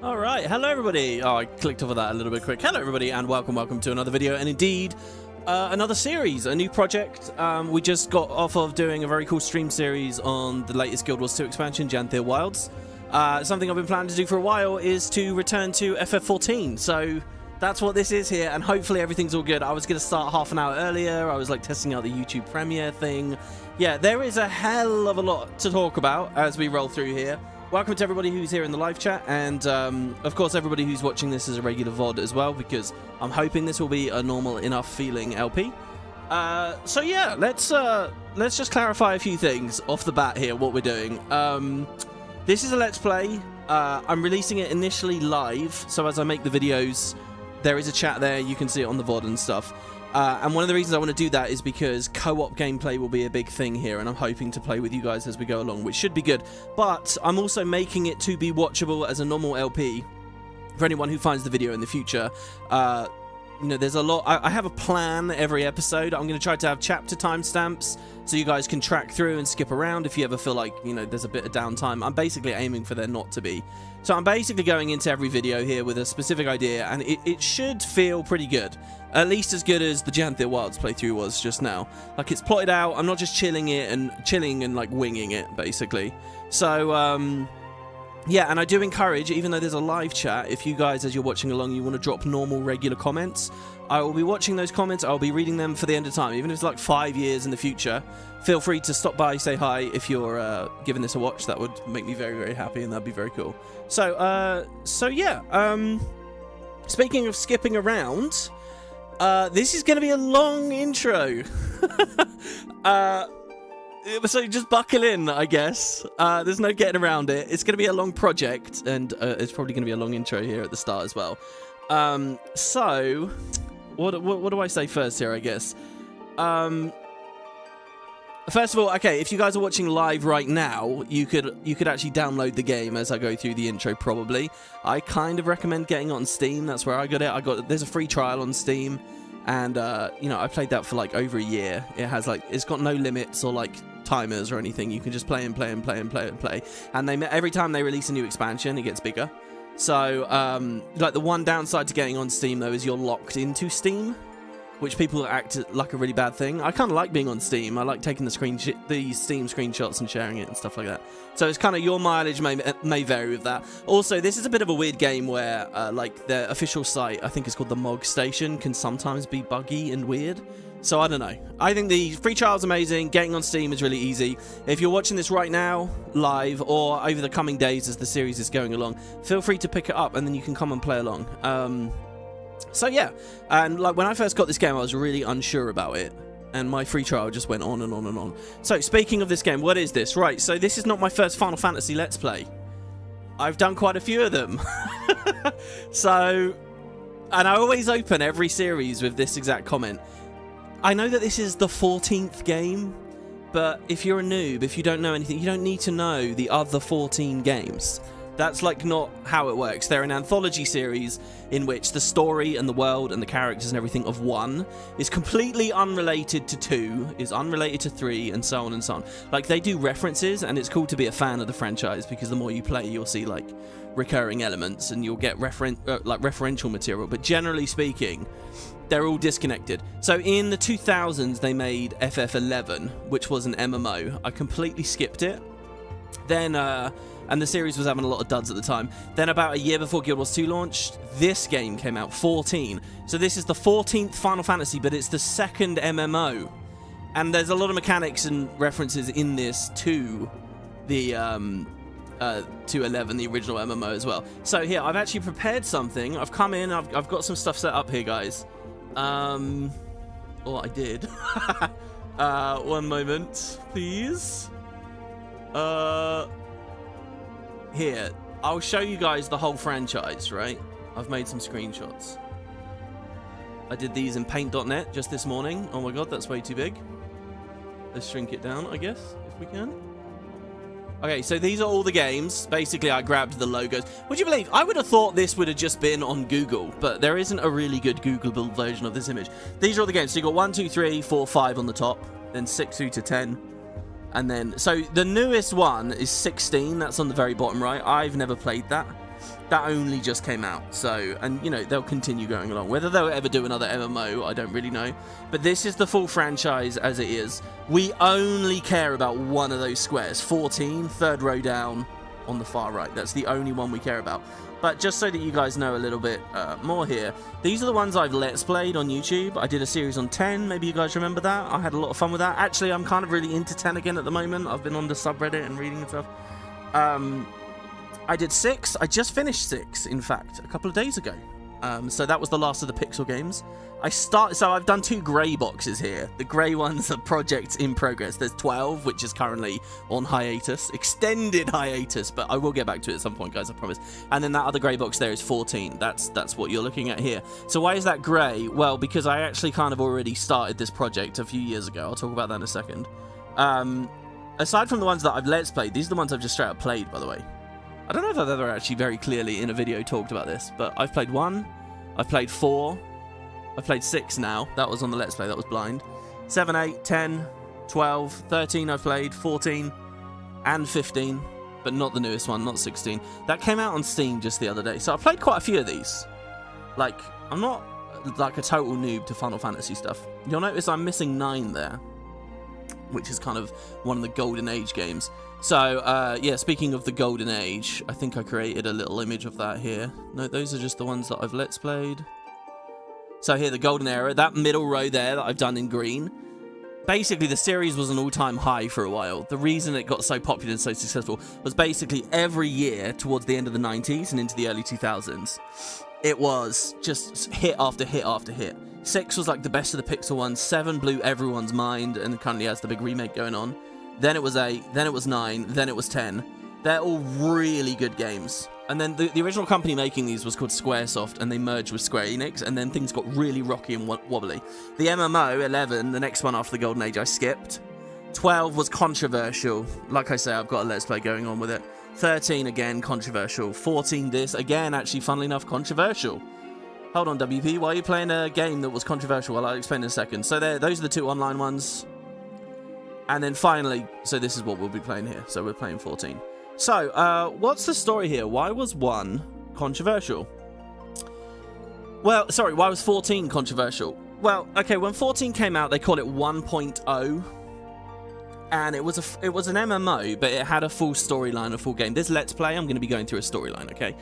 All right, hello everybody. Oh, I clicked off of that a little bit quick. Hello everybody, and welcome to another video, and indeed another series, a new project. We just got off of doing a very cool stream series on the latest Guild Wars 2 expansion, Xanthir Wilds. Something I've been planning to do for a while is to return to FF14. So that's what this is here, and hopefully everything's all good. I was going to start half an hour earlier. I was like testing out the YouTube premiere thing. Yeah, there is a hell of a lot to talk about as we roll through here. Welcome to everybody who's here in the live chat, and of course everybody who's watching this as a regular VOD as well, because I'm hoping this will be a normal enough feeling LP. So yeah, let's just clarify a few things off the bat here, what we're doing. This is a Let's Play. I'm releasing it initially live, so as I make the videos, there is a chat there, you can see it on the VOD and stuff. And one of the reasons I want to do that is because co-op gameplay will be a big thing here, and I'm hoping to play with you guys as we go along, which should be good. But I'm also making it to be watchable as a normal LP for anyone who finds the video in the future. You know, there's a lot. I have a plan every episode. I'm going to try to have chapter timestamps so you guys can track through and skip around if you ever feel like, you know, there's a bit of downtime. I'm basically aiming for there not to be. So I'm basically going into every video here with a specific idea, and it should feel pretty good. At least as good as the Xanthir Wilds playthrough was just now. Like, it's plotted out. I'm not just chilling and like winging it, basically. So, yeah, and I do encourage, even though there's a live chat, if you guys, as you're watching along, you want to drop normal, regular comments, I will be watching those comments. I'll be reading them for the end of time. Even if it's like 5 years in the future, feel free to stop by, say hi if you're giving this a watch. That would make me very, very happy, and that'd be very cool. So, yeah, speaking of skipping around, this is going to be a long intro. So just buckle in, I guess. There's no getting around it. It's going to be a long project, and it's probably going to be a long intro here at the start as well. So, what do I say first here, I guess? First of all, okay, if you guys are watching live right now, you could actually download the game as I go through the intro, probably. I kind of recommend getting it on Steam. That's where I got it. There's a free trial on Steam, and you know, I played that for like over a year. It has like, it's got no limits or like timers or anything. You can just play and play and play and play and play. And every time they release a new expansion, it gets bigger. So, like, the one downside to getting on Steam though is you're locked into Steam, which people act like a really bad thing. I kind of like being on Steam. I like taking the Steam screenshots and sharing it and stuff like that. So it's kind of, your mileage may vary with that. Also, this is a bit of a weird game where, like, their official site, I think it's called the Mog Station, can sometimes be buggy and weird. So I don't know. I think the free trial is amazing. Getting on Steam is really easy. If you're watching this right now, live, or over the coming days as the series is going along, feel free to pick it up and then you can come and play along. So yeah, and like when I first got this game, I was really unsure about it, and my free trial just went on and on and on. So speaking of this game, what is this? Right, so this is not my first Final Fantasy Let's Play. I've done quite a few of them. So, and I always open every series with this exact comment. I know that this is the 14th game, but if you're a noob, if you don't know anything, you don't need to know the other 14 games. That's like not how it works. They're an anthology series in which the story and the world and the characters and everything of 1 is completely unrelated to 2, is unrelated to 3, and so on and so on. Like, they do references, and it's cool to be a fan of the franchise, because the more you play, you'll see like recurring elements and you'll get like referential material. But generally speaking, they're all disconnected. So in the 2000s, they made FF11, which was an MMO. I completely skipped it. Then, and the series was having a lot of duds at the time. Then about a year before Guild Wars 2 launched, this game came out, 14. So this is the 14th Final Fantasy, but it's the second MMO. And there's a lot of mechanics and references in this to the to 11, the original MMO as well. So here, I've actually prepared something. I've come in, I've got some stuff set up here, guys. Well, I did. One moment, please. Here, I'll show you guys the whole franchise, right? I've made some screenshots. I did these in paint.net just this morning. Oh my god, that's way too big. Let's shrink it down, I guess, if we can. Okay, so these are all the games. Basically, I grabbed the logos. Would you believe, I would have thought this would have just been on Google, but there isn't a really good Googleable version of this image. These are all the games. So you got 1, 2, 3, 4, 5 on the top, then 6 through to 10. And then, so the newest one is 16. That's on the very bottom right. I've never played that. That only just came out, so, and, you know, they'll continue going along. Whether they'll ever do another MMO, I don't really know. But this is the full franchise as it is. We only care about one of those squares. 14, third row down on the far right. That's the only one we care about. But just so that you guys know a little bit more here, these are the ones I've Let's Played on YouTube. I did a series on 10, maybe you guys remember that. I had a lot of fun with that. Actually, I'm kind of really into 10 again at the moment. I've been on the subreddit and reading and stuff. I did 6. I just finished 6, in fact, a couple of days ago. So that was the last of the Pixel games. So I've done 2 grey boxes here. The grey ones are projects in progress. There's 12, which is currently on hiatus, extended hiatus, but I will get back to it at some point, guys, I promise. And then that other grey box there is 14. That's what you're looking at here. So why is that grey? Well, because I actually kind of already started this project a few years ago. I'll talk about that in a second. Aside from the ones that I've Let's Played, these are the ones I've just straight up played, by the way. I don't know if I've ever actually very clearly in a video talked about this, but I've played 1, I've played 4, I've played 6 now. That was on the Let's Play, that was blind. 7, 8, 10, 12, 13 I've played, 14, and 15, but not the newest one, not 16. That came out on Steam just the other day, so I've played quite a few of these. Like, I'm not like a total noob to Final Fantasy stuff. You'll notice I'm missing 9 there, which is kind of one of the Golden Age games. So, yeah, speaking of the Golden Age, I think I created a little image of that here. No, those are just the ones that I've Let's Played. So here, the Golden Era, that middle row there that I've done in green. Basically, the series was an all-time high for a while. The reason it got so popular and so successful was basically every year towards the end of the 90s and into the early 2000s, it was just hit after hit after hit. 6 was like the best of the Pixel ones. 7 blew everyone's mind and currently has the big remake going on. Then it was 8, then it was 9, then it was 10. They're all really good games. And then the original company making these was called Squaresoft, and they merged with Square Enix, and then things got really rocky and wobbly. The MMO, 11, the next one after the Golden Age, I skipped. 12 was controversial. Like I say, I've got a Let's Play going on with it. 13, again, controversial. 14, this, again, actually, funnily enough, controversial. Hold on, WP, why are you playing a game that was controversial? Well, I'll explain in a second. So those are the 2 online ones. And then finally, so this is what we'll be playing here. So we're playing 14. So, what's the story here? Why was 1 controversial? Well, sorry, why was 14 controversial? Well, okay, when 14 came out, they called it 1.0. And it was an MMO, but it had a full storyline, a full game. This Let's Play, I'm going to be going through a storyline, okay?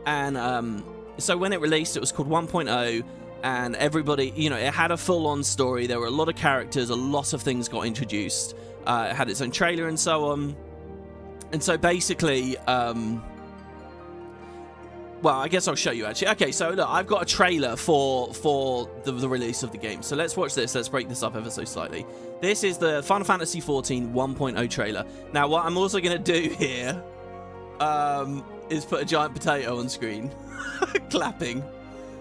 And, so when it released, it was called 1.0. And everybody, you know, it had a full-on story. There were a lot of characters, a lot of things got introduced. It had its own trailer and so on. And so basically, well, I guess I'll show you actually. Okay, so look, I've got a trailer for the release of the game. So let's watch this. Let's break this up ever so slightly. This is the Final Fantasy XIV 1.0 trailer. Now, what I'm also going to do here is put a giant potato on screen, clapping.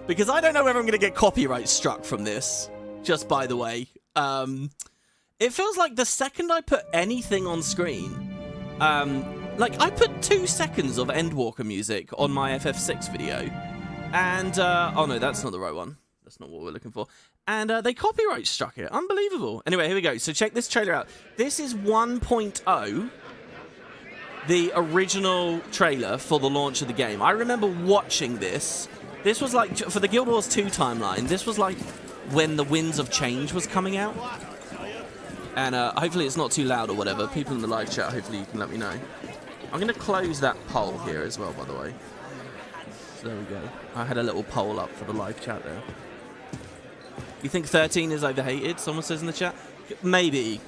Because I don't know whether I'm going to get copyright struck from this, just by the way. It feels like the second I put anything on screen, like I put 2 seconds of Endwalker music on my FF6 video, and, oh no, that's not the right one. That's not what we're looking for. And they copyright struck it. Unbelievable. Anyway, here we go. So check this trailer out. This is 1.0. The original trailer for the launch of the game. I remember watching this. This was like, for the Guild Wars 2 timeline, this was like when the Winds of Change was coming out. And hopefully it's not too loud or whatever. People in the live chat, hopefully you can let me know. I'm going to close that poll here as well, by the way. So there we go. I had a little poll up for the live chat there. You think 13 is overhated? Someone says in the chat. Maybe.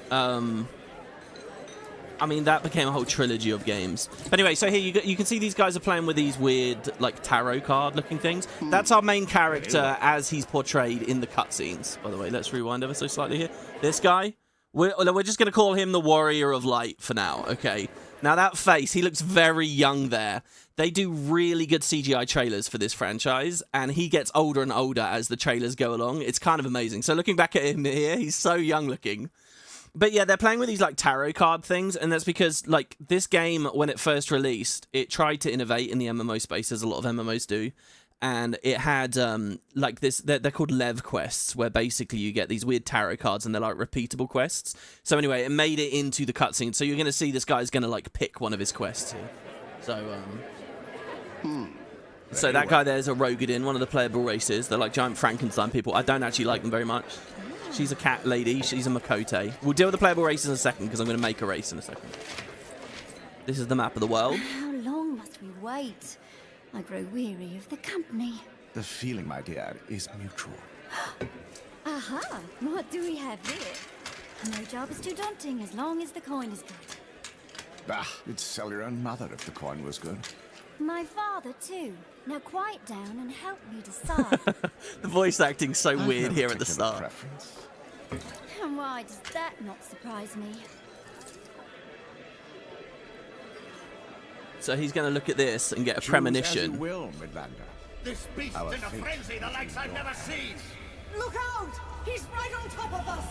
I mean, that became a whole trilogy of games. But anyway, so here you can see these guys are playing with these weird, like, tarot card-looking things. That's our main character as he's portrayed in the cutscenes. By the way, let's rewind ever so slightly here. This guy, we're just going to call him the Warrior of Light for now, okay? Now, that face, he looks very young there. They do really good CGI trailers for this franchise, and he gets older and older as the trailers go along. It's kind of amazing. So looking back at him here, he's so young-looking. But yeah, they're playing with these like tarot card things, and that's because like this game, when it first released, it tried to innovate in the MMO space, as a lot of MMOs do, and it had like this. They're called Lev quests, where basically you get these weird tarot cards, and they're like repeatable quests. So anyway, it made it into the cutscene. So you're gonna see this guy's gonna like pick one of his quests here. So So that guy there is a Rogadin, one of the playable races. They're like giant Frankenstein people. I don't actually like them very much. She's a cat lady. She's a Makote. We'll deal with the playable races in a second because I'm going to make a race in a second. This is the map of the world. How long must we wait? I grow weary of the company. The feeling, my dear, is mutual. Aha! What do we have here? No job is too daunting as long as the coin is good. Bah, you'd sell your own mother if the coin was good. My father, too. Now quiet down and help me decide. The voice acting's so I've weird no here at the particular start. preference. And why does that not surprise me? So he's going to look at this and get a Choose as premonition. you will, Midlander. This beast's Our in a fate frenzy the likes I've never seen! Look out! He's right on top of us!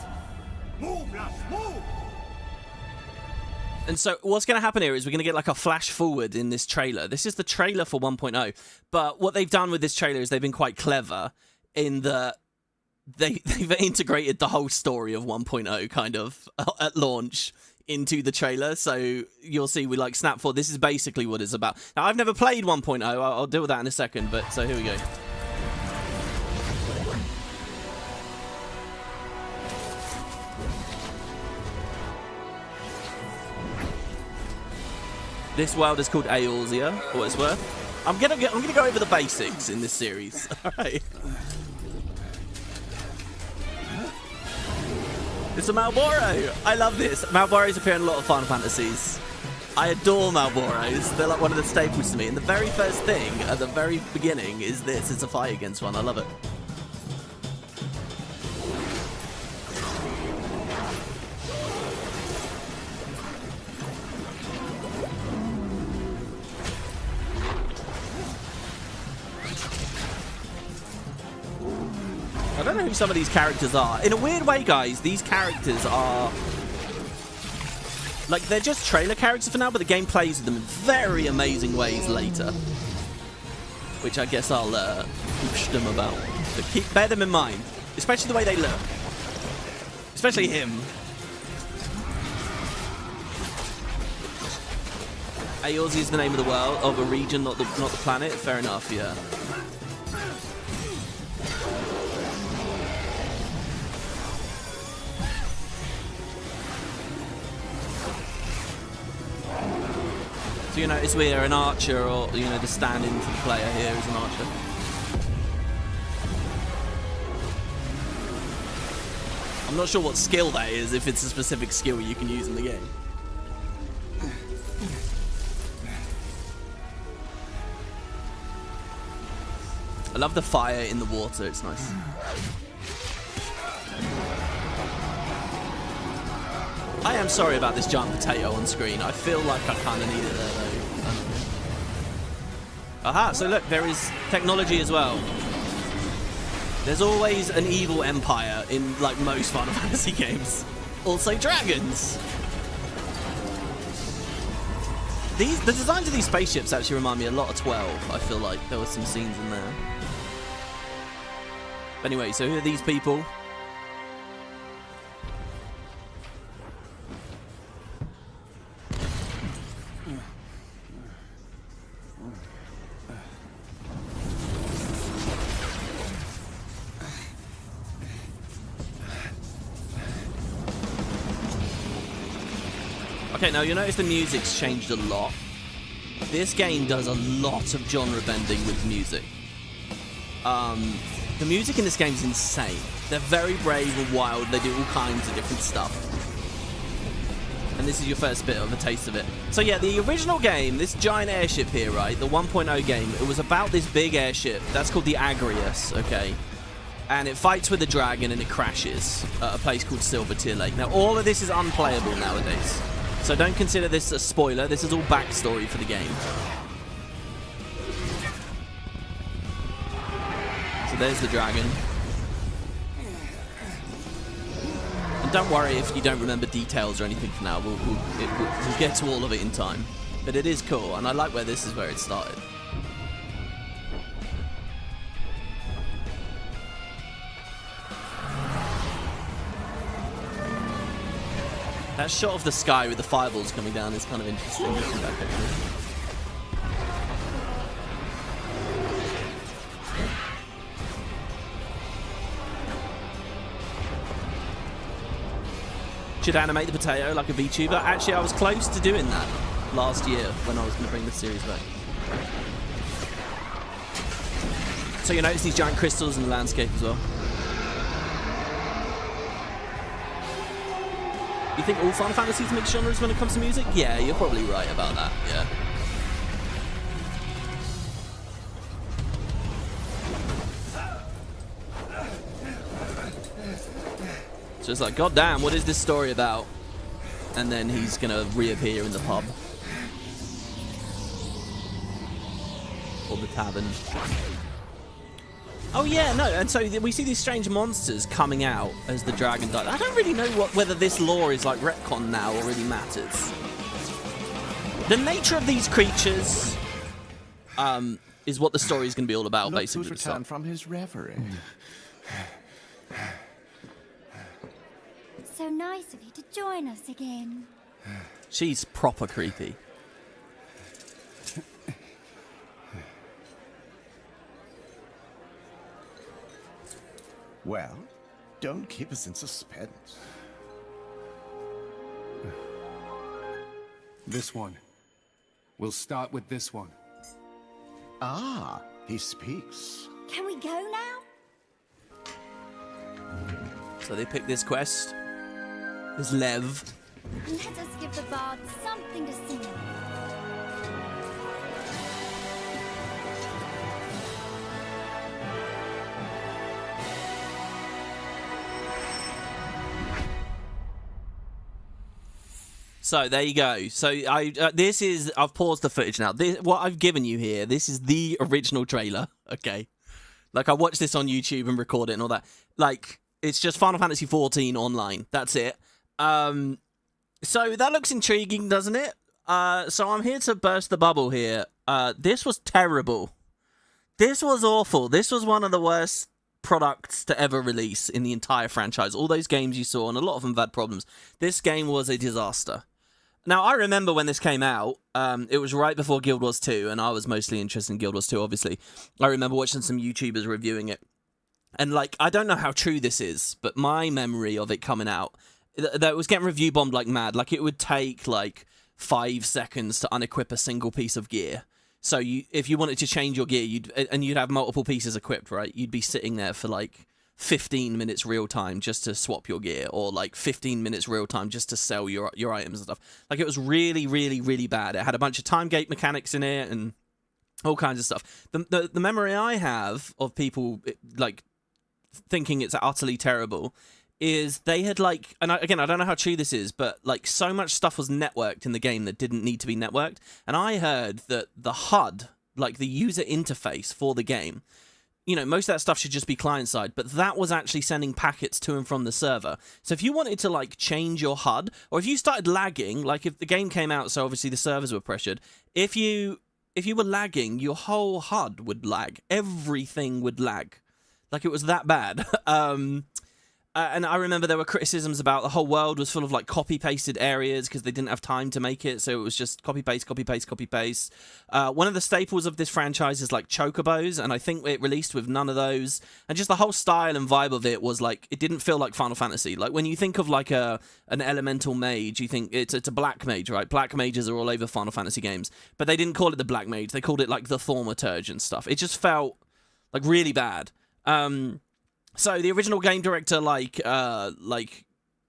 Move, lass, move! And so what's going to happen here is we're going to get like a flash forward in this trailer. This is the trailer for 1.0. But what they've done with this trailer is they've been quite clever in that they've integrated the whole story of 1.0 kind of at launch into the trailer. So you'll see we like snap forward. This is basically what it's about. Now, I've never played 1.0. I'll deal with that in a second. But so here we go. This world is called Eorzea, for what it's worth. I'm gonna go over the basics in this series. All right. It's a Malboro. I love this. Malboros appear in a lot of Final Fantasies. I adore Malboros. They're like one of the staples to me. And the very first thing at the very beginning is this. It's a fight against one. I love it. I don't know who some of these characters are. In a weird way, guys, these characters are... like, they're just trailer characters for now, but the game plays with them in very amazing ways later. Which I guess I'll push them about. But bear them in mind. Especially the way they look. Especially him. Eorzea is the name of the world, of a region, not the planet. Fair enough, yeah. So you notice we're an archer, or you know, the stand-in for the player here is an archer. I'm not sure what skill that is, if it's a specific skill you can use in the game. I love the fire in the water, it's nice. I am sorry about this giant potato on screen. I feel like I kind of need it there, though. Aha, so look, there is technology as well. There's always an evil empire in, like, most Final Fantasy games. Also dragons. The designs of these spaceships actually remind me a lot of 12. I feel like there were some scenes in there. But anyway, so who are these people? Okay, now you'll notice the music's changed a lot. This game does a lot of genre bending with music. The music in this game is insane. They're very brave and wild. They do all kinds of different stuff. And this is your first bit of a taste of it. So yeah, the original game, this giant airship here, right? The 1.0 game, it was about this big airship. That's called the Agrius, okay? And it fights with a dragon and it crashes at a place called Silver Tear Lake. Now, all of this is unplayable nowadays. So don't consider this a spoiler. This is all backstory for the game. So there's the dragon. And don't worry if you don't remember details or anything for now. We'll get to all of it in time. But it is cool, and I like where this is where it started. That shot of the sky with the fireballs coming down is kind of interesting. Looking back, actually. Should animate the potato like a VTuber. Actually, I was close to doing that last year when I was going to bring the series back. So you notice these giant crystals in the landscape as well. You think all Final Fantasies mix genres when it comes to music? Yeah, you're probably right about that, yeah. So it's like, God damn, what is this story about? And then he's gonna reappear in the pub. Or the tavern. Oh yeah, no, and so we see these strange monsters coming out as the dragon dies. I don't really know whether this lore is like retcon now or really matters. The nature of these creatures is what the story is going to be all about, Look basically. who's returned from his reverie. So nice of you to join us again. She's proper creepy. Well, don't keep us in suspense. This one. We'll start with this one. Ah, he speaks. Can we go now? So they picked this quest. This Lev. Let us give the bard something to sing. So there you go. So I've paused the footage now. What I've given you here, this is the original trailer. Okay, like I watched this on YouTube and recorded it and all that. Like it's just Final Fantasy XIV online. That's it. So that looks intriguing, doesn't it? So I'm here to burst the bubble here. This was terrible. This was awful. This was one of the worst products to ever release in the entire franchise. All those games you saw, and a lot of them have had problems. This game was a disaster. Now, I remember when this came out, it was right before Guild Wars 2, and I was mostly interested in Guild Wars 2, obviously. I remember watching some YouTubers reviewing it. And, like, I don't know how true this is, but my memory of it coming out, that was getting review bombed like mad. Like, it would take, like, 5 seconds to unequip a single piece of gear. So, if you wanted to change your gear, you'd have multiple pieces equipped, right? You'd be sitting there for, like, 15 minutes real time just to swap your gear, or like 15 minutes real time just to sell your items and stuff. Like it was really, really, really bad. It had a bunch of time gate mechanics in it and all kinds of stuff. The memory I have of people like thinking it's utterly terrible is they had like, and again, I don't know how true this is, but like so much stuff was networked in the game that didn't need to be networked. And I heard that the HUD, like the user interface for the game, you know, most of that stuff should just be client-side, but that was actually sending packets to and from the server. So if you wanted to, like, change your HUD, or if you started lagging, like, if the game came out, so obviously the servers were pressured, if you were lagging, your whole HUD would lag. Everything would lag. Like, it was that bad. And I remember there were criticisms about the whole world was full of, like, copy-pasted areas because they didn't have time to make it, so it was just copy-paste, copy-paste, copy-paste. One of the staples of this franchise is, like, chocobos, and I think it released with none of those. And just the whole style and vibe of it was, like, it didn't feel like Final Fantasy. Like, when you think of, like, an elemental mage, you think it's a black mage, right? Black mages are all over Final Fantasy games. But they didn't call it the black mage. They called it, like, the thaumaturge and stuff. It just felt, like, really bad. So the original game director, like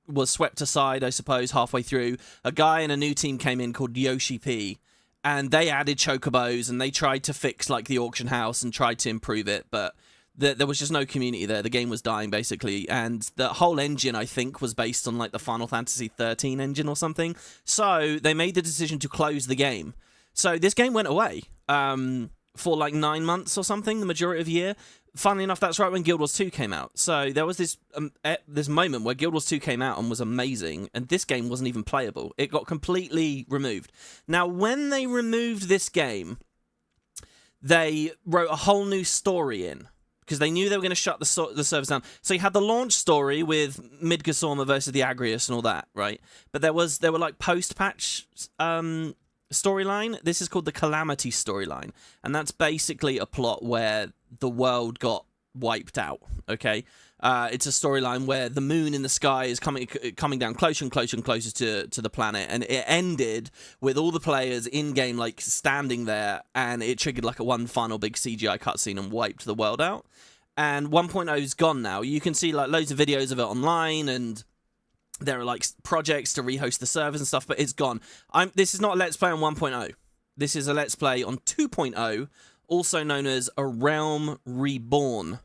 was swept aside, I suppose, halfway through. A guy and a new team came in called Yoshi P, and they added chocobos, and they tried to fix, like, the auction house and tried to improve it, but there was just no community there. The game was dying, basically, and the whole engine, I think, was based on, like, the Final Fantasy 13 engine or something. So they made the decision to close the game. So this game went away for, like, 9 months or something, the majority of the year. Funnily enough, that's right when Guild Wars 2 came out. So there was this moment where Guild Wars 2 came out and was amazing, and this game wasn't even playable. It got completely removed. Now, when they removed this game, they wrote a whole new story in, because they knew they were going to shut the servers down. So you had the launch story with Midgardsormr versus the Agrius and all that, right? But there were like post-patch storyline. This is called the Calamity storyline, and that's basically a plot where the world got wiped out. Okay, it's a storyline where the moon in the sky is coming down closer and closer and closer to the planet, and it ended with all the players in game like standing there, and it triggered like a one final big CGI cutscene and wiped the world out. And 1.0's gone now. You can see like loads of videos of it online, and there are like projects to rehost the servers and stuff, but it's gone. This is not a Let's Play on 1.0. This is a Let's Play on 2.0, also known as A Realm Reborn.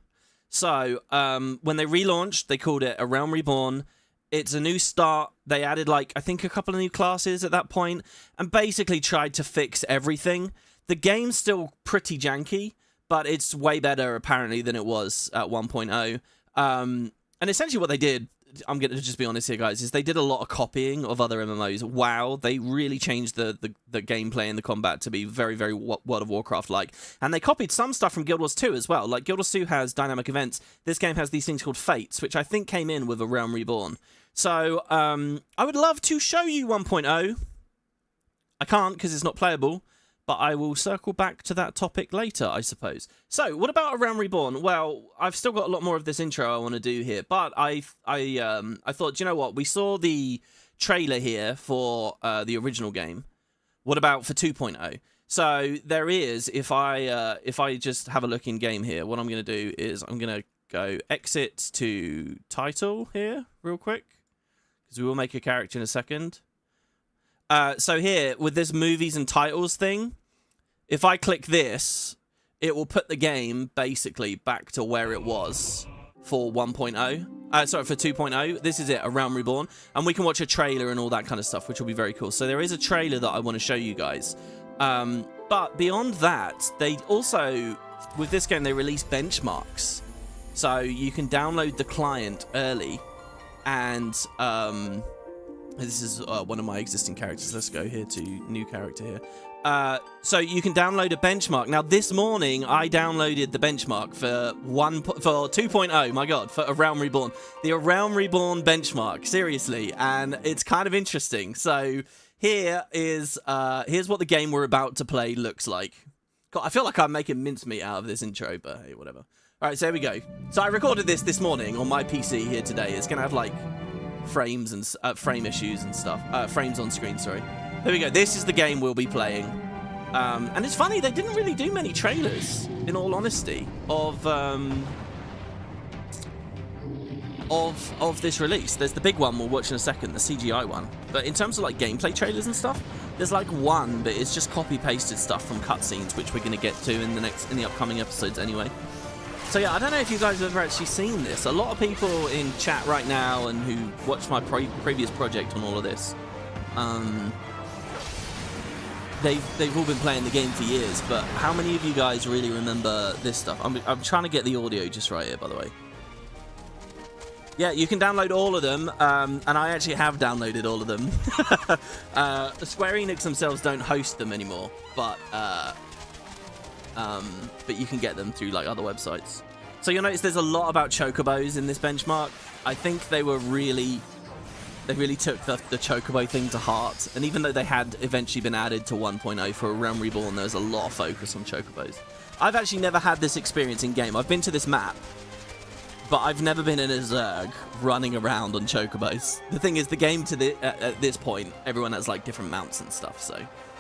So, when they relaunched, they called it A Realm Reborn. It's a new start. They added, like, I think a couple of new classes at that point, and basically tried to fix everything. The game's still pretty janky, but it's way better, apparently, than it was at 1.0. And essentially what they did, I'm going to just be honest here, guys, is they did a lot of copying of other MMOs. WoW, they really changed the gameplay and the combat to be very, very World of Warcraft-like. And they copied some stuff from Guild Wars 2 as well. Like, Guild Wars 2 has dynamic events. This game has these things called Fates, which I think came in with A Realm Reborn. So, I would love to show you 1.0. I can't because it's not playable. But I will circle back to that topic later, I suppose. So, what about A Realm Reborn? Well, I've still got a lot more of this intro I want to do here, but I thought, do you know what? We saw the trailer here for the original game. What about for 2.0? So there is, if I just have a look in game here, what I'm going to do is I'm going to go exit to title here real quick, because we will make a character in a second. So here, with this movies and titles thing, if I click this, it will put the game basically back to where it was for 1.0. Sorry, for 2.0. This is it, A Realm Reborn. And we can watch a trailer and all that kind of stuff, which will be very cool. So there is a trailer that I want to show you guys. But beyond that, they also, with this game, they released benchmarks. So you can download the client early and... this is one of my existing characters. Let's go here to new character here. So you can download a benchmark. Now, this morning, I downloaded the benchmark for 2.0. My God, for A Realm Reborn. The A Realm Reborn benchmark, seriously. And it's kind of interesting. So here is here's what the game we're about to play looks like. God, I feel like I'm making mincemeat out of this intro, but hey, whatever. All right, so here we go. So I recorded this morning on my PC here today. It's going to have, like... frames and frame issues and stuff, frames on screen, sorry. There we go. This is the game we'll be playing, and it's funny, they didn't really do many trailers, in all honesty, of this release. There's the big one we'll watch in a second, the CGI one, but in terms of like gameplay trailers and stuff, there's like one, but it's just copy pasted stuff from cutscenes, which we're going to get to in the upcoming episodes anyway. So yeah, I don't know if you guys have ever actually seen this. A lot of people in chat right now and who watched my previous project on all of this, they've all been playing the game for years, but how many of you guys really remember this stuff? I'm trying to get the audio just right here, by the way. Yeah, you can download all of them, and I actually have downloaded all of them. Square Enix themselves don't host them anymore, but you can get them through like other websites. So you'll notice there's a lot about chocobos in this benchmark. I think they really took the chocobo thing to heart. And even though they had eventually been added to 1.0 for A Realm Reborn, there's a lot of focus on chocobos. I've actually never had this experience in game. I've been to this map, but I've never been in a Zerg running around on chocobos. The thing is, the game at this point, everyone has like different mounts and stuff, so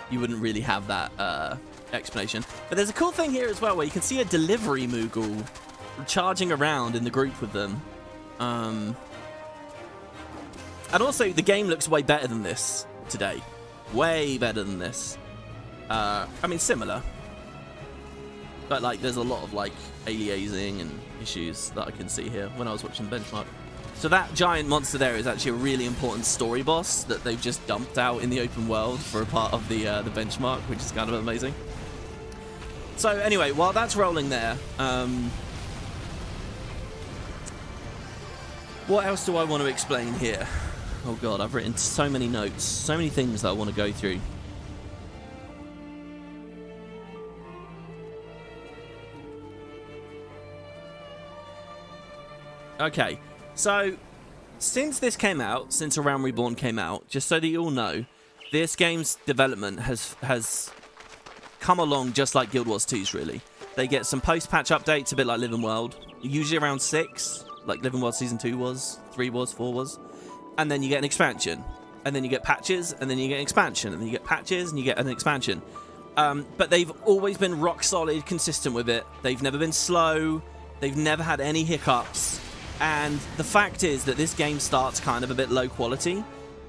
you wouldn't really have that explanation. But there's a cool thing here as well where you can see a delivery Moogle charging around in the group with them. And also the game looks way better than this today. Way better than this. I mean, similar. But like there's a lot of like aliasing and issues that I can see here when I was watching the benchmark. So that giant monster there is actually a really important story boss that they've just dumped out in the open world for a part of the benchmark, which is kind of amazing. So anyway, while that's rolling there, what else do I want to explain here? Oh God, I've written so many notes, so many things that I want to go through. Okay, so since this came out, since A Realm Reborn came out, just so that you all know, this game's development has come along just like Guild Wars 2's, really. They get some post-patch updates, a bit like Living World. usually around 6, like Living World Season 2 was, 3 was, 4 was. And then you get an expansion. And then you get patches, and then you get an expansion. And then you get patches, and you get an expansion. But they've always been rock solid, consistent with it. They've never been slow. They've never had any hiccups. And the fact is that this game starts kind of a bit low quality.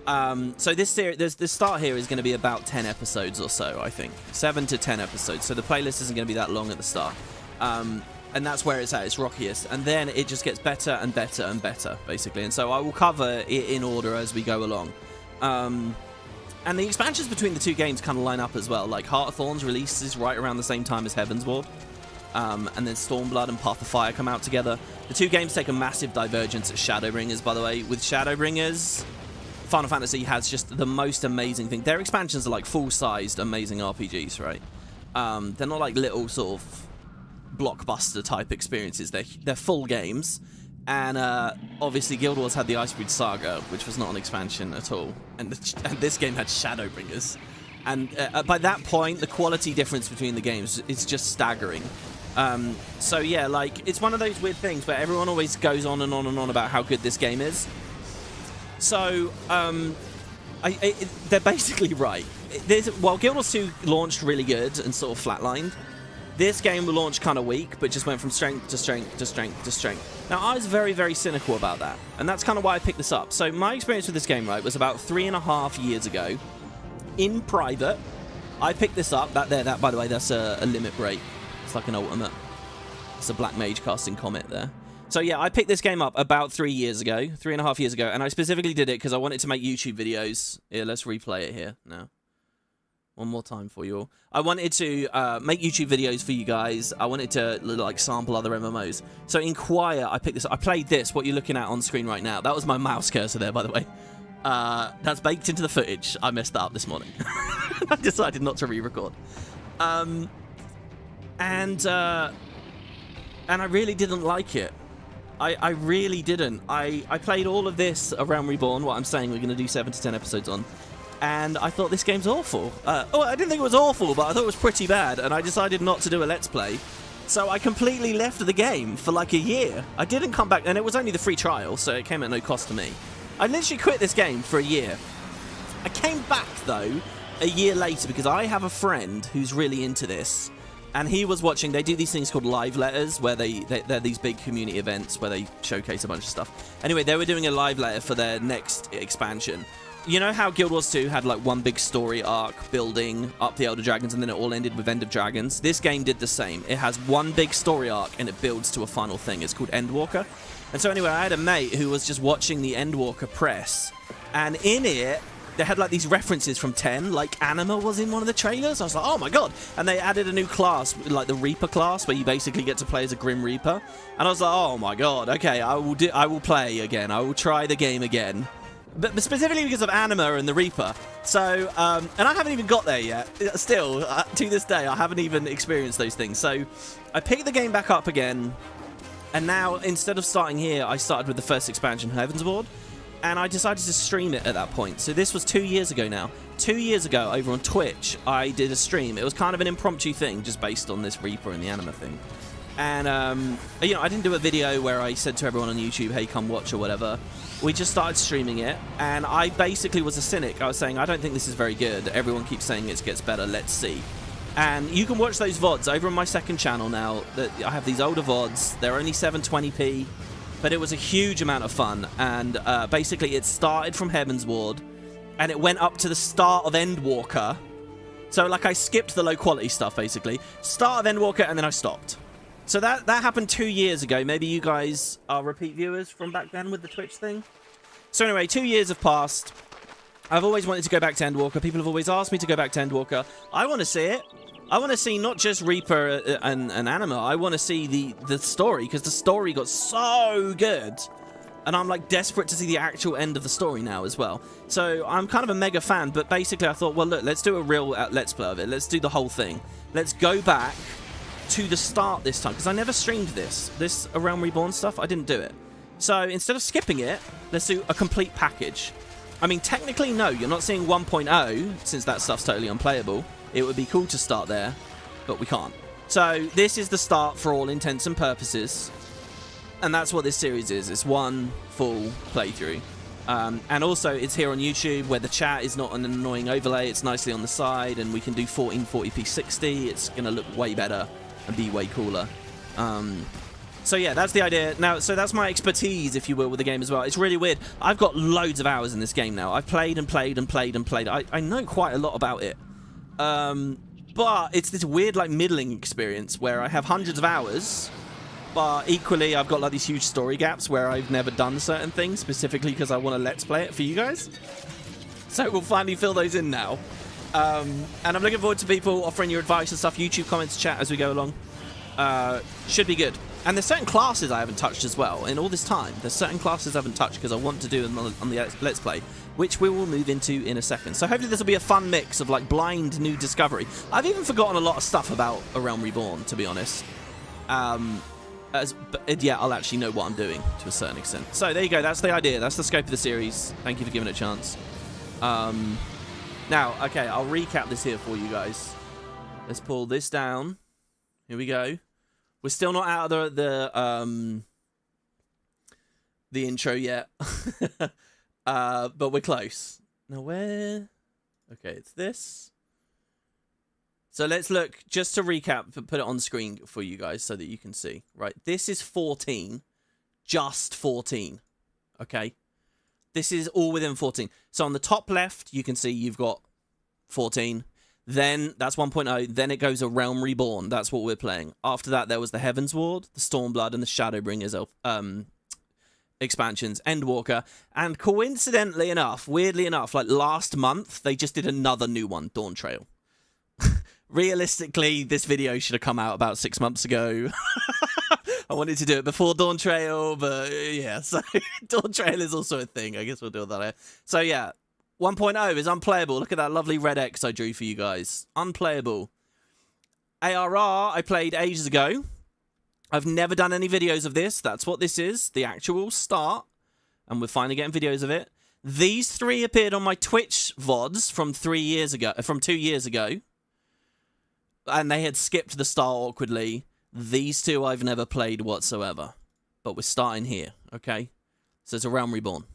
So this start here is going to be about 10 episodes or so, I think. 7 to 10 episodes. So the playlist isn't going to be that long at the start. And that's where it's at, its rockiest. And then it just gets better and better and better, basically. And so I will cover it in order as we go along. And the expansions between the two games kind of line up as well. Like Heart of Thorns releases right around the same time as Heavensward. And then Stormblood and Path of Fire come out together. The two games take a massive divergence at Shadowbringers, by the way. With Shadowbringers, Final Fantasy has just the most amazing thing. Their expansions are like full-sized, amazing RPGs, right? They're not like little sort of blockbuster type experiences. They're full games. And obviously Guild Wars had the Icebreed Saga, which was not an expansion at all. And this game had Shadowbringers. And by that point, the quality difference between the games is just staggering. So yeah, like, it's one of those weird things where everyone always goes on and on and on about how good this game is. So, they're basically right. While Guild Wars 2 launched really good and sort of flatlined, this game launched kind of weak, but just went from strength to strength to strength to strength. Now, I was very, very cynical about that, and that's kind of why I picked this up. So my experience with this game, right, was about 3.5 years ago. In private, I picked this up. That by the way, that's a limit break. It's like an ultimate. It's a Black Mage casting Comet there. So yeah, I picked this game up about 3 years ago, 3.5 years ago, and I specifically did it because I wanted to make YouTube videos. Here, let's replay it here now. One more time for you all. I wanted to make YouTube videos for you guys. I wanted to like sample other MMOs. So in Choir, I picked this up. I played this, what you're looking at on screen right now. That was my mouse cursor there, by the way. That's baked into the footage. I messed that up this morning. I decided not to re-record. And I really didn't like it. I really didn't. I played all of this around Reborn, what I'm saying we're going to do 7 to 10 episodes on. And I thought this game's awful. I didn't think it was awful, but I thought it was pretty bad, and I decided not to do a Let's Play. So I completely left the game for like a year. I didn't come back, and it was only the free trial, so it came at no cost to me. I literally quit this game for a year. I came back, though, a year later, because I have a friend who's really into this, and he was watching. They do these things called live letters, where they're these big community events where they showcase a bunch of stuff. Anyway, they were doing a live letter for their next expansion. You know how Guild Wars 2 had like one big story arc building up the Elder Dragons and then it all ended with End of Dragons? This game did the same. It has one big story arc and it builds to a final thing. It's called Endwalker. And so anyway, I had a mate who was just watching the Endwalker press, and in it, they had like these references from 10, like Anima was in one of the trailers. I was like, oh my god. And they added a new class, like the Reaper class, where you basically get to play as a Grim Reaper. And I was like, oh my god, okay, I will play again. I will try the game again. But specifically because of Anima and the Reaper. So, and I haven't even got there yet. Still, to this day, I haven't even experienced those things. So, I picked the game back up again. And now, instead of starting here, I started with the first expansion, Heavensward. And I decided to stream it at that point. So this was 2 years ago now. 2 years ago, over on Twitch, I did a stream. It was kind of an impromptu thing, just based on this Reaper and the Anima thing. And, you know, I didn't do a video where I said to everyone on YouTube, hey, come watch or whatever. We just started streaming it, and I basically was a cynic. I was saying, I don't think this is very good. Everyone keeps saying it gets better. Let's see. And you can watch those VODs over on my second channel now. That I have these older VODs. They're only 720p, but it was a huge amount of fun. And basically, it started from Heavensward, and it went up to the start of Endwalker. So, like, I skipped the low-quality stuff, basically. Start of Endwalker, and then I stopped. So that happened 2 years ago. Maybe you guys are repeat viewers from back then with the Twitch thing. So anyway, 2 years have passed. I've always wanted to go back to Endwalker. People have always asked me to go back to Endwalker. I want to see it. I want to see not just Reaper and Anima. I want to see the story, because the story got so good. And I'm like desperate to see the actual end of the story now as well. So I'm kind of a mega fan, but basically I thought, well, look, let's do a real Let's Play of it. Let's do the whole thing. Let's go back to the start this time, because I never streamed this Realm Reborn stuff. I didn't do it. So instead of skipping it, let's do a complete package. I mean, technically, no, you're not seeing 1.0, since that stuff's totally unplayable. It would be cool to start there, but we can't. So this is the start for all intents and purposes. And that's what this series is. It's one full playthrough. And also, it's here on YouTube, where the chat is not an annoying overlay. It's nicely on the side, and we can do 1440p 60. It's going to look way better and be way cooler. So yeah, that's the idea. Now, so that's my expertise, if you will, with the game as well. It's really weird. I've got loads of hours in this game now. I've played and played and played and played. I know quite a lot about it. But it's this weird, like, middling experience where I have hundreds of hours, but equally I've got like these huge story gaps where I've never done certain things, specifically because I want to let's play it for you guys. So we'll finally fill those in now. And I'm looking forward to people offering your advice and stuff, YouTube comments, chat as we go along. Should be good. And there's certain classes I haven't touched as well. In all this time, there's certain classes I haven't touched because I want to do them on the Let's Play, which we will move into in a second. So hopefully this will be a fun mix of, like, blind new discovery. I've even forgotten a lot of stuff about A Realm Reborn, to be honest. But yeah, I'll actually know what I'm doing to a certain extent. So there you go. That's the idea. That's the scope of the series. Thank you for giving it a chance. Now, okay, I'll recap this here for you guys. Let's pull this down. Here we go. We're still not out of the intro yet. But we're close. Now where? Okay, it's this. So let's look, just to recap, put it on screen for you guys so that you can see. Right, this is 14. Just 14. Okay? This is all within 14. So on the top left, you can see you've got 14. Then, that's 1.0. Then it goes A Realm Reborn. That's what we're playing. After that, there was the Heaven's Ward, the Stormblood, and the Shadowbringers expansions, Endwalker. And coincidentally enough, weirdly enough, like last month, they just did another new one, Dawn Trail. Realistically, this video should have come out about 6 months ago. I wanted to do it before Dawn Trail, but yeah, so Dawn Trail is also a thing. I guess we'll do that. So yeah. 1.0 is unplayable. Look at that lovely red X I drew for you guys. Unplayable. ARR, I played ages ago. I've never done any videos of this. That's what this is. The actual start. And we're finally getting videos of it. These three appeared on my Twitch VODs from 2 years ago. And they had skipped the start awkwardly. These two I've never played whatsoever. But we're starting here, okay? So it's A Realm Reborn.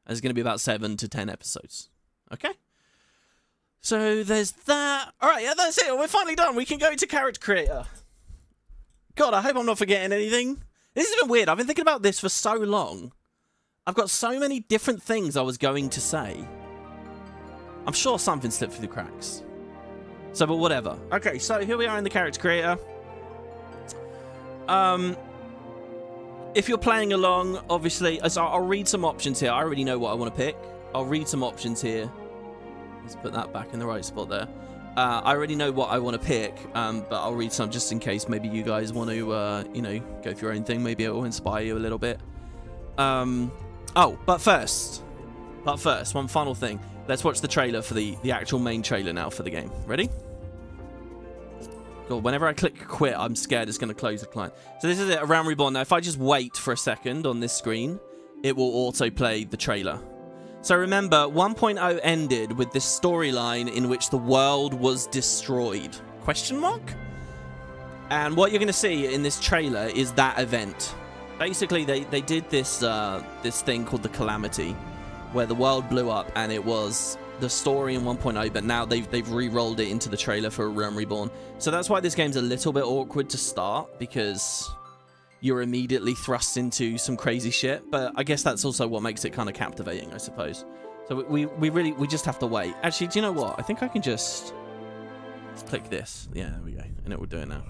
There's going to be about 7 to 10 episodes. Okay? So there's that. Alright, yeah, that's it. We're finally done. We can go to character creator. God, I hope I'm not forgetting anything. This has been weird. I've been thinking about this for so long. I've got so many different things I was going to say. I'm sure something slipped through the cracks. So, but whatever. Okay, so here we are in the character creator. If you're playing along, obviously, so I'll read some options here. I already know what I want to pick. I'll read some options here. Let's put that back in the right spot there. I already know what I want to pick, but I'll read some just in case maybe you guys want to, you know, go for your own thing. Maybe it will inspire you a little bit. But first, one final thing. Let's watch the trailer for the actual main trailer now for the game. Ready? God, whenever I click quit, I'm scared it's going to close the client. So this is it, A Realm Reborn. Now, if I just wait for a second on this screen, it will auto-play the trailer. So remember, 1.0 ended with this storyline in which the world was destroyed. Question mark? And what you're going to see in this trailer is that event. Basically, they did this this thing called the Calamity, where the world blew up, and it was the story in 1.0, but now they've re-rolled it into the trailer for A Realm Reborn. So that's why this game's a little bit awkward to start, because you're immediately thrust into some crazy shit. But I guess that's also what makes it kind of captivating, I suppose. So we just have to wait. Actually, do you know what? I think I can just click this. Yeah, there we go, and it will do it now.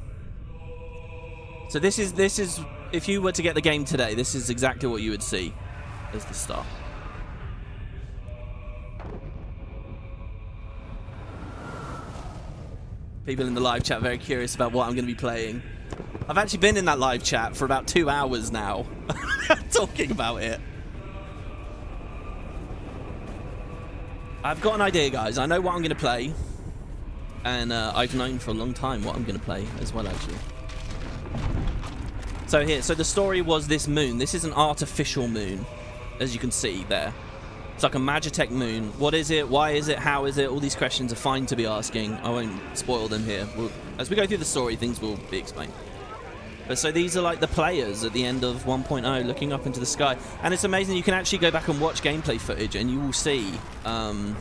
So this is if you were to get the game today, this is exactly what you would see as the start. People in the live chat very curious about what I'm going to be playing. I've actually been in that live chat for about 2 hours now, talking about it. I've got an idea, guys. I know what I'm going to play, and I've known for a long time what I'm going to play as well, actually. So here, so the story was this moon. This is an artificial moon, as you can see there. It's like a Magitech moon. What is it? Why is it? How is it? All these questions are fine to be asking. I won't spoil them here. As we go through the story, things will be explained. But so these are like the players at the end of 1.0 looking up into the sky. And it's amazing, you can actually go back and watch gameplay footage and you will see... oh,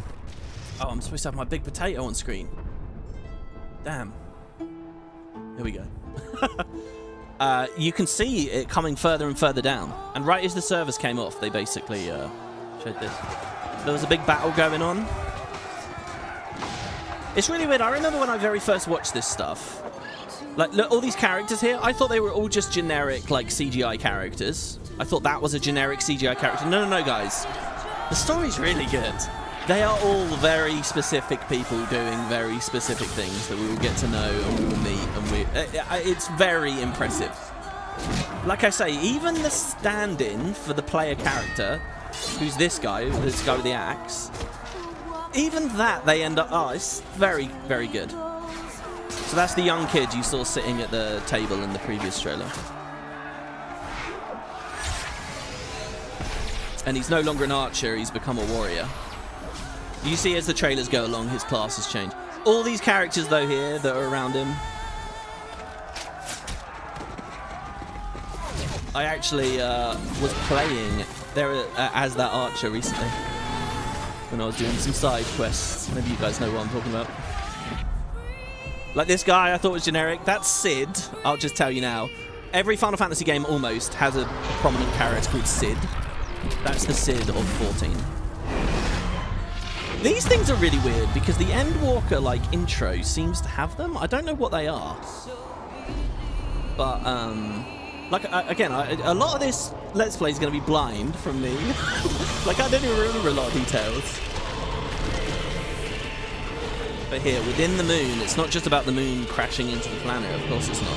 I'm supposed to have my big potato on screen. Damn. Here we go. You can see it coming further and further down. And right as the servers came off, they basically showed this. There was a big battle going on. It's really weird. I remember when I very first watched this stuff. Like, look, all these characters here, I thought they were all just generic, like, CGI characters. I thought that was a generic CGI character. No, no, no, guys. The story's really good. They are all very specific people doing very specific things that we will get to know and we will meet. And it's very impressive. Like I say, even the stand-in for the player character, who's this guy with the axe, even that they end up... Oh, it's very, very good. So that's the young kid you saw sitting at the table in the previous trailer. And he's no longer an archer, he's become a warrior. You see as the trailers go along, his class has changed. All these characters, though, here that are around him. I actually was playing there as that archer recently. When I was doing some side quests. Maybe you guys know what I'm talking about. Like this guy I thought was generic. That's Sid. I'll just tell you now. Every Final Fantasy game almost has a prominent character called Sid. That's the Sid of 14. These things are really weird because the Endwalker like intro seems to have them. I don't know what they are. But like again, a lot of this Let's Play is going to be blind from me. Like I don't even remember a lot of details. But here, within the moon, it's not just about the moon crashing into the planet. Of course it's not.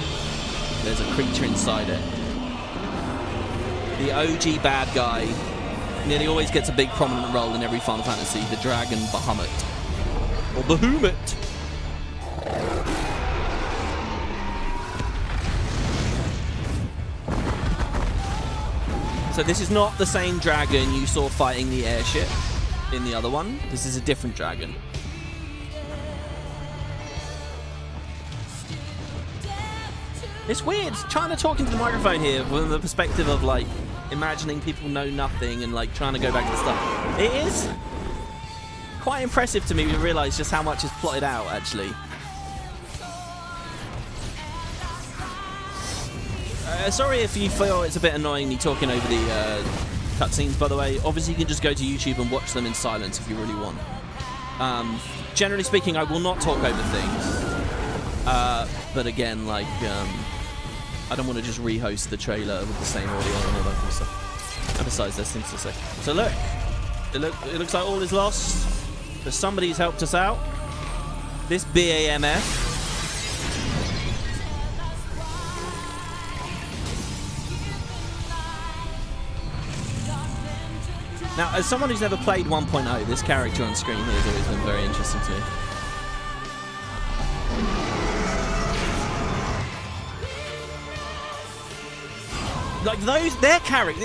There's a creature inside it. The OG bad guy nearly always gets a big prominent role in every Final Fantasy. The dragon Bahamut. Or Bahamut. So this is not the same dragon you saw fighting the airship in the other one. This is a different dragon. It's weird trying to talk into the microphone here from the perspective of like imagining people know nothing and like trying to go back to the stuff. It is quite impressive to me to realise just how much is plotted out actually. Sorry if you feel it's a bit annoying me talking over the cutscenes, by the way. Obviously you can just go to YouTube and watch them in silence if you really want. Generally speaking, I will not talk over things. But again, like, I don't want to just rehost the trailer with the same audio and all that kind of stuff. And besides, there's things to say. So look, it looks like all is lost, but somebody's helped us out. This BAMF. Now, as someone who's never played 1.0, this character on screen here has always been very interesting to me. Like those, their character,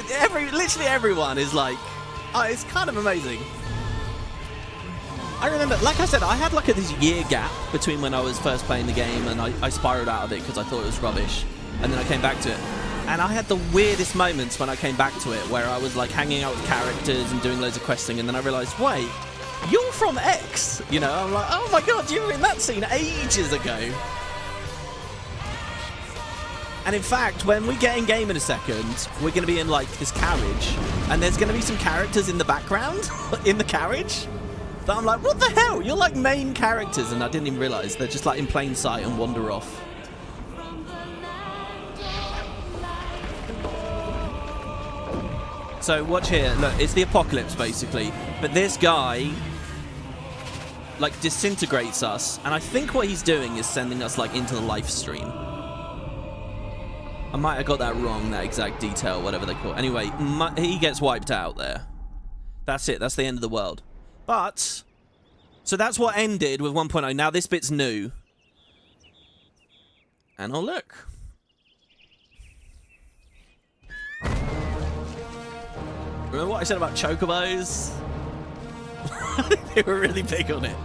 literally everyone is like, oh, it's kind of amazing. I remember, like I said, I had like this year gap between when I was first playing the game and I spiraled out of it because I thought it was rubbish, and then I came back to it. And I had the weirdest moments when I came back to it, where I was like hanging out with characters and doing loads of questing, and then I realised, wait, you're from X, you know? I'm like, oh my god, you were in that scene ages ago. And in fact, when we get in game in a second, we're going to be in like this carriage, and there's going to be some characters in the background, in the carriage, that I'm like, what the hell? You're like main characters, and I didn't even realise. They're just like in plain sight and wander off. So watch here, look, it's the apocalypse basically, but this guy like disintegrates us, and I think what he's doing is sending us like into the life stream. I might have got that wrong, that exact detail, whatever they call it. Anyway, he gets wiped out there. That's it, that's the end of the world. But, so that's what ended with 1.0. Now this bit's new. And oh look. Remember what I said about chocobos? They were really big on it.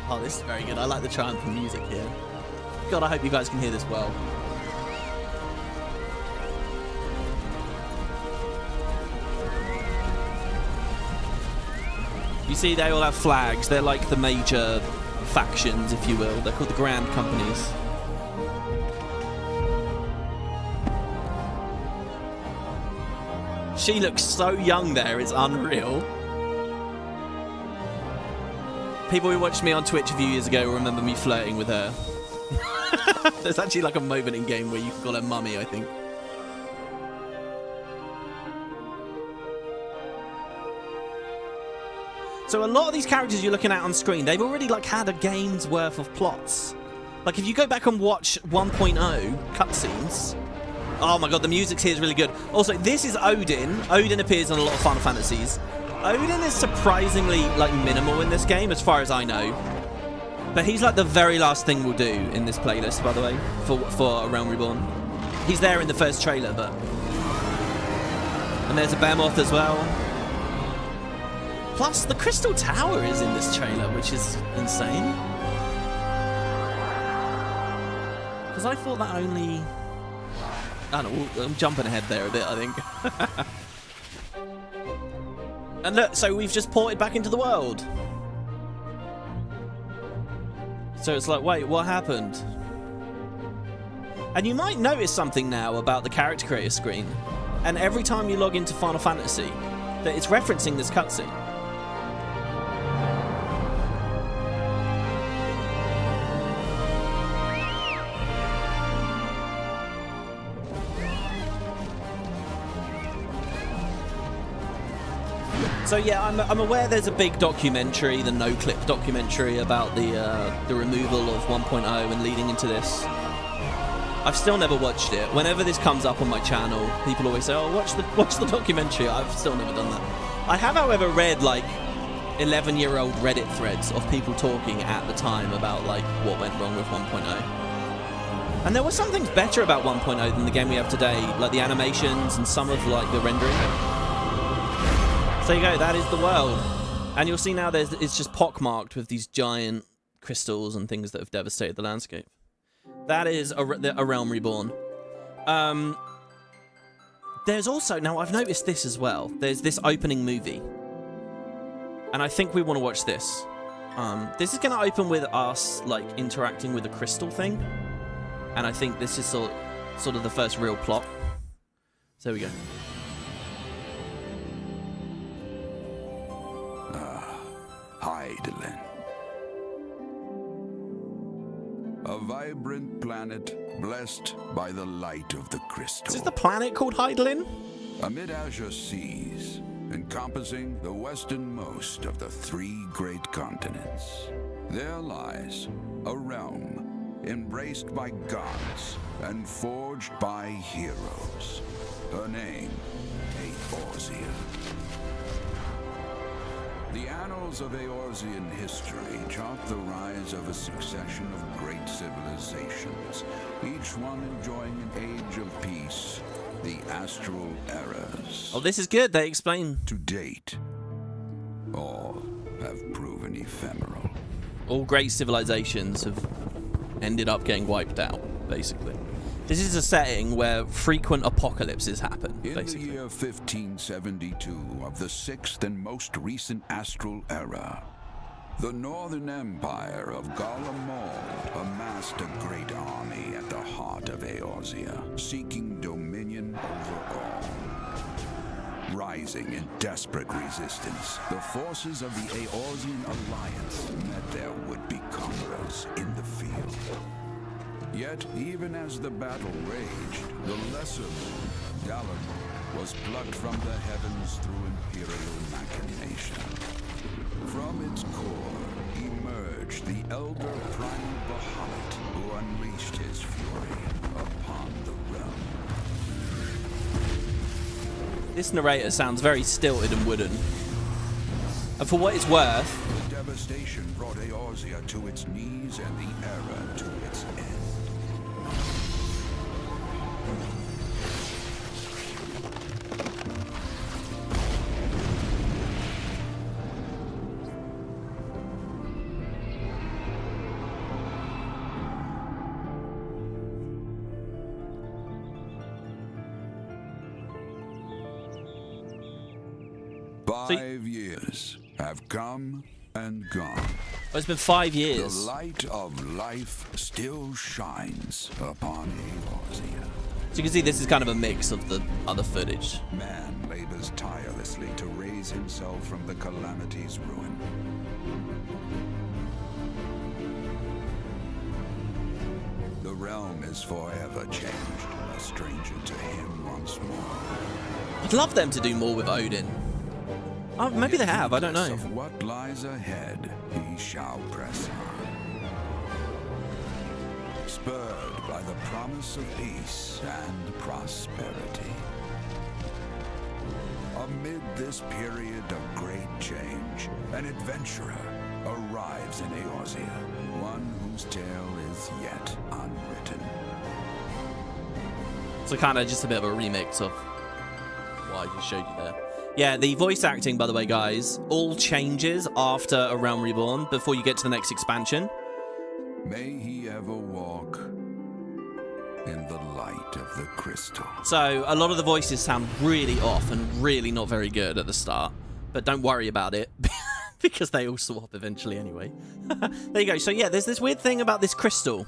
Oh, this is very good. I like the triumphant music here. God, I hope you guys can hear this well. You see, they all have flags. They're like the major factions, if you will. They're called the Grand Companies. She looks so young there, it's unreal. People who watched me on Twitch a few years ago remember me flirting with her. There's actually like a moment in game where you can call her mummy, I think. So a lot of these characters you're looking at on screen, they've already like had a game's worth of plots. Like if you go back and watch 1.0 cutscenes, oh my god, the music here is really good. Also, this is Odin. Odin appears in a lot of Final Fantasies. Odin is surprisingly like minimal in this game, as far as I know. But he's like the very last thing we'll do in this playlist, by the way, for A Realm Reborn. He's there in the first trailer, but... And there's a Behemoth as well. Plus, the Crystal Tower is in this trailer, which is insane. Because I thought that only... I don't know, I'm jumping ahead there a bit, I think. And look, so we've just ported back into the world. So it's like, wait, what happened? And you might notice something now about the character creator screen. And every time you log into Final Fantasy, that it's referencing this cutscene. So yeah, I'm aware there's a big documentary, the No Clip documentary about the removal of 1.0 and leading into this. I've still never watched it. Whenever this comes up on my channel, people always say, "Oh, watch the documentary." I've still never done that. I have, however, read like 11-year-old Reddit threads of people talking at the time about like what went wrong with 1.0. And there were some things better about 1.0 than the game we have today, like the animations and some of like the rendering. So there you go, that is the world. And you'll see now it's just pockmarked with these giant crystals and things that have devastated the landscape. That is a Realm Reborn. There's also, now I've noticed this as well, there's this opening movie. And I think we want to watch this. This is going to open with us like interacting with a crystal thing. And I think this is sort of the first real plot. So there we go. Hydaelyn. A vibrant planet blessed by the light of the crystal. Is this the planet called Hydaelyn? Amid azure seas, encompassing the westernmost of the 3 great continents, there lies a realm embraced by gods and forged by heroes. Her name, Eorzea. The annals of Eorzean history chart the rise of a succession of great civilizations, each one enjoying an age of peace, the Astral eras. Oh, this is good. They explain. To date, all have proven ephemeral. All great civilizations have ended up getting wiped out, basically. This is a setting where frequent apocalypses happen, basically. In the year 1572 of the 6th and most recent Astral era, the Northern Empire of Garlemald amassed a great army at the heart of Eorzea, seeking dominion over all. Rising in desperate resistance, the forces of the Eorzean Alliance met their would-be conquerors in the field. Yet, even as the battle raged, the lesser moon, Galamond, was plucked from the heavens through imperial machination. From its core emerged the elder primal Bahamut, who unleashed his fury upon the realm. This narrator sounds very stilted and wooden. And for what it's worth, the devastation brought Eorzea to its knees and the era to its end. 5 years have come and gone. Oh, it's been 5 The years. light of life still shines upon Eorzea. So you can see this is kind of a mix of the other footage. Man labors tirelessly to raise himself from the calamity's ruin. The realm is forever changed, a stranger to him once more. I'd love them to do more with Odin. Oh, maybe they have, I don't know. Of what lies ahead, he shall press on. Spurred by the promise of peace and prosperity. Amid this period of great change, an adventurer arrives in Eorzea, one whose tale is yet unwritten. So kind of just a bit of a remix of what I just showed you there. Yeah, the voice acting, by the way, guys, all changes after A Realm Reborn before you get to the next expansion. May he ever walk in the light of the crystal. So a lot of the voices sound really off and really not very good at the start, but don't worry about it because they all swap eventually anyway. There you go. So yeah, there's this weird thing about this crystal.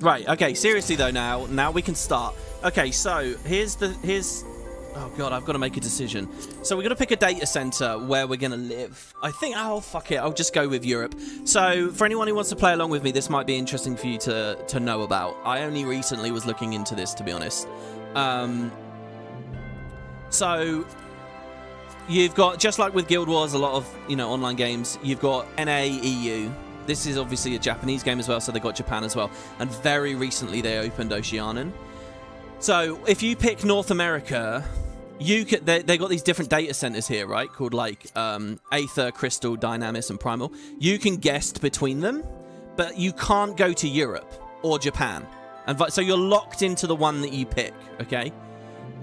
Right, okay, seriously though, now we can start. Okay, so here's oh god, I've got to make a decision. So we're going to pick a data center where we're going to live. I think, oh fuck it, I'll just go with Europe. So for anyone who wants to play along with me, this might be interesting for you to know about. I only recently was looking into this, to be honest. So you've got, just like with Guild Wars, a lot of, you know, online games, you've got NA, EU. This is obviously a Japanese game as well, so they got Japan as well. And very recently they opened Oceanian. So if you pick North America, you could, they got these different data centers here, right? Called like Aether, Crystal, Dynamis, and Primal. You can guest between them, but you can't go to Europe or Japan. And so you're locked into the one that you pick, okay?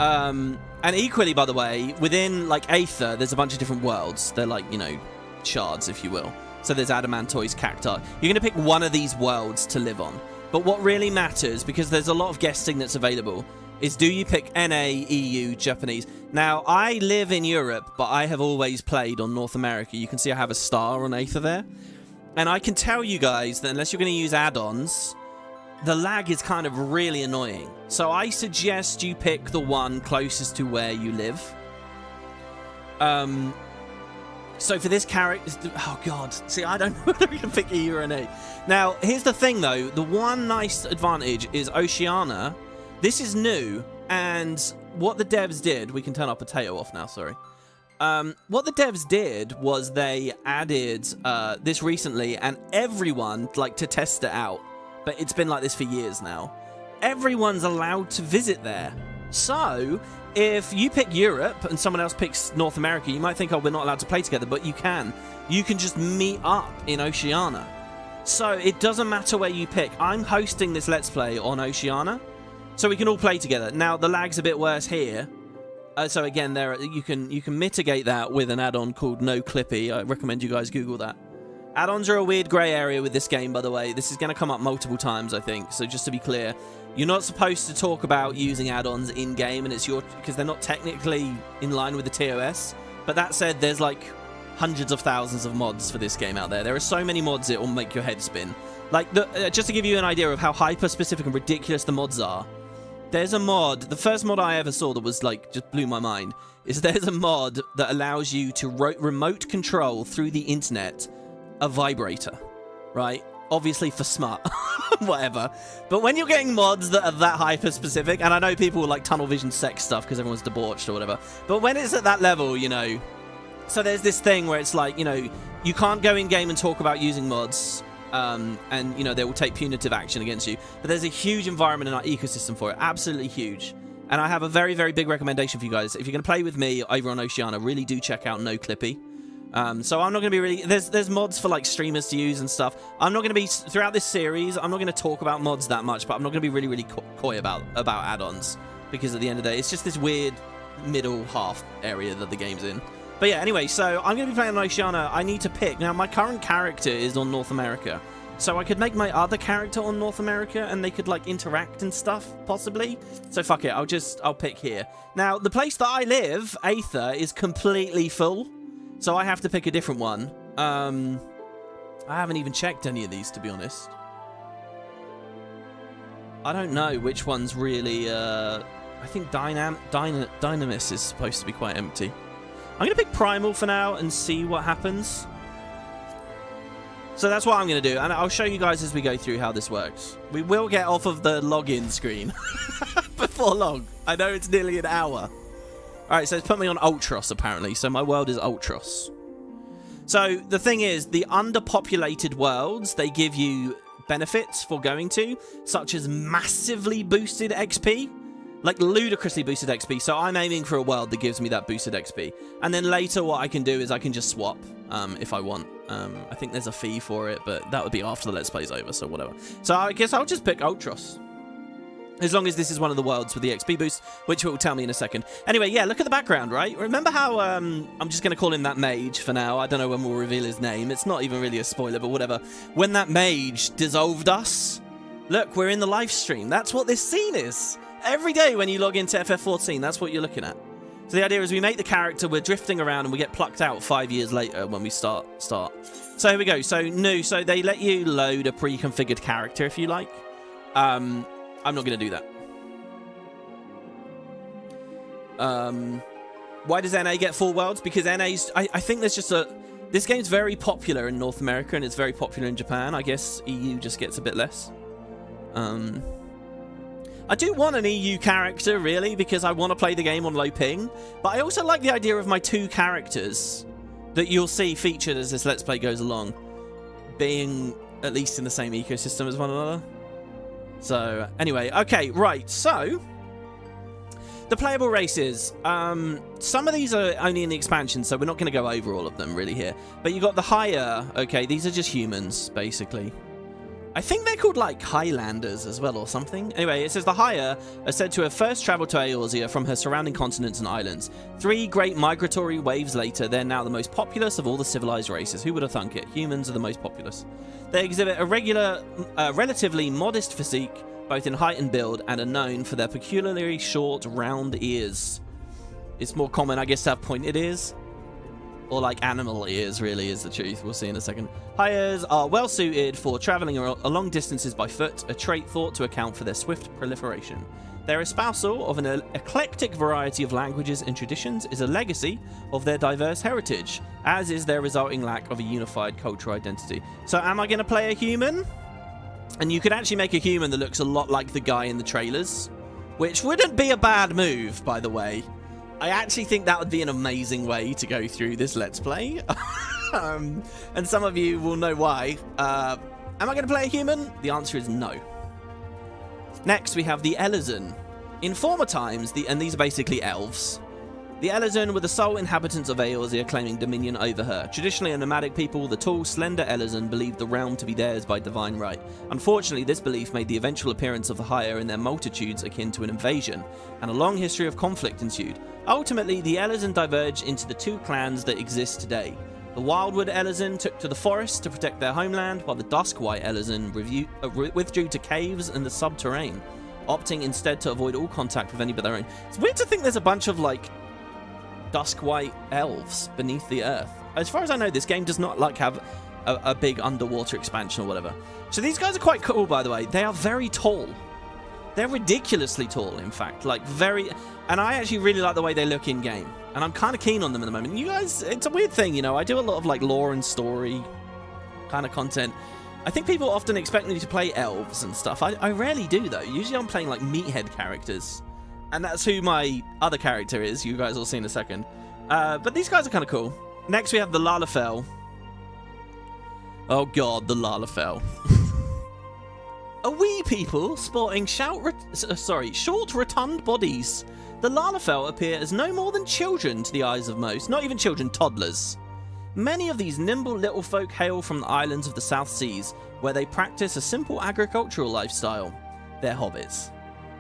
And equally, by the way, within like Aether, there's a bunch of different worlds. They're like, you know, shards, if you will. So there's Adamantoids, Cacti. You're going to pick one of these worlds to live on. But what really matters, because there's a lot of guesting that's available, is do you pick NA, EU, Japanese? Now, I live in Europe, but I have always played on North America. You can see I have a star on Aether there. And I can tell you guys that unless you're going to use add-ons, the lag is kind of really annoying. So I suggest you pick the one closest to where you live. So for this character, oh god, see, I don't know whether we can pick EU or NA. Now, here's the thing though, the one nice advantage is Oceania. This is new, and what the devs did, we can turn our potato off now, sorry. What the devs did was they added this recently, and everyone, like, to test it out, but it's been like this for years now, everyone's allowed to visit there. So if you pick Europe and someone else picks North America, you might think, oh, we're not allowed to play together, but you can. You can just meet up in Oceania. So it doesn't matter where you pick. I'm hosting this Let's Play on Oceania, so we can all play together. Now, the lag's a bit worse here. So again, you can mitigate that with an add-on called No Clippy. I recommend you guys Google that. Add-ons are a weird grey area with this game, by the way. This is going to come up multiple times, I think. So just to be clear, you're not supposed to talk about using add-ons in-game, and it's because they're not technically in line with the TOS. But that said, there's like hundreds of thousands of mods for this game out there. There are so many mods it will make your head spin. Like, just to give you an idea of how hyper-specific and ridiculous the mods are, there's a mod, the first mod I ever saw that was like, just blew my mind, is there's a mod that allows you to remote control through the internet a vibrator, right? Obviously for smart, whatever. But when you're getting mods that are that hyper-specific, and I know people will like tunnel vision sex stuff because everyone's debauched or whatever, but when it's at that level, you know, so there's this thing where it's like, you know, you can't go in-game and talk about using mods, and, you know, they will take punitive action against you. But there's a huge environment in our ecosystem for it, absolutely huge. And I have a very, very big recommendation for you guys. If you're going to play with me over on Oceania, really do check out No Clippy. So I'm not going to be really... There's mods for, like, streamers to use and stuff. I'm not going to be... Throughout this series, I'm not going to talk about mods that much, but I'm not going to be really, really coy about add-ons. Because at the end of the day, it's just this weird middle half area that the game's in. But yeah, anyway, so I'm going to be playing on Oceania. I need to pick. Now, my current character is on North America. So I could make my other character on North America and they could like interact and stuff, possibly. So fuck it, I'll pick here. Now, the place that I live, Aether, is completely full. So I have to pick a different one. I haven't even checked any of these, to be honest. I don't know which one's really, I think Dynamis is supposed to be quite empty. I'm going to pick Primal for now and see what happens. So that's what I'm going to do, and I'll show you guys as we go through how this works. We will get off of the login screen before long. I know it's nearly an hour. Alright, so it's put me on Ultros, apparently. So my world is Ultros. So the thing is, the underpopulated worlds, they give you benefits for going to, such as massively boosted XP. Like ludicrously boosted XP. So I'm aiming for a world that gives me that boosted XP. And then later what I can do is I can just swap if I want. I think there's a fee for it, but that would be after the Let's Play's over, so whatever. So I guess I'll just pick Ultros. As long as this is one of the worlds with the XP boost, which will tell me in a second. Anyway, yeah, look at the background, right? Remember how, I'm just going to call him that mage for now. I don't know when we'll reveal his name. It's not even really a spoiler, but whatever. When that mage dissolved us, look, we're in the live stream. That's what this scene is. Every day when you log into FF14, that's what you're looking at. So the idea is we make the character, we're drifting around, and we get plucked out 5 years later when we start. So here we go. So new. So they let you load a pre-configured character if you like. I'm not going to do that. Why does NA get 4 worlds? Because NA's... I think there's just a... This game's very popular in North America, and it's very popular in Japan. I guess EU just gets a bit less. I do want an EU character, really, because I want to play the game on low ping. But I also like the idea of my 2 characters that you'll see featured as this Let's Play goes along being at least in the same ecosystem as one another. So, anyway, okay, right, so... The playable races. Some of these are only in the expansion, so we're not going to go over all of them, really, here. But you got the higher... Okay, these are just humans, basically. I think they're called, like, Highlanders as well or something. Anyway, it says the Higher are said to have first traveled to Eorzea from her surrounding continents and islands. 3 great migratory waves later, they're now the most populous of all the civilized races. Who would have thunk it? Humans are the most populous. They exhibit a relatively modest physique, both in height and build, and are known for their peculiarly short, round ears. It's more common, I guess, to have pointed ears. Or like animal ears, really, is the truth. We'll see in a second. Hires are well suited for traveling long distances by foot, a trait thought to account for their swift proliferation. Their espousal of an eclectic variety of languages and traditions is a legacy of their diverse heritage, as is their resulting lack of a unified cultural identity. So am I going to play a human? And you could actually make a human that looks a lot like the guy in the trailers, which wouldn't be a bad move, by the way. I actually think that would be an amazing way to go through this Let's Play. And some of you will know why. Am I going to play a human? The answer is no. Next, we have the Eorzea. In former times, and these are basically elves, the Eorzea were the sole inhabitants of Eorzea, claiming dominion over her. Traditionally a nomadic people, the tall, slender Eorzea believed the realm to be theirs by divine right. Unfortunately, this belief made the eventual appearance of the Higher in their multitudes akin to an invasion, and a long history of conflict ensued. Ultimately, the Eorzea diverged into the 2 clans that exist today. The Wildwood Eorzea took to the forest to protect their homeland, while the Duskwhite Eorzea withdrew to caves and the subterranean, opting instead to avoid all contact with any but their own. It's weird to think there's a bunch of, like, Duskwhite elves beneath the earth. As far as I know, this game does not, like, have a big underwater expansion or whatever. So these guys are quite cool, by the way. They are very tall. They're ridiculously tall, in fact. Like, very... And I actually really like the way they look in-game. And I'm kind of keen on them at the moment. You guys, it's a weird thing, you know. I do a lot of, like, lore and story kind of content. I think people often expect me to play elves and stuff. I rarely do, though. Usually I'm playing, like, meathead characters. And that's who my other character is. You guys will see in a second. But these guys are kind of cool. Next, we have the Lalafell. Oh, God, the Lalafell. A wee people sporting short, rotund bodies. The Lalafell appear as no more than children to the eyes of most, not even children, toddlers. Many of these nimble little folk hail from the islands of the South Seas, where they practice a simple agricultural lifestyle. They're hobbits.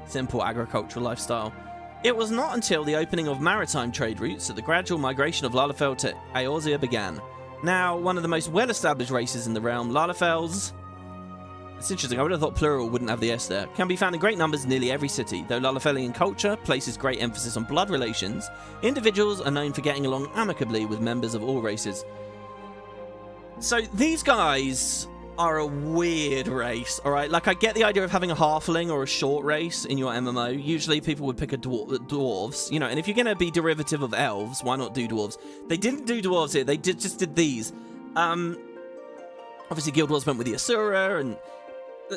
Simple agricultural lifestyle. It was not until the opening of maritime trade routes that the gradual migration of Lalafell to Eorzea began. Now, one of the most well-established races in the realm, Lalafells It's interesting. I would have thought plural wouldn't have the S there. Can be found in great numbers in nearly every city. Though Lalafelian culture places great emphasis on blood relations, individuals are known for getting along amicably with members of all races. So these guys are a weird race, alright? Like, I get the idea of having a halfling or a short race in your MMO. Usually people would pick a dwarves, you know, and if you're going to be derivative of elves, why not do dwarves? They didn't do dwarves here. They just did these. Obviously Guild Wars went with the Asura, and...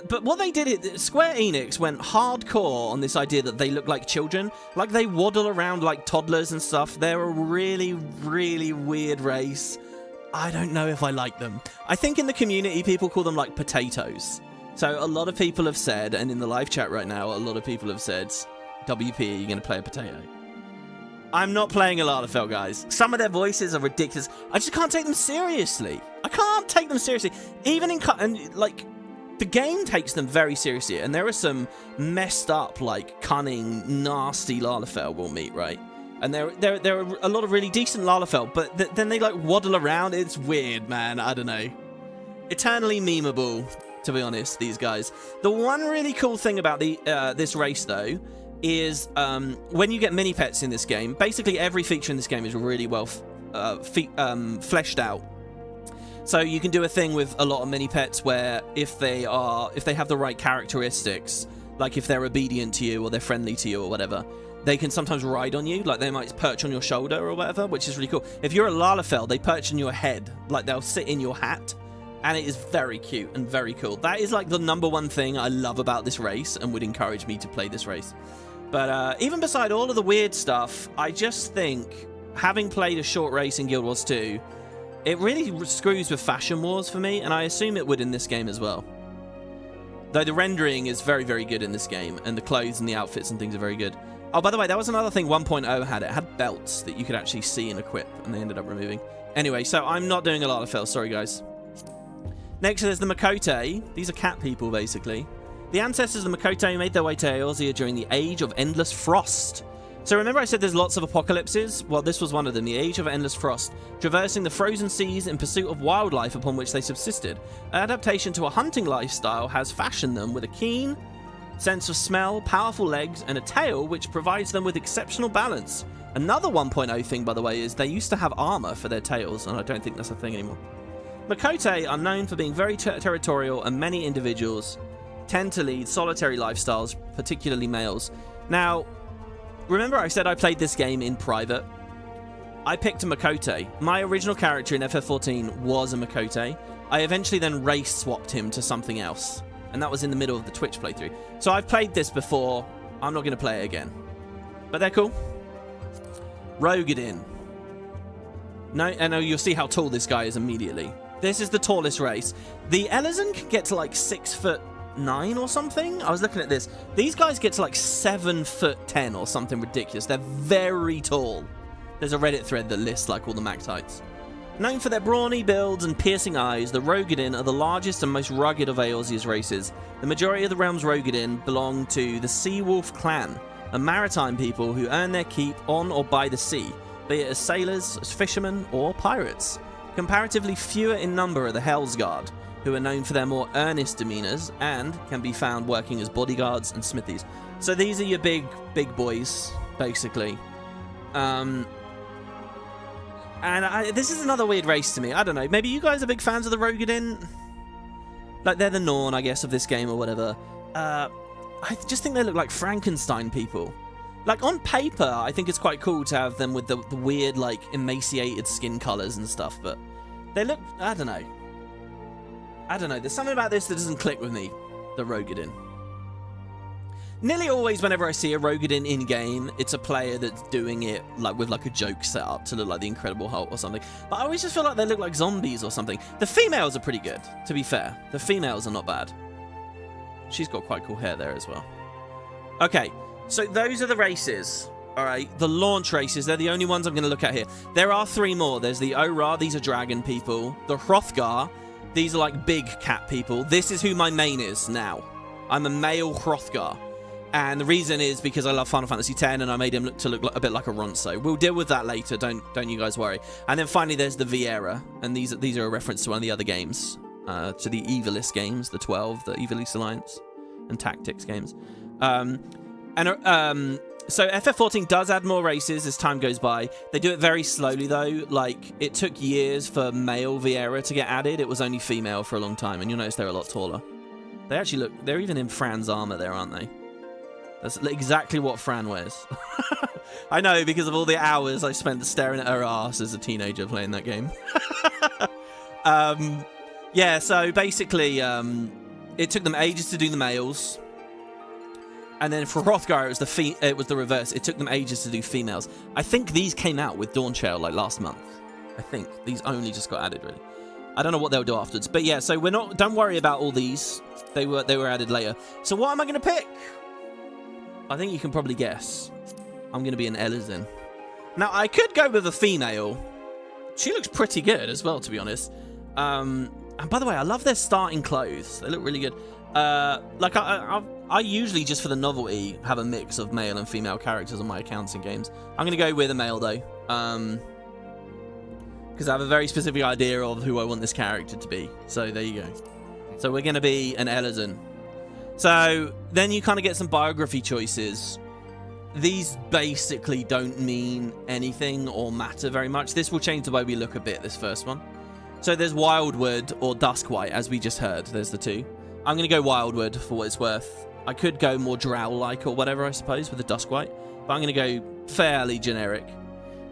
But what they did, Square Enix went hardcore on this idea that they look like children. Like, they waddle around like toddlers and stuff. They're a really, really weird race. I don't know if I like them. I think in the community, people call them, like, potatoes. So a lot of people have said, and in the live chat right now, a lot of people have said, WP, are you going to play a potato? I'm not playing a Lalafell, guys. Some of their voices are ridiculous. I just can't take them seriously. I can't take them seriously. Even in... And, like... The game takes them very seriously, and there are some messed up, like, cunning, nasty Lalafell we'll meet, right? And there are a lot of really decent Lalafell, but then they, like, waddle around. It's weird, man. I don't know. Eternally memeable, to be honest, these guys. The one really cool thing about this race, though, is when you get mini-pets in this game, basically every feature in this game is really well fleshed out. So you can do a thing with a lot of mini pets where if they have the right characteristics, like if they're obedient to you or they're friendly to you or whatever, they can sometimes ride on you, like they might perch on your shoulder or whatever, which is really cool. If you're a Lalafell, they perch on your head, like they'll sit in your hat, and it is very cute and very cool. That is like the #1 thing I love about this race and would encourage me to play this race. But even beside all of the weird stuff, I just think, having played a short race in Guild Wars 2, it really screws with fashion wars for me, and I assume it would in this game as well. Though the rendering is very, very good in this game, and the clothes and the outfits and things are very good. Oh, by the way, that was another thing 1.0 had. It had belts that you could actually see and equip, and they ended up removing. Anyway, so I'm not doing a lot of Lalafell, sorry guys. Next, there's the Makote. These are cat people, basically. The ancestors of the Makote made their way to Eorzea during the Age of Endless Frost. So remember I said there's lots of apocalypses? Well, this was one of them, the Age of Endless Frost, traversing the frozen seas in pursuit of wildlife upon which they subsisted. Adaptation to a hunting lifestyle has fashioned them with a keen sense of smell, powerful legs, and a tail which provides them with exceptional balance. Another 1.0 thing, by the way, is they used to have armor for their tails, and I don't think that's a thing anymore. Makote are known for being very territorial, and many individuals tend to lead solitary lifestyles, particularly males. Now, remember I said I played this game in private? I picked a Makote. My original character in FF14 was a Makote. I eventually then race swapped him to something else, and that was in the middle of the Twitch playthrough. So I've played this before. I'm not going to play it again. But they're cool. Rogadin. No, and you'll see how tall this guy is immediately. This is the tallest race. The Elezen can get to like 6'9" or something. I was looking at this. These guys get to like 7'10" or something ridiculous. They're very tall. There's a Reddit thread that lists like all the max heights. Known for their brawny builds and piercing eyes, the Rogadin are the largest and most rugged of Eorzea's races. The majority of the realm's Rogadin belong to the Seawolf clan, a maritime people who earn their keep on or by the sea, be it as sailors, as fishermen, or pirates. Comparatively fewer in number are the Hellsguard, who are known for their more earnest demeanors and can be found working as bodyguards and smithies. So these are your big boys, basically. This is another weird race to me. I don't know. Maybe you guys are big fans of the Rogadin? Like, they're the Norn, I guess, of this game or whatever. I just think they look like Frankenstein people. Like, on paper, I think it's quite cool to have them with the weird, like, emaciated skin colours and stuff, but they look... I don't know. I don't know. There's something about this that doesn't click with me, the Rogadin. Nearly always whenever I see a Rogadin in-game, it's a player that's doing it like with like a joke set up to look like the Incredible Hulk or something. But I always just feel like they look like zombies or something. The females are pretty good, to be fair. The females are not bad. She's got quite cool hair there as well. Okay, so those are the races. All right, the launch races, they're the only ones I'm going to look at here. There are 3 more. There's the Ora, these are dragon people. The Hrothgar, these are like big cat people. This is who my main is now. I'm a male Hrothgar. And the reason is because I love Final Fantasy X and I made him look a bit like a Ronso. We'll deal with that later, don't you guys worry. And then finally there's the Verrrry, and these are a reference to one of the other games. to the Evilist games, the 12, the Evilist Alliance, and Tactics games. So FF14 does add more races as time goes by. They do it very slowly though. Like, it took years for male verrrry to get added. It was only female for a long time, and you'll notice they're a lot taller. They actually look, they're even in Fran's armor there, aren't they? That's exactly what Fran wears. I know, because of all the hours I spent staring at her ass as a teenager playing that game. Yeah, so basically, it took them ages to do the males. And then for Hrothgar, it was the reverse. It took them ages to do females. I think these came out with Dawntrail like last month. I think these only just got added, really. I don't know what they'll do afterwards. But yeah, so don't worry about all these. They were added later. So what am I going to pick? I think you can probably guess. I'm going to be an Eorzea. Now, I could go with a female. She looks pretty good as well, to be honest. And by the way, I love their starting clothes. They look really good. Like, I usually, just for the novelty, have a mix of male and female characters on my accounts in games. I'm going to go with a male, though. Because I have a very specific idea of who I want this character to be. So, there you go. So, we're going to be an Eorzea. So, then you kind of get some biography choices. These basically don't mean anything or matter very much. This will change the way we look a bit, this first one. So, there's Wildwood or Duskwhite, as we just heard. There's the two. I'm going to go Wildwood for what it's worth. I could go more Drow-like or whatever, I suppose, with the Duskwhite. But I'm going to go fairly generic.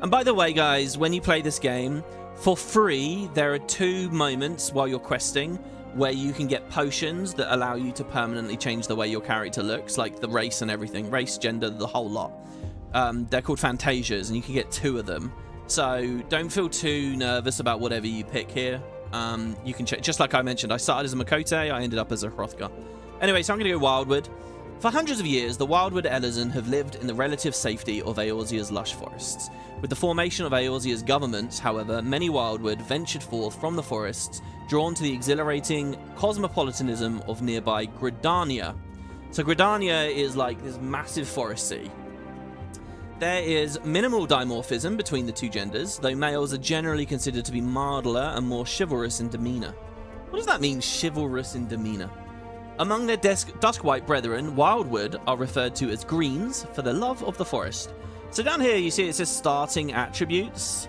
And by the way, guys, when you play this game, for free, there are 2 moments while you're questing where you can get potions that allow you to permanently change the way your character looks, like the race and everything. Race, gender, the whole lot. They're called Fantasias, and you can get 2 of them. So don't feel too nervous about whatever you pick here. You can check, just like I mentioned, I started as a Makote, I ended up as a Hrothgar. Anyway, so I'm going to go Wildwood. For hundreds of years, the Wildwood Eorzea have lived in the relative safety of Eorzea's lush forests. With the formation of Eorzea's government, however, many Wildwood ventured forth from the forests, drawn to the exhilarating cosmopolitanism of nearby Gridania. So Gridania is like this massive forest city. There is minimal dimorphism between the 2 genders, though males are generally considered to be milder and more chivalrous in demeanor. What does that mean, chivalrous in demeanor? Among their Duskwhite brethren, Wildwood are referred to as Greens for their love of the forest. So down here you see it says starting attributes.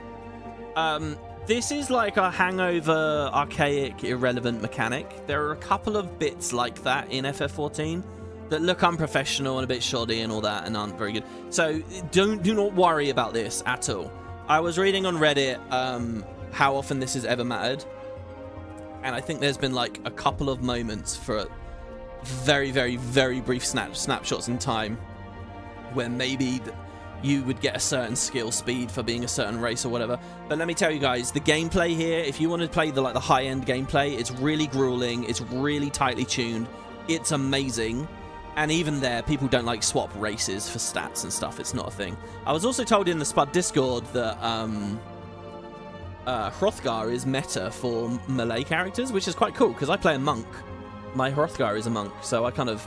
This is like a hangover, archaic, irrelevant mechanic. There are a couple of bits like that in FF14 that look unprofessional and a bit shoddy and all that and aren't very good. So do not worry about this at all. I was reading on Reddit how often this has ever mattered. And I think there's been like a couple of moments for very, very, very brief snapshots in time where maybe you would get a certain skill speed for being a certain race or whatever. But let me tell you guys, the gameplay here, if you want to play the high-end gameplay, it's really grueling, it's really tightly tuned, it's amazing. And even there, people don't like swap races for stats and stuff. It's not a thing. I was also told in the Spud Discord that Hrothgar is meta for melee characters, which is quite cool because I play a monk. My Hrothgar is a monk, so I kind of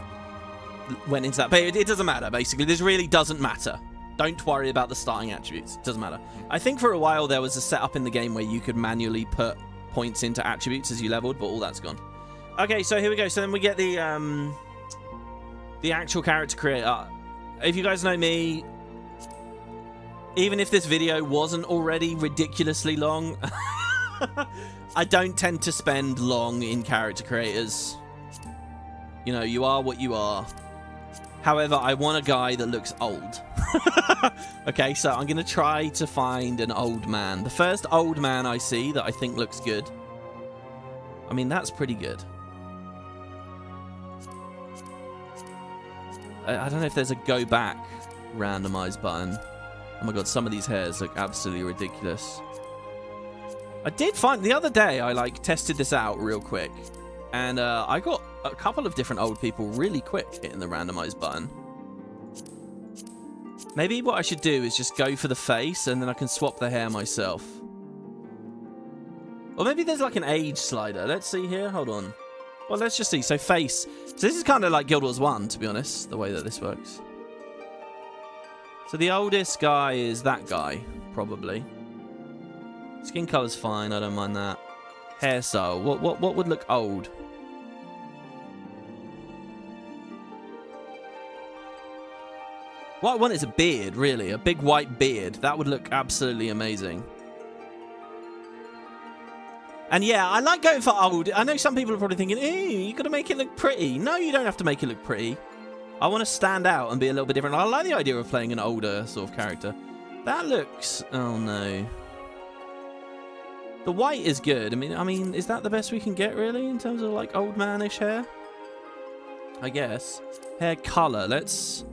went into that. But it doesn't matter, basically. This really doesn't matter. Don't worry about the starting attributes. It doesn't matter. I think for a while there was a setup in the game where you could manually put points into attributes as you leveled, but all that's gone. Okay, so here we go. So then we get the actual character creator. If you guys know me, even if this video wasn't already ridiculously long, I don't tend to spend long in character creators. You know, you are what you are. However, I want a guy that looks old. Okay, so I'm going to try to find an old man. The first old man I see that I think looks good. I mean, that's pretty good. I don't know if there's a go back randomize button. Oh my god, some of these hairs look absolutely ridiculous. I did find the other day I tested this out real quick, and I got a couple of different old people really quick hitting the randomize button. Maybe what I should do is just go for the face and then I can swap the hair myself. Or maybe there's like an age slider. Let's see here. Hold on. Well, let's just see. So face. So this is kind of like Guild Wars 1, to be honest, the way that this works. So the oldest guy is that guy, probably. Skin color's fine. I don't mind that. hairstyle. What would look old? What I want is a beard, really. A big white beard. That would look absolutely amazing. And yeah, I like going for old. I know some people are probably thinking, ew, you got to make it look pretty. No, you don't have to make it look pretty. I want to stand out and be a little bit different. I like the idea of playing an older sort of character. That looks... Oh, no. The white is good. I mean, is that the best we can get, really, in terms of, like, old man-ish hair? I guess. Hair colour. Let's...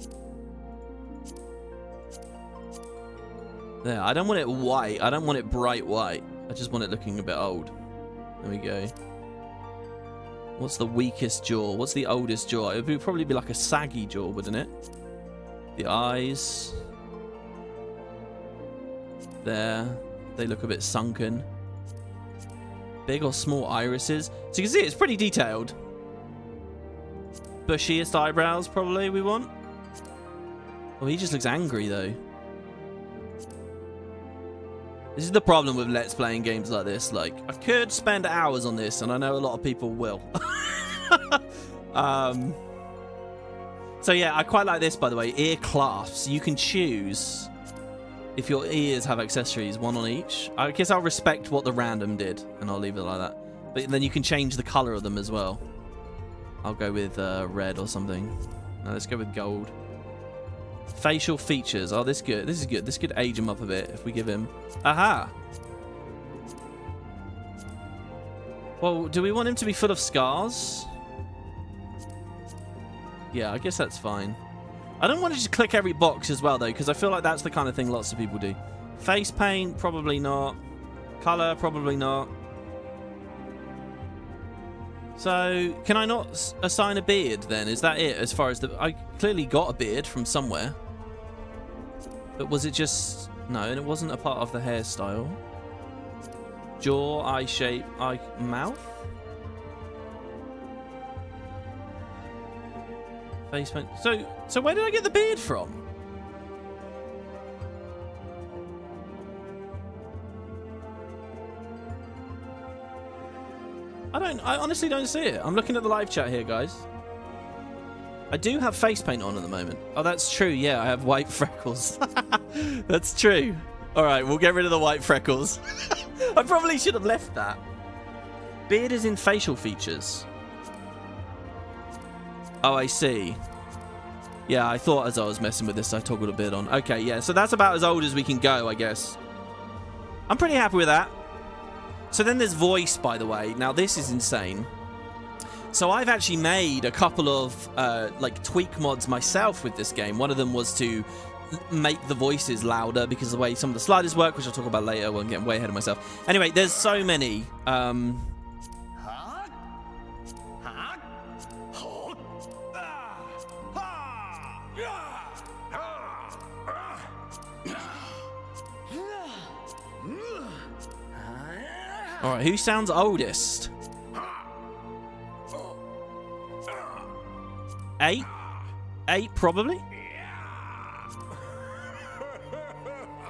There. I don't want it white. I don't want it bright white. I just want it looking a bit old. There we go. What's the weakest jaw? What's the oldest jaw? It would probably be like a saggy jaw, wouldn't it? The eyes. There. They look a bit sunken. Big or small irises. So you can see it's pretty detailed. Bushiest eyebrows, probably, we want. Oh, he just looks angry, though. This is the problem with Let's Playing games like this. Like, I could spend hours on this, and I know a lot of people will. So yeah, I quite like this, by the way. Ear clasps. You can choose if your ears have accessories, one on each. I guess I'll respect what the random did, and I'll leave it like that. But then you can change the color of them as well. I'll go with red or something. No, let's go with gold. Facial features. Oh, this is good. This is good. This could age him up a bit if we give him... Aha! Well, do we want him to be full of scars? Yeah, I guess that's fine. I don't want to just click every box as well, though, because I feel like that's the kind of thing lots of people do. Face paint, probably not. Colour, probably not. So, can I not assign a beard, then? Is that it, as far as the... I clearly got a beard from somewhere. But was it just... No, and it wasn't a part of the hairstyle. Jaw, eye shape, eye... Mouth? Face paint. So where did I get the beard from? I honestly don't see it. I'm looking at the live chat here, guys. I do have face paint on at the moment. Oh, that's true. Yeah, I have white freckles. That's true. All right, we'll get rid of the white freckles. I probably should have left that. Beard is in facial features. Oh, I see. Yeah, I thought as I was messing with this, I toggled a beard on. Okay, yeah, so that's about as old as we can go, I guess. I'm pretty happy with that. So then there's voice, by the way. Now, this is insane. So I've actually made a couple of like tweak mods myself with this game. One of them was to make the voices louder because of the way some of the sliders work, which I'll talk about later. Well, I'm getting way ahead of myself. Anyway, there's so many. All right, who sounds oldest? 8? 8, probably?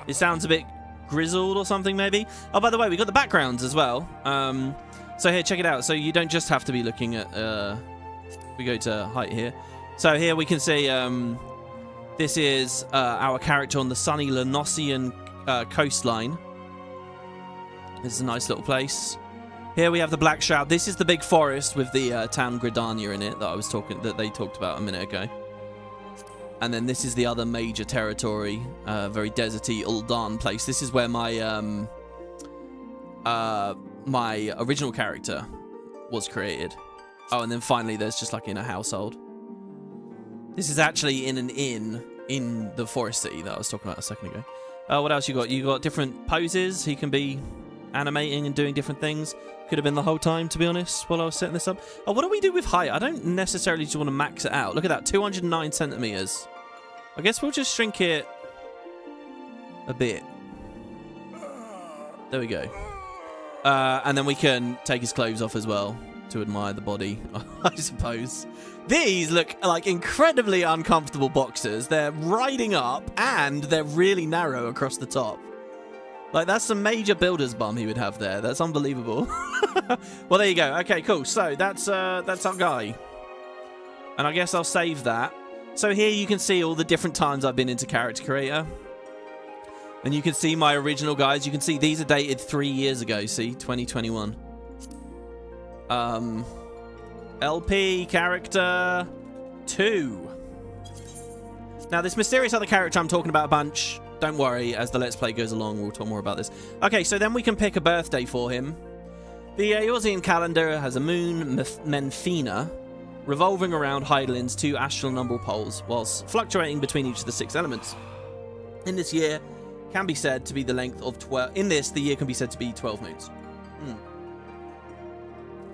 It sounds a bit grizzled or something, maybe. Oh, by the way, we got the backgrounds as well. So here, check it out. So you don't just have to be looking at... we go to height here. So here we can see this is our character on the sunny Lenosian coastline. This is a nice little place. Here we have the Black Shroud. This is the big forest with the town Gridania in it that they talked about a minute ago. And then this is the other major territory, very deserty Ul'dan place. This is where my my original character was created. Oh, and then finally there's just like in a household. This is actually in an inn in the forest city that I was talking about a second ago. What else you got? You got different poses. He can be animating and doing different things. Could have been the whole time, to be honest, while I was setting this up. Oh, what do we do with height? I don't necessarily just want to max it out. Look at that, 209 centimeters. I guess we'll just shrink it a bit. There we go. And then we can take his clothes off as well to admire the body, I suppose. These look like incredibly uncomfortable boxers. They're riding up and they're really narrow across the top. Like, that's some major builder's bum he would have there. That's unbelievable. Well, there you go. Okay, cool. So that's our guy. And I guess I'll save that. So here you can see all the different times I've been into Character Creator. And you can see my original guys. You can see these are dated 3 years ago. See, 2021. LP character 2. Now, this mysterious other character I'm talking about a bunch. Don't worry, as the Let's Play goes along, we'll talk more about this. Okay, so then we can pick a birthday for him. The Eorzean calendar has a moon, Menfina, revolving around Hydaelyn's 2 astral and umbral poles, whilst fluctuating between each of the 6 elements. In this year, can be said to be the length of 12... In this, the year can be said to be 12 moons.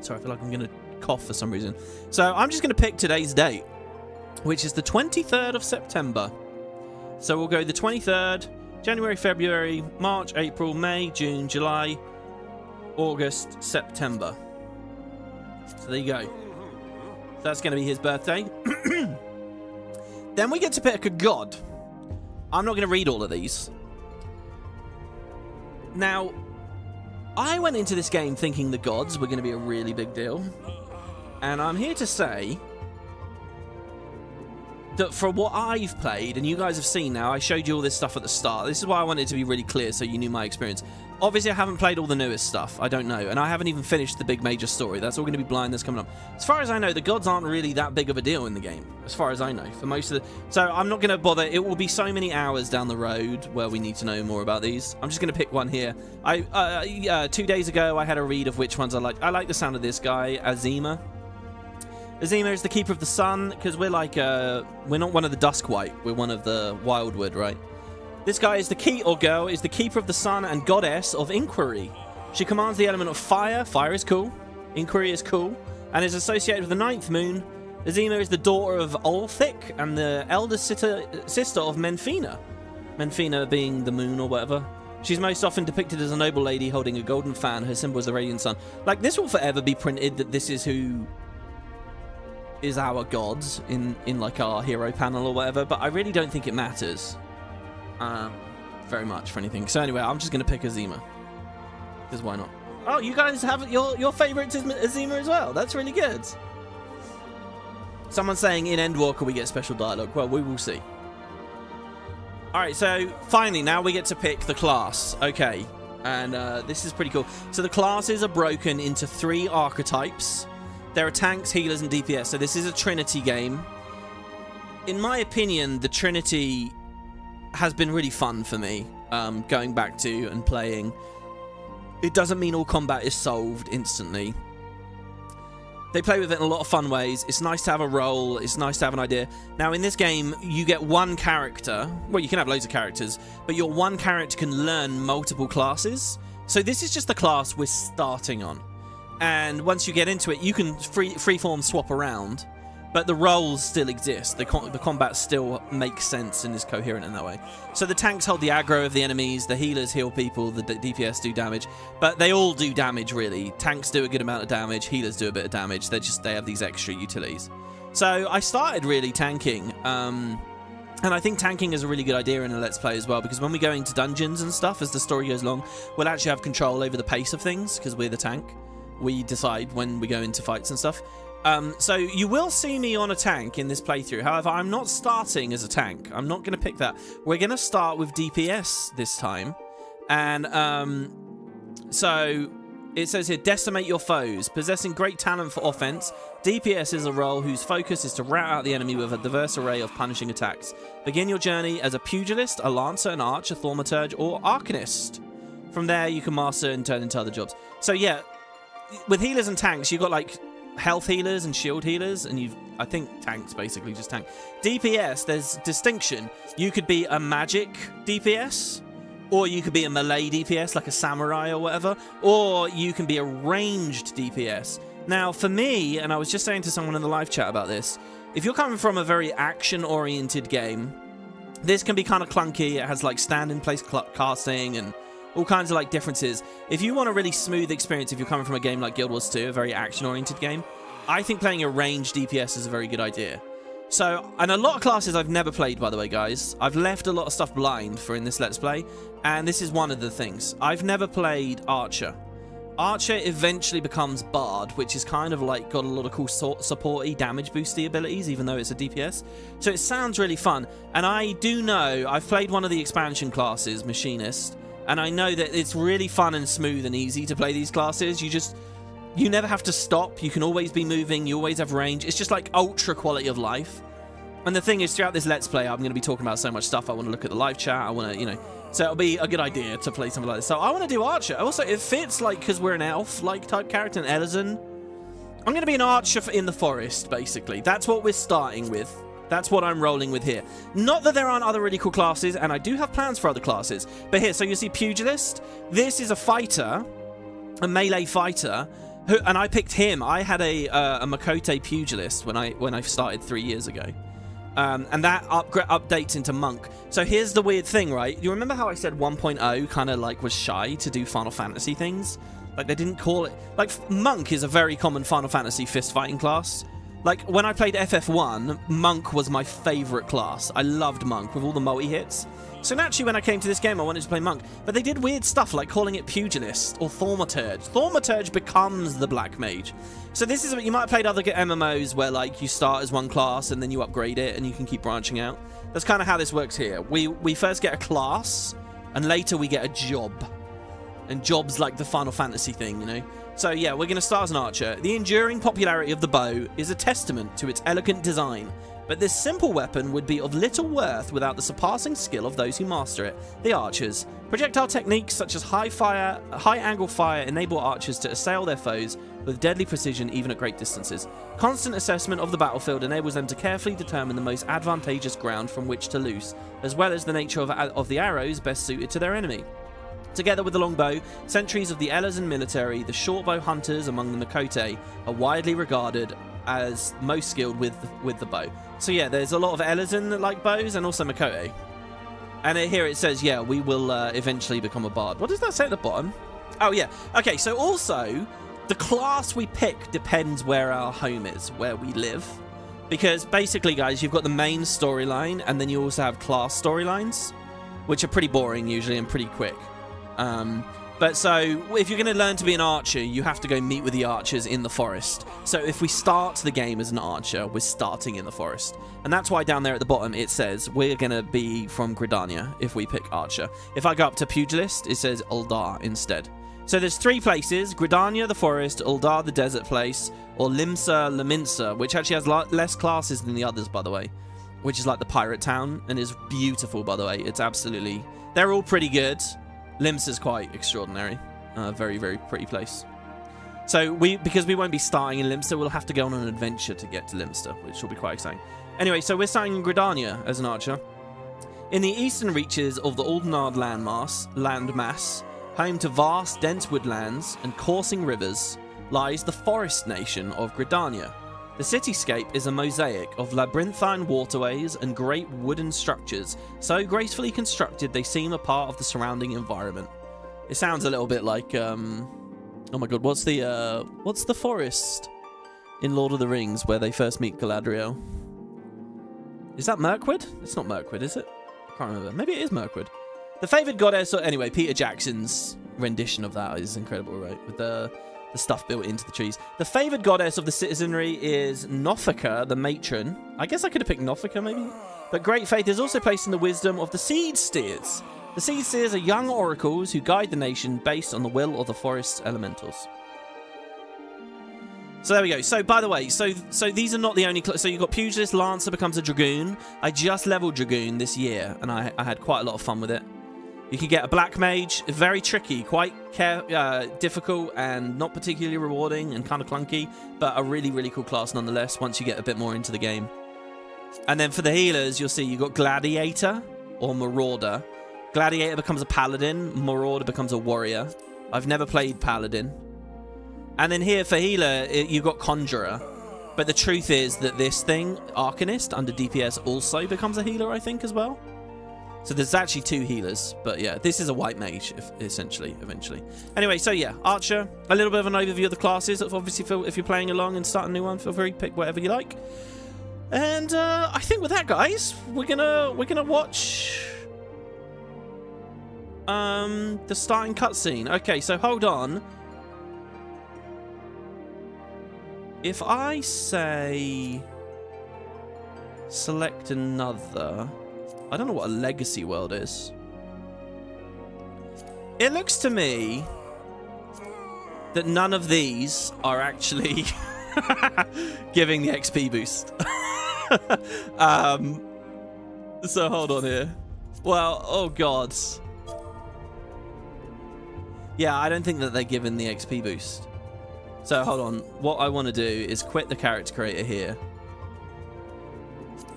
Sorry, I feel like I'm going to cough for some reason. So I'm just going to pick today's date, which is the 23rd of September. So we'll go the 23rd, January, February, March, April, May, June, July, August, September. So there you go. So that's going to be his birthday. Then we get to pick a god. I'm not going to read all of these. Now, I went into this game thinking the gods were going to be a really big deal. And I'm here to say that for what I've played, and you guys have seen now, I showed you all this stuff at the start. This is why I wanted it to be really clear so you knew my experience. Obviously, I haven't played all the newest stuff. I don't know. And I haven't even finished the big major story. That's all going to be blind that's coming up. As far as I know, the gods aren't really that big of a deal in the game. As far as I know. For most of the... So I'm not going to bother. It will be so many hours down the road where we need to know more about these. I'm just going to pick one here. 2 days ago, I had a read of which ones I like. I like the sound of this guy, Azima. Azima is the Keeper of the Sun, because we're like, we're not one of the Duskwhite, we're one of the Wildwood, right? This guy is girl is the Keeper of the Sun and Goddess of Inquiry. She commands the element of fire. Fire is cool. Inquiry is cool. And is associated with the 9th moon. Azima is the daughter of Olthic and the eldest sister of Menfina. Menfina being the moon or whatever. She's most often depicted as a noble lady holding a golden fan. Her symbol is the radiant sun. Like, this will forever be printed that this is who is our gods in like our hero panel or whatever, but I really don't think it matters very much for anything. So anyway, I'm just going to pick Azima, because why not? Oh, you guys have your favourite is Azima as well. That's really good. Someone's saying in Endwalker we get special dialogue. Well, we will see. Alright, so finally now we get to pick the class. Okay, and this is pretty cool. So the classes are broken into 3 archetypes. There are tanks, healers, and DPS. So this is a Trinity game. In my opinion, the Trinity has been really fun for me, going back to and playing. It doesn't mean all combat is solved instantly. They play with it in a lot of fun ways. It's nice to have a role. It's nice to have an idea. Now, in this game, you get one character. Well, you can have loads of characters, but your one character can learn multiple classes. So this is just the class we're starting on. And once you get into it, you can freeform swap around, but the roles still exist. The combat still makes sense and is coherent in that way. So the tanks hold the aggro of the enemies, the healers heal people, the DPS do damage, but they all do damage, really. Tanks do a good amount of damage, healers do a bit of damage. They have these extra utilities. So I started really tanking, and I think tanking is a really good idea in a Let's Play as well, because when we go into dungeons and stuff, as the story goes along, we'll actually have control over the pace of things, because we're the tank. We decide when we go into fights and stuff. So you will see me on a tank in this playthrough. However, I'm not starting as a tank. I'm not going to pick that. We're going to start with DPS this time. And so it says here, decimate your foes. Possessing great talent for offense, DPS is a role whose focus is to rout out the enemy with a diverse array of punishing attacks. Begin your journey as a pugilist, a lancer, an archer, thaumaturge, or arcanist. From there, you can master and turn into other jobs. So yeah, with healers and tanks, you've got like health healers and shield healers, and I think tanks basically just tank. DPS, there's distinction. You could be a magic DPS, or you could be a melee DPS like a samurai or whatever, or you can be a ranged DPS. Now for me, and I was just saying to someone in the live chat about this, if you're coming from a very action-oriented game, this can be kind of clunky. It has like stand-in-place casting and all kinds of like differences. If you want a really smooth experience, if you're coming from a game like Guild Wars 2, a very action-oriented game, I think playing a ranged DPS is a very good idea. So, and a lot of classes I've never played, by the way, guys. I've left a lot of stuff blind for in this Let's Play, and this is one of the things. I've never played Archer. Archer eventually becomes Bard, which is kind of like got a lot of cool supporty, damage boosty abilities, even though it's a DPS. So it sounds really fun. And I do know, I've played one of the expansion classes, Machinist, and I know that it's really fun and smooth and easy to play these classes. You never have to stop. You can always be moving. You always have range. It's just like ultra quality of life. And the thing is, throughout this Let's Play, I'm going to be talking about so much stuff. I want to look at the live chat. I want to, you know... So it'll be a good idea to play something like this. So I want to do Archer. Also, it fits, like, because we're an elf-like type character in Eorzea. I'm going to be an Archer in the forest, basically. That's what we're starting with. That's what I'm rolling with here. Not that there aren't other really cool classes, and I do have plans for other classes. But here, so you see Pugilist. This is a fighter, a melee fighter, and I picked him. I had a Makote Pugilist when I started 3 years ago. And that updates into Monk. So here's the weird thing, right? You remember how I said 1.0 kind of like was shy to do Final Fantasy things? Like they didn't call it... Like Monk is a very common Final Fantasy fist fighting class. Like when I played FF1, Monk was my favorite class. I loved Monk with all the multi-hits. So naturally when I came to this game I wanted to play Monk. But they did weird stuff like calling it Pugilist or Thaumaturge. Thaumaturge becomes the Black Mage. So this is what you might have played other MMOs where like you start as one class and then you upgrade it and you can keep branching out. That's kind of how this works here. We first get a class and later we get a job. And job's like the Final Fantasy thing, you know? So yeah, we're going to start as an archer. The enduring popularity of the bow is a testament to its elegant design. But this simple weapon would be of little worth without the surpassing skill of those who master it, the archers. Projectile techniques such as high-angle fire enable archers to assail their foes with deadly precision even at great distances. Constant assessment of the battlefield enables them to carefully determine the most advantageous ground from which to loose, as well as the nature of the arrows best suited to their enemy. Together with the longbow, sentries of the Eorzea military, the shortbow hunters among the Makote are widely regarded as most skilled with the bow. So yeah, there's a lot of Eorzea-like bows and also Makote. And here it says, yeah, we will eventually become a bard. What does that say at the bottom? Oh yeah, okay, so also, the class we pick depends where our home is, where we live. Because basically, guys, you've got the main storyline, and then you also have class storylines, which are pretty boring usually and pretty quick. But so, if you're going to learn to be an archer, you have to go meet with the archers in the forest. So if we start the game as an archer, we're starting in the forest. And that's why down there at the bottom it says we're going to be from Gridania if we pick archer. If I go up to Pugilist, it says Uldar instead. So there's 3 places: Gridania, the forest; Uldar, the desert place; or Limsa, Laminsa, which actually has less classes than the others, by the way. Which is like the pirate town, and is beautiful, by the way. It's absolutely... They're all pretty good. Limsa's quite extraordinary. Very, very pretty place. So because we won't be starting in Limsa, we'll have to go on an adventure to get to Limsa, which will be quite exciting. Anyway, so we're starting in Gridania as an archer. In the eastern reaches of the Uldenard landmass, home to vast, dense woodlands and coursing rivers, lies the forest nation of Gridania. The cityscape is a mosaic of labyrinthine waterways and great wooden structures, so gracefully constructed they seem a part of the surrounding environment. It sounds a little bit like, oh my god, what's the forest in Lord of the Rings where they first meet Galadriel? Is that Mirkwood? It's not Mirkwood, is it? I can't remember. Maybe it is Mirkwood. The favoured goddess, anyway, Peter Jackson's rendition of that is incredible, right? With the stuff built into the trees. The favoured goddess of the citizenry is Nothika, the matron. I guess I could have picked Nothika, maybe? But great faith is also placed in the wisdom of the Seed Steers. The Seed Steers are young oracles who guide the nation based on the will of the forest's elementals. So there we go. So, by the way, so these are not the only... So you've got Pugilist, Lancer becomes a Dragoon. I just leveled Dragoon this year, and I had quite a lot of fun with it. You can get a Black Mage, very tricky, quite difficult and not particularly rewarding and kind of clunky, but a really, really cool class nonetheless once you get a bit more into the game. And then for the healers, you'll see you've got Gladiator or Marauder. Gladiator becomes a Paladin, Marauder becomes a Warrior. I've never played Paladin. And then here for healer, you've got Conjurer. But the truth is that this thing, Arcanist, under DPS also becomes a healer, I think, as well. So there's actually 2 healers, but yeah, this is a white mage, essentially, eventually. Anyway, so yeah, Archer, a little bit of an overview of the classes. Obviously, if you're playing along and start a new one, feel free to pick whatever you like. And I think with that, guys, we're gonna watch the starting cutscene. Okay, so hold on. If I say select another, I don't know what a legacy world is. It looks to me that none of these are actually giving the XP boost. So hold on here. Well, oh god. Yeah, I don't think that they're giving the XP boost. So hold on. What I want to do is quit the character creator here.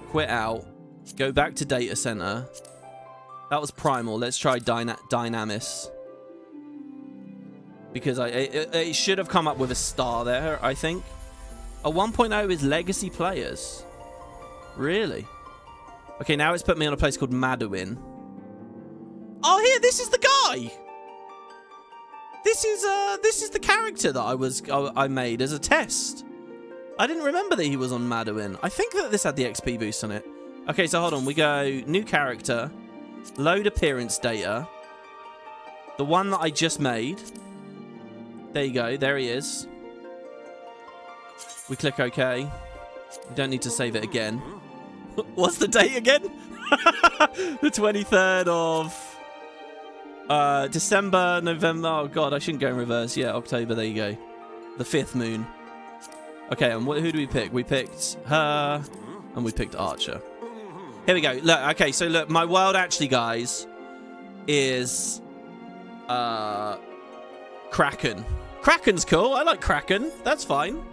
Quit out. Go back to data center. That was primal. Let's try dynamis. Because it should have come up with a star there, I think. A 1.0 is legacy players. Really? Okay, now it's put me on a place called Maduin. Oh, here, this is the guy. This is the character that I made as a test. I didn't remember that he was on Maduin. I think that this had the XP boost on it. Okay, so hold on. We go new character, load appearance data. The one that I just made. There you go. There he is. We click OK. We don't need to save it again. What's the date again? The 23rd of December, November. Oh god, I shouldn't go in reverse. Yeah, October. There you go. The 5th moon. Okay, and who do we pick? We picked her, and we picked Archer. Here we go. Look. Okay, so look, my world actually, guys, is Kraken. Kraken's cool. I like Kraken. That's fine.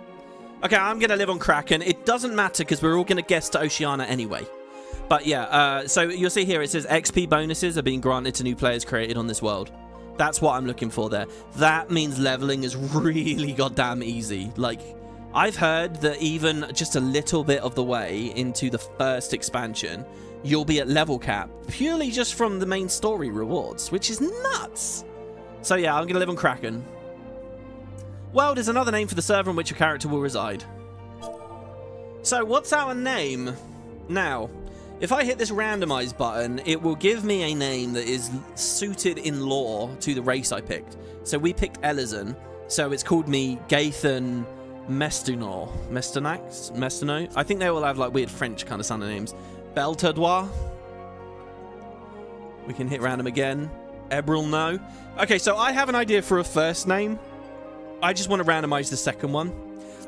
Okay, I'm going to live on Kraken. It doesn't matter because we're all going to guess to Oceania anyway. But yeah, so you'll see here it says XP bonuses are being granted to new players created on this world. That's what I'm looking for there. That means leveling is really goddamn easy. Like, I've heard that even just a little bit of the way into the first expansion, you'll be at level cap purely just from the main story rewards, which is nuts. So yeah, I'm going to live on Kraken. World is another name for the server in which a character will reside. So what's our name? Now, if I hit this randomize button, it will give me a name that is suited in lore to the race I picked. So we picked Elizon, so it's called me Gaithan Mestuno. Mestino? I think they all have like weird French kind of sounding names. Beltadois. We can hit random again. Ebril, no. Okay, so I have an idea for a first name. I just want to randomize the second one.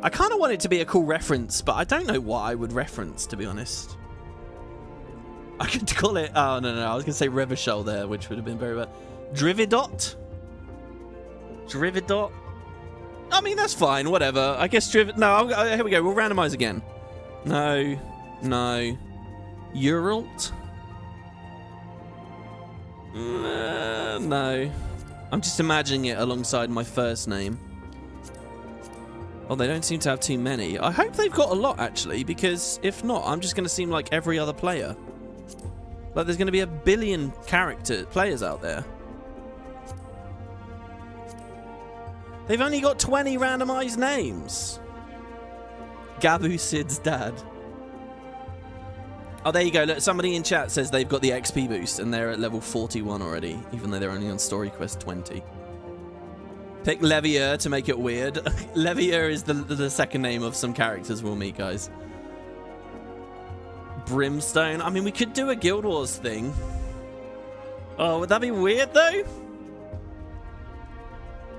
I kind of want it to be a cool reference, but I don't know what I would reference, to be honest. I could call it... Oh, no. I was going to say Revachol there, which would have been very bad. Drividot? Drividot? I mean, that's fine. Whatever. I guess Drivid... No, here we go. We'll randomize again. No. Uralt? No. I'm just imagining it alongside my first name. Oh, they don't seem to have too many. I hope they've got a lot, actually, because if not, I'm just going to seem like every other player. Like, there's going to be a billion players out there. They've only got 20 randomized names. Gabu Sid's dad. Oh, there you go. Look, somebody in chat says they've got the XP boost and they're at level 41 already, even though they're only on Story Quest 20. Pick Levier to make it weird. Levier is the second name of some characters we'll meet, guys. Brimstone. I mean, we could do a Guild Wars thing. Oh, would that be weird, though?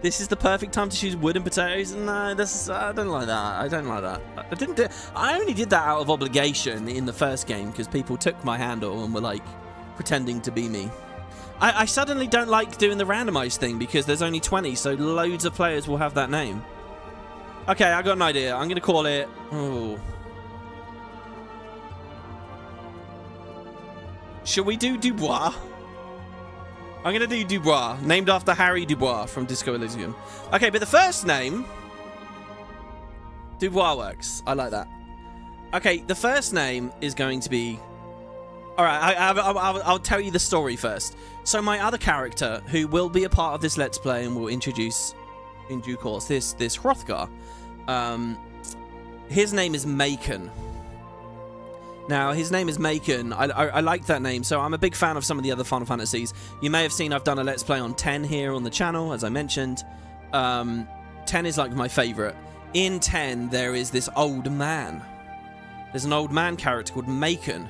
This is the perfect time to choose WoodenPotatoes. No, I don't like that. I don't like that. I only did that out of obligation in the first game because people took my handle and were like pretending to be me. I suddenly don't like doing the randomized thing because there's only 20, so loads of players will have that name. Okay, I got an idea. I'm gonna call it. Oh. Should we do Dubois? I'm going to do Dubois, named after Harry Dubois from Disco Elysium. Okay, but the first name... Dubois works. I like that. Okay, the first name is going to be... Alright, I'll tell you the story first. So my other character, who will be a part of this Let's Play and will introduce in due course, this Hrothgar. His name is Macon. Now, his name is Macon. I like that name, so I'm a big fan of some of the other Final Fantasies. You may have seen I've done a Let's Play on 10 here on the channel, as I mentioned. 10 is like my favourite. In 10, there is this old man. There's an old man character called Macon,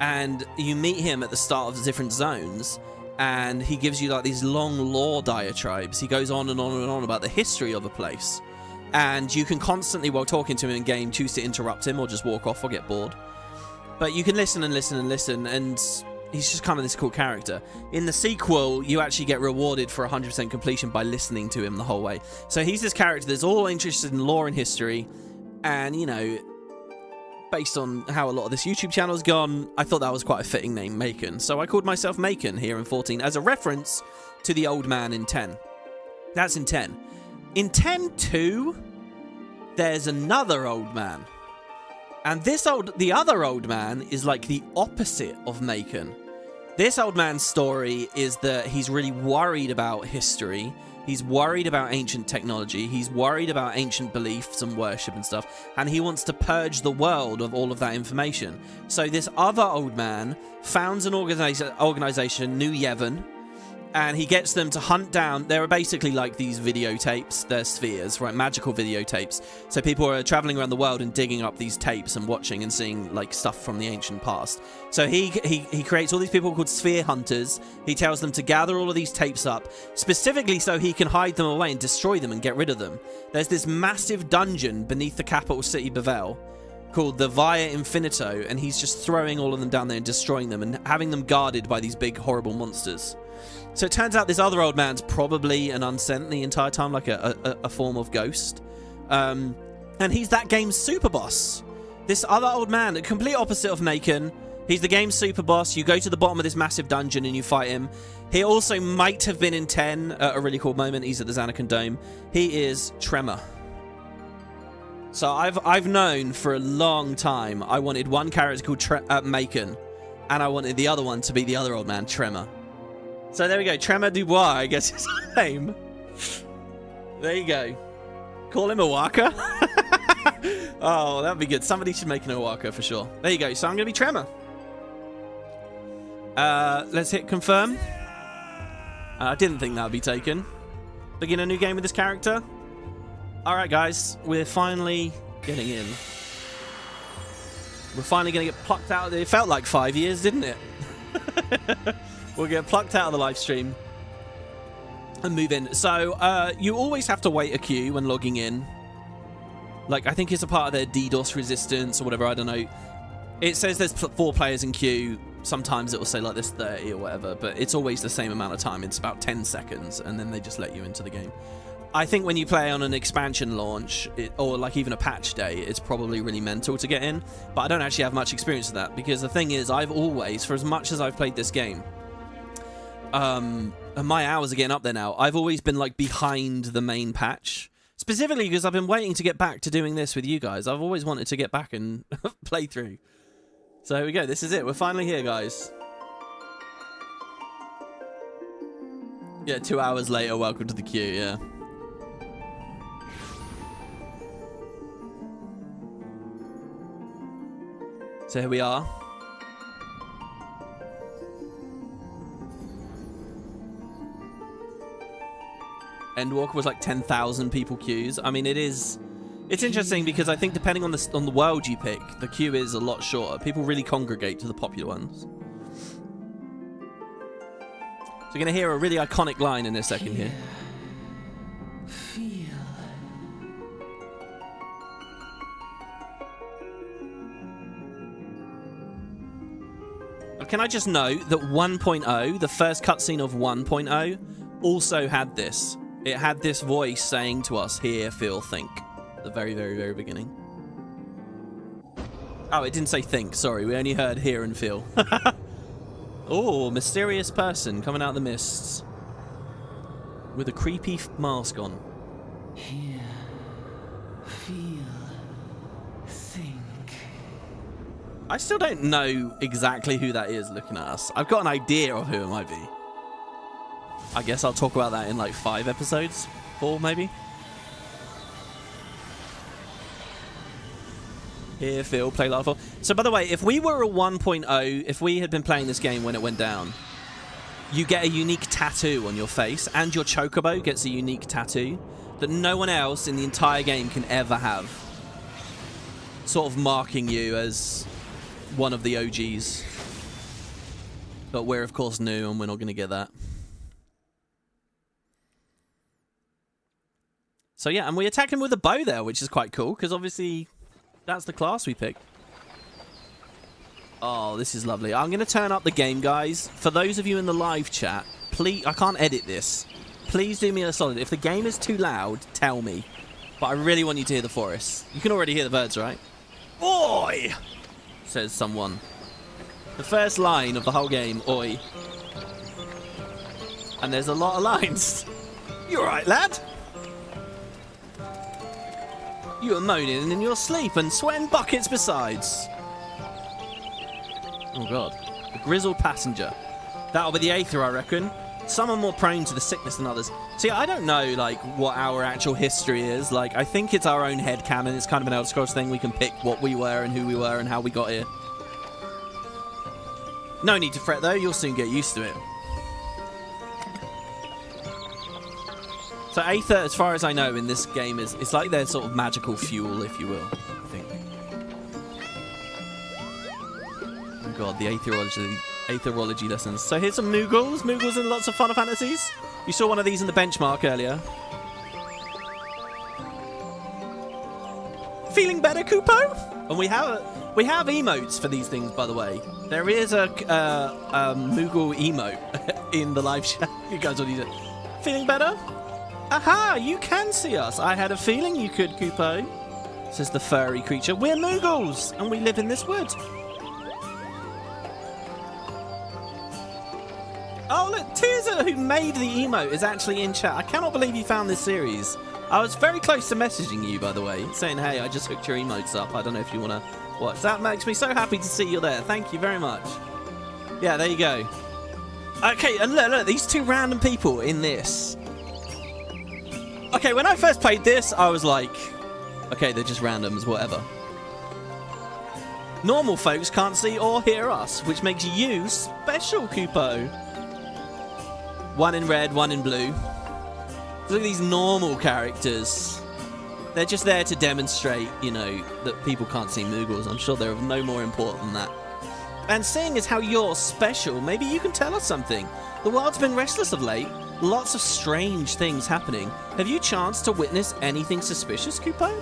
and you meet him at the start of the different zones, and he gives you like these long lore diatribes. He goes on and on and on about the history of a place, and you can constantly, while talking to him in game, choose to interrupt him or just walk off or get bored. But you can listen and listen and listen, and he's just kind of this cool character. In the sequel, you actually get rewarded for 100% completion by listening to him the whole way. So he's this character that's all interested in lore and history, and, you know, based on how a lot of this YouTube channel's gone, I thought that was quite a fitting name, Macon. So I called myself Macon here in 14 as a reference to the old man in 10. That's in 10. In 10-2, there's another old man. And the other old man is like the opposite of Macon. This old man's story is that he's really worried about history. He's worried about ancient technology. He's worried about ancient beliefs and worship and stuff. And he wants to purge the world of all of that information. So this other old man founds an organization, New Yevon, and he gets them to hunt down. There are basically like these videotapes. They're spheres, right? Magical videotapes. So people are traveling around the world and digging up these tapes and watching and seeing like stuff from the ancient past. So he creates all these people called sphere hunters. He tells them to gather all of these tapes up, specifically so he can hide them away and destroy them and get rid of them. There's this massive dungeon beneath the capital city, Bavel, called the Via Infinito, and he's just throwing all of them down there and destroying them and having them guarded by these big, horrible monsters. So it turns out this other old man's probably an unsent the entire time, like a form of ghost. And he's that game's super boss. This other old man, the complete opposite of Macon. He's the game's super boss. You go to the bottom of this massive dungeon and you fight him. He also might have been in 10 at a really cool moment. He's at the Xanacan Dome. He is Tremor. So I've known for a long time I wanted one character called Macon, and I wanted the other one to be the other old man, Tremor. So there we go. Tremor Dubois, I guess is his name. There you go. Call him a Waka. Oh, that would be good. Somebody should make an Owaka for sure. There you go. So I'm going to be Tremor. Let's hit confirm. I didn't think that would be taken. Begin a new game with this character. Alright, guys. We're finally getting in. We're finally going to get plucked out. It felt like 5 years, didn't it? We'll get plucked out of the live stream and move in. So you always have to wait a queue when logging in. Like, I think it's a part of their DDoS resistance or whatever, I don't know. It says there's 4 players in queue. Sometimes it will say like there's 30 or whatever, but it's always the same amount of time. It's about 10 seconds, and then they just let you into the game. I think when you play on an expansion launch, or like even a patch day, it's probably really mental to get in. But I don't actually have much experience with that, because the thing is, I've always, for as much as I've played this game, and my hours are getting up there now, I've always been like behind the main patch. Specifically because I've been waiting to get back to doing this with you guys. I've always wanted to get back and play through. So here we go. This is it. We're finally here, guys. Yeah, 2 hours later, welcome to the queue, yeah. So here we are. Endwalker was like 10,000 people queues. I mean, it's interesting because I think depending on the world you pick, the queue is a lot shorter. People really congregate to the popular ones. So you're going to hear a really iconic line in a second here. Feel. Can I just note that 1.0, the first cutscene of 1.0, also had this. It had this voice saying to us, hear, feel, think. At the very, very, very beginning. Oh, it didn't say think, sorry. We only heard hear and feel. Oh, mysterious person coming out of the mists. With a creepy mask on. Hear. Feel. Think. I still don't know exactly who that is looking at us. I've got an idea of who it might be. I guess I'll talk about that in like 5 episodes. 4 maybe. Here, Phil, play Lifefall. So, by the way, if we were a 1.0, if we had been playing this game when it went down, you get a unique tattoo on your face, and your chocobo gets a unique tattoo that no one else in the entire game can ever have. Sort of marking you as one of the OGs. But we're, of course, new, and we're not going to get that. So, yeah, and we attack him with a bow there, which is quite cool, because obviously that's the class we picked. Oh, this is lovely. I'm going to turn up the game, guys. For those of you in the live chat, please, I can't edit this. Please do me a solid. If the game is too loud, tell me. But I really want you to hear the forest. You can already hear the birds, right? Oi! Says someone. The first line of the whole game, oi. And there's a lot of lines. You alright, lad? You were moaning in your sleep and sweating buckets besides. Oh god. The grizzled passenger. That'll be the Aether, I reckon. Some are more prone to the sickness than others. See, I don't know, like, what our actual history is. Like, I think it's our own headcanon. It's kind of an Elder Scrolls thing. We can pick what we were and who we were and how we got here. No need to fret, though. You'll soon get used to it. So Aether, as far as I know, in this game, it's like their sort of magical fuel, if you will, I think. Oh god, the Aetherology lessons. So here's some Moogles. Moogles and lots of Final Fantasies. You saw one of these in the benchmark earlier. Feeling better, Kupo? And we have emotes for these things, by the way. There is a Moogle emote in the live chat. You guys already did. Feeling better? Aha! You can see us. I had a feeling you could, Kupo. Says the furry creature. We're Moogles, and we live in this wood. Oh, look, Tirza, who made the emote, is actually in chat. I cannot believe you found this series. I was very close to messaging you, by the way, saying, hey, I just hooked your emotes up. I don't know if you want to watch. That makes me so happy to see you there. Thank you very much. Yeah, there you go. Okay, and look, these two random people in this. Okay, when I first played this, I was like, okay, they're just randoms, whatever. Normal folks can't see or hear us, which makes you special, Kupo. One in red, one in blue. Look at these normal characters. They're just there to demonstrate, you know, that people can't see Moogles. I'm sure they're of no more import than that. And seeing as how you're special, maybe you can tell us something. The world's been restless of late. Lots of strange things happening. Have you chanced to witness anything suspicious, Kupo?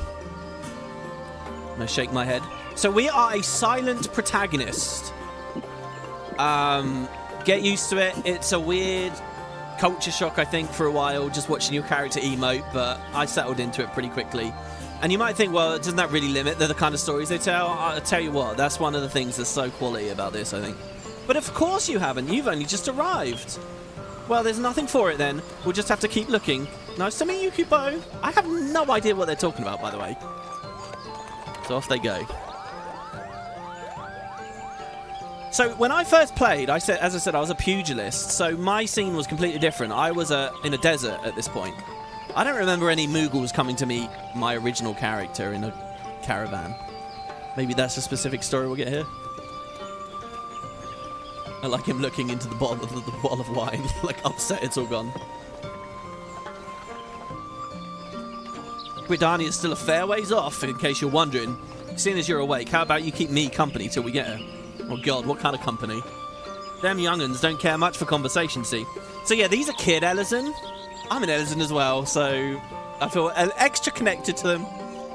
I shake my head. So we are a silent protagonist. Get used to it. It's a weird culture shock, I think, for a while, just watching your character emote, but I settled into it pretty quickly. And you might think, well, doesn't that really limit the kind of stories they tell? I'll tell you what, that's one of the things that's so quality about this, I think. But of course you haven't. You've only just arrived. Well, there's nothing for it then. We'll just have to keep looking. Nice to meet you, Kupo. I have no idea what they're talking about, by the way. So off they go. So when I first played, as I said, I was a pugilist. So my scene was completely different. I was in a desert at this point. I don't remember any Moogles coming to meet my original character in a caravan. Maybe that's a specific story we'll get here. I like him looking into the bottle of wine, like upset it's all gone. Gridani is still a fair ways off, in case you're wondering. Seeing as you're awake, how about you keep me company till we get her? Oh god, what kind of company? Them young'uns don't care much for conversation, see? So yeah, these are kid Ellison. I'm an Ellison as well, so I feel extra connected to them.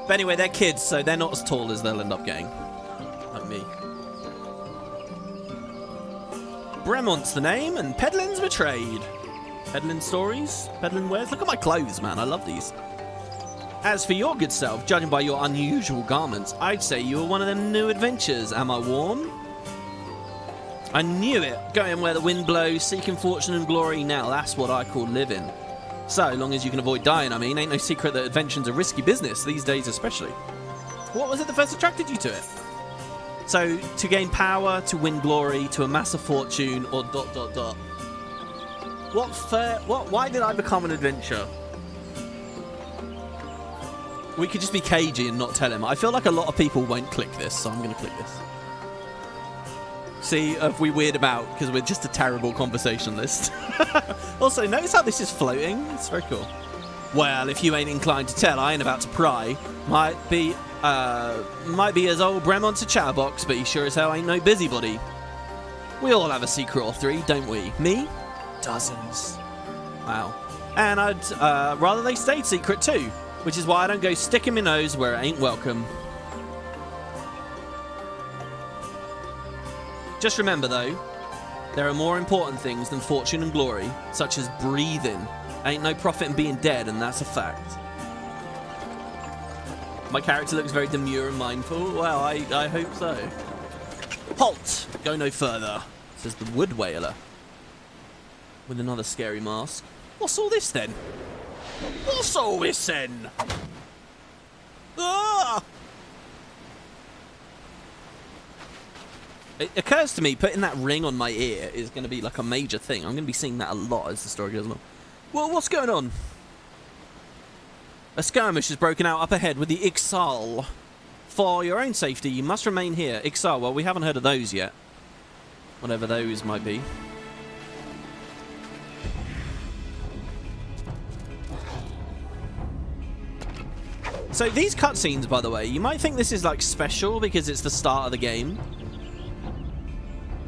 But anyway, they're kids, so they're not as tall as they'll end up getting. Like me. Bremont's the name, and Pedlin's betrayed. Pedlin stories? Pedlin wares? Look at my clothes, man. I love these. As for your good self, judging by your unusual garments, I'd say you were one of them new adventures. Am I warm? I knew it. Going where the wind blows, seeking fortune and glory. Now, that's what I call living. So, long as you can avoid dying, I mean. Ain't no secret that adventure's a risky business, these days especially. What was it that first attracted you to it? So, to gain power, to win glory, to amass a fortune, or ... Why did I become an adventurer? We could just be cagey and not tell him. I feel like a lot of people won't click this, so I'm going to click this. See if we weird him out, because we're just a terrible conversationalist. Also, notice how this is floating? It's very cool. Well, if you ain't inclined to tell, I ain't about to pry. Might be as old Bremont to Chatterbox, but he sure as hell ain't no busybody. We all have a secret or three, don't we? Me? Dozens. Wow. And I'd rather they stayed secret too, which is why I don't go sticking my nose where it ain't welcome. Just remember though, there are more important things than fortune and glory, such as breathing. Ain't no profit in being dead, and that's a fact. My character looks very demure and mindful. Well, I hope so. Halt! Go no further, says the wood whaler. With another scary mask. What's all this then? What's all this then? Ah! It occurs to me putting that ring on my ear is going to be like a major thing. I'm going to be seeing that a lot as the story goes along. Well, what's going on? A skirmish has broken out up ahead with the XIV. For your own safety, you must remain here. XIV, well, we haven't heard of those yet. Whatever those might be. So these cutscenes, by the way, you might think this is like special because it's the start of the game.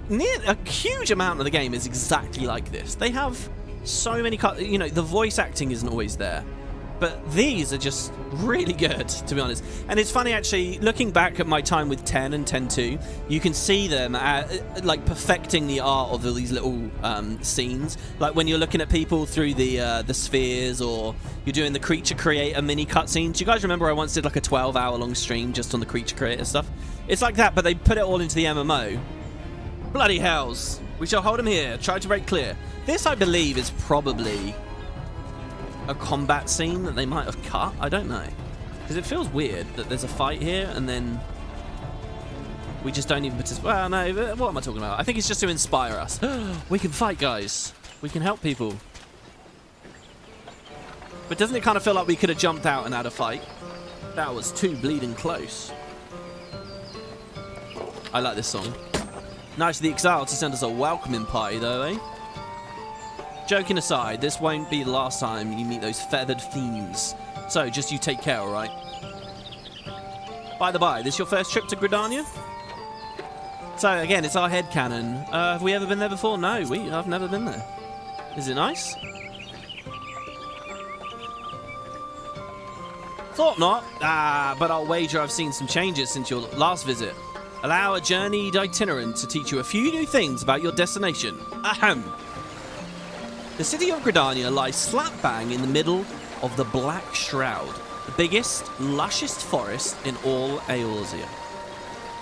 A huge amount of the game is exactly like this. They have so many you know, the voice acting isn't always there, but these are just really good, to be honest. And it's funny actually, looking back at my time with 10 and 10.2, you can see them like perfecting the art of all these little scenes. Like when you're looking at people through the spheres, or you're doing the creature creator mini cutscenes. Do you guys remember I once did like a 12-hour long stream just on the creature creator stuff? It's like that, but they put it all into the MMO. Bloody hells. We shall hold him here. Try to break clear. This, I believe, is probably a combat scene that they might have cut. I don't know. Because it feels weird that there's a fight here and then we just don't even participate. Well, no, what am I talking about? I think it's just to inspire us. We can fight, guys. We can help people. But doesn't it kind of feel like we could have jumped out and had a fight? That was too bleeding close. I like this song. Nice of the Exile to send us a welcoming party, though, eh? Joking aside, this won't be the last time you meet those feathered fiends. So, just you take care, alright? By the by, this your first trip to Gridania? So, again, it's our headcanon. Have we ever been there before? No, I've never been there. Is it nice? Thought not. But I'll wager I've seen some changes since your last visit. Allow a journeyed itinerant to teach you a few new things about your destination. Ahem. The city of Gridania lies slap bang in the middle of the Black Shroud, the biggest, lushest forest in all Eorzea.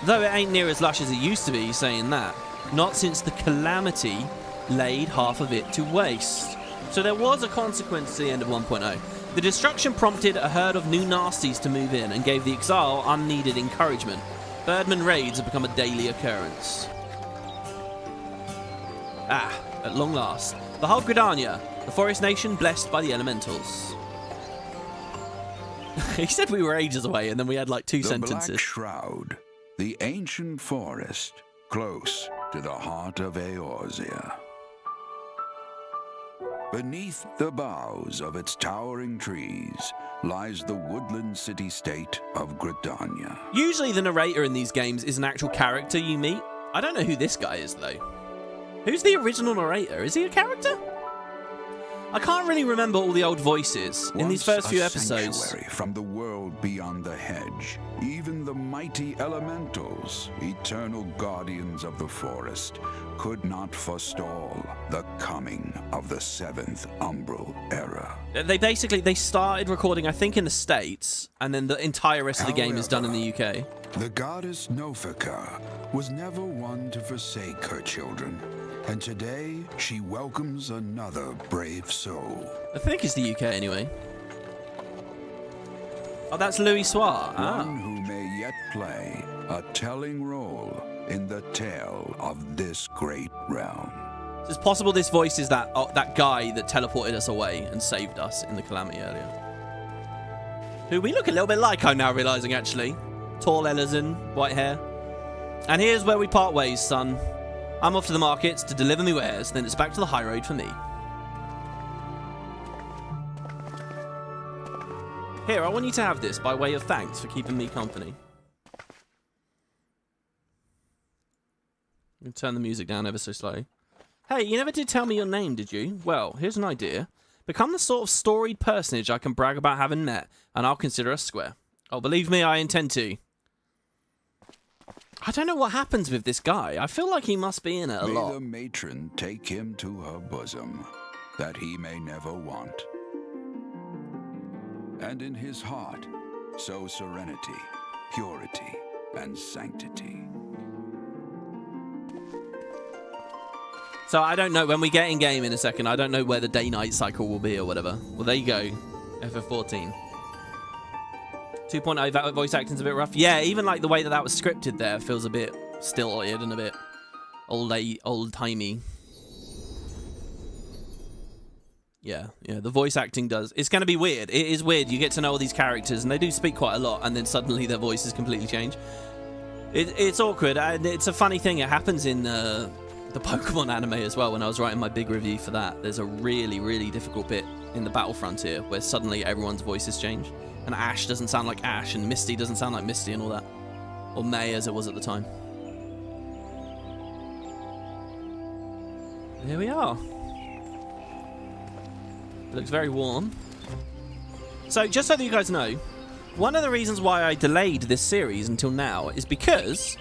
Though it ain't near as lush as it used to be, saying that, not since the calamity laid half of it to waste. So there was a consequence to the end of 1.0. The destruction prompted a herd of new nasties to move in and gave the Exile unneeded encouragement. Birdman raids have become a daily occurrence. At long last. Behold Gridania, the forest nation blessed by the elementals. He said we were ages away, and then we had like two sentences. The Black Shroud, the ancient forest, close to the heart of Eorzea. Beneath the boughs of its towering trees lies the woodland city-state of Gridania. Usually the narrator in these games is an actual character you meet. I don't know who this guy is, though. Who's the original narrator? Is he a character? I can't really remember all the old voices in these first few episodes. Sanctuary from the world beyond the hedge, even the mighty elementals, eternal guardians of the forest, could not forestall the coming of the 7th Umbral era. They started recording, I think, in the States, and then the entire rest of the game is done in the UK. The goddess Nofika was never one to forsake her children, and today she welcomes another brave soul. I think it's the UK anyway. Oh, that's Louis Soir. One who may yet play a telling role in the tale of this great realm. So it's possible this voice is that guy that teleported us away and saved us in the calamity earlier. who we look a little bit like, I'm now realizing, actually. Tall Ellison, white hair. And here's where we part ways, son. I'm off to the markets to deliver me wares, then it's back to the high road for me. Here, I want you to have this by way of thanks for keeping me company. Let me turn the music down ever so slowly. Hey, you never did tell me your name, did you? Well, here's an idea. Become the sort of storied personage I can brag about having met, and I'll consider us square. Oh, believe me, I intend to. I don't know what happens with this guy. I feel like he must be in it a lot. May the matron take him to her bosom, that he may never want. And in his heart, sow serenity, purity, and sanctity. So I don't know, when we get in game in a second, I don't know where the day-night cycle will be or whatever. Well, there you go. FF14. 2.0 voice acting's a bit rough. Yeah, even like the way that was scripted there feels a bit stilted and a bit old-timey. Yeah, the voice acting does. It's going to be weird. It is weird. You get to know all these characters, and they do speak quite a lot, and then suddenly their voices completely change. It's awkward, and it's a funny thing. It happens in the Pokemon anime as well. When I was writing my big review for that, there's a really, really difficult bit in the battle frontier where suddenly everyone's voices change. And Ash doesn't sound like Ash, and Misty doesn't sound like Misty and all that. Or May, as it was at the time. Here we are. It looks very warm. So, just so that you guys know, one of the reasons why I delayed this series until now is because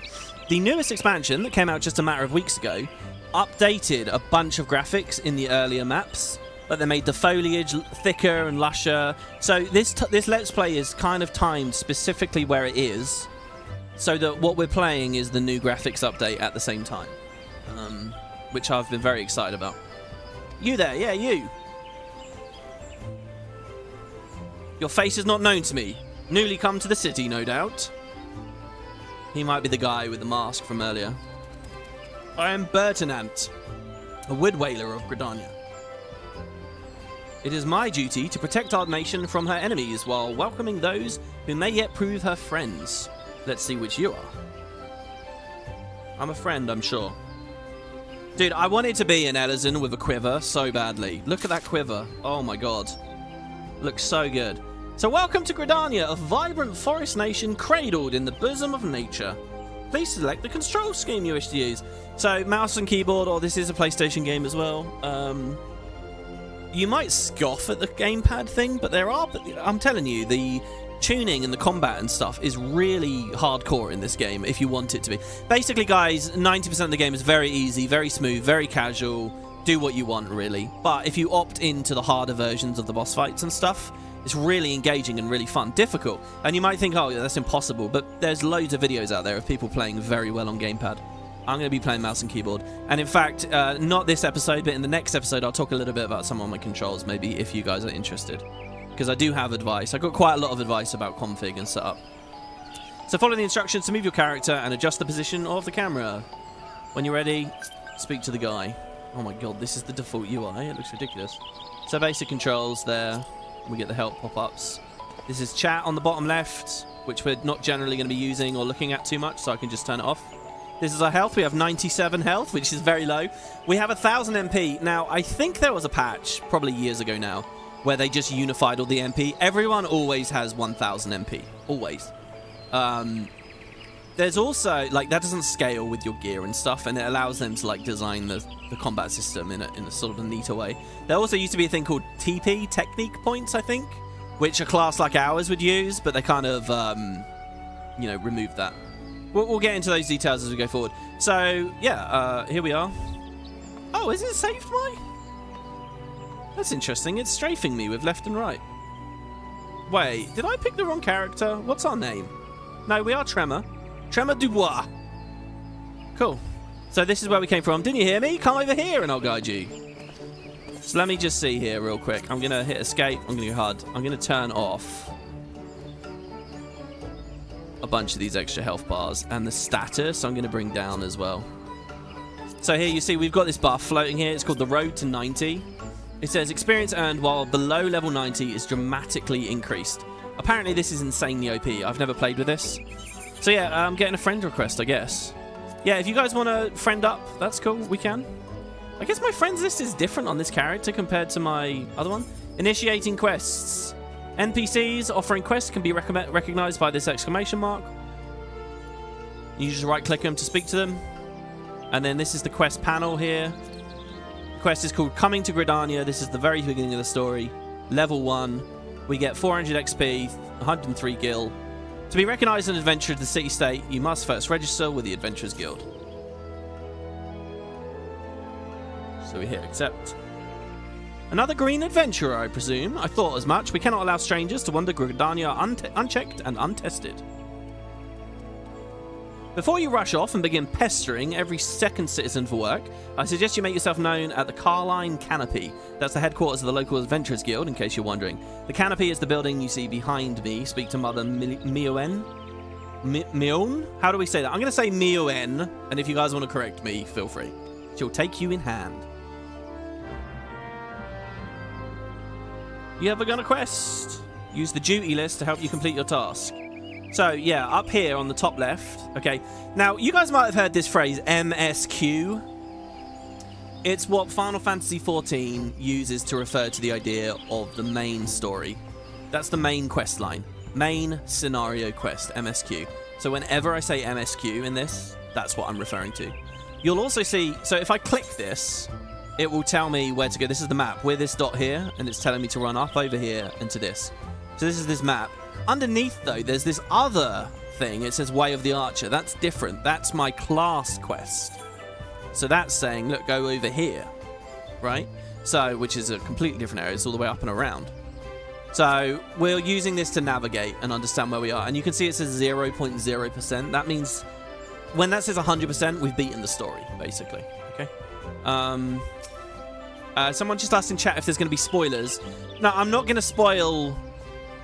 the newest expansion that came out just a matter of weeks ago updated a bunch of graphics in the earlier maps. But they made the foliage thicker and lusher. So this Let's Play is kind of timed specifically where it is, so that what we're playing is the new graphics update at the same time, which I've been very excited about. You there, yeah, you. Your face is not known to me. Newly come to the city, no doubt. He might be the guy with the mask from earlier. I am Bertinant, a wood whaler of Gridania. It is my duty to protect our nation from her enemies while welcoming those who may yet prove her friends. Let's see which you are. I'm a friend, I'm sure. Dude, I wanted to be an Ellison with a quiver so badly. Look at that quiver. Oh my god. Looks so good. So welcome to Gridania, a vibrant forest nation cradled in the bosom of nature. Please select the control scheme you wish to use. So mouse and keyboard, or this is a PlayStation game as well. You might scoff at the gamepad thing, but I'm telling you, the tuning and the combat and stuff is really hardcore in this game if you want it to be. Basically, guys, 90% of the game is very easy, very smooth, very casual. Do what you want, really. But if you opt into the harder versions of the boss fights and stuff, it's really engaging and really fun. Difficult. And you might think, oh, yeah, that's impossible. But there's loads of videos out there of people playing very well on gamepad. I'm going to be playing mouse and keyboard. And in fact, not this episode, but in the next episode, I'll talk a little bit about some of my controls, maybe, if you guys are interested. Because I do have advice. I got quite a lot of advice about config and setup. So follow the instructions to move your character and adjust the position of the camera. When you're ready, speak to the guy. Oh my god, this is the default UI. It looks ridiculous. So basic controls there. We get the help pop-ups. This is chat on the bottom left, which we're not generally going to be using or looking at too much, so I can just turn it off. This is our health. We have 97 health, which is very low. We have 1,000 MP. Now, I think there was a patch, probably years ago now, where they just unified all the MP. Everyone always has 1,000 MP. Always. There's also, like, that doesn't scale with your gear and stuff, and it allows them to, like, design the combat system in a sort of a neater way. There also used to be a thing called TP, technique points, I think, which a class like ours would use, but they kind of, you know, removed that. We'll get into those details as we go forward. So, yeah, here we are. Oh, is it saved my? That's interesting. It's strafing me with left and right. Wait, did I pick the wrong character? What's our name? No, we are Tremor. Tremor Dubois. Cool. So this is where we came from. Didn't you hear me? Come over here and I'll guide you. So let me just see here real quick. I'm going to hit escape. I'm going to go hard. I'm going to turn off a bunch of these extra health bars, and the status I'm going to bring down as well. So here you see we've got this bar floating here. It's called the Road to 90. It says experience earned while below level 90 is dramatically increased. Apparently this is insanely OP. I've never played with this. So yeah, I'm getting a friend request, I guess. Yeah, if you guys want to friend up, that's cool. We can. I guess my friends list is different on this character compared to my other one. Initiating quests. NPCs offering quests can be recognized by this exclamation mark. You just right-click them to speak to them. And then this is the quest panel here. The quest is called Coming to Gridania. This is the very beginning of the story. Level 1. We get 400 XP, 103 gil. To be recognized as an adventurer of the city-state, you must first register with the Adventurers Guild. So we hit accept. Another green adventurer, I presume. I thought as much. We cannot allow strangers to wander Gridania unchecked and untested. Before you rush off and begin pestering every second citizen for work, I suggest you make yourself known at the Carline Canopy. That's the headquarters of the local Adventurers Guild, in case you're wondering. The Canopy is the building you see behind me. Speak to Mother Mioen. Mion? How do we say that? I'm going to say Mioen, and if you guys want to correct me, feel free. She'll take you in hand. You ever got a quest? Use the duty list to help you complete your task. So, yeah, up here on the top left. Okay, now, you guys might have heard this phrase, MSQ. It's what Final Fantasy XIV uses to refer to the idea of the main story. That's the main quest line. Main scenario quest, MSQ. So whenever I say MSQ in this, that's what I'm referring to. You'll also see, so if I click this, it will tell me where to go. This is the map. We're this dot here, and it's telling me to run up over here and to this. So this is this map. Underneath, though, there's this other thing. It says Way of the Archer. That's different. That's my class quest. So that's saying, look, go over here, right? So, which is a completely different area. It's all the way up and around. So we're using this to navigate and understand where we are. And you can see it says 0.0%. That means when that says 100%, we've beaten the story, basically. Okay. Someone just asked in chat if there's going to be spoilers. No, I'm not going to spoil...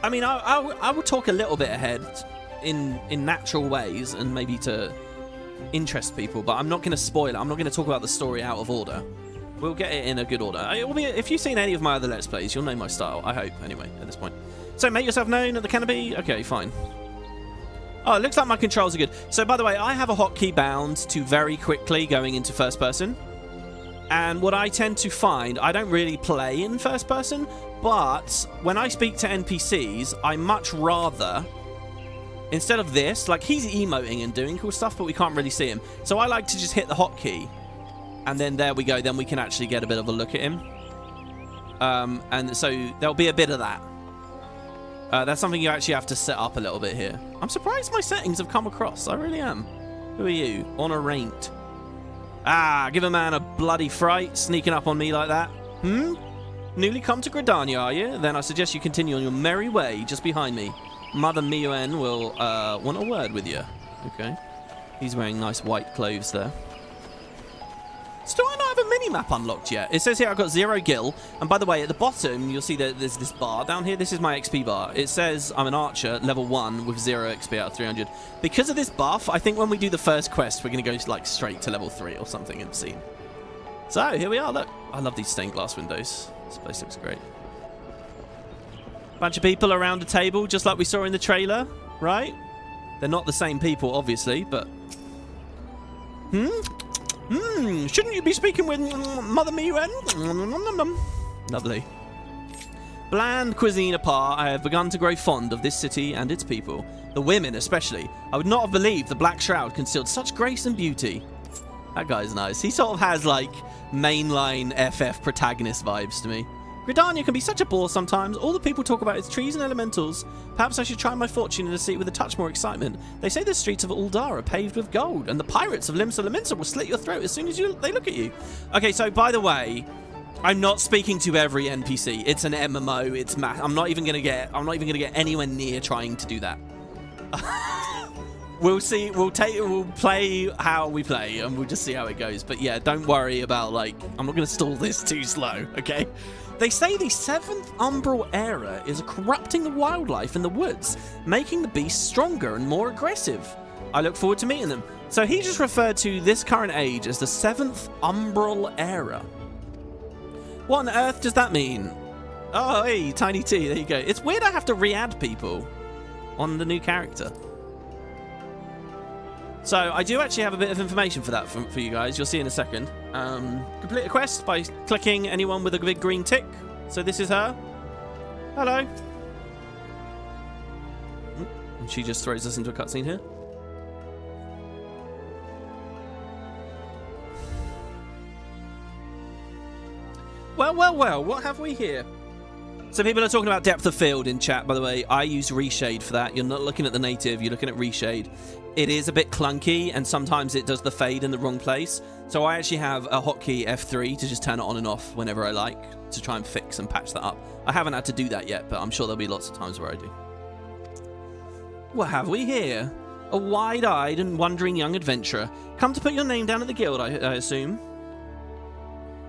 I mean, I will talk a little bit ahead in natural ways and maybe to interest people, but I'm not going to spoil it. I'm not going to talk about the story out of order. We'll get it in a good order. It will be, if you've seen any of my other Let's Plays, you'll know my style. I hope, anyway, at this point. So, make yourself known at the Canopy. Okay, fine. Oh, it looks like my controls are good. So, by the way, I have a hotkey bound to very quickly going into first person. And what I tend to find, I don't really play in first person, but when I speak to NPCs, I much rather, instead of this, like he's emoting and doing cool stuff, but we can't really see him. So I like to just hit the hotkey, and then there we go. Then we can actually get a bit of a look at him. And so there'll be a bit of that. That's something you actually have to set up a little bit here. I'm surprised my settings have come across. I really am. Who are you? Honor ranked. Ah, give a man a bloody fright, sneaking up on me like that. Newly come to Gridania, are you? Then I suggest you continue on your merry way just behind me. Mother Mioen will want a word with you. Okay. He's wearing nice white clothes there. Still, I not have a mini-map unlocked yet. It says here I've got 0 gil. And by the way, at the bottom, you'll see that there's this bar down here. This is my XP bar. It says I'm an archer, level 1, with 0 XP out of 300. Because of this buff, I think when we do the first quest, we're going to go like straight to level 3 or something obscene. So, here we are. Look, I love these stained glass windows. This place looks great. Bunch of people around a table, just like we saw in the trailer, right? They're not the same people, obviously, but... Shouldn't you be speaking with Mother Mioen? Lovely. Bland cuisine apart, I have begun to grow fond of this city and its people. The women, especially. I would not have believed the Black Shroud concealed such grace and beauty. That guy's nice. He sort of has, like, mainline FF protagonist vibes to me. Gridania can be such a bore sometimes. All the people talk about is trees and elementals. Perhaps I should try my fortune in a seat with a touch more excitement. They say the streets of Uldar are paved with gold, and the pirates of Limsa Laminsa will slit your throat as soon as they look at you. Okay, so by the way, I'm not speaking to every NPC. It's an MMO. It's I'm not even gonna get anywhere near trying to do that. We'll see. We'll play how we play, and we'll just see how it goes. But yeah, don't worry about like. I'm not gonna stall this too slow. Okay. They say the 7th Umbral era is corrupting the wildlife in the woods, making the beasts stronger and more aggressive. I look forward to meeting them. So he just referred to this current age as the 7th Umbral era. What on earth does that mean? Oh, hey, Tiny T, there you go. It's weird I have to re-add people on the new character. So I do actually have a bit of information for that for you guys. You'll see in a second. Complete a quest by clicking anyone with a big green tick. So this is her. Hello. And she just throws us into a cutscene here. Well, well, well, what have we here? So people are talking about depth of field in chat, by the way. I use reshade for that. You're not looking at the native, you're looking at reshade. It is a bit clunky, and sometimes it does the fade in the wrong place. So I actually have a hotkey F3 to just turn it on and off whenever I like, to try and fix and patch that up. I haven't had to do that yet, but I'm sure there'll be lots of times where I do. What have we here? A wide-eyed and wondering young adventurer. Come to put your name down at the guild, I assume.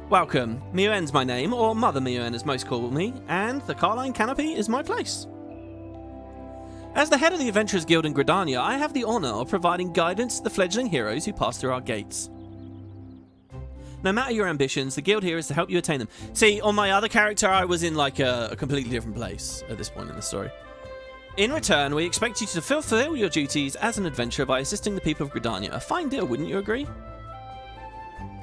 Welcome. Mioen's my name, or Mother Mioen as most call me, and the Carline Canopy is my place. As the head of the Adventurers Guild in Gridania, I have the honour of providing guidance to the fledgling heroes who pass through our gates. No matter your ambitions, the guild here is to help you attain them. See, on my other character, I was in like a completely different place at this point in the story. In return, we expect you to fulfill your duties as an adventurer by assisting the people of Gridania. A fine deal, wouldn't you agree?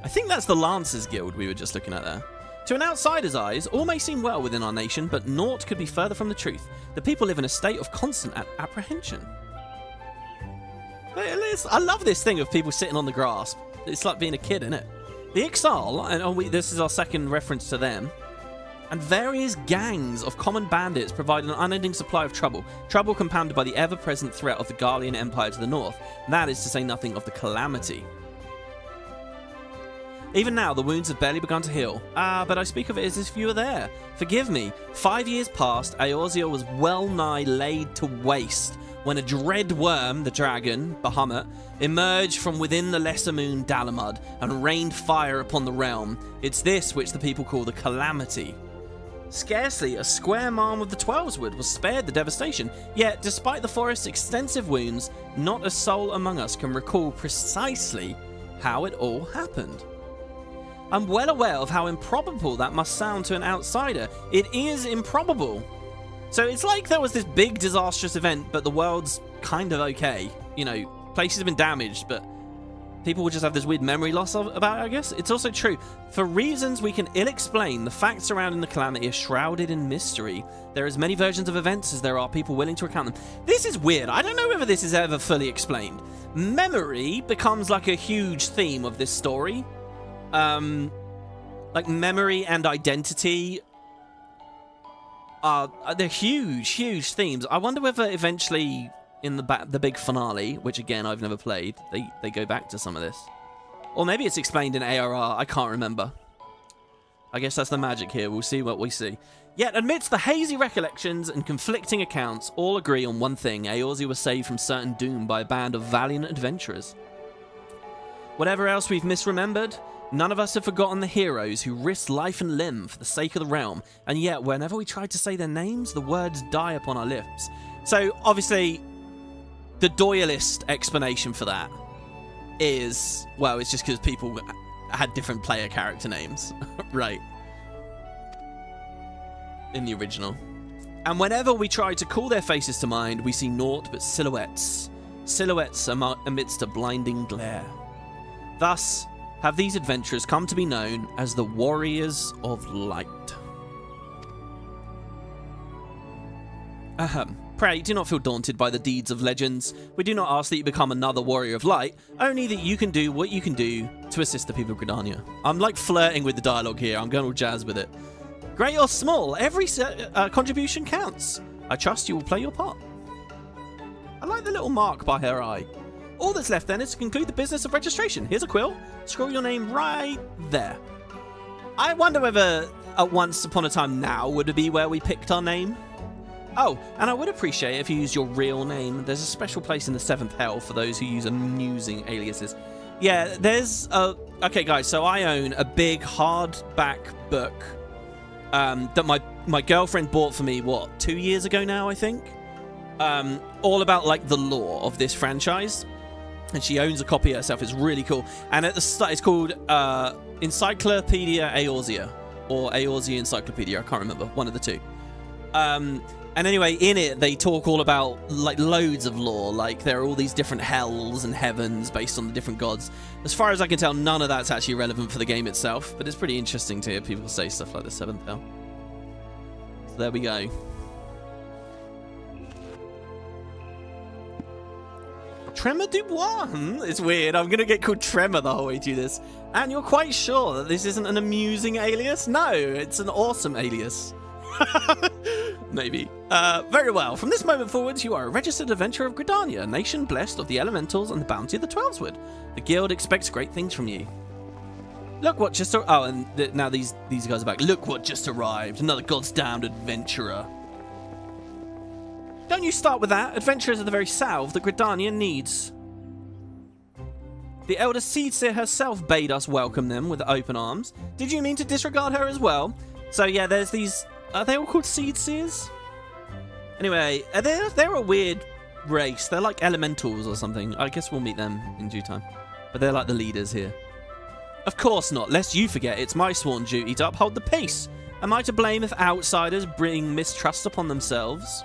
I think that's the Lancers Guild we were just looking at there. To an outsider's eyes, all may seem well within our nation, but naught could be further from the truth. The people live in a state of constant apprehension. I love this thing of people sitting on the grass. It's like being a kid, isn't it? The XIV, and this is our second reference to them, and various gangs of common bandits provide an unending supply of trouble. Trouble compounded by the ever-present threat of the Garlean Empire to the north. That is to say nothing of the calamity. Even now, the wounds have barely begun to heal. But I speak of it as if you were there. Forgive me. 5 years past, Eorzea was well nigh laid to waste when a dread worm, the dragon, Bahamut, emerged from within the lesser moon Dalamud and rained fire upon the realm. It's this which the people call the calamity. Scarcely a square mile of the Twelveswood was spared the devastation, yet despite the forest's extensive wounds, not a soul among us can recall precisely how it all happened. I'm well aware of how improbable that must sound to an outsider. It is improbable. So it's like there was this big disastrous event, but the world's kind of okay. You know, places have been damaged, but people will just have this weird memory loss about it, I guess. It's also true. For reasons we can ill explain, the facts surrounding the calamity are shrouded in mystery. There are as many versions of events as there are people willing to recount them. This is weird. I don't know whether this is ever fully explained. Memory becomes like a huge theme of this story. Like memory and identity they're huge themes. I wonder whether eventually in the big finale, which again I've never played, they go back to some of this, or maybe it's explained in ARR. I can't remember. I guess that's the magic here. We'll see what we see. Yet amidst the hazy recollections and conflicting accounts, all agree on one thing: Eorzea was saved from certain doom by a band of valiant adventurers. Whatever else we've misremembered, none of us have forgotten the heroes who risked life and limb for the sake of the realm, and yet whenever we try to say their names, the words die upon our lips. So obviously, the Doyleist explanation for that is, well, it's just because people had different player character names, right, in the original. And whenever we try to call their faces to mind, we see naught but silhouettes. Silhouettes amidst a blinding glare. Thus have these adventurers come to be known as the Warriors of Light. Pray, do not feel daunted by the deeds of legends. We do not ask that you become another Warrior of Light, only that you can do what you can do to assist the people of Gridania. I'm like flirting with the dialogue here. I'm going all jazz with it. Great or small, every contribution counts. I trust you will play your part. I like the little mark by her eye. All that's left then is to conclude the business of registration. Here's a quill. Scroll your name right there. I wonder whether at once upon a time now would it be where we picked our name? Oh, and I would appreciate if you use your real name. There's a special place in the 7th Hell for those who use amusing aliases. Yeah, there's a... Okay, guys, so I own a big hardback book that my girlfriend bought for me, what, 2 years ago now, I think? All about, like, the lore of this franchise. And she owns a copy herself. It's really cool. And at the start, it's called Encyclopaedia Eorzea. or Eorzea Encyclopaedia. I can't remember. One of the two. And anyway, in it, they talk all about, like, loads of lore. Like, there are all these different hells and heavens based on the different gods. As far as I can tell, none of that's actually relevant for the game itself, but it's pretty interesting to hear people say stuff like the 7th hell. So there we go. Tremor Dubois? It's weird. I'm going to get called Tremor the whole way through this. And you're quite sure that this isn't an amusing alias? No, it's an awesome alias. Maybe. Very well. From this moment forwards, you are a registered adventurer of Gridania, a nation blessed of the elementals and the bounty of the Twelveswood. The guild expects great things from you. Look what just... Oh, and now these guys are back. Look what just arrived. Another god's damned adventurer. Don't you start with that. Adventurers are the very salve that Gridania needs. The elder Seedseer herself bade us welcome them with open arms. Did you mean to disregard her as well? So yeah, there's these... Are they all called Seedseers? Anyway, they're a weird race. They're like elementals or something. I guess we'll meet them in due time. But they're like the leaders here. Of course not. Lest you forget, it's my sworn duty to uphold the peace. Am I to blame if outsiders bring mistrust upon themselves?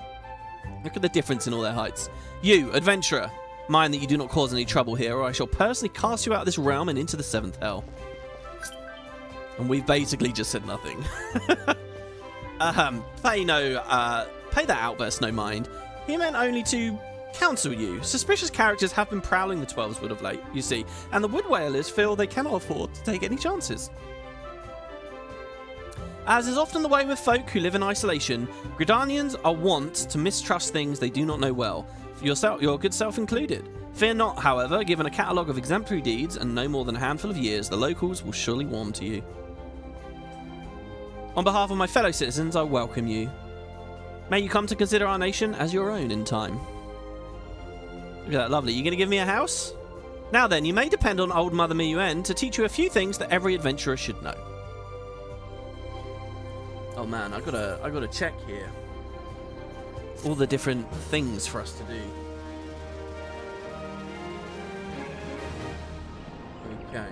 Look at the difference in all their heights. You, adventurer, mind that you do not cause any trouble here, or I shall personally cast you out of this realm and into the 7th hell. And we've basically just said nothing. Pay that outburst no mind. He meant only to counsel you. Suspicious characters have been prowling the Twelveswood of late, you see, and the Wood Whalers feel they cannot afford to take any chances. As is often the way with folk who live in isolation, Gridanians are wont to mistrust things they do not know well, your good self included. Fear not, however, given a catalogue of exemplary deeds and no more than a handful of years, the locals will surely warm to you. On behalf of my fellow citizens, I welcome you. May you come to consider our nation as your own in time. Look at that, lovely. You going to give me a house? Now then, you may depend on old Mother Miyuen to teach you a few things that every adventurer should know. Oh man, I gotta check here. All the different things for us to do. Okay.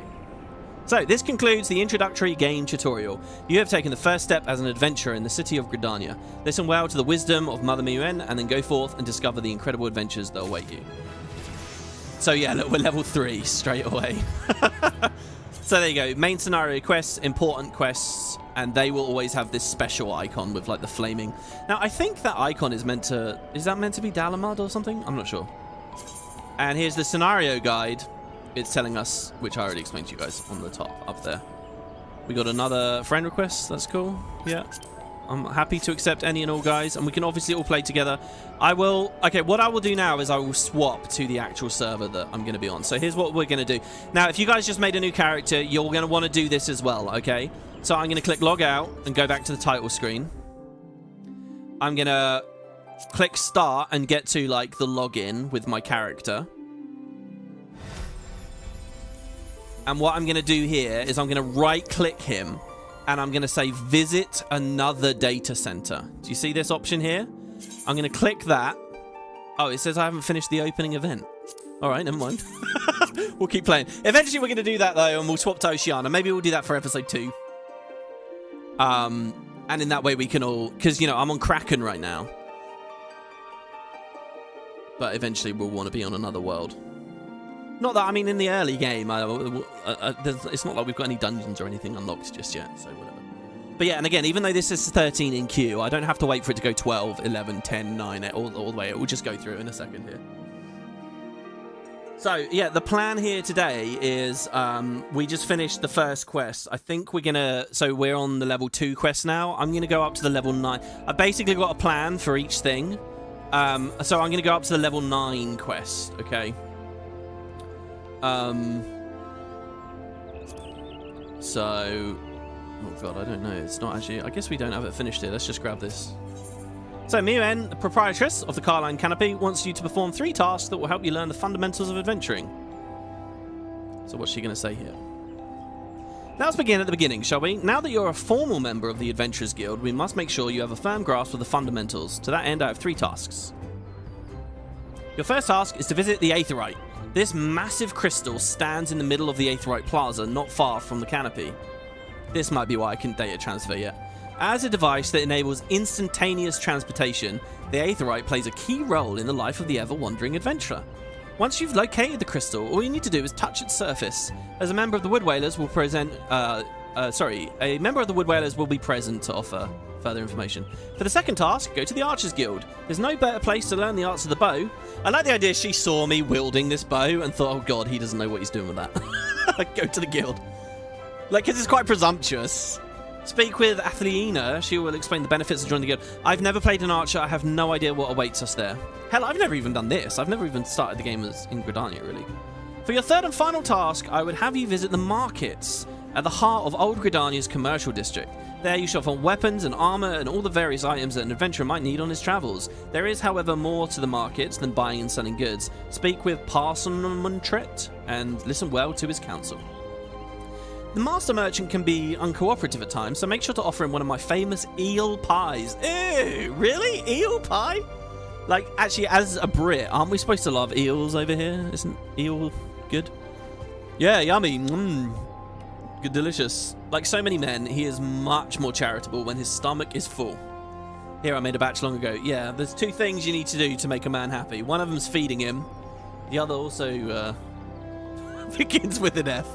So, this concludes the introductory game tutorial. You have taken the first step as an adventurer in the city of Gridania. Listen well to the wisdom of Mother Miyuen and then go forth and discover the incredible adventures that await you. So yeah, look, we're level 3 straight away. So there you go. Main scenario quests, important quests, and they will always have this special icon with like the flaming. Now, I think that icon is meant to... Is that meant to be Dalamud or something? I'm not sure. And here's the scenario guide. It's telling us, which I already explained to you guys on the top up there. We got another friend request. That's cool. Yeah. I'm happy to accept any and all, guys. And we can obviously all play together. I will... Okay, what I will do now is I will swap to the actual server that I'm going to be on. So here's what we're going to do. Now, if you guys just made a new character, you're going to want to do this as well, okay? So I'm going to click log out and go back to the title screen. I'm going to click start and get to, like, the login with my character. And what I'm going to do here is I'm going to right-click him, and I'm going to say visit another data center. Do you see this option here? I'm going to click that. Oh, it says I haven't finished the opening event. All right, never mind. We'll keep playing. Eventually, we're going to do that, though, and we'll swap to Oceana. Maybe we'll do that for episode 2. And in that way, we can all... Because, you know, I'm on Kraken right now. But eventually, we'll want to be on another world. Not that, I mean, in the early game, it's not like we've got any dungeons or anything unlocked just yet, so whatever. But yeah, and again, even though this is 13 in queue, I don't have to wait for it to go 12, 11, 10, 9, all the way. It will just go through in a second here. So, yeah, the plan here today is we just finished the first quest. I think we're going to... So we're on the level 2 quest now. I'm going to go up to the level 9. I've basically got a plan for each thing. So I'm going to go up to the level 9 quest, okay? So, oh god, I don't know. It's not actually... I guess we don't have it finished here. Let's just grab this. So, Miyuen, the proprietress of the Carline Canopy, wants you to perform 3 tasks that will help you learn the fundamentals of adventuring. So what's she going to say here? Now let's begin at the beginning, shall we? Now that you're a formal member of the Adventurers Guild, we must make sure you have a firm grasp of the fundamentals. To that end, I have 3 tasks. Your first task is to visit the Aetheryte. This massive crystal stands in the middle of the Aetheryte Plaza, not far from the canopy. This might be why I couldn't data transfer yet. As a device that enables instantaneous transportation, the Aetherite plays a key role in the life of the ever-wandering adventurer. Once you've located the crystal, all you need to do is touch its surface. As a member of the Wood Whalers will present... a member of the Wood Whalers will be present to offer further information. For the second task, go to the Archers Guild. There's no better place to learn the arts of the bow. I like the idea she saw me wielding this bow and thought, oh god, he doesn't know what he's doing with that. Go to the guild. Like, because it's quite presumptuous. Speak with Athleena. She will explain the benefits of joining the guild. I've never played an archer. I have no idea what awaits us there. Hell, I've never even done this. I've never even started the game as in Gridania, really. For your third and final task, I would have you visit the markets at the heart of Old Gridania's commercial district. There you shall find weapons and armor and all the various items that an adventurer might need on his travels. There is, however, more to the markets than buying and selling goods. Speak with Parsontret and listen well to his counsel. The master merchant can be uncooperative at times, so make sure to offer him one of my famous eel pies. Ew, really? Eel pie? Like, actually, as a Brit, aren't we supposed to love eels over here? Isn't eel good? Yeah, yummy. Good, delicious. Like so many men, he is much more charitable when his stomach is full. Here, I made a batch long ago. Yeah, there's two things you need to do to make a man happy. One of them's feeding him. The other also begins with an F.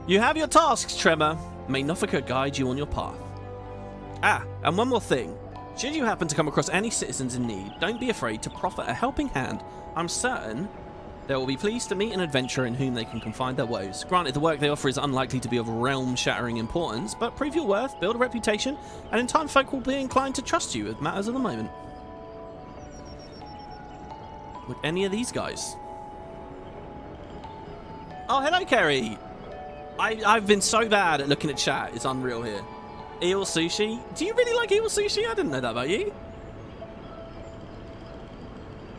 You have your tasks, Tremor. May Nothica guide you on your path. Ah, and one more thing. Should you happen to come across any citizens in need, don't be afraid to proffer a helping hand. I'm certain they will be pleased to meet an adventurer in whom they can confide their woes. Granted, the work they offer is unlikely to be of realm-shattering importance, but prove your worth, build a reputation, and in time folk will be inclined to trust you with matters of the moment. Look, any of these guys. Oh, hello, Kerry. I've been so bad at looking at chat. It's unreal here. Eel sushi. Do you really like eel sushi? I didn't know that about you.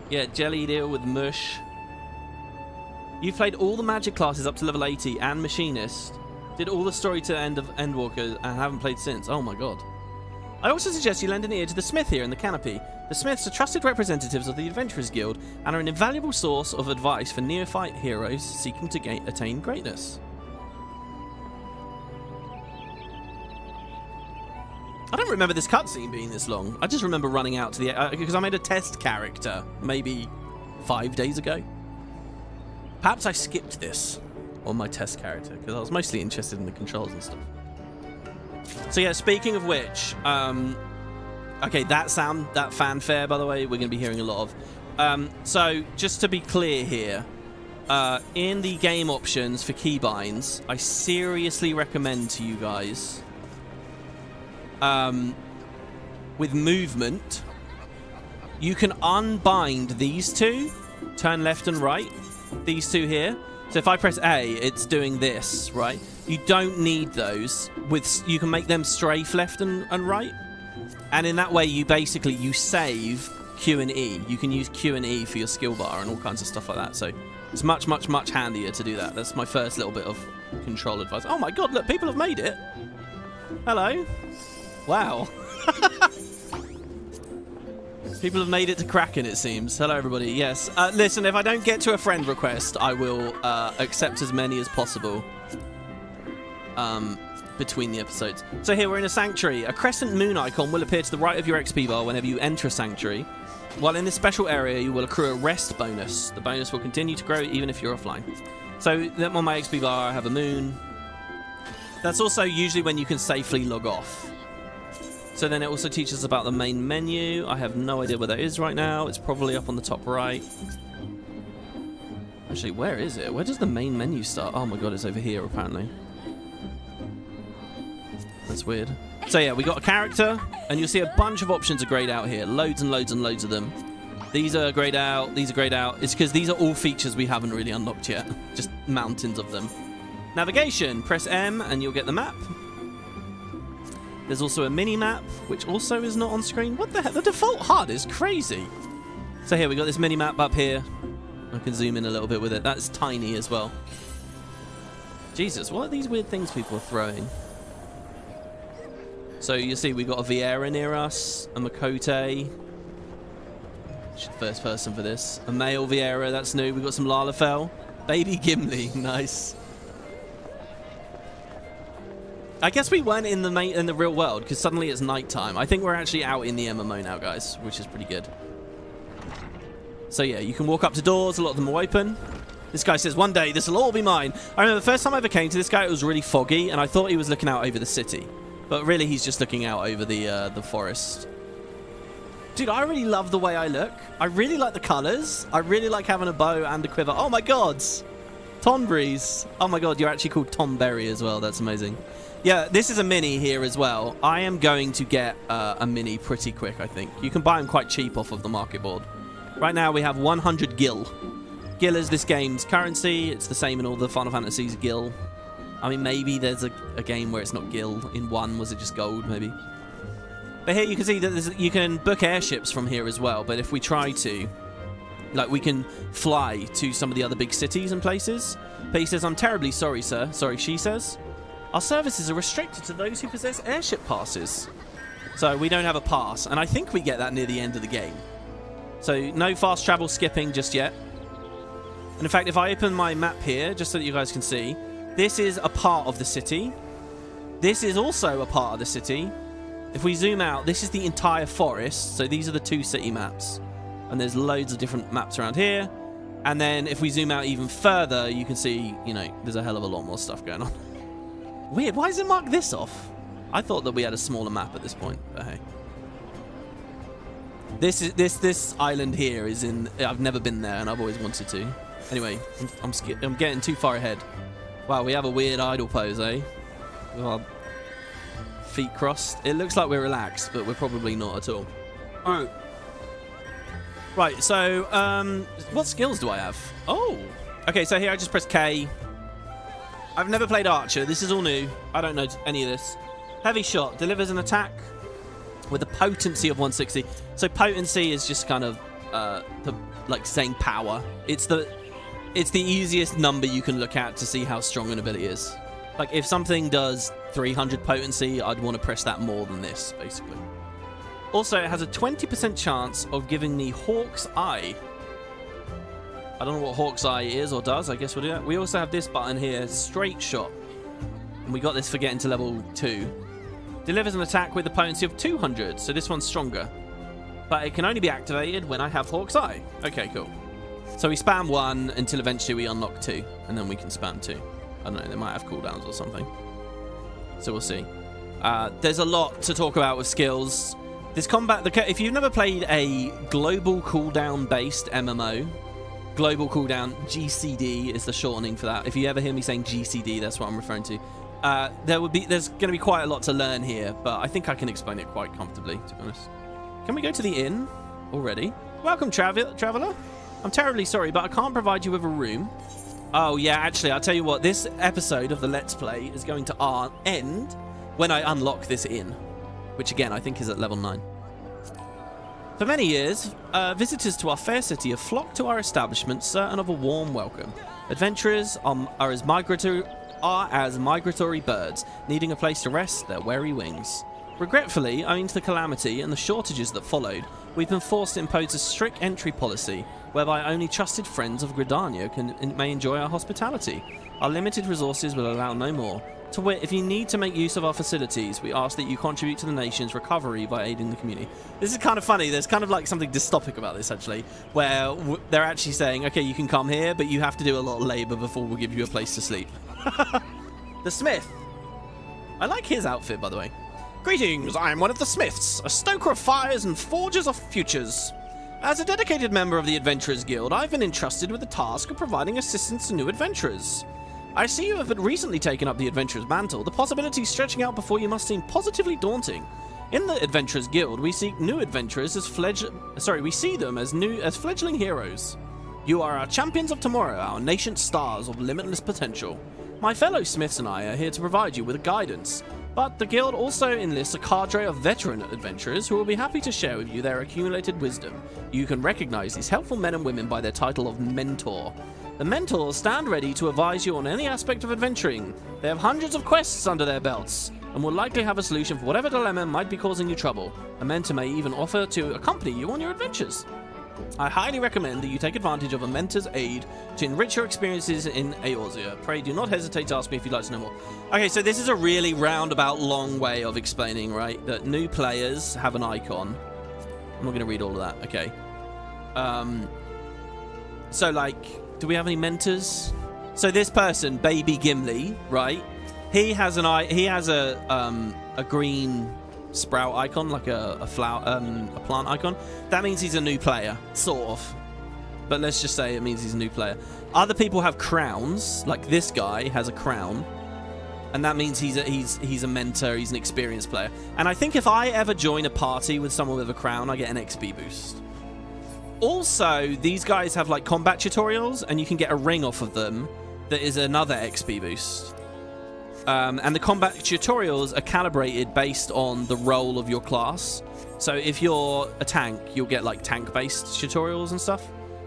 Yeah, jellied eel with mush. You've played all the magic classes up to level 80 and Machinist. Did all the story to end of Endwalker and haven't played since. Oh my god. I also suggest you lend an ear to the Smith here in the Canopy. The Smiths are trusted representatives of the Adventurers Guild and are an invaluable source of advice for neophyte heroes seeking to attain greatness. I don't remember this cutscene being this long. I just remember running out to the... because I made a test character maybe 5 days ago. Perhaps I skipped this on my test character because I was mostly interested in the controls and stuff. So yeah, speaking of which, okay, that fanfare, by the way, we're going to be hearing a lot of. So just to be clear here, in the game options for keybinds, I seriously recommend to you guys, with movement, you can unbind these two, turn left and right. These two here. So if I press A, it's doing this, right? You don't need those. You can make them strafe left and right. And in that way, you save Q and E. You can use Q and E for your skill bar and all kinds of stuff like that. So it's much, much, much handier to do that. That's my first little bit of control advice. Oh my god, look, people have made it. Hello. Wow. People have made it to Kraken, it seems. Hello, everybody. Yes. Listen, if I don't get to a friend request, I will accept as many as possible between the episodes. So here, we're in a sanctuary. A crescent moon icon will appear to the right of your XP bar whenever you enter a sanctuary. While in this special area, you will accrue a rest bonus. The bonus will continue to grow even if you're offline. So on my XP bar, I have a moon. That's also usually when you can safely log off. So then it also teaches about the main menu. I have no idea where that is right now. It's probably up on the top right. Actually, where is it? Where does the main menu start? Oh my god, it's over here apparently. That's weird. So yeah, we got a character, and you'll see a bunch of options are grayed out here. Loads and loads and loads of them. These are grayed out, these are grayed out. It's because these are all features we haven't really unlocked yet. Just mountains of them. Navigation, press M and you'll get the map. There's also a mini-map, which also is not on screen. What the heck? The default HUD is crazy. So here, we got this mini-map up here. I can zoom in a little bit with it. That's tiny as well. Jesus, what are these weird things people are throwing? So you see, we got a Vieira near us, a Makote. First person for this. A male Vieira, that's new. We got some Lalafell. Baby Gimli, nice. I guess we weren't in the real world because suddenly it's nighttime. I think we're actually out in the MMO now, guys, which is pretty good. So yeah, you can walk up to doors. A lot of them are open. This guy says, one day this will all be mine. I remember the first time I ever came to this guy, it was really foggy, and I thought he was looking out over the city. But really, he's just looking out over the forest. Dude, I really love the way I look. I really like the colors. I really like having a bow and a quiver. Oh my god! Tonberries. Oh my god, you're actually called Tom Berry as well. That's amazing. Yeah, this is a mini here as well. I am going to get a mini pretty quick, I think. You can buy them quite cheap off of the market board. Right now, we have 100 gil. Gil is this game's currency. It's the same in all the Final Fantasies, gil. I mean, maybe there's a game where it's not gil. In one, was it just gold, maybe? But here you can see that you can book airships from here as well. But if we try to, like, we can fly to some of the other big cities and places. But he says, I'm terribly sorry, sir. Sorry, she says. Our services are restricted to those who possess airship passes. So we don't have a pass. And I think we get that near the end of the game. So no fast travel skipping just yet. And in fact, if I open my map here, just so that you guys can see, this is a part of the city. This is also a part of the city. If we zoom out, this is the entire forest. So these are the 2 city maps. And there's loads of different maps around here. And then if we zoom out even further, you can see, you know, there's a hell of a lot more stuff going on. Weird, why does it mark this off? I thought that we had a smaller map at this point, but hey. This island here is in, I've never been there and I've always wanted to. Anyway, I'm getting too far ahead. Wow, we have a weird idle pose, eh? With our feet crossed. It looks like we're relaxed, but we're probably not at all. Alright. Right, so, what skills do I have? Oh! Okay, so here I just press K. I've never played Archer. This is all new. I don't know any of this. Heavy shot. Delivers an attack with a potency of 160. So potency is just kind of, like saying power. It's the easiest number you can look at to see how strong an ability is. Like, if something does 300 potency, I'd want to press that more than this, basically. Also, it has a 20% chance of giving me Hawk's Eye. I don't know what Hawk's Eye is or does. I guess we'll do that. We also have this button here, Straight Shot. And we got this for getting to level 2. Delivers an attack with a potency of 200, so this one's stronger. But it can only be activated when I have Hawk's Eye. Okay, cool. So we spam 1 until eventually we unlock 2, and then we can spam 2. I don't know, they might have cooldowns or something. So we'll see. There's a lot to talk about with skills. This combat, if you've never played a global cooldown-based MMO, global cooldown, GCD is the shortening for that. If you ever hear me saying GCD, that's what I'm referring to. There's going to be quite a lot to learn here, but I think I can explain it quite comfortably, to be honest. Can we go to the inn already? Welcome, traveler. I'm terribly sorry, but I can't provide you with a room. Oh, yeah, actually, I'll tell you what. This episode of the Let's Play is going to end when I unlock this inn, which, again, I think is at level 9. For many years, visitors to our fair city have flocked to our establishment certain of a warm welcome. Adventurers are as migratory birds, needing a place to rest their weary wings. Regretfully, owing to the calamity and the shortages that followed, we've been forced to impose a strict entry policy whereby only trusted friends of Gridania may enjoy our hospitality. Our limited resources will allow no more. To wit, if you need to make use of our facilities, we ask that you contribute to the nation's recovery by aiding the community. This is kind of funny. There's kind of like something dystopic about this, actually, where they're actually saying, okay, you can come here, but you have to do a lot of labor before we'll give you a place to sleep. The Smith. I like his outfit, by the way. Greetings, I am one of the Smiths, a stoker of fires and forgers of futures. As a dedicated member of the Adventurers Guild, I've been entrusted with the task of providing assistance to new adventurers. I see you have recently taken up the Adventurer's mantle. The possibilities stretching out before you must seem positively daunting. In the Adventurers Guild, we seek new adventurers as we see them as fledgling heroes. You are our champions of tomorrow, our nascent stars of limitless potential. My fellow Smiths and I are here to provide you with guidance, but the Guild also enlists a cadre of veteran adventurers who will be happy to share with you their accumulated wisdom. You can recognize these helpful men and women by their title of Mentor. The Mentors stand ready to advise you on any aspect of adventuring. They have hundreds of quests under their belts, and will likely have a solution for whatever dilemma might be causing you trouble. A mentor may even offer to accompany you on your adventures. I highly recommend that you take advantage of a mentor's aid to enrich your experiences in Eorzea. Pray do not hesitate to ask me if you'd like to know more. Okay, so this is a really roundabout, long way of explaining, right, that new players have an icon. I'm not going to read all of that. Okay. So, like, do we have any mentors? So this person, Baby Gimli, right? He has a green sprout icon, like a flower, a plant icon. That means he's a new player, sort of. But let's just say it means he's a new player. Other people have crowns, like this guy has a crown, and that means he's a mentor. He's an experienced player. And I think if I ever join a party with someone with a crown, I get an XP boost. Also, these guys have like combat tutorials, and you can get a ring off of them that is another XP boost. And the combat tutorials are calibrated based on the role of your class. So if you're a tank, you'll get like tank-based tutorials and stuff.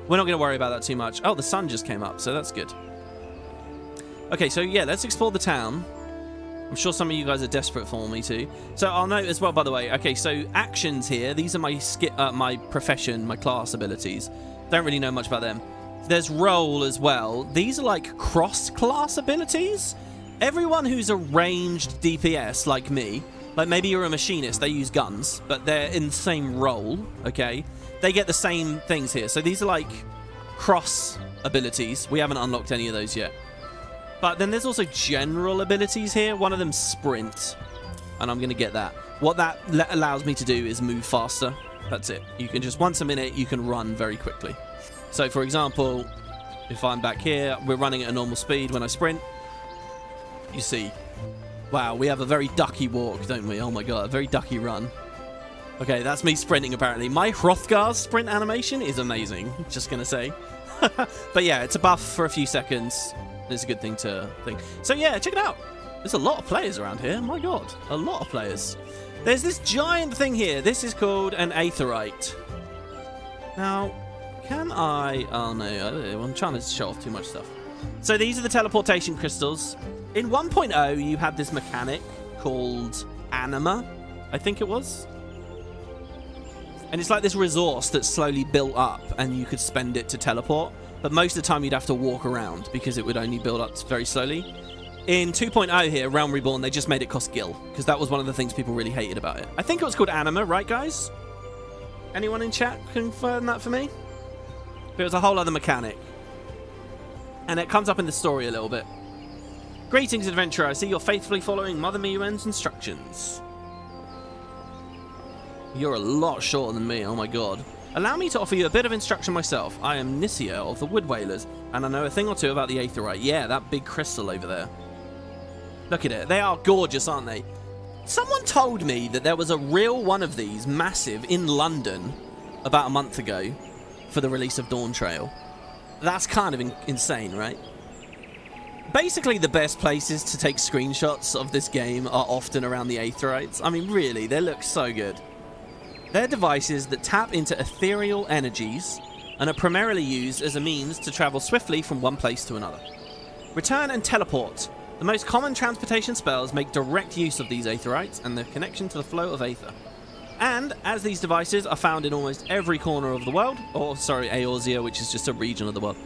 We're not going to worry about that too much. Oh, the sun just came up, so that's good. Okay, so yeah, let's explore the town. I'm sure some of you guys are desperate for me too. So I'll note as well, by the way, okay, so actions here, these are my profession, my class abilities. Don't really know much about them. There's role as well. These are like cross-class abilities. Everyone who's a ranged DPS like me, like maybe you're a machinist, they use guns, but they're in the same role, okay? They get the same things here. So these are like cross abilities. We haven't unlocked any of those yet. But then there's also general abilities here. One of them's sprint, and I'm going to get that. What that allows me to do is move faster. That's it. You can just, once a minute, you can run very quickly. So, for example, if I'm back here, we're running at a normal speed. When I sprint, you see, wow, we have a very ducky walk, don't we? Oh my god, a very ducky run. Okay, that's me sprinting, apparently. My Hrothgar's sprint animation is amazing, just going to say. But yeah, it's a buff for a few seconds. It's a good thing to think. So yeah, check it out. There's a lot of players around here. My god, a lot of players. There's this giant thing here. This is called an aetheryte. Now, can I... Oh no, I'm trying to show off too much stuff. So these are the teleportation crystals. In 1.0, you had this mechanic called Anima, I think it was. And it's like this resource that's slowly built up, and you could spend it to teleport. But most of the time, you'd have to walk around because it would only build up very slowly. In 2.0 here, Realm Reborn, they just made it cost gil, because that was one of the things people really hated about it. I think it was called Anima, right, guys? Anyone in chat confirm that for me? But it was a whole other mechanic. And it comes up in the story a little bit. Greetings, adventurer. I see you're faithfully following Mother Miyuen's instructions. You're a lot shorter than me, oh my god. Allow me to offer you a bit of instruction myself. I am Nisia of the Wood Whalers, and I know a thing or two about the aetheryte. Yeah, that big crystal over there. Look at it. They are gorgeous, aren't they? Someone told me that there was a real one of these, massive, in London about a month ago for the release of Dawn Trail. That's kind of insane, right? Basically, the best places to take screenshots of this game are often around the aetherytes. I mean, really, they look so good. They're devices that tap into ethereal energies and are primarily used as a means to travel swiftly from one place to another. Return and teleport. The most common transportation spells make direct use of these aetherytes and their connection to the flow of aether. And, as these devices are found in almost every corner of the world, or sorry, Eorzea, which is just a region of the world,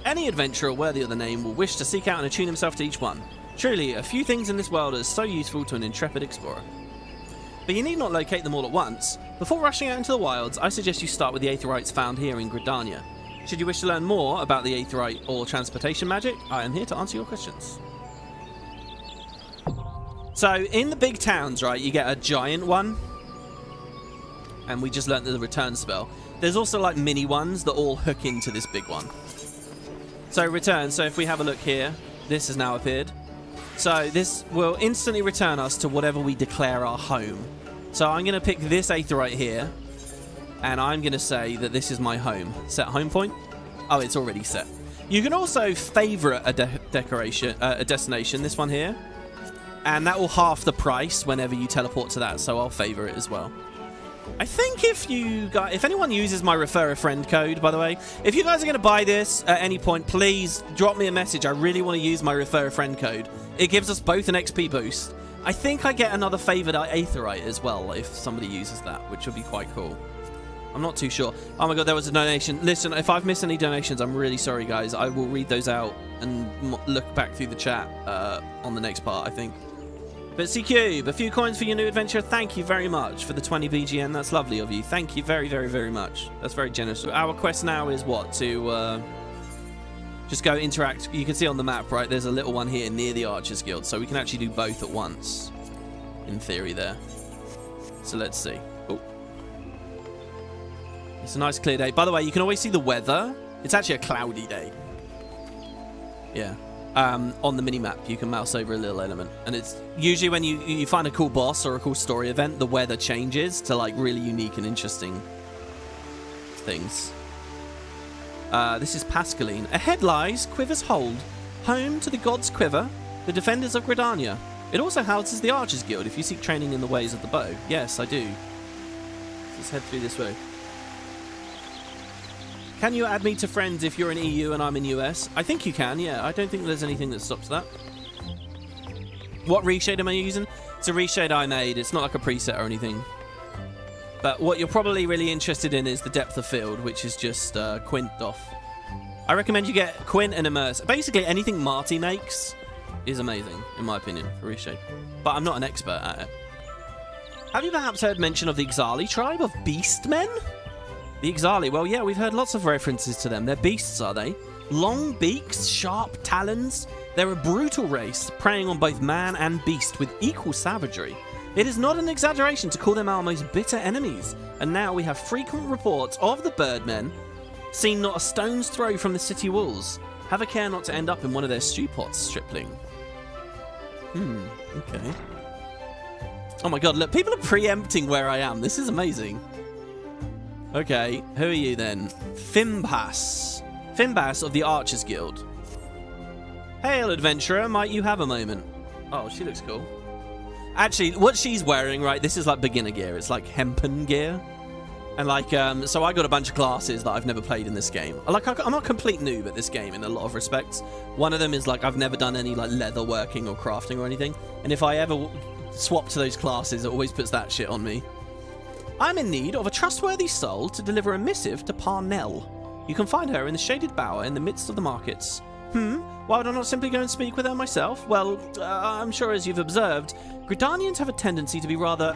any adventurer worthy of the name will wish to seek out and attune himself to each one. Truly, a few things in this world are so useful to an intrepid explorer. But you need not locate them all at once. Before rushing out into the wilds, I suggest you start with the aetherytes found here in Gridania. Should you wish to learn more about the aetheryte or transportation magic, I am here to answer your questions. So, in the big towns, right, you get a giant one. And we just learnt the return spell. There's also, like, mini ones that all hook into this big one. So, return. So, if we have a look here, this has now appeared. So, this will instantly return us to whatever we declare our home. So, I'm going to pick this aetheryte here. And I'm going to say that this is my home. Set home point. Oh, it's already set. You can also favorite a destination. This one here. And that will half the price whenever you teleport to that. So, I'll favor it as well. I think if anyone uses my refer a friend code, by the way, if you guys are going to buy this at any point, please drop me a message. I really want to use my refer a friend code. It gives us both an XP boost. I think I get another favored aetheryte as well if somebody uses that, which would be quite cool. I'm not too sure. Oh my god, there was a donation. Listen, if I've missed any donations, I'm really sorry, guys. I will read those out and look back through the chat on the next part, I think. But C-Cube, a few coins for your new adventure. Thank you very much for the 20 BGN. That's lovely of you. Thank you very, very, very much. That's very generous. Our quest now is what? To just go interact. You can see on the map, right? There's a little one here near the Archers Guild. So we can actually do both at once, in theory there. So let's see. Oh. It's a nice clear day. By the way, you can always see the weather. It's actually a cloudy day. Yeah. On the mini-map, you can mouse over a little element. And it's usually when you find a cool boss or a cool story event, the weather changes to, like, really unique and interesting things. This is Pascaline. Ahead lies Quiver's Hold, home to the God's Quiver, the defenders of Gridania. It also houses the Archers Guild if you seek training in the ways of the bow. Yes, I do. Let's head through this way. Can you add me to friends if you're in EU and I'm in US? I think you can, yeah. I don't think there's anything that stops that. What reshade am I using? It's a reshade I made. It's not like a preset or anything. But what you're probably really interested in is the depth of field, which is just Quint off. I recommend you get Quint and Immerse. Basically, anything Marty makes is amazing, in my opinion, for reshade. But I'm not an expert at it. Have you perhaps heard mention of the XIV tribe of beastmen? The XIV, well, yeah, we've heard lots of references to them. They're beasts, are they? Long beaks, sharp talons. They're a brutal race, preying on both man and beast with equal savagery. It is not an exaggeration to call them our most bitter enemies. And now we have frequent reports of the birdmen seen not a stone's throw from the city walls. Have a care not to end up in one of their stew pots, stripling. Okay. Oh my god, look, people are preempting where I am. This is amazing. Okay, who are you then? Fimbas. Fimbas of the Archers Guild. Hail, adventurer, might you have a moment? Oh, she looks cool. Actually, what she's wearing, right, this is like beginner gear. It's like hempen gear. And like, so I got a bunch of classes that I've never played in this game. Like, I'm a complete noob at this game in a lot of respects. One of them is like, I've never done any like leather working or crafting or anything. And if I ever swap to those classes, it always puts that shit on me. I'm in need of a trustworthy soul to deliver a missive to Parnell. You can find her in the shaded bower in the midst of the markets. Why would I not simply go and speak with her myself? Well, I'm sure as you've observed, Gridanians have a tendency to be rather,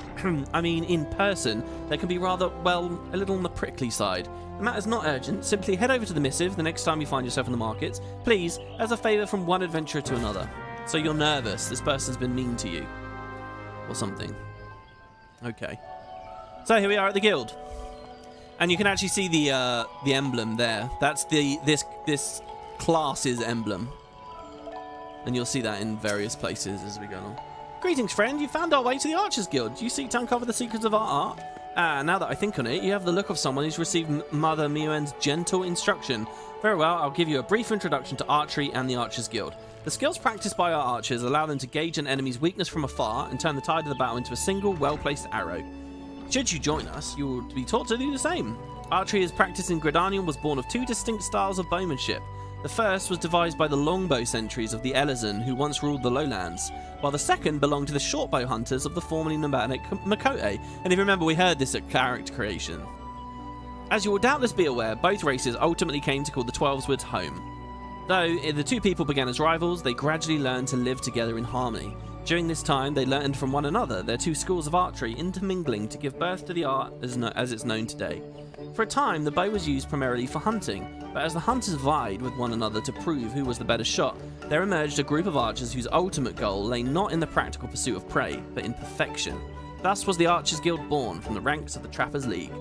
I mean, in person, they can be rather, well, a little on the prickly side. The matter's not urgent. Simply head over to the missive the next time you find yourself in the markets. Please, as a favour from one adventurer to another. So you're nervous. This person's been mean to you. Or something. Okay. So here we are at the guild. And you can actually see the emblem there. That's this class's emblem. And you'll see that in various places as we go along. Greetings, friend. You found our way to the Archers Guild. You seek to uncover the secrets of our art? Now that I think on it, you have the look of someone who's received Mother Miuen's gentle instruction. Very well, I'll give you a brief introduction to archery and the Archers Guild. The skills practiced by our archers allow them to gauge an enemy's weakness from afar and turn the tide of the battle into a single, well-placed arrow. Should you join us, you will be taught to do the same. Archery as practiced in Gridania and was born of two distinct styles of bowmanship. The first was devised by the longbow sentries of the Elazan, who once ruled the lowlands, while the second belonged to the shortbow hunters of the formerly nomadic Makote. And if you remember, we heard this at character creation. As you will doubtless be aware, both races ultimately came to call the Twelveswoods home. Though the two people began as rivals, they gradually learned to live together in harmony. During this time, they learned from one another, their two schools of archery intermingling to give birth to the art as it's known today. For a time, the bow was used primarily for hunting, but as the hunters vied with one another to prove who was the better shot, there emerged a group of archers whose ultimate goal lay not in the practical pursuit of prey, but in perfection. Thus was the Archers Guild born from the ranks of the Trappers League.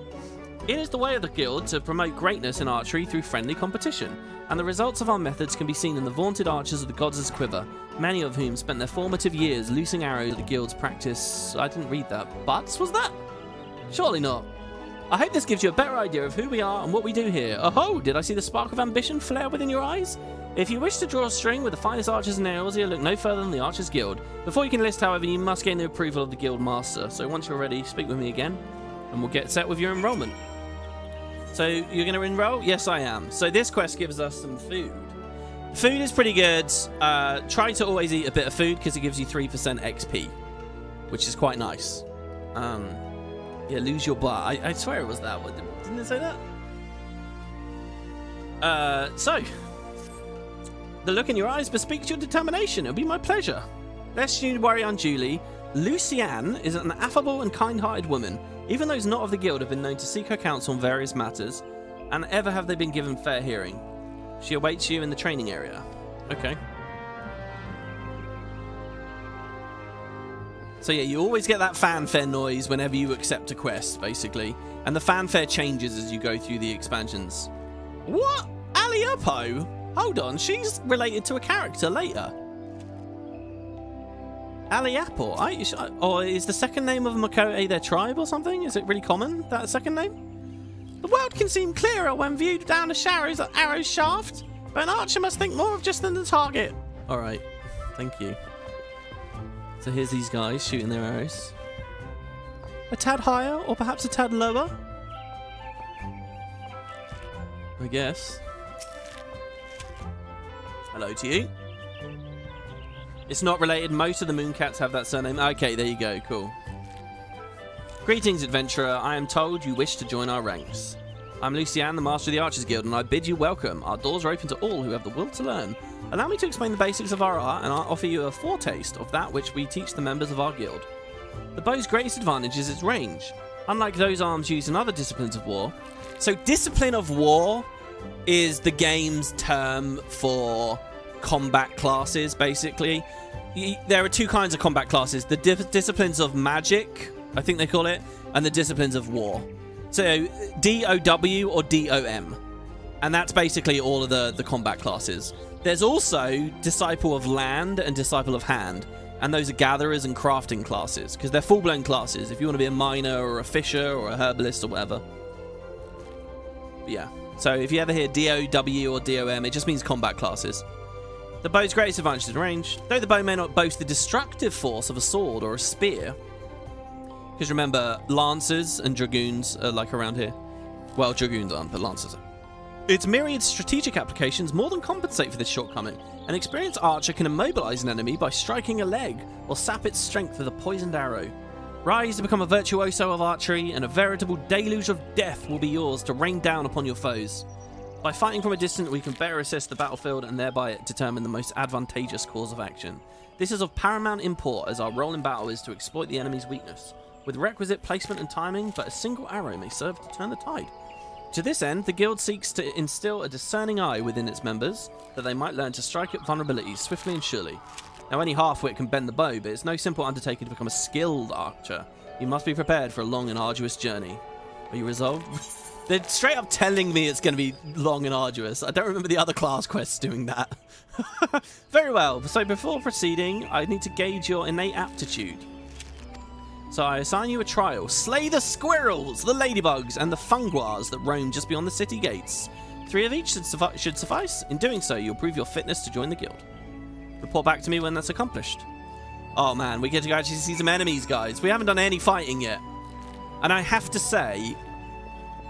It is the way of the guild to promote greatness in archery through friendly competition, and the results of our methods can be seen in the vaunted archers of the Gods' Quiver, many of whom spent their formative years loosing arrows at the guild's practice. I didn't read that. Butts, was that? Surely not. I hope this gives you a better idea of who we are and what we do here. Oh, did I see the spark of ambition flare within your eyes? If you wish to draw a string with the finest archers in Eorzea, look no further than the Archers Guild. Before you can enlist, however, you must gain the approval of the guild master. So once you're ready, speak with me again, and we'll get set with your enrollment. So you're going to enroll? Yes, I am. So this quest gives us some food. Food is pretty good. Try to always eat a bit of food because it gives you 3% XP, which is quite nice. Yeah, lose your butt. I swear it was that one. Didn't it say that? So, the look in your eyes bespeaks your determination. It'll be my pleasure. Lest you worry unduly, Lucienne is an affable and kind-hearted woman. Even those not of the guild have been known to seek her counsel on various matters, and ever have they been given fair hearing. She awaits you in the training area. Okay. So yeah, you always get that fanfare noise whenever you accept a quest, basically. And the fanfare changes as you go through the expansions. What? Aliopo? Hold on, she's related to a character later. Aliapo? Or is the second name of Makote their tribe or something? Is it really common, that second name? The world can seem clearer when viewed down a arrow shaft, but an archer must think more of just than the target. Alright, thank you. So here's these guys shooting their arrows. A tad higher, or perhaps a tad lower? I guess. Hello to you. It's not related. Most of the Mooncats have that surname. Okay, there you go. Cool. Greetings, adventurer. I am told you wish to join our ranks. I'm Lucienne, the Master of the Archers Guild, and I bid you welcome. Our doors are open to all who have the will to learn. Allow me to explain the basics of our art, and I'll offer you a foretaste of that which we teach the members of our guild. The bow's greatest advantage is its range. Unlike those arms used in other disciplines of war. So, discipline of war is the game's term for combat classes, basically. There are two kinds of combat classes. The disciplines of magic, I think they call it, and the disciplines of war. So, DOW or DOM. And that's basically all of the combat classes. There's also Disciple of Land and Disciple of Hand. And those are gatherers and crafting classes, because they're full-blown classes. If you want to be a miner or a fisher or a herbalist or whatever. But yeah. So if you ever hear DOW or DOM, it just means combat classes. The bow's greatest advantage is range, though the bow may not boast the destructive force of a sword or a spear. Because remember, lancers and dragoons are like around here. Well, dragoons aren't, but lancers are. Its myriad strategic applications more than compensate for this shortcoming. An experienced archer can immobilize an enemy by striking a leg, or sap its strength with a poisoned arrow. Rise to become a virtuoso of archery, and a veritable deluge of death will be yours to rain down upon your foes. By fighting from a distance, we can better assess the battlefield and thereby determine the most advantageous course of action. This is of paramount import, as our role in battle is to exploit the enemy's weakness. With requisite placement and timing, but a single arrow may serve to turn the tide. To this end, the guild seeks to instill a discerning eye within its members, that they might learn to strike at vulnerabilities swiftly and surely. Now, any half-wit can bend the bow, but it's no simple undertaking to become a skilled archer. You must be prepared for a long and arduous journey. Are you resolved? They're straight up telling me it's going to be long and arduous. I don't remember the other class quests doing that. Very well. So before proceeding, I need to gauge your innate aptitude. So I assign you a trial. Slay the squirrels, the ladybugs, and the funguars that roam just beyond the city gates. 3 of each should suffice. In doing so, you'll prove your fitness to join the guild. Report back to me when that's accomplished. Oh man, we get to actually see some enemies, guys. We haven't done any fighting yet. And I have to say,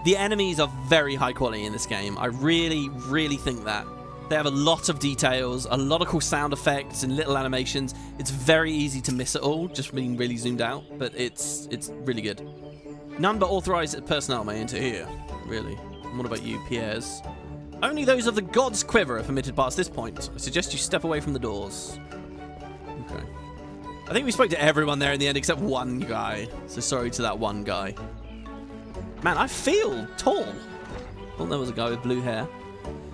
the enemies are very high quality in this game. I really, really think that. They have a lot of details, a lot of cool sound effects and little animations. It's very easy to miss it all, just being really zoomed out, but it's really good. None but authorized personnel may enter here. Really. And what about you, Pierres? Only those of the God's Quiver are permitted past this point. I suggest you step away from the doors. Okay. I think we spoke to everyone there in the end except one guy. So sorry to that one guy. Man, I feel tall. Oh, there was a guy with blue hair.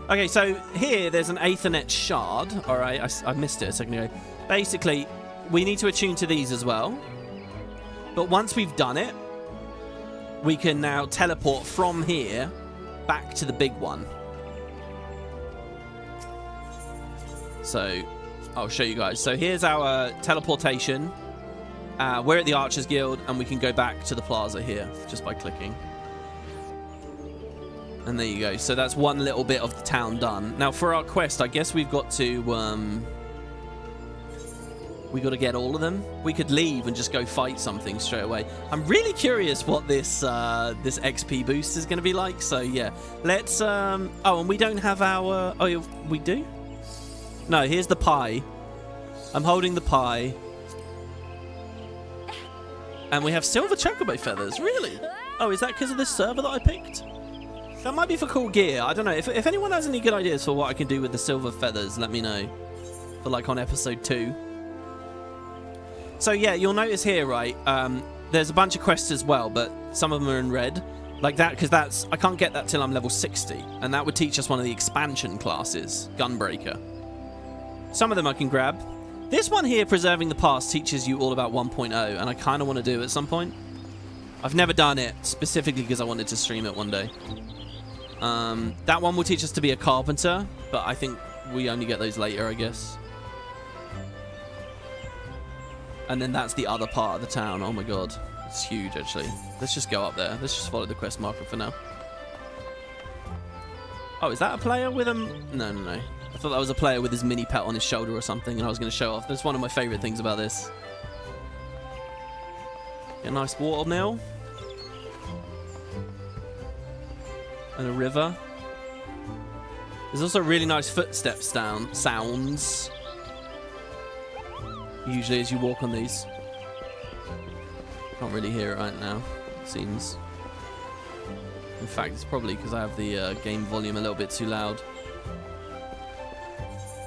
Okay, so here there's an Aethernet shard. All right, I missed it a second ago. Basically, we need to attune to these as well. But once we've done it, we can now teleport from here back to the big one. So I'll show you guys. So here's our teleportation. We're at the Archers Guild, and we can go back to the plaza here just by clicking. And there you go. So that's one little bit of the town done. Now for our quest, I guess we've got to get all of them. We could leave and just go fight something straight away. I'm really curious what this this XP boost is going to be like. So yeah, let's oh, and we don't have our we do? No, here's the pie. I'm holding the pie. And we have silver chocobo feathers. Really? Oh, is that because of this server that I picked? That might be for cool gear. I don't know. If anyone has any good ideas for what I can do with the silver feathers, let me know. For like on episode 2. So yeah, you'll notice here, right? There's a bunch of quests as well, but some of them are in red. Like that, because I can't get that till I'm level 60. And that would teach us one of the expansion classes, Gunbreaker. Some of them I can grab. This one here, Preserving the Past, teaches you all about 1.0, and I kind of want to do it at some point. I've never done it, specifically because I wanted to stream it one day. That one will teach us to be a carpenter, but I think we only get those later, I guess. And then that's the other part of the town. Oh my god. It's huge, actually. Let's just go up there. Let's just follow the quest marker for now. Oh, is that a player with him? No. I thought that was a player with his mini pet on his shoulder or something, and I was going to show off. That's one of my favourite things about this. Get a nice water mill. And a river. There's also really nice footsteps sounds. Usually as you walk on these. Can't really hear it right now, it seems. In fact, it's probably because I have the game volume a little bit too loud.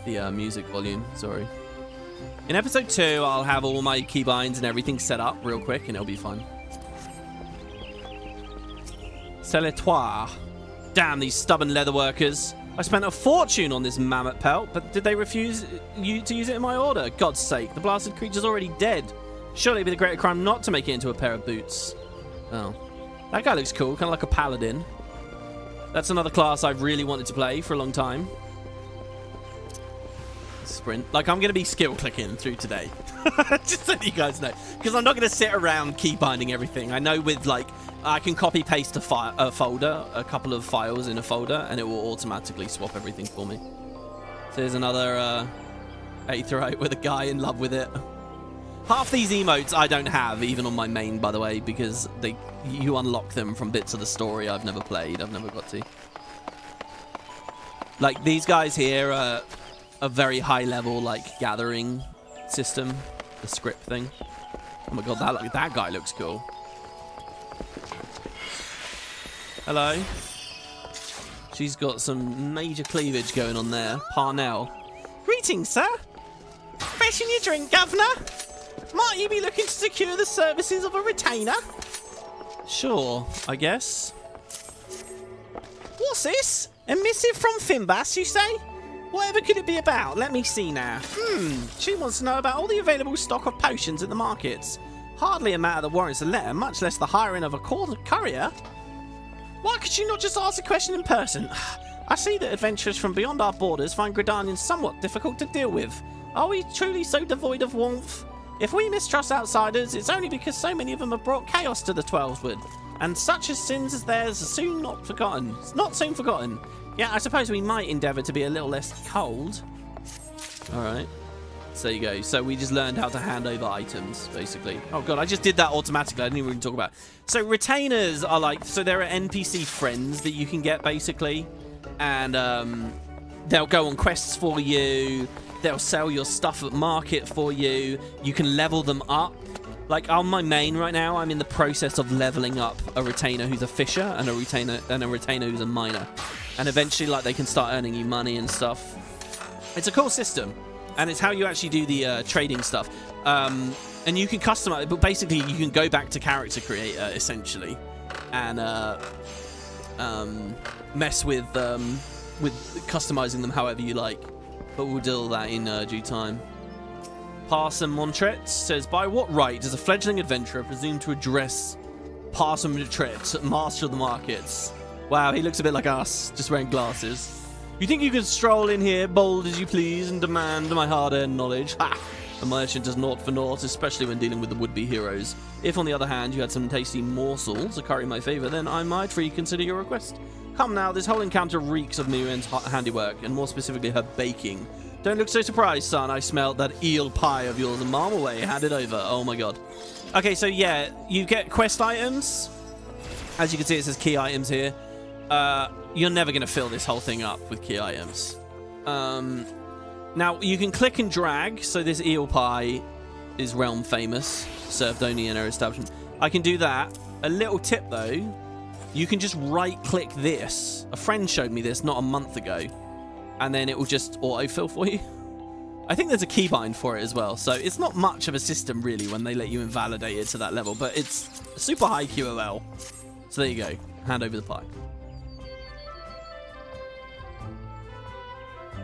The music volume, sorry. In episode 2, I'll have all my keybinds and everything set up real quick, and it'll be fun. Seletoire. Damn, these stubborn leather workers. I spent a fortune on this mammoth pelt, but did they refuse you to use it in my order? God's sake, the blasted creature's already dead. Surely it'd be the greater crime not to make it into a pair of boots. Oh. That guy looks cool, kind of like a paladin. That's another class I've really wanted to play for a long time. Sprint. Like, I'm going to be skill clicking through today. Just so you guys know. Because I'm not going to sit around keybinding everything. I know with, like, I can copy paste a folder, a couple of files in a folder, and it will automatically swap everything for me. So there's another Aetherite with a guy in love with it. Half these emotes I don't have, even on my main, by the way, because you unlock them from bits of the story I've never played, I've never got to. Like, these guys here are a very high level, like, gathering system, the script thing. Oh my god, that guy looks cool. Hello. She's got some major cleavage going on there. Parnell. Greetings, sir. Freshen your drink, governor. Might you be looking to secure the services of a retainer? Sure, I guess. What's this? A missive from Fimbas, you say? Whatever could it be about? Let me see now. She wants to know about all the available stock of potions in the markets. Hardly a matter that warrants a letter, much less the hiring of a courier. Why could you not just ask a question in person? I see that adventurers from beyond our borders find Gridanians somewhat difficult to deal with. Are we truly so devoid of warmth? If we mistrust outsiders, it's only because so many of them have brought chaos to the Twelveswood, and such as sins as theirs are soon not forgotten. It's not soon forgotten. Yeah, I suppose we might endeavour to be a little less cold. Alright. So there you go. So we just learned how to hand over items, basically. Oh god, I just did that automatically. I didn't even talk about it. So retainers are like, so there are NPC friends that you can get, basically. And they'll go on quests for you. They'll sell your stuff at market for you. You can level them up. Like on my main right now, I'm in the process of leveling up a retainer who's a fisher and a retainer who's a miner. And eventually, like, they can start earning you money and stuff. It's a cool system. And it's how you actually do the trading stuff. And you can customize, but basically you can go back to character creator, essentially. And mess with customizing them however you like. But we'll deal with that in due time. Parson Montret says, by what right does a fledgling adventurer presume to address Parson Montret, master of the markets? Wow, he looks a bit like us, just wearing glasses. You think you can stroll in here, bold as you please, and demand my hard-earned knowledge? Ha! A merchant does naught for naught, especially when dealing with the would-be heroes. If, on the other hand, you had some tasty morsels to curry my favour, then I might reconsider your request. Come now, this whole encounter reeks of Miriam's handiwork, and more specifically her baking. Don't look so surprised, son. I smelt that eel pie of yours a mile away. Hand it over. Oh my god. Okay, so yeah, you get quest items. As you can see, it says key items here. You're never going to fill this whole thing up with key items. Now, you can click and drag. So this eel pie, is realm famous, served only in her establishment. I can do that. A little tip though, you can just right-click this. A friend showed me this not a month ago, and then it will just autofill for you. I think there's a keybind for it as well, so it's not much of a system really when they let you invalidate it to that level, but it's super high QOL. So there you go. Hand over the pie.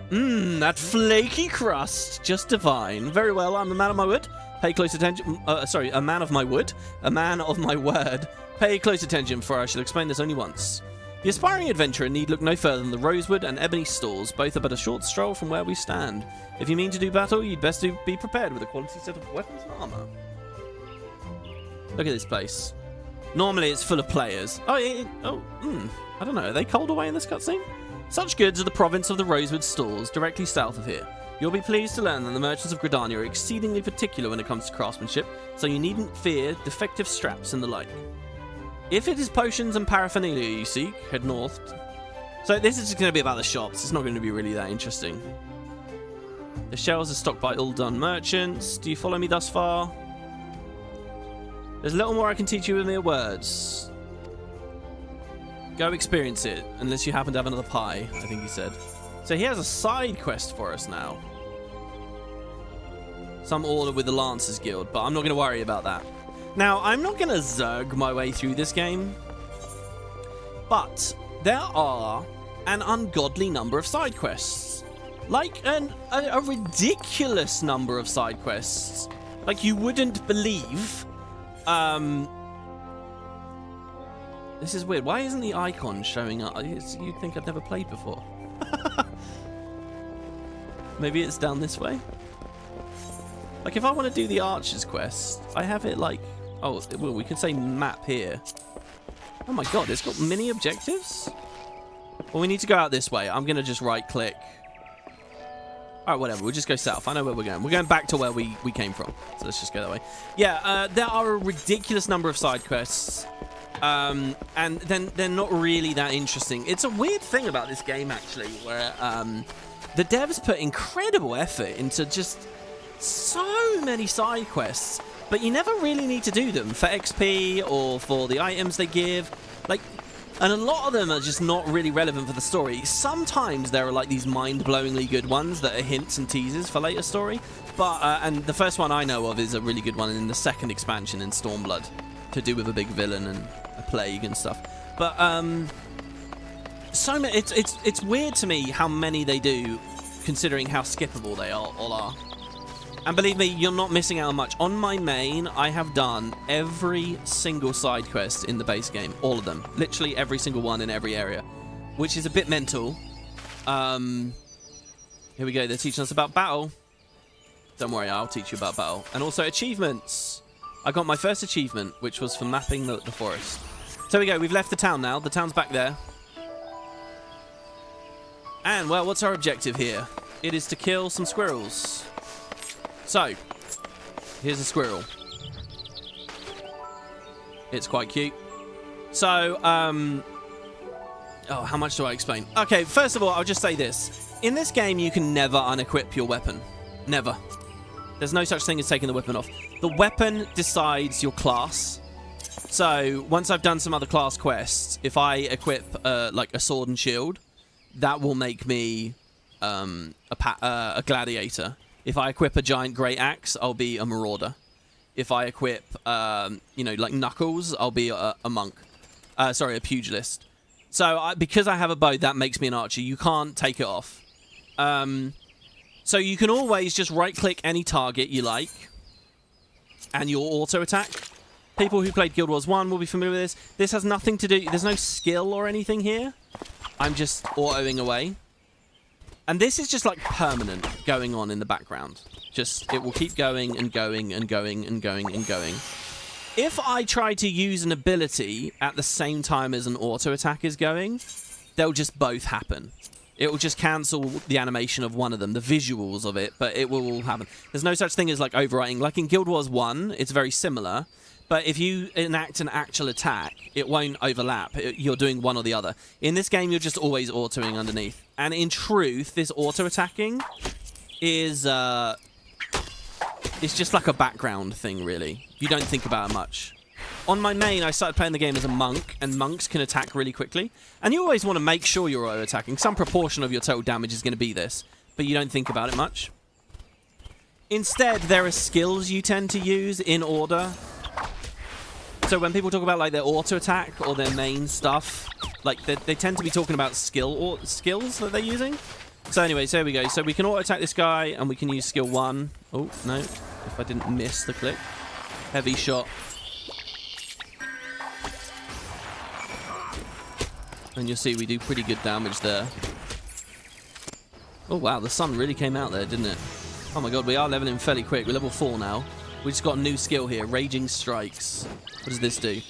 That flaky crust, just divine. Very well, I'm a man of my word. Pay close attention. Sorry, a man of my wood. A man of my word. Pay close attention, for I shall explain this only once. The aspiring adventurer need look no further than the rosewood and ebony stalls. Both are but a short stroll from where we stand. If you mean to do battle, you'd best be prepared with a quality set of weapons and armor. Look at this place. Normally it's full of players. I don't know. Are they cold away in this cutscene? Such goods are the province of the rosewood stalls, directly south of here. You'll be pleased to learn that the merchants of Gridania are exceedingly particular when it comes to craftsmanship, so you needn't fear defective straps and the like. If it is potions and paraphernalia you seek, head north. So this is just going to be about the shops. It's not going to be really that interesting. The shelves are stocked by all done merchants. Do you follow me thus far? There's little more I can teach you with mere words. Go experience it, unless you happen to have another pie, I think he said. So he has a side quest for us now. Some order with the Lancers Guild, but I'm not going to worry about that. Now, I'm not going to zerg my way through this game, but there are an ungodly number of side quests. Like, a ridiculous number of side quests. Like, you wouldn't believe. This is weird. Why isn't the icon showing up? You'd think I'd never played before. Maybe it's down this way? Like, if I want to do the Archer's quest, I have it like... Oh, well, we can say map here. Oh my god, it's got mini objectives? Well, we need to go out this way. I'm going to just right-click. Alright, whatever. We'll just go south. I know where we're going. We're going back to where we came from. So let's just go that way. Yeah, there are a ridiculous number of side quests. And then they're not really that interesting. It's a weird thing about this game, actually, where the devs put incredible effort into just so many side quests, but you never really need to do them for XP or for the items they give. Like, and a lot of them are just not really relevant for the story. Sometimes there are like these mind-blowingly good ones that are hints and teasers for later story. But and the first one I know of is a really good one in the second expansion in Stormblood, to do with a big villain and a plague and stuff. But so many. It's weird to me how many they do, considering how skippable they all are. And believe me, you're not missing out on much. On my main, I have done every single side quest in the base game. All of them. Literally every single one in every area. Which is a bit mental. Here we go. They're teaching us about battle. Don't worry, I'll teach you about battle. And also achievements. I got my first achievement, which was for mapping the forest. So we go. We've left the town now. The town's back there. And, well, what's our objective here? It is to kill some squirrels. So, here's a squirrel. It's quite cute. So, oh, how much do I explain? Okay, first of all, I'll just say this. In this game, you can never unequip your weapon. Never. There's no such thing as taking the weapon off. The weapon decides your class. So, once I've done some other class quests, if I equip, like, a sword and shield, that will make me a gladiator. If I equip a giant great axe, I'll be a marauder. If I equip, you know, like knuckles, I'll be a monk. Sorry, a pugilist. So because I have a bow, that makes me an archer. You can't take it off. So you can always just right-click any target you like, and you'll auto-attack. People who played Guild Wars 1 will be familiar with this. This has nothing to do... There's no skill or anything here. I'm just autoing away. And this is just like permanent going on in the background. Just, it will keep going and going and going and going and going. If I try to use an ability at the same time as an auto attack is going, they'll just both happen. It will just cancel the animation of one of them, the visuals of it, but it will all happen. There's no such thing as like overwriting. Like in Guild Wars 1, it's very similar. But if you enact an actual attack, it won't overlap. You're doing one or the other. In this game, you're just always autoing underneath. And in truth, this auto-attacking is It's just like a background thing, really. You don't think about it much. On my main, I started playing the game as a monk, and monks can attack really quickly. And you always want to make sure you're auto-attacking. Some proportion of your total damage is going to be this, but you don't think about it much. Instead, there are skills you tend to use in order. So when people talk about like their auto-attack or their main stuff, like they tend to be talking about skills that they're using. So anyway, so there we go. So we can auto-attack this guy, and we can use skill 1. Oh, no. If I didn't miss the click. Heavy shot. And you'll see we do pretty good damage there. Oh, wow. The sun really came out there, didn't it? Oh, my God. We are leveling fairly quick. We're level 4 now. We just got a new skill here. Raging Strikes. What does this do?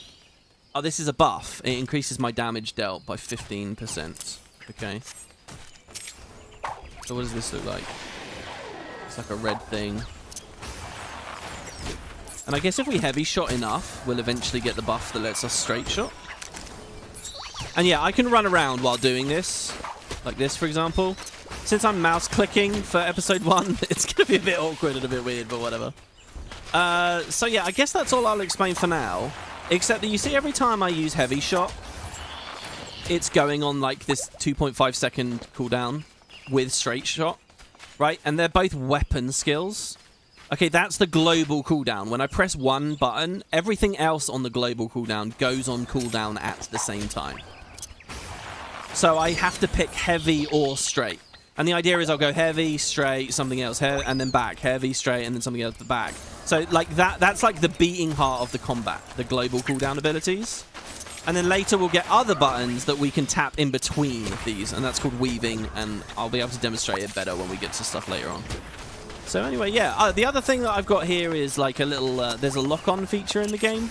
Oh, this is a buff. It increases my damage dealt by 15%. Okay. So what does this look like? It's like a red thing. And I guess if we heavy shot enough, we'll eventually get the buff that lets us straight shot. And yeah, I can run around while doing this. Like this, for example. Since I'm mouse clicking for episode 1, it's going to be a bit awkward and a bit weird, but whatever. So yeah, I guess that's all I'll explain for now. Except that you see every time I use heavy shot, it's going on like this 2.5 second cooldown with straight shot, right? And they're both weapon skills. Okay, that's the global cooldown. When I press one button, everything else on the global cooldown goes on cooldown at the same time. So I have to pick heavy or straight. And the idea is I'll go heavy, straight, something else, and then back, heavy, straight, and then something else back. So like that's like the beating heart of the combat, the global cooldown abilities. And then later we'll get other buttons that we can tap in between these, and that's called weaving, and I'll be able to demonstrate it better when we get to stuff later on. So anyway, yeah, the other thing that I've got here is like a little, there's a lock-on feature in the game.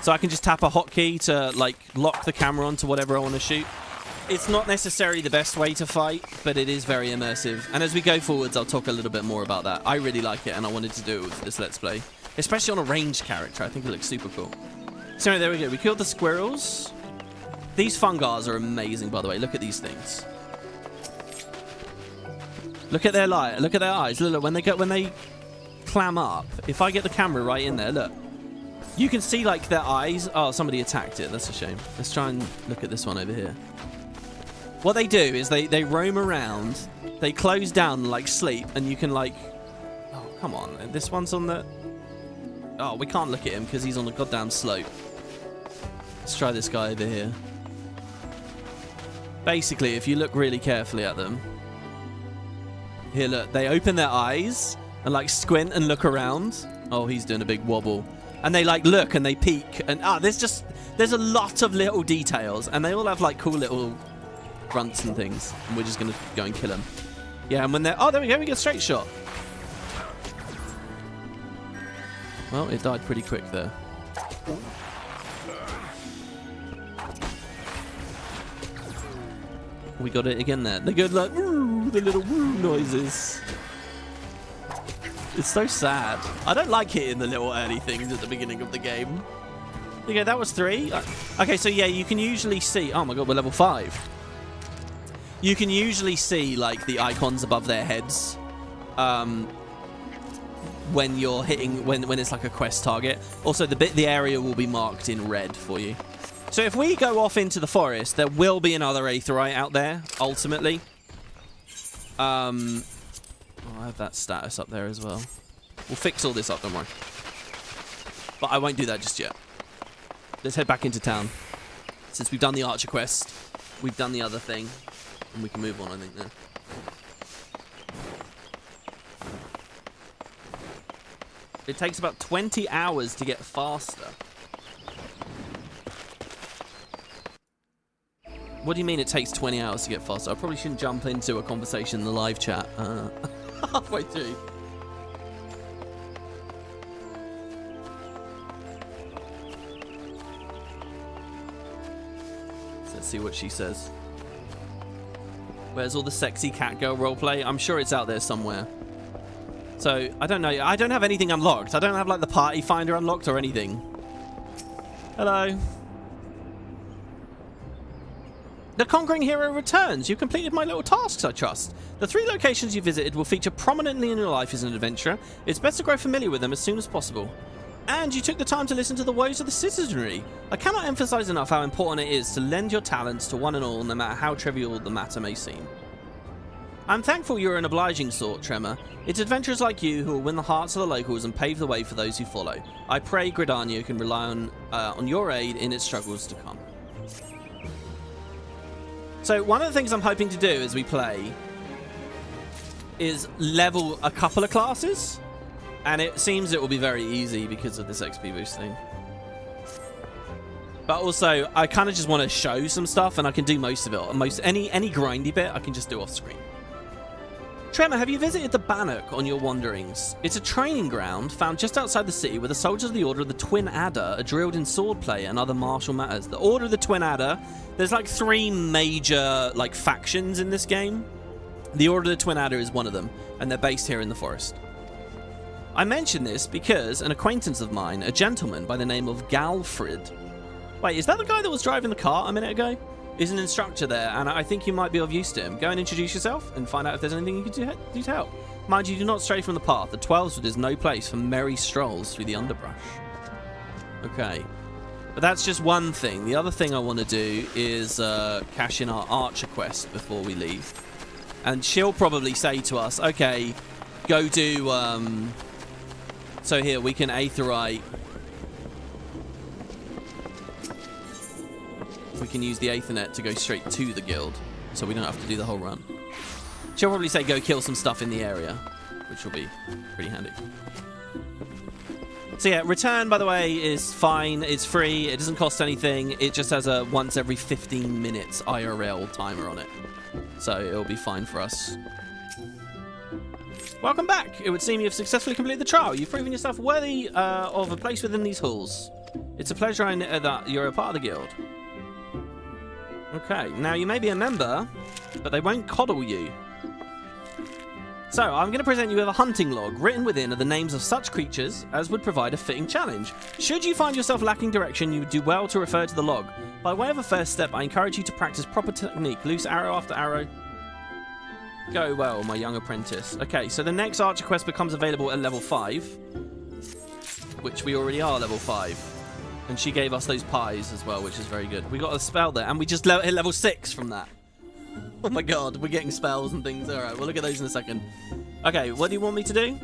So I can just tap a hotkey to like lock the camera onto whatever I want to shoot. It's not necessarily the best way to fight, but it is very immersive. And as we go forwards, I'll talk a little bit more about that. I really like it, and I wanted to do it with this Let's Play. Especially on a ranged character. I think it looks super cool. So anyway, there we go. We killed the squirrels. These fungars are amazing, by the way. Look at these things. Look at their light. Look at their eyes. Look, when they clam up. If I get the camera right in there, look. You can see like their eyes. Oh, somebody attacked it. That's a shame. Let's try and look at this one over here. What they do is they roam around. They close down like sleep, and you can like. Oh, come on. This one's on the. Oh, we can't look at him because he's on the goddamn slope. Let's try this guy over here. Basically, if you look really carefully at them. Here, look. They open their eyes and like squint and look around. Oh, he's doing a big wobble. And they like look and they peek. And there's a lot of little details. And they all have like cool little grunts and things. And we're just going to go and kill them. Yeah, and when they're... Oh, there we go. We get a straight shot. Well, it died pretty quick there. We got it again there. They go like, woo, the little woo noises. It's so sad. I don't like hitting the little early things at the beginning of the game. Okay, that was 3. Okay, so yeah, you can usually see... Oh my god, we're level 5. You can usually see, like, the icons above their heads. When you're hitting... When it's like a quest target. Also, the area will be marked in red for you. So if we go off into the forest, there will be another aetheryte out there, ultimately. Oh, I have that status up there as well. We'll fix all this up, don't worry. But I won't do that just yet. Let's head back into town. Since we've done the archer quest, we've done the other thing, and we can move on, I think, now. It takes about 20 hours to get faster. What do you mean it takes 20 hours to get faster? I probably shouldn't jump into a conversation in the live chat halfway through. So let's see what she says. Where's all the sexy cat girl roleplay? I'm sure it's out there somewhere. So, I don't know. I don't have anything unlocked. I don't have, like, the party finder unlocked or anything. Hello. The Conquering Hero returns. You completed my little tasks, I trust. The 3 locations you visited will feature prominently in your life as an adventurer. It's best to grow familiar with them as soon as possible. And you took the time to listen to the woes of the citizenry. I cannot emphasize enough how important it is to lend your talents to one and all, no matter how trivial the matter may seem. I'm thankful you're an obliging sort, Tremor. It's adventurers like you who will win the hearts of the locals and pave the way for those who follow. I pray Gridania can rely on your aid in its struggles to come. So one of the things I'm hoping to do as we play is level a couple of classes, and it seems it will be very easy because of this XP boosting. But also, I kind of just want to show some stuff, and I can do most of it. Any grindy bit, I can just do off screen. Tremor, have you visited the Bannock on your wanderings? It's a training ground found just outside the city where the soldiers of the Order of the Twin Adder are drilled in swordplay and other martial matters. The Order of the Twin Adder, there's like 3 major like factions in this game. The Order of the Twin Adder is one of them, and they're based here in the forest. I mention this because an acquaintance of mine, a gentleman by the name of Galfrid. Wait, is that the guy that was driving the car a minute ago? Is an instructor there, and I think you might be of use to him. Go and introduce yourself and find out if there's anything you can do to help. Mind you, do not stray from the path. The 12swood is no place for merry strolls through the underbrush. Okay. But that's just one thing. The other thing I want to do is cash in our archer quest before we leave. And she'll probably say to us, okay, go do... So here, we can aetherite... We can use the Aethernet to go straight to the guild, so we don't have to do the whole run. She'll probably say go kill some stuff in the area, which will be pretty handy. So yeah, return, by the way, is fine. It's free. It doesn't cost anything. It just has a once every 15 minutes IRL timer on it. So it'll be fine for us. Welcome back. It would seem you've successfully completed the trial. You've proven yourself worthy of a place within these halls. It's a pleasure that you're a part of the guild. Okay, now you may be a member, but they won't coddle you. So, I'm going to present you with a hunting log. Written within are the names of such creatures as would provide a fitting challenge. Should you find yourself lacking direction, you would do well to refer to the log. By way of a first step, I encourage you to practice proper technique. Loose arrow after arrow. Go well, my young apprentice. Okay, so the next archer quest becomes available at level 5. Which we already are level 5. And she gave us those pies as well, which is very good. We got a spell there, and we just hit level 6 from that. Oh my god, we're getting spells and things. Alright, we'll look at those in a second. Okay, what do you want me to do?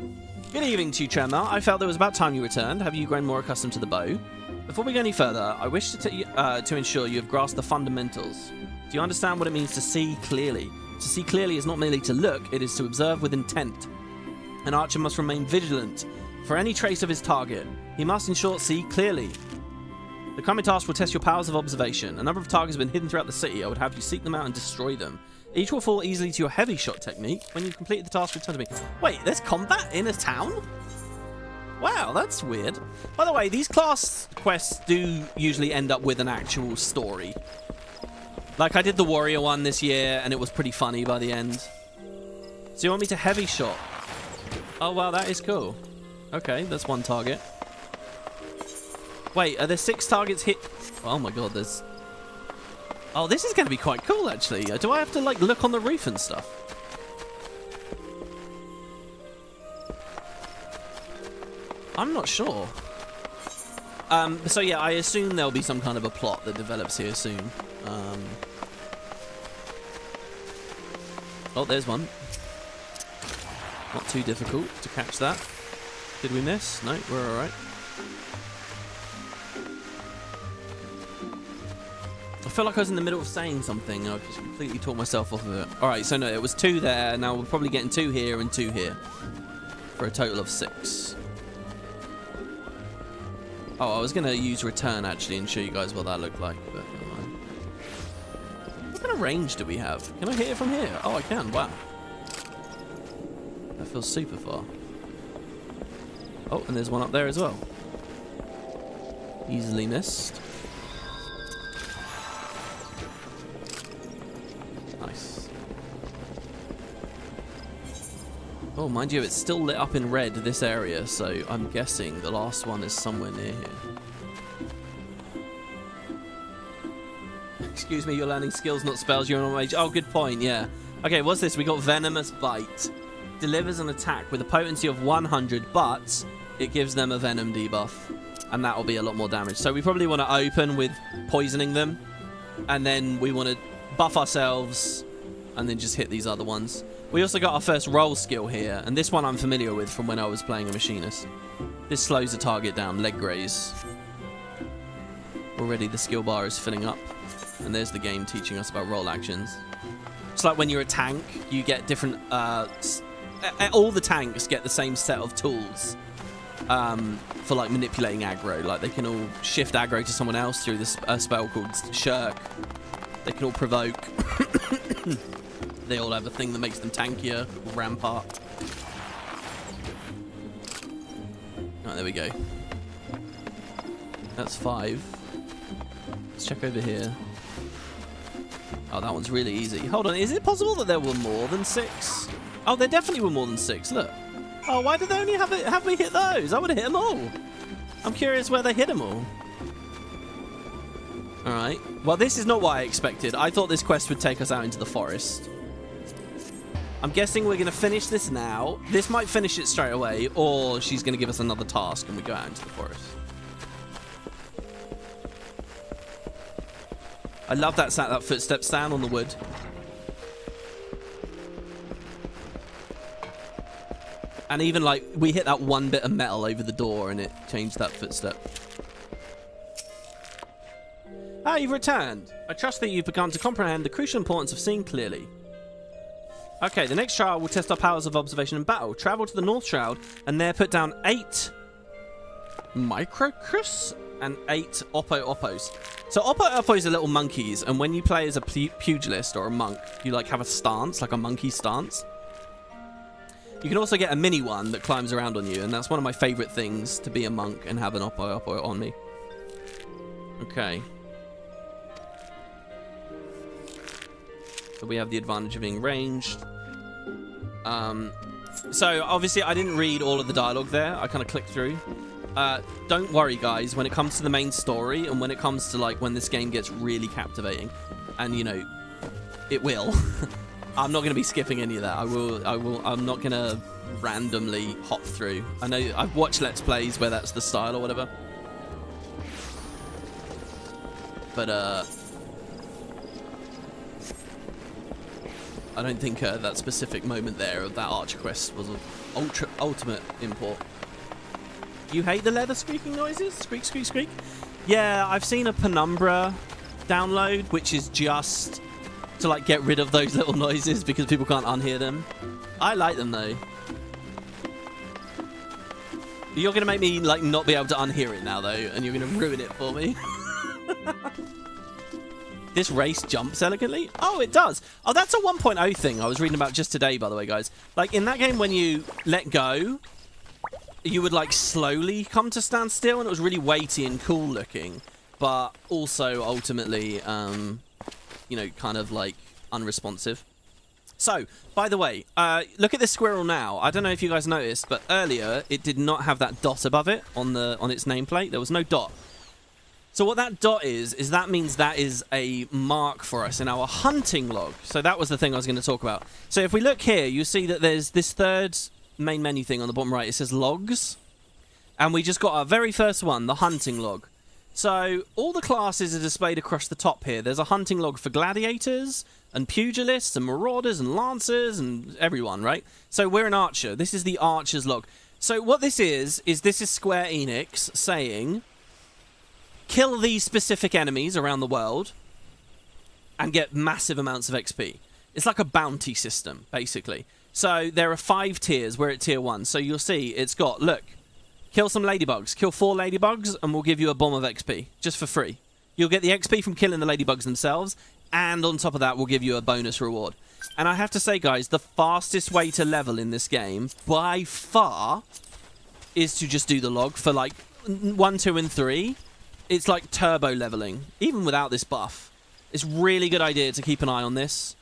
Good evening to you, Tremor. I felt it was about time you returned. Have you grown more accustomed to the bow? Before we go any further, I wish to ensure you have grasped the fundamentals. Do you understand what it means to see clearly? To see clearly is not merely to look, it is to observe with intent. An archer must remain vigilant for any trace of his target. He must, in short, see clearly. The coming task will test your powers of observation. A number of targets have been hidden throughout the city. I would have you seek them out and destroy them. Each will fall easily to your heavy shot technique. When you've completed the task, return to me. Wait, there's combat in a town? Wow, that's weird. By the way, these class quests do usually end up with an actual story. Like, I did the warrior one this year, and it was pretty funny by the end. So you want me to heavy shot? Oh, wow, that is cool. Okay, that's one target. Wait, are there 6 targets hit? Oh my god, there's... Oh, this is going to be quite cool, actually. Do I have to, like, look on the roof and stuff? I'm not sure. So yeah, I assume there'll be some kind of a plot that develops here soon. Oh, there's one. Not too difficult to catch that. Did we miss? No, we're alright. I feel like I was in the middle of saying something and I just completely taught myself off of it. Alright, so no, it was 2 there. Now we're probably getting 2 here and 2 here. For a total of 6. Oh, I was going to use return actually and show you guys what that looked like. But never mind. What kind of range do we have? Can I hit it from here? Oh, I can. Wow. That feels super far. Oh, and there's one up there as well. Easily missed. Nice. Oh, mind you, it's still lit up in red, this area, so I'm guessing the last one is somewhere near here. Excuse me, you're learning skills, not spells. You're on mage. Oh, good point, yeah. Okay, what's this? We got Venomous Bite. Delivers an attack with a potency of 100, but it gives them a venom debuff. And that'll be a lot more damage. So we probably want to open with poisoning them. And then we want to buff ourselves and then just hit these other ones. We also got our first roll skill here. And this one I'm familiar with from when I was playing a machinist. This slows the target down. Leg graze. Already the skill bar is filling up. And there's the game teaching us about roll actions. It's like when you're a tank, you get different... all the tanks get the same set of tools for like manipulating aggro. Like they can all shift aggro to someone else through this spell called Shirk. They can all provoke. They all have a thing that makes them tankier. Rampart. Alright, there we go. That's 5. Let's check over here. Oh, that one's really easy. Hold on, is it possible that there were more than 6? Oh, there definitely were more than 6, look. Oh, why did they only have me hit those? I would have hit them all. I'm curious where they hit them all. Alright. Well, this is not what I expected. I thought this quest would take us out into the forest. I'm guessing we're going to finish this now. This might finish it straight away, or she's going to give us another task and we go out into the forest. I love that footstep sound on the wood. And even like we hit that one bit of metal over the door and it changed that footstep. Ah, you've returned. I trust that you've begun to comprehend the crucial importance of seeing clearly. Okay, the next trial will test our powers of observation and battle. Travel to the North Shroud and there put down 8 Microcrus and 8 Oppo-Oppos. So Oppo-Oppos are little monkeys, and when you play as a pugilist or a monk, you like have a stance, like a monkey stance. You can also get a mini one that climbs around on you, and that's one of my favorite things, to be a monk and have an Oppo-Oppo on me. Okay. So we have the advantage of being ranged. So obviously I didn't read all of the dialogue there. I kind of clicked through. Don't worry, guys, when it comes to the main story and when it comes to like when this game gets really captivating, and you know, it will. I'm not going to be skipping any of that. I'm not going to randomly hop through. I know I've watched Let's Plays where that's the style or whatever. But, I don't think that specific moment there of that Archer quest was of ultimate import. You hate the leather squeaking noises? Squeak, squeak, squeak? Yeah, I've seen a Penumbra download, which is just to like get rid of those little noises because people can't unhear them. I like them though. You're gonna make me like not be able to unhear it now though, and you're gonna ruin it for me. This race jumps elegantly? Oh, it does. Oh, that's a 1.0 thing I was reading about just today, by the way, guys. Like in that game, when you let go, you would like slowly come to stand still, and it was really weighty and cool looking, but also ultimately you know, kind of like unresponsive. So, by the way, look at this squirrel now. I don't know if you guys noticed, but earlier it did not have that dot above it on its nameplate. There was no dot. So what that dot is that means that is a mark for us in our hunting log. So that was the thing I was going to talk about. So if we look here, you see that there's this third main menu thing on the bottom right. It says logs. And we just got our very first one, the hunting log. So all the classes are displayed across the top here. There's a hunting log for gladiators and pugilists and marauders and lancers and everyone, right? So we're an archer. This is the archer's log. So what this is this is Square Enix saying, kill these specific enemies around the world and get massive amounts of XP. It's like a bounty system, basically. So there are 5 tiers. We're at tier 1. So you'll see it's got, look, kill some ladybugs. Kill 4 ladybugs and we'll give you a bomb of XP, just for free. You'll get the XP from killing the ladybugs themselves, and on top of that, we'll give you a bonus reward. And I have to say, guys, the fastest way to level in this game, by far, is to just do the log for like 1, 2, and 3. It's like turbo leveling, even without this buff. It's a really good idea to keep an eye on this.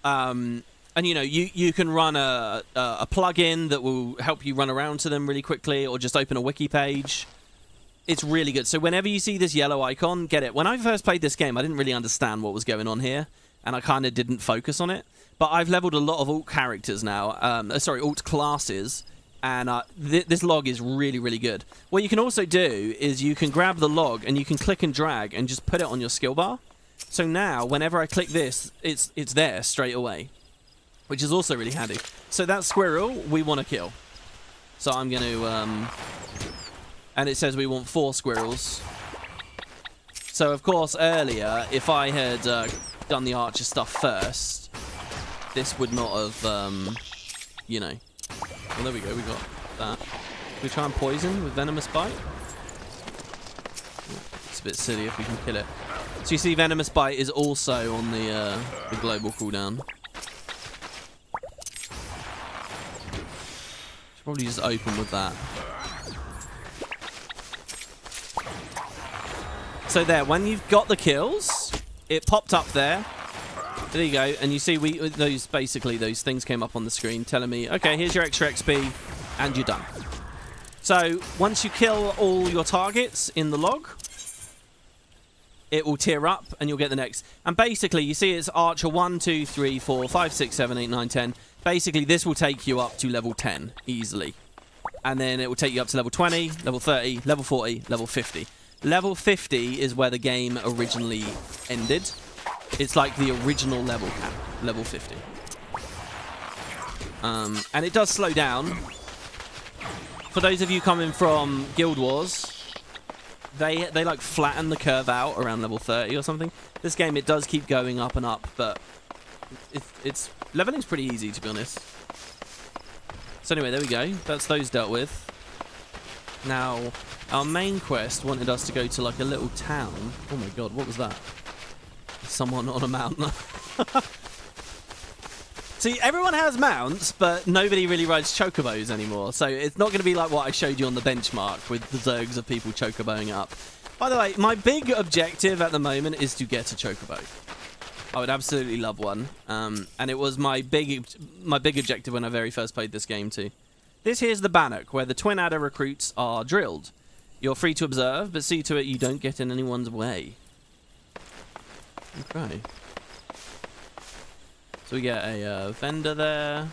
And, you know, you can run a plugin that will help you run around to them really quickly, or just open a wiki page. It's really good. So whenever you see this yellow icon, get it. When I first played this game, I didn't really understand what was going on here, and I kind of didn't focus on it. But I've leveled a lot of alt characters now. Alt classes. And this log is really, really good. What you can also do is you can grab the log and you can click and drag and just put it on your skill bar. So now, whenever I click this, it's there straight away, which is also really handy. So that squirrel we want to kill. So I'm going to... and it says we want 4 squirrels. So, of course, earlier, if I had done the archer stuff first, this would not have, you know... Well, there we go, we got that. Can we try and poison with Venomous Bite? It's a bit silly if we can kill it. So you see Venomous Bite is also on the global cooldown. Should probably just open with that. So there, when you've got the kills, it popped up there. There you go, and you see those things came up on the screen telling me, okay, here's your extra XP, and you're done. So once you kill all your targets in the log, it will tier up, and you'll get the next. And basically, you see it's Archer 1, 2, 3, 4, 5, 6, 7, 8, 9, 10. Basically, this will take you up to level 10 easily. And then it will take you up to level 20, level 30, level 40, level 50. Level 50 is where the game originally ended. It's like the original level cap, level 50. And it does slow down. For those of you coming from Guild Wars, they like flatten the curve out around level 30 or something. This game, it does keep going up and up, but it's leveling's pretty easy, to be honest. So anyway, there we go. That's those dealt with. Now, our main quest wanted us to go to like a little town. Oh my god, what was that? Someone on a mount. See, everyone has mounts, but nobody really rides chocobos anymore. So it's not going to be like what I showed you on the benchmark with the zergs of people chocoboing up. By the way, my big objective at the moment is to get a chocobo. I would absolutely love one. And it was my big objective when I very first played this game too. This here's the Bannock, where the Twin Adder recruits are drilled. You're free to observe, but see to it you don't get in anyone's way. Okay. So we get a vendor there.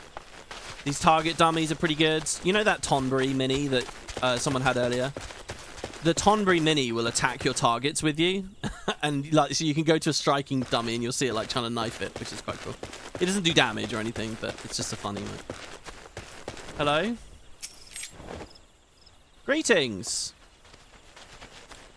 These target dummies are pretty good. You know that Tonberry mini that someone had earlier? The Tonberry mini will attack your targets with you. And like, so you can go to a striking dummy and you'll see it like trying to knife it, which is quite cool. It doesn't do damage or anything, but it's just a funny one. Hello? Greetings!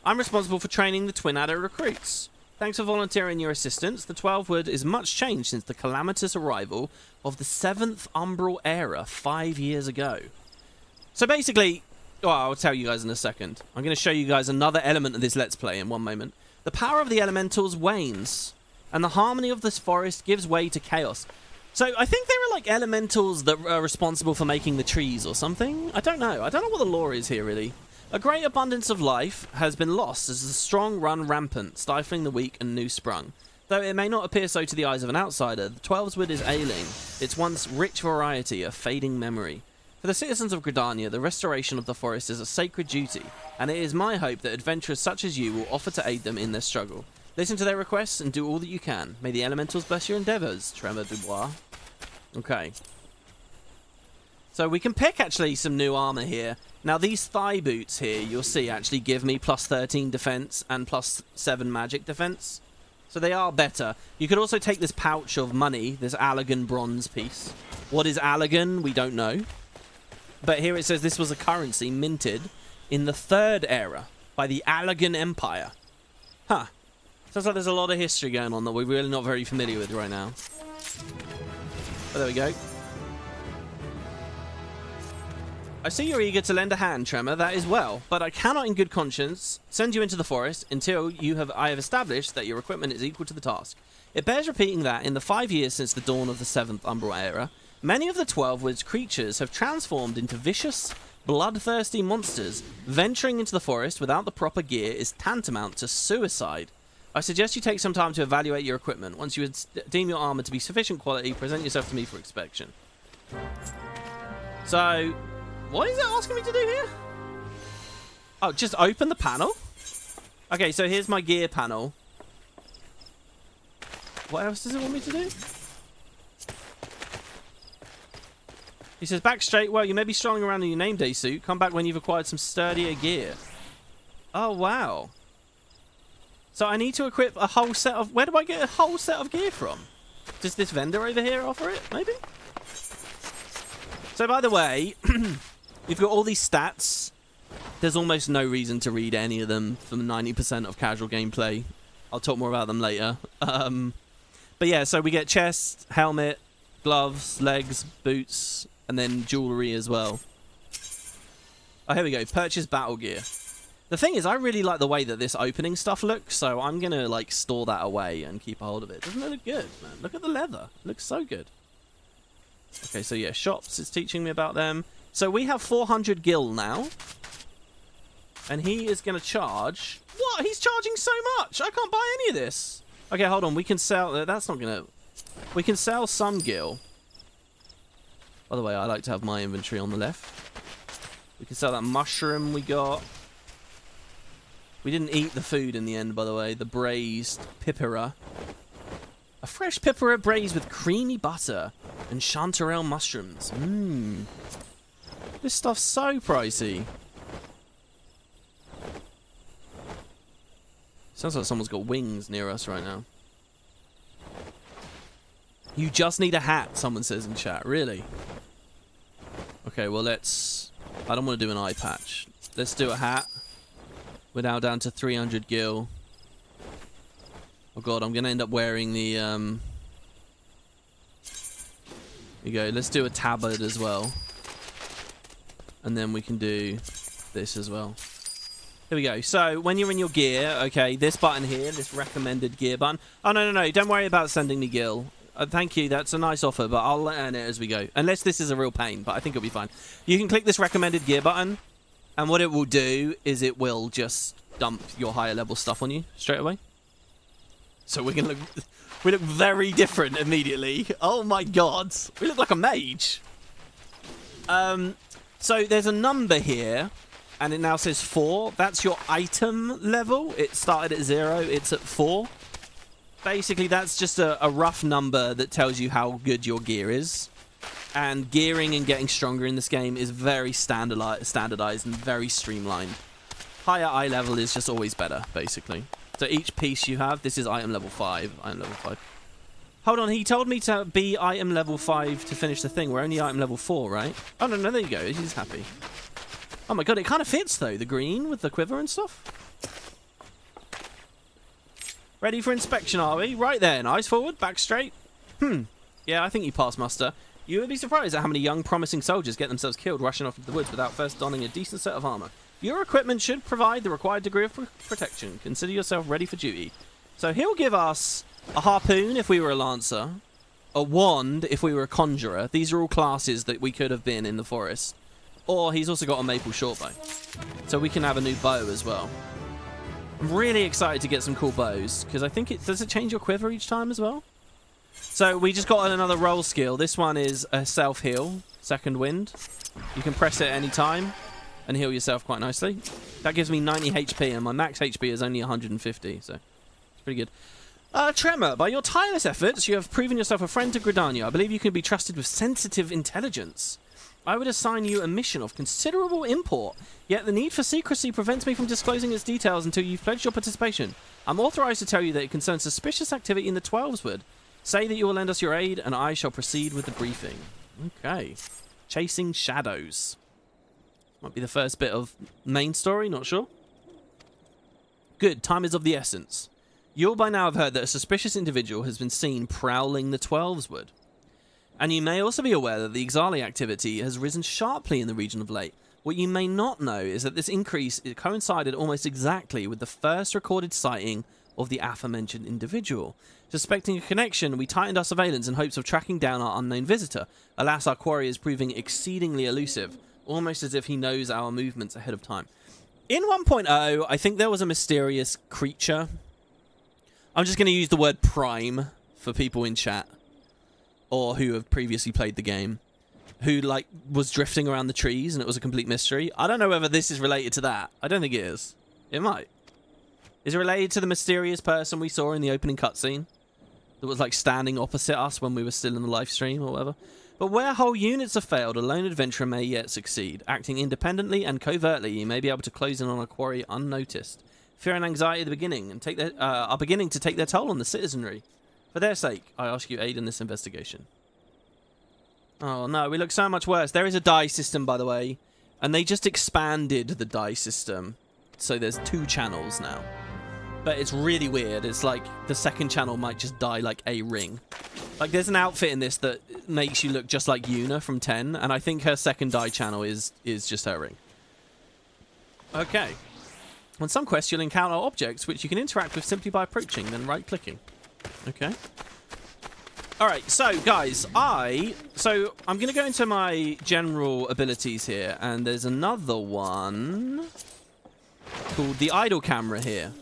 I'm responsible for training the Twin Adder recruits. Thanks for volunteering your assistance. The 12 Wood is much changed since the calamitous arrival of the 7th Umbral era 5 years ago. So basically, well, I'll tell you guys in a second. I'm going to show you guys another element of this Let's Play in one moment. The power of the elementals wanes, and the harmony of this forest gives way to chaos. So I think they were like elementals that are responsible for making the trees or something. I don't know. I don't know what the lore is here, really. A great abundance of life has been lost as the strong run rampant, stifling the weak and new sprung. Though it may not appear so to the eyes of an outsider, the 12's Wood is ailing, its once rich variety a fading memory. For the citizens of Gridania, the restoration of the forest is a sacred duty, and it is my hope that adventurers such as you will offer to aid them in their struggle. Listen to their requests and do all that you can. May the elementals bless your endeavours, Tremor Dubois. Okay. So we can pick actually some new armor here. Now these thigh boots here, you'll see, actually give me plus 13 defense and plus 7 magic defense. So they are better. You could also take this pouch of money, this Allagan bronze piece. What is Allagan? We don't know. But here it says this was a currency minted in the 3rd era by the Allagan Empire. Huh. Sounds like there's a lot of history going on that we're really not very familiar with right now. But there we go. I see you're eager to lend a hand, Tremor, that is well, but I cannot in good conscience send you into the forest until I have established that your equipment is equal to the task. It bears repeating that in the 5 years since the dawn of the 7th Umbral era, many of the 12 Wood's creatures have transformed into vicious, bloodthirsty monsters. Venturing into the forest without the proper gear is tantamount to suicide. I suggest you take some time to evaluate your equipment. Once you deem your armor to be sufficient quality, present yourself to me for inspection. So, what is it asking me to do here? Oh, just open the panel? Okay, so here's my gear panel. What else does it want me to do? He says, back straight. Well, you may be strolling around in your name day suit. Come back when you've acquired some sturdier gear. Oh, wow. So I need to equip a whole set of... Where do I get a whole set of gear from? Does this vendor over here offer it? Maybe? So, by the way, you've got all these stats. There's almost no reason to read any of them from 90% of casual gameplay. I'll talk more about them later. But yeah, so we get chest, helmet, gloves, legs, boots, and then jewelry as well. Oh, here we go. Purchase battle gear. The thing is, I really like the way that this opening stuff looks, so I'm going to, like, store that away and keep a hold of it. Doesn't it look good, man? Look at the leather. It looks so good. Okay, so yeah, shops. It's teaching me about them. So we have 400 gil now. And he is going to charge... What? He's charging so much! I can't buy any of this! Okay, hold on. We can sell... That's not going to... We can sell some gil. By the way, I like to have my inventory on the left. We can sell that mushroom we got. We didn't eat the food in the end, by the way. The braised pipera. A fresh pipera braised with creamy butter and chanterelle mushrooms. Mmm. This stuff's so pricey. Sounds like someone's got wings near us right now. You just need a hat, someone says in chat. Really? Okay, well, let's... I don't want to do an eye patch. Let's do a hat. We're now down to 300 gil. Oh, God, I'm going to end up wearing the... Here you go. Let's do a tabard as well. And then we can do this as well. Here we go. So, when you're in your gear, okay, this button here, this recommended gear button. Oh, no. Don't worry about sending me gil. Thank you. That's a nice offer, but I'll earn it as we go. Unless this is a real pain, but I think it'll be fine. You can click this recommended gear button, and what it will do is it will just dump your higher level stuff on you straight away. So we're going to look... We look very different immediately. Oh, my God. We look like a mage. So, there's a number here. And it now says 4. That's your item level. It started at 0. It's at 4. Basically, that's just a rough number that tells you how good your gear is. And gearing and getting stronger in this game is very standardized and very streamlined. Higher eye level is just always better, basically. So each piece you have, this is item level 5. Item level 5. Hold on, he told me to be item level 5 to finish the thing. We're only item level 4, right? Oh, no, there you go. He's happy. Oh my God, it kind of fits though, the green with the quiver and stuff. Ready for inspection, are we? Right then, eyes forward, back straight. Yeah, I think you passed muster. You would be surprised at how many young, promising soldiers get themselves killed rushing off into the woods without first donning a decent set of armor. Your equipment should provide the required degree of protection. Consider yourself ready for duty. So he'll give us a harpoon if we were a lancer, a wand if we were a conjurer. These are all classes that we could have been in the forest. Or he's also got a maple shortbow. So we can have a new bow as well. I'm really excited to get some cool bows, because I think does it change your quiver each time as well? So we just got another roll skill. This one is a self-heal, second wind. You can press it at any time and heal yourself quite nicely. That gives me 90 HP, and my max HP is only 150, so it's pretty good. Tremor, by your tireless efforts, you have proven yourself a friend to Gridania. I believe you can be trusted with sensitive intelligence. I would assign you a mission of considerable import, yet the need for secrecy prevents me from disclosing its details until you've pledged your participation. I'm authorized to tell you that it concerns suspicious activity in the Twelveswood. Say that you will lend us your aid, and I shall proceed with the briefing. Okay. Chasing shadows. Might be the first bit of main story, not sure. Good, time is of the essence. You'll by now have heard that a suspicious individual has been seen prowling the Twelveswood. And you may also be aware that the XIV activity has risen sharply in the region of late. What you may not know is that this increase coincided almost exactly with the first recorded sighting of the aforementioned individual. Suspecting a connection, we tightened our surveillance in hopes of tracking down our unknown visitor. Alas, our quarry is proving exceedingly elusive, almost as if he knows our movements ahead of time. In 1.0, I think there was a mysterious creature. I'm just going to use the word prime for people in chat, or who have previously played the game. who like was drifting around the trees and it was a complete mystery. I don't know whether this is related to that. I don't think it is. It might. Is it related to the mysterious person we saw in the opening cutscene that was like standing opposite us when we were still in the live stream or whatever? But where whole units have failed, a lone adventurer may yet succeed. Acting independently and covertly, you may be able to close in on a quarry unnoticed. Fear and anxiety at the beginning and are beginning to take their toll on the citizenry. For their sake, I ask you aid in this investigation. Oh no, we look so much worse. There is a die system, by the way, and they just expanded the die system. So there's 2 channels now. But it's really weird. It's like the second channel might just die like a ring. Like there's an outfit in this that makes you look just like Yuna from 10, and I think her second die channel is just her ring. Okay. On some quests, you'll encounter objects which you can interact with simply by approaching, then right-clicking. Okay. Alright, so guys, I'm going to go into my general abilities here, and there's another one called the idle camera here.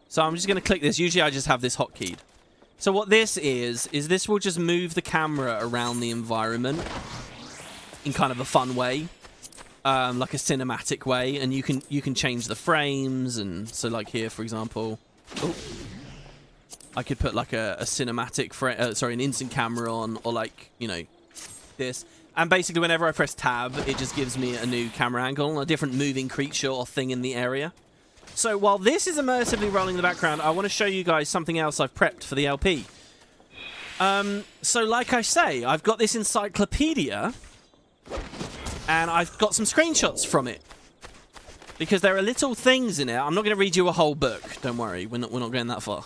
So I'm just going to click this. Usually I just have this hotkeyed. So what this is this will just move the camera around the environment in kind of a fun way. Like a cinematic way, and you can change the frames, and so like here, for example, I could put like a cinematic an instant camera on, or like, you know, this, and basically whenever I press tab, it just gives me a new camera angle, a different moving creature or thing in the area. So while this is immersively rolling in the background, I want to show you guys something else I've prepped for the LP. So like I say, I've got this encyclopedia, and I've got some screenshots from it, because there are little things in it. I'm not going to read you a whole book. Don't worry, we're not going that far.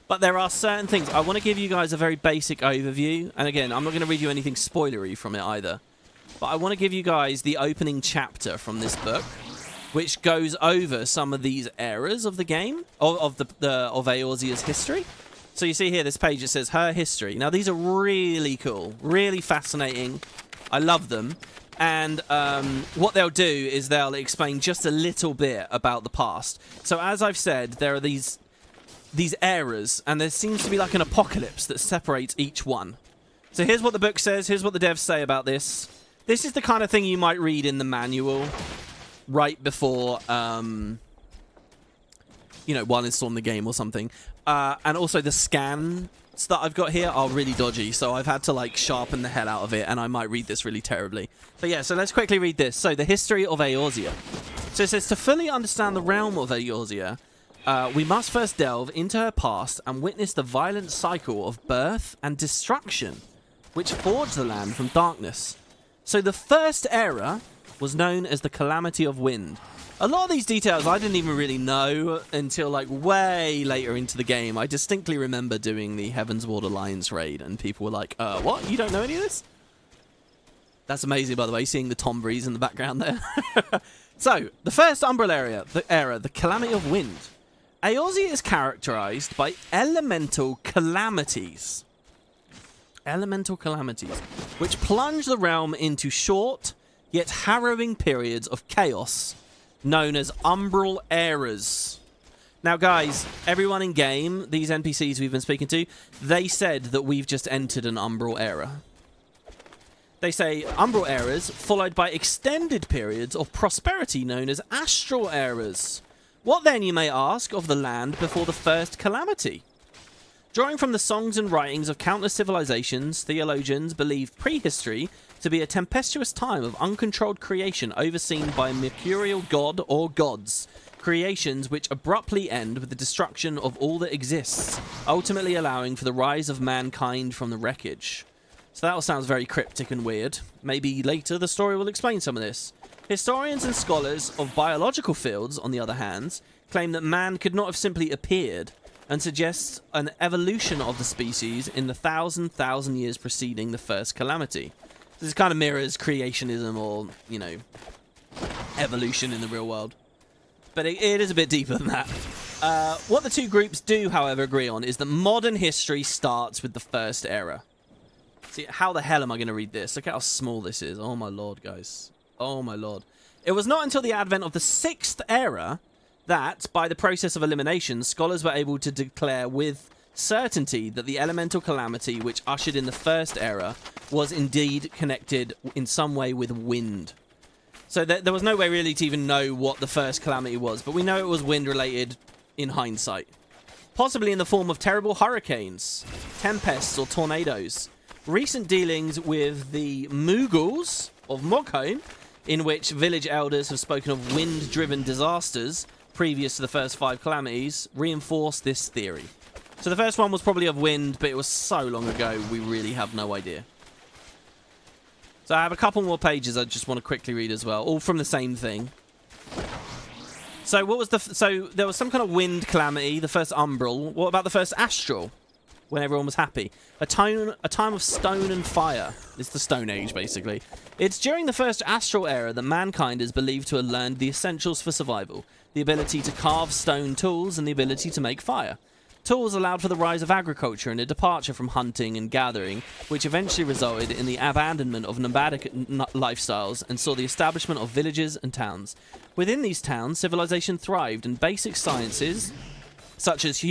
But there are certain things. I want to give you guys a very basic overview. And again, I'm not going to read you anything spoilery from it either. But I want to give you guys the opening chapter from this book, which goes over some of these eras of the game, of Eorzea's history. So you see here, this page, it says her history. Now, these are really cool, really fascinating. I love them. And what they'll do is they'll explain just a little bit about the past. So as I've said, there are these eras, and there seems to be like an apocalypse that separates each one. So here's what the book says. Here's what the devs say about this. This is the kind of thing you might read in the manual right before, you know, while installing the game or something. And also the scans that I've got here are really dodgy, so I've had to like sharpen the hell out of it, and I might read this really terribly. But yeah, so let's quickly read this. So the history of Eorzea. So it says, to fully understand the realm of Eorzea, we must first delve into her past and witness the violent cycle of birth and destruction which forged the land from darkness. So the first era was known as the Calamity of Wind. A lot of these details I didn't even really know until like way later into the game. I distinctly remember doing the Heavensward Alliance raid, and people were like, what? You don't know any of this? That's amazing, by the way, seeing the Tom Breeze in the background there. So, the first Umbral era, the Calamity of Wind. Eorzea is characterized by elemental calamities. Elemental calamities, which plunge the realm into short, yet harrowing periods of chaos, known as Umbral eras. Now, guys, everyone in game, these NPCs we've been speaking to, they said that we've just entered an Umbral era. They say Umbral eras, followed by extended periods of prosperity known as Astral eras. What then, you may ask, of the land before the first calamity? Drawing from the songs and writings of countless civilizations, theologians believe prehistory to be a tempestuous time of uncontrolled creation overseen by a mercurial god or gods, creations which abruptly end with the destruction of all that exists, ultimately allowing for the rise of mankind from the wreckage. So that all sounds very cryptic and weird. Maybe later the story will explain some of this. Historians and scholars of biological fields, on the other hand, claim that man could not have simply appeared, and suggests an evolution of the species in the thousand years preceding the first calamity. This kind of mirrors creationism or, you know, evolution in the real world. But it is a bit deeper than that. What the two groups do, however, agree on is that modern history starts with the first era. See, how the hell am I going to read this? Look how small this is. Oh my lord, guys. Oh my lord. It was not until the advent of the sixth era that, by the process of elimination, scholars were able to declare with certainty that the elemental calamity which ushered in the first era was indeed connected in some way with wind. So there was no way really to even know what the first calamity was, but we know it was wind related in hindsight. Possibly in the form of terrible hurricanes, tempests or tornadoes. Recent dealings with the Mughals of Mogham, in which village elders have spoken of wind-driven disasters previous to the first 5 calamities, reinforce this theory. So the first one was probably of wind, but it was so long ago, we really have no idea. So I have a couple more pages I just want to quickly read as well, all from the same thing. So what was so there was some kind of wind calamity, the first Umbral. What about the first Astral, when everyone was happy? A time of stone and fire. It's the Stone Age, basically. It's during the first Astral era that mankind is believed to have learned the essentials for survival. The ability to carve stone tools and the ability to make fire. Tools allowed for the rise of agriculture and a departure from hunting and gathering, which eventually resulted in the abandonment of nomadic lifestyles and saw the establishment of villages and towns. Within these towns, civilization thrived and basic sciences, such as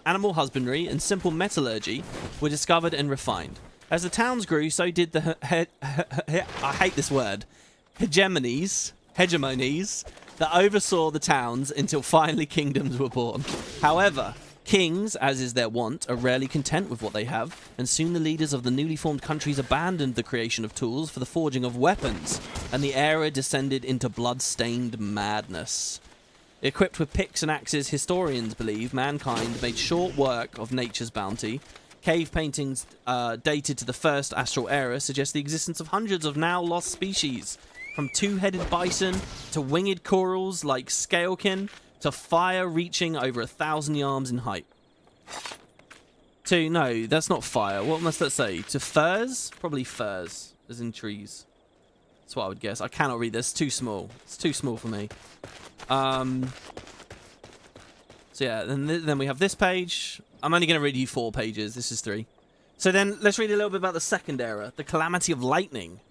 animal husbandry and simple metallurgy, were discovered and refined. As the towns grew, so did the I hate this word, hegemonies that oversaw the towns until finally kingdoms were born. However, kings, as is their wont, are rarely content with what they have, and soon the leaders of the newly formed countries abandoned the creation of tools for the forging of weapons, and the era descended into blood-stained madness. Equipped with picks and axes, historians believe mankind made short work of nature's bounty. Cave paintings dated to the first Astral era suggest the existence of hundreds of now lost species, from two-headed bison to winged corals like scalekin, to fire reaching over 1,000 yards in height. No, that's not fire. What must that say? To firs? Probably firs, as in trees. That's what I would guess. I cannot read this. It's too small. It's too small for me. So yeah, then we have this page. I'm only going to read you 4 pages. This is 3. So then let's read a little bit about the second era, the calamity of lightning.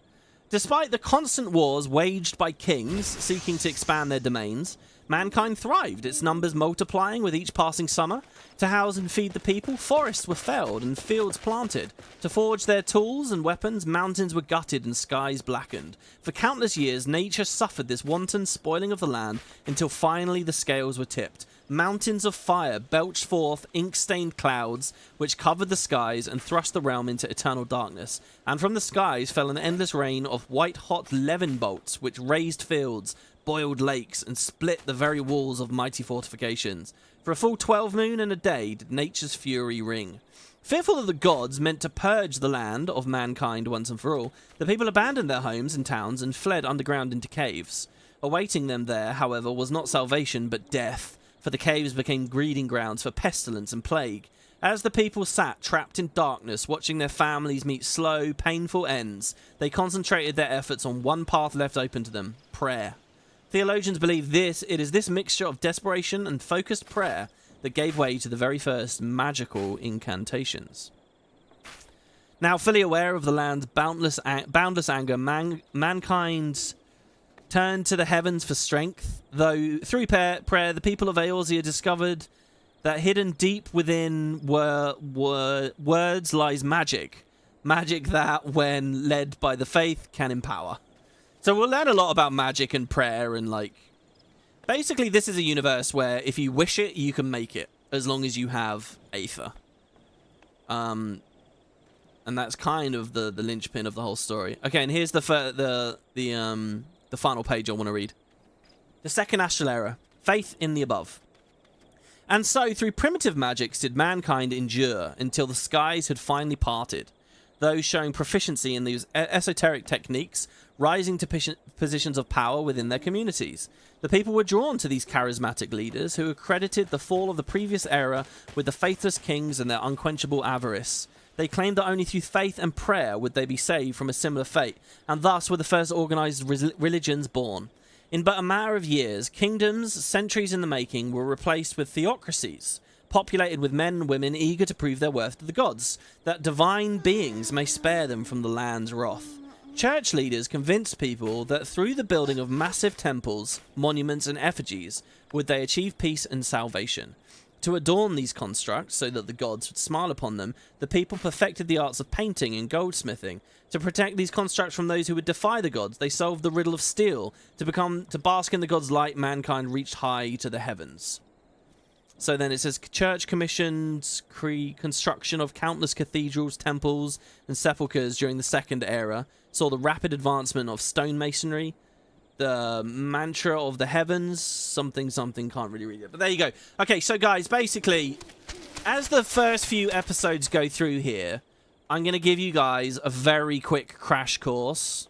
Despite the constant wars waged by kings seeking to expand their domains, mankind thrived, its numbers multiplying with each passing summer. To house and feed the people, forests were felled and fields planted. To forge their tools and weapons, mountains were gutted and skies blackened. For countless years, nature suffered this wanton spoiling of the land until finally the scales were tipped. Mountains of fire belched forth ink-stained clouds which covered the skies and thrust the realm into eternal darkness. And from the skies fell an endless rain of white-hot levin bolts which razed fields, boiled lakes, and split the very walls of mighty fortifications. For a full 12 moon and a day did nature's fury ring. Fearful of the gods meant to purge the land of mankind once and for all, the people abandoned their homes and towns and fled underground into caves. Awaiting them there, however, was not salvation but death, for the caves became breeding grounds for pestilence and plague. As the people sat trapped in darkness, watching their families meet slow, painful ends, they concentrated their efforts on one path left open to them: prayer. Theologians believe it is this mixture of desperation and focused prayer that gave way to the very first magical incantations. Now, fully aware of the land's boundless anger, mankind turned to the heavens for strength, though through prayer the people of Eorzea discovered that hidden deep within were words lies magic. Magic that, when led by the faith, can empower. So we'll learn a lot about magic and prayer and, like, basically this is a universe where if you wish it, you can make it, as long as you have Aether. And that's kind of the linchpin of the whole story. Okay, and here's the final page I want to read. The second Astral era, faith in the above. And so, through primitive magics did mankind endure until the skies had finally parted. Those showing proficiency in these esoteric techniques rising to positions of power within their communities. The people were drawn to these charismatic leaders who accredited the fall of the previous era with the faithless kings and their unquenchable avarice. They claimed that only through faith and prayer would they be saved from a similar fate, and thus were the first organized religions born. In but a matter of years, kingdoms, centuries in the making, were replaced with theocracies, populated with men and women eager to prove their worth to the gods, that divine beings may spare them from the land's wrath. Church leaders convinced people that through the building of massive temples, monuments, and effigies would they achieve peace and salvation. To adorn these constructs so that the gods would smile upon them, the people perfected the arts of painting and goldsmithing. To protect these constructs from those who would defy the gods, they solved the riddle of steel. To bask in the gods' light, mankind reached high to the heavens. So then it says, church commissioned construction of countless cathedrals, temples, and sepulchres during the Second Era, saw the rapid advancement of stonemasonry, the mantra of the heavens, something, can't really read it, but there you go. Okay, so guys, basically, as the first few episodes go through here, I'm going to give you guys a very quick crash course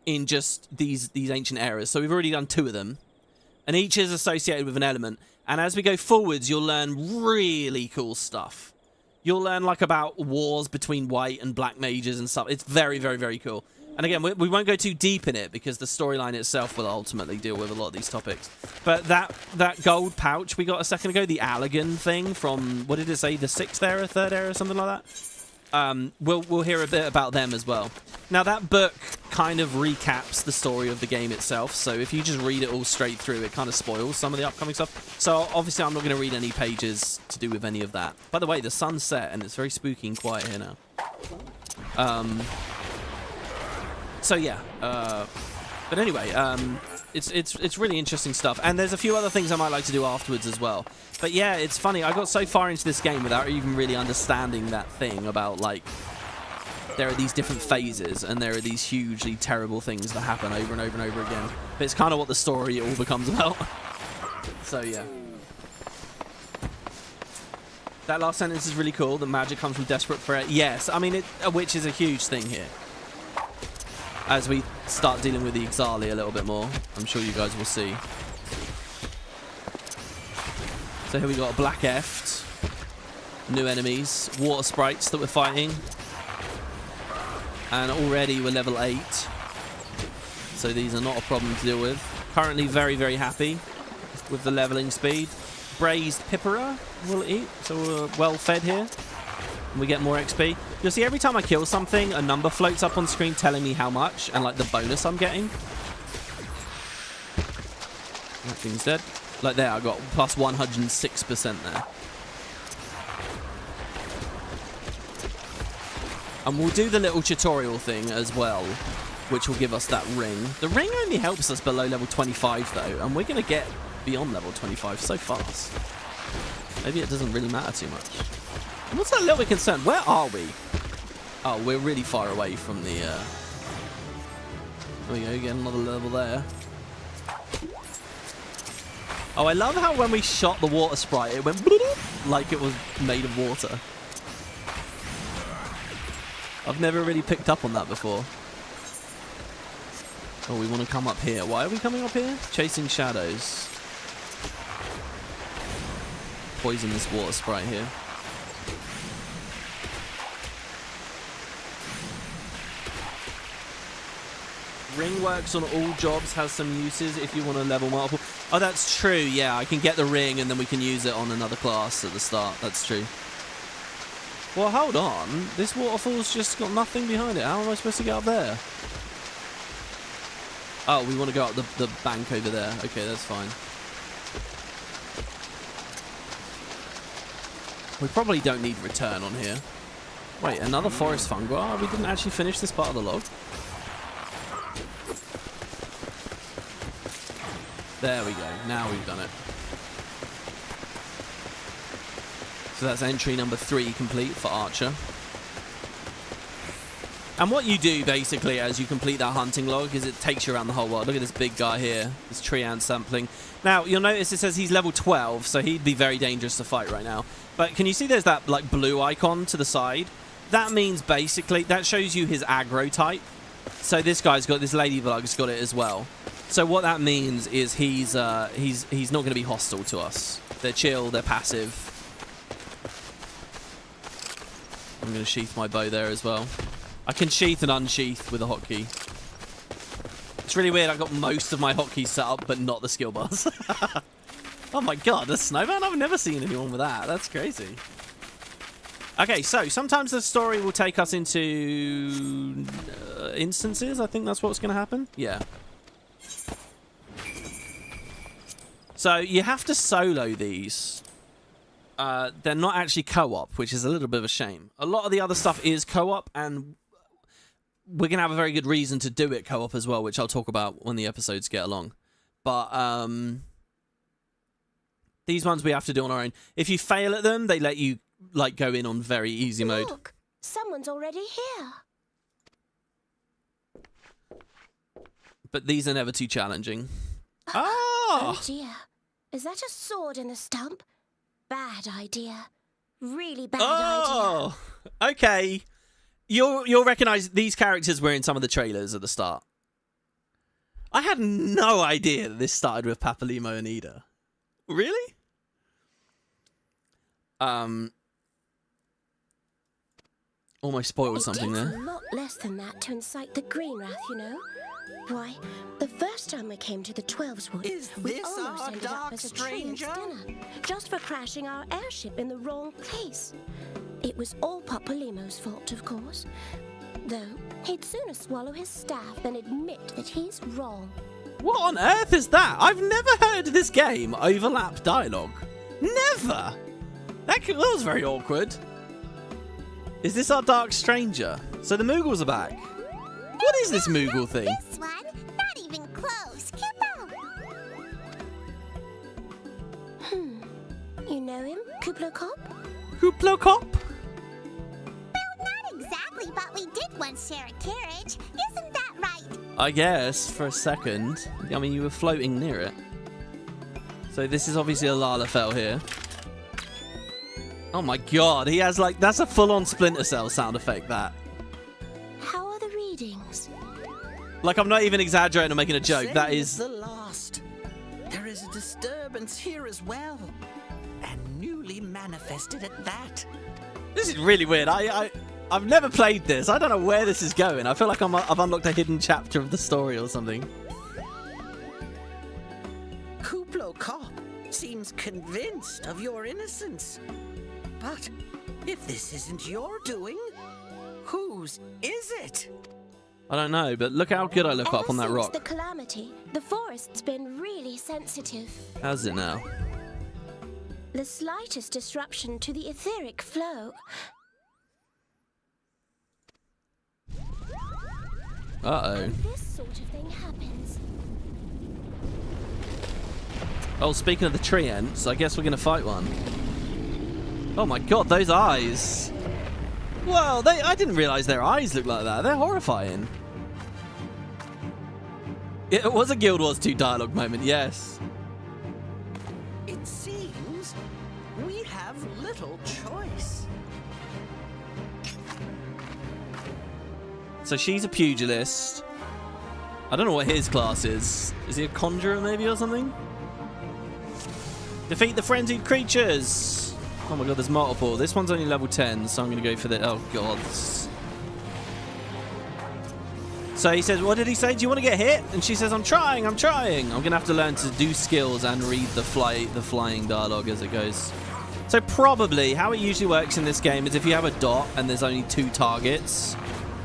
in just these ancient eras. So we've already done 2 of them, and each is associated with an element. And as we go forwards, you'll learn really cool stuff. You'll learn, like, about wars between white and black mages and stuff. It's very, very, very cool. And again, we won't go too deep in it because the storyline itself will ultimately deal with a lot of these topics. But that gold pouch we got a second ago, the Allegan thing from, what did it say, the 6th era, 3rd era, something like that? We'll hear a bit about them as well. Now, that book kind of recaps the story of the game itself, so if you just read it all straight through, it kind of spoils some of the upcoming stuff. So, obviously, I'm not going to read any pages to do with any of that. By the way, the sun's set, and it's very spooky and quiet here now. So, yeah. But anyway, it's really interesting stuff. And there's a few other things I might like to do afterwards as well. But yeah, it's funny. I got so far into this game without even really understanding that thing about, like, there are these different phases and there are these hugely terrible things that happen over and over and over again. But it's kind of what the story all becomes about. So, yeah. That last sentence is really cool. The magic comes from desperate prayer. Yes, I mean, which is a huge thing here. As we start dealing with the Exali a little bit more, I'm sure you guys will see. So here we got a Black Eft, new enemies, water sprites that we're fighting, and already we're level 8. So these are not a problem to deal with. Currently very, very happy with the leveling speed. Braised Pippera we'll eat, so we're well fed here. And we get more XP. You'll see every time I kill something, a number floats up on screen telling me how much and, like, the bonus I'm getting. That thing's dead. Like there, I got plus 106% there. And we'll do the little tutorial thing as well, which will give us that ring. The ring only helps us below level 25 though, and we're going to get beyond level 25 so fast. Maybe it doesn't really matter too much. What's that little bit concerned? Where are we? Oh, we're really far away from the... There we go, get another level there. Oh, I love how when we shot the water sprite, it went like it was made of water. I've never really picked up on that before. Oh, we want to come up here. Why are we coming up here? Chasing shadows. Poison this water sprite here. Ring works on all jobs, has some uses if you want to level multiple. Oh, that's true. Yeah, I can get the ring and then we can use it on another class at the start. That's true. Well, hold on. This waterfall's just got nothing behind it. How am I supposed to get up there? Oh, we want to go up the bank over there. Okay, that's fine. We probably don't need return on here. Wait, another forest fungi? We didn't actually finish this part of the log. There we go. Now we've done it. So that's entry number 3 complete for Archer. And what you do, basically, as you complete that hunting log, is it takes you around the whole world. Look at this big guy here. This tree ant sampling. Now, you'll notice it says he's level 12, so he'd be very dangerous to fight right now. But can you see there's that, like, blue icon to the side? That means, basically, that shows you his aggro type. So this guy's got, this ladybug's got it as well. So what that means is he's not going to be hostile to us. They're chill, they're passive. I'm going to sheath my bow there as well. I can sheath and unsheath with a hotkey. It's really weird, I got most of my hotkeys set up, but not the skill bars. Oh my god, the snowman? I've never seen anyone with that. That's crazy. Okay, so sometimes the story will take us into instances. I think that's what's going to happen. Yeah. So you have to solo these. they're not actually co-op, which is a little bit of a shame. A lot of the other stuff is co-op, and we're going to have a very good reason to do it co-op as well, which I'll talk about when the episodes get along. But these ones we have to do on our own. If you fail at them, they let you like go in on very easy mode. Look, someone's already here. But these are never too challenging. Oh dear. Is that a sword in a stump? Bad idea. Really bad idea. Okay. You'll recognise these characters were in some of the trailers at the start. I had no idea that this started with Papalimo and Ida. Really? Almost spoiled something It takes there. a lot less than that to incite the Green Wrath, you know. Why, the first time we came to the 12's Wood, we this almost our ended up dark as a train's stranger? dinner, just for crashing our airship in the wrong place. It was all Papalimo's fault, of course. Though, he'd sooner swallow his staff than admit that he's wrong. What on earth is that? I've never heard this game overlap dialogue. Never! That was very awkward. Is this our Dark Stranger? So the Moogles are back. What is this Moogle thing? This one, not even close. Kupo. You know him, Kuplo Kop? Kuplo Kop? Well, not exactly, but we did once share a carriage. Isn't that right? I guess, for a second. I mean, you were floating near it. So this is obviously a Lalafell here. Oh my god, he has like, that's a full-on Splinter Cell sound effect, that. How are the readings? Like, I'm not even exaggerating or making a joke. Same That as is... the last. There is a disturbance here as well. And newly manifested at that. This is really weird. I've never played this. I don't know where this is going. I feel like I've unlocked a hidden chapter of the story or something. Kuplo Kop seems convinced of your innocence. But if this isn't your doing, whose is it? I don't know, but look how good I look up on that Ever rock. since the calamity, the forest's been really sensitive. How's it now? The slightest disruption to the etheric flow. Uh-oh. This sort of thing happens. Oh, speaking of the tree ants, I guess we're going to fight one. Oh my god, those eyes. Well, I didn't realise their eyes looked like that. They're horrifying. It was a Guild Wars 2 dialogue moment, yes. It seems we have little choice. So she's a pugilist. I don't know what his class is. Is he a conjurer maybe or something? Defeat the frenzied creatures. Oh my god, there's multiple. This one's only level 10, so I'm going to go for the... Oh god. So he says, what did he say? Do you want to get hit? And she says, I'm trying. I'm going to have to learn to do skills and read the flying dialogue as it goes. So probably how it usually works in this game is if you have a dot and there's only 2 targets,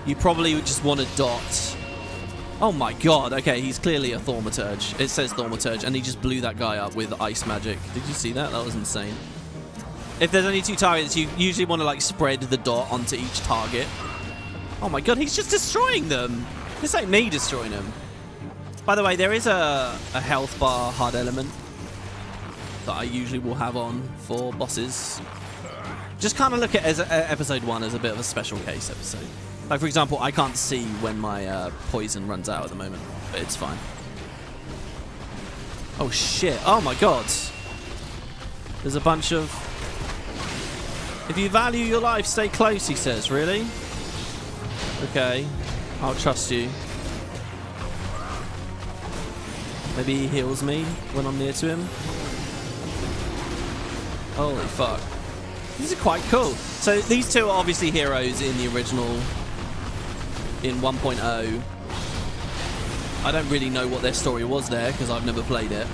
you probably would just want a dot. Oh my god, okay, he's clearly a Thaumaturge. It says Thaumaturge, and he just blew that guy up with ice magic. Did you see that? That was insane. If there's only 2 targets, you usually want to like spread the dot onto each target. Oh my god, he's just destroying them. This ain't me destroying them. By the way, there is a health bar hard element that I usually will have on for bosses. Just kind of look at episode 1 as a bit of a special case episode. Like, for example, I can't see when my poison runs out at the moment, but it's fine. Oh shit, oh my god. There's a bunch of... If you value your life, stay close, he says. Really? Okay. I'll trust you. Maybe he heals me when I'm near to him. Holy fuck. These are quite cool. So these two are obviously heroes in the original, in 1.0. I don't really know what their story was there because I've never played it.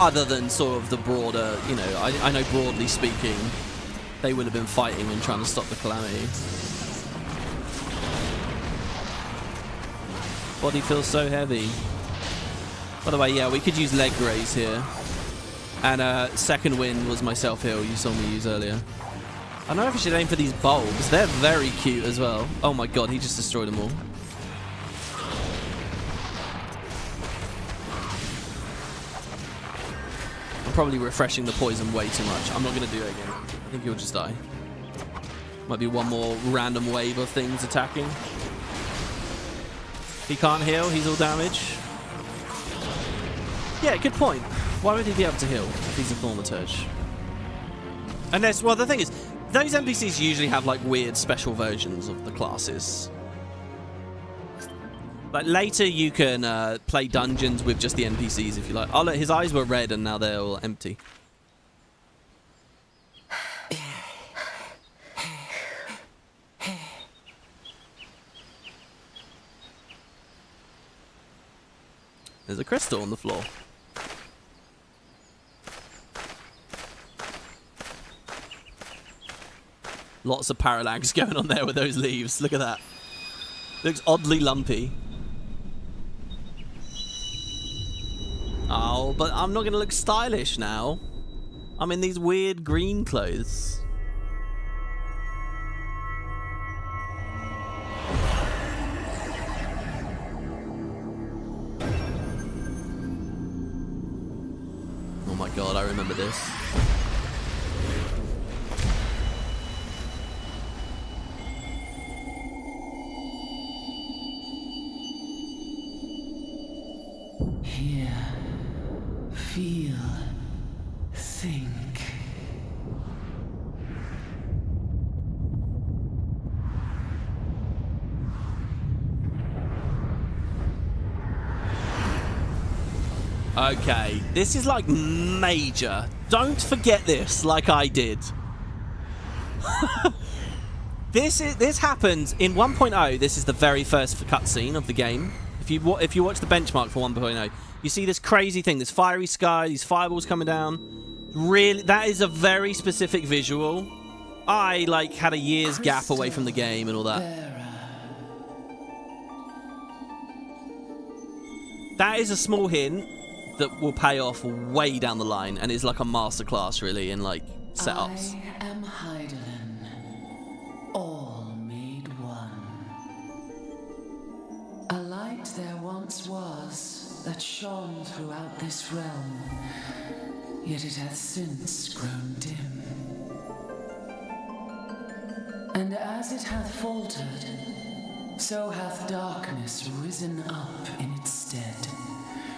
Other than sort of the broader, you know, I know broadly speaking, they would have been fighting and trying to stop the calamity. Body feels so heavy. By the way, yeah, we could use leg graze here. And second wind was my self-heal you saw me use earlier. I don't know if I should aim for these bulbs. They're very cute as well. Oh my god, he just destroyed them all. I'm probably refreshing the poison way too much. I'm not going to do it again. I think he'll just die. Might be one more random wave of things attacking. He can't heal. He's all damage. Yeah, good point. Why would he be able to heal if he's a thaumaturge? Unless, well, the thing is, those NPCs usually have like weird special versions of the classes. Like later you can play dungeons with just the NPCs if you like. Oh look, his eyes were red and now they're all empty. There's a crystal on the floor. Lots of parallax going on there with those leaves. Look at that. Looks oddly lumpy. Oh, but I'm not going to look stylish now. I'm in these weird green clothes. Oh my god, I remember this. Hear, feel, think. Okay, this is like major. Don't forget this like I did. This happened in 1.0. This is the very first cutscene of the game. If you watch the benchmark for 1.0, you see this crazy thing, this fiery sky, these fireballs coming down. Really, that is a very specific visual. I like had a year's gap away from the game and all that. That is a small hint that will pay off way down the line and is like a masterclass really in like setups. I am Heidelin, all made one. A light there once was that shone throughout this realm, yet it hath since grown dim. And as it hath faltered, so hath darkness risen up in its stead,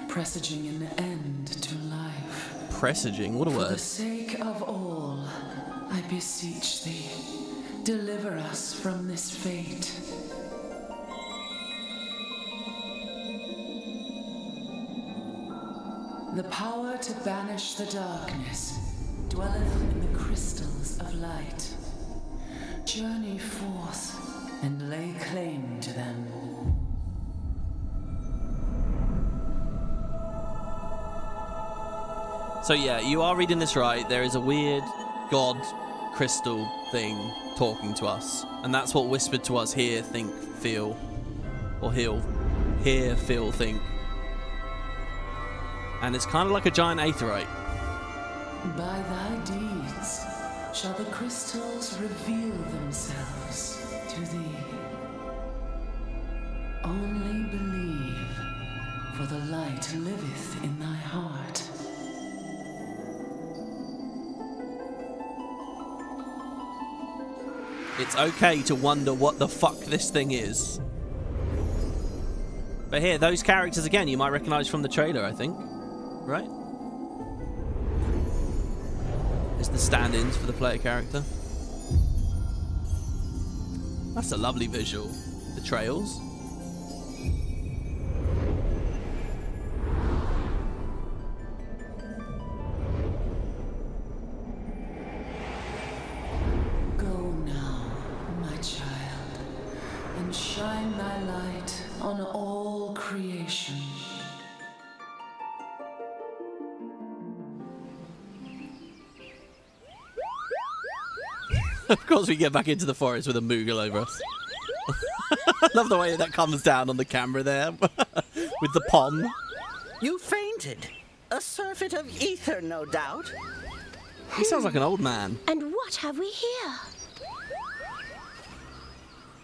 presaging an end to life. Presaging? What a word. For the sake of all, I beseech thee, deliver us from this fate. The power to banish the darkness dwelleth in the crystals of light. Journey forth and lay claim to them. So yeah, you are reading this right. There is a weird god crystal thing talking to us. And that's what whispered to us, hear, think, feel. Or heal. Hear, feel, think. And it's kind of like a giant aetheryte. By thy deeds shall the crystals reveal themselves to thee. Only believe, for the light liveth in thy heart. It's okay to wonder what the fuck this thing is. But here, those characters again, you might recognize from the trailer, I think. Right? It's the stand-ins for the player character. That's a lovely visual. The trails. Go now, my child, and shine thy light on all creation. Of course we get back into the forest with a Moogle over us. I love the way that comes down on the camera there. With the pom. You fainted. A surfeit of ether, no doubt. He sounds like an old man. And what have we here?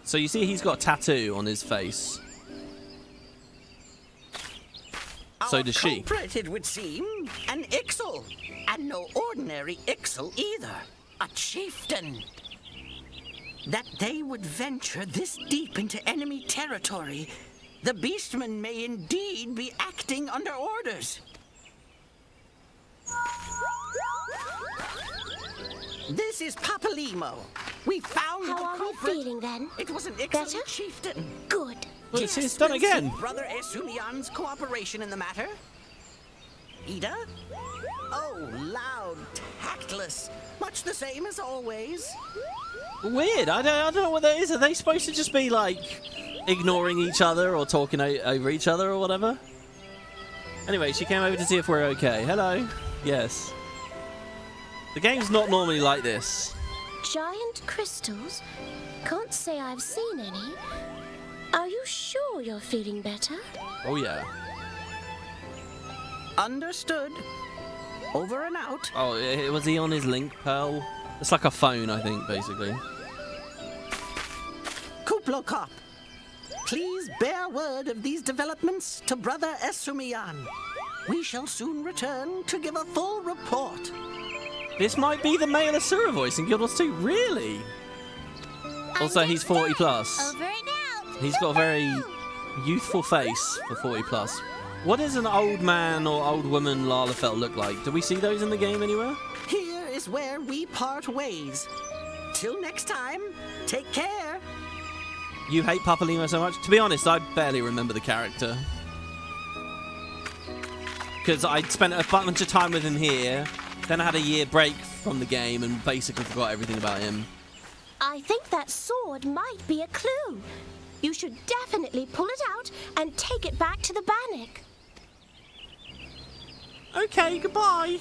So you see he's got a tattoo on his face. So does she. Our culprit, it would seem, an Ixal. And no ordinary Ixal either. A chieftain. That they would venture this deep into enemy territory, the beastmen may indeed be acting under orders. This is Papalimo. We found How the are we culprit. feeling then? It was an Ixal Better? chieftain. Good. Well, it's done we'll again. seek Brother Esumian's cooperation in the matter. Ida? Oh, loud, tactless. Much the same as always. Weird. I don't know what that is. Are they supposed to just be like ignoring each other or talking over each other or whatever? Anyway, she came over to see if we're okay. Hello. Yes. The game's not normally like this. Giant crystals? Can't say I've seen any. Are you sure you're feeling better? Oh yeah. Understood. Over and out. Oh, was he on his link pearl? It's like a phone, I think, basically. Kuplokop, please bear word of these developments to Brother Esumian. We shall soon return to give a full report. This might be the male Asura voice in Guild Wars 2. Really? Also, he's 40 plus. Over and out. He's got a very youthful face for 40 plus. What does an old man or old woman Lalafell look like? Do we see those in the game anywhere? Here is where we part ways. Till next time, take care. You hate Papalimo so much? To be honest, I barely remember the character. Because I'd spent a bunch of time with him here, then I had a year break from the game and basically forgot everything about him. I think that sword might be a clue. You should definitely pull it out and take it back to the Bannock. Okay, goodbye.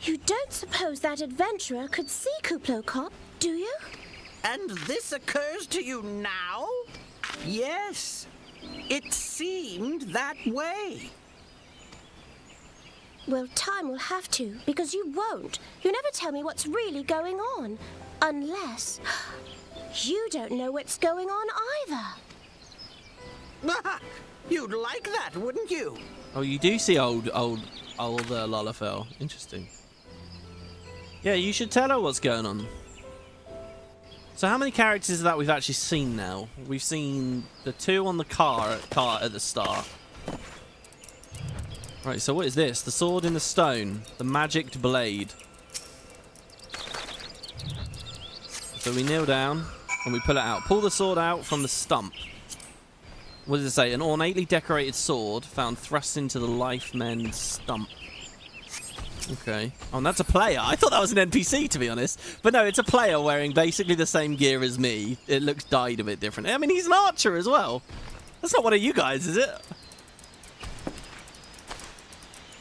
You don't suppose that adventurer could see Kuplokop, do you? And this occurs to you now? Yes, it seemed that way. Well, time will have to, because you won't. You never tell me what's really going on. Unless you don't know what's going on either. You'd like that, wouldn't you? Oh, you do see old Lalafell. Interesting. Yeah, you should tell her what's going on. So how many characters is that we've actually seen now? We've seen the two on the car at the start. Right, so what is this? The sword in the stone. The magicked blade. So we kneel down and we pull it out. Pull the sword out from the stump. What does it say? An ornately decorated sword found thrust into the life men's stump. Okay. Oh, and that's a player. I thought that was an NPC, to be honest. But no, it's a player wearing basically the same gear as me. It looks dyed a bit different. I mean, he's an archer as well. That's not one of you guys, is it?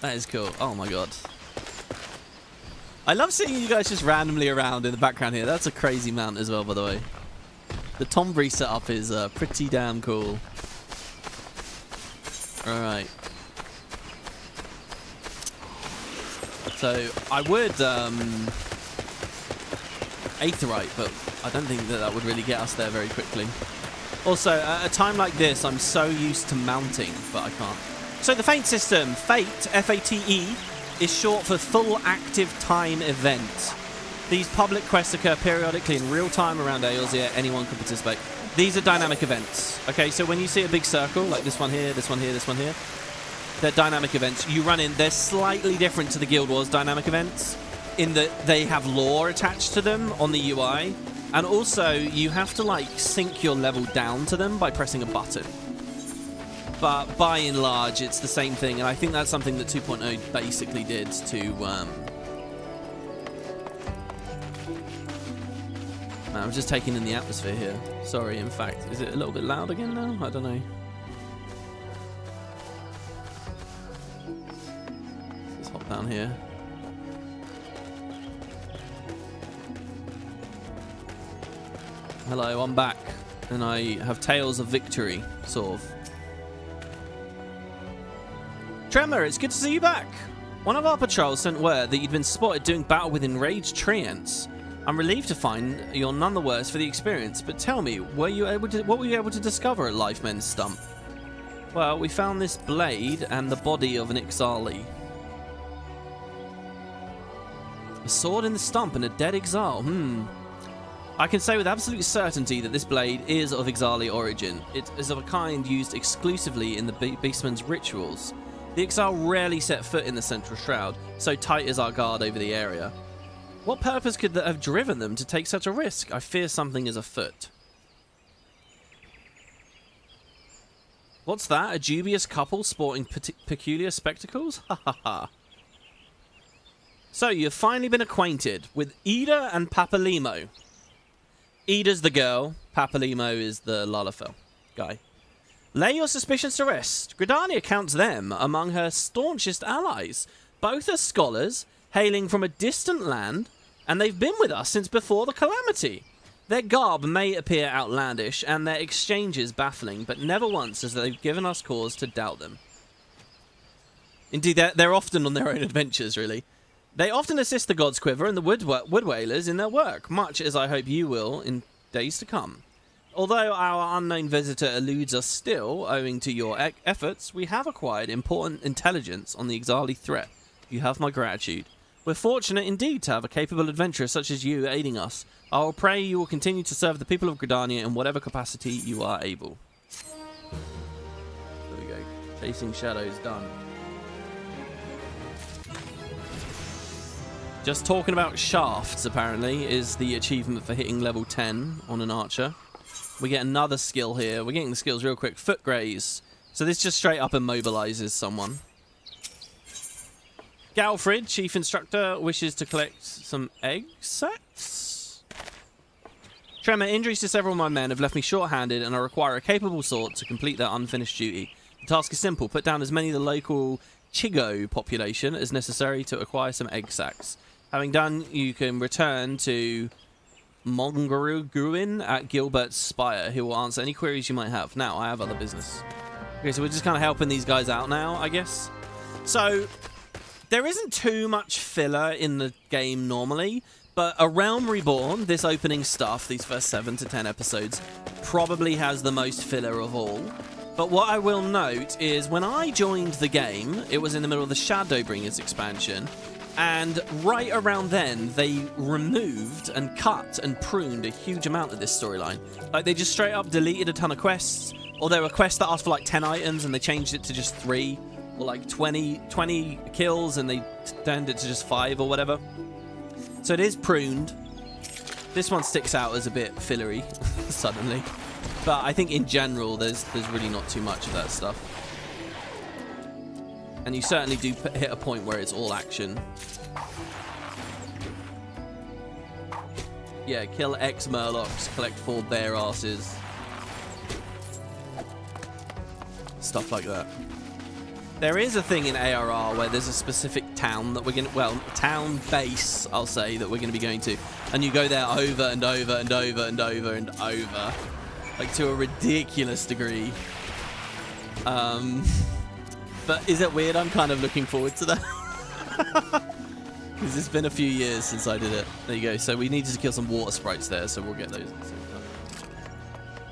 That is cool. Oh, my God. I love seeing you guys just randomly around in the background here. That's a crazy mount as well, by the way. The Tombury setup is pretty damn cool. Alright. So, I would Aetherite, but I don't think that would really get us there very quickly. Also, at a time like this, I'm so used to mounting, but I can't. So the Fate system, Fate, F-A-T-E, is short for Full Active Time Event. These public quests occur periodically in real time around Eorzea. Anyone can participate. These are dynamic events. Okay, so when you see a big circle, like this one here, this one here, this one here, they're dynamic events. You run in. They're slightly different to the Guild Wars dynamic events in that they have lore attached to them on the UI. And also, you have to, like, sync your level down to them by pressing a button. But by and large, it's the same thing. And I think that's something that 2.0 basically did to... I'm just taking in the atmosphere here. Sorry, in fact. Is it a little bit loud again now? I don't know. Let's hop down here. Hello, I'm back. And I have tales of victory, sort of. Tremor, it's good to see you back. One of our patrols sent word that you'd been spotted doing battle with enraged treants. I'm relieved to find you're none the worse for the experience, but tell me, what were you able to discover at Lifemen's Stump? Well, we found this blade and the body of an XIV. A sword in the stump and a dead exile. I can say with absolute certainty that this blade is of XIV origin. It is of a kind used exclusively in the Beastman's rituals. The exile rarely set foot in the Central Shroud, so tight is our guard over the area. What purpose could that have driven them to take such a risk? I fear something is afoot. What's that? A dubious couple sporting peculiar spectacles? Ha ha ha. So, you've finally been acquainted with Ida and Papalimo. Ida's the girl, Papalimo is the Lalafell guy. Lay your suspicions to rest. Gridania counts them among her staunchest allies. Both are scholars, hailing from a distant land, and they've been with us since before the Calamity. Their garb may appear outlandish, and their exchanges baffling, but never once has they've given us cause to doubt them. Indeed, they're often on their own adventures, really. They often assist the God's Quiver and the Wood Whalers in their work, much as I hope you will in days to come. Although our unknown visitor eludes us still, owing to your efforts, we have acquired important intelligence on the XIV threat. You have my gratitude. We're fortunate indeed to have a capable adventurer such as you aiding us. I will pray you will continue to serve the people of Gridania in whatever capacity you are able. There we go. Chasing shadows done. Just talking about shafts, apparently, is the achievement for hitting level 10 on an archer. We get another skill here. We're getting the skills real quick. Foot graze. So this just straight up immobilizes someone. Galfrid, Chief Instructor, wishes to collect some egg sacs. Tremor, injuries to several of my men have left me short-handed and I require a capable sword to complete their unfinished duty. The task is simple. Put down as many of the local Chigo population as necessary to acquire some egg sacs. Having done, you can return to Mongaruguin at Gilbert's Spire. He will answer any queries you might have. Now, I have other business. Okay, so we're just kind of helping these guys out now, I guess. So, there isn't too much filler in the game normally, but A Realm Reborn, this opening stuff, these first 7 to 10 episodes, probably has the most filler of all. But what I will note is when I joined the game, it was in the middle of the Shadowbringers expansion, and right around then, they removed and cut and pruned a huge amount of this storyline. Like, they just straight up deleted a ton of quests, or there were quests that asked for like 10 items and they changed it to just 3, or like 20 kills and they turned it to just 5 or whatever. So it is pruned. This one sticks out as a bit fillery, suddenly. But I think in general, there's really not too much of that stuff. And you certainly do hit a point where it's all action. Yeah, kill X Murlocs, collect 4 bear asses. Stuff like that. There is a thing in ARR where there's a specific town that we're going to... Well, town base, I'll say, that we're going to be going to. And you go there over and over and over and over and over. Like, to a ridiculous degree. But is it weird? I'm kind of looking forward to that. Because it's been a few years since I did it. There you go. So we needed to kill some water sprites there, so we'll get those.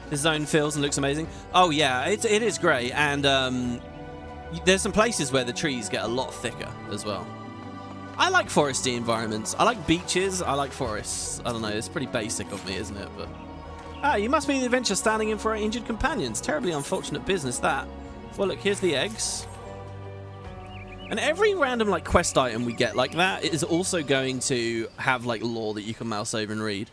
This zone feels and looks amazing. Oh, yeah, it is great. And there's some places where the trees get a lot thicker as well. I like foresty environments. I like beaches. I like forests. I don't know. It's pretty basic of me, isn't it? But you must be the adventure standing in for our injured companions. Terribly unfortunate business, that. Well, look, here's the eggs. And every random, like, quest item we get like that is also going to have, like, lore that you can mouse over and read.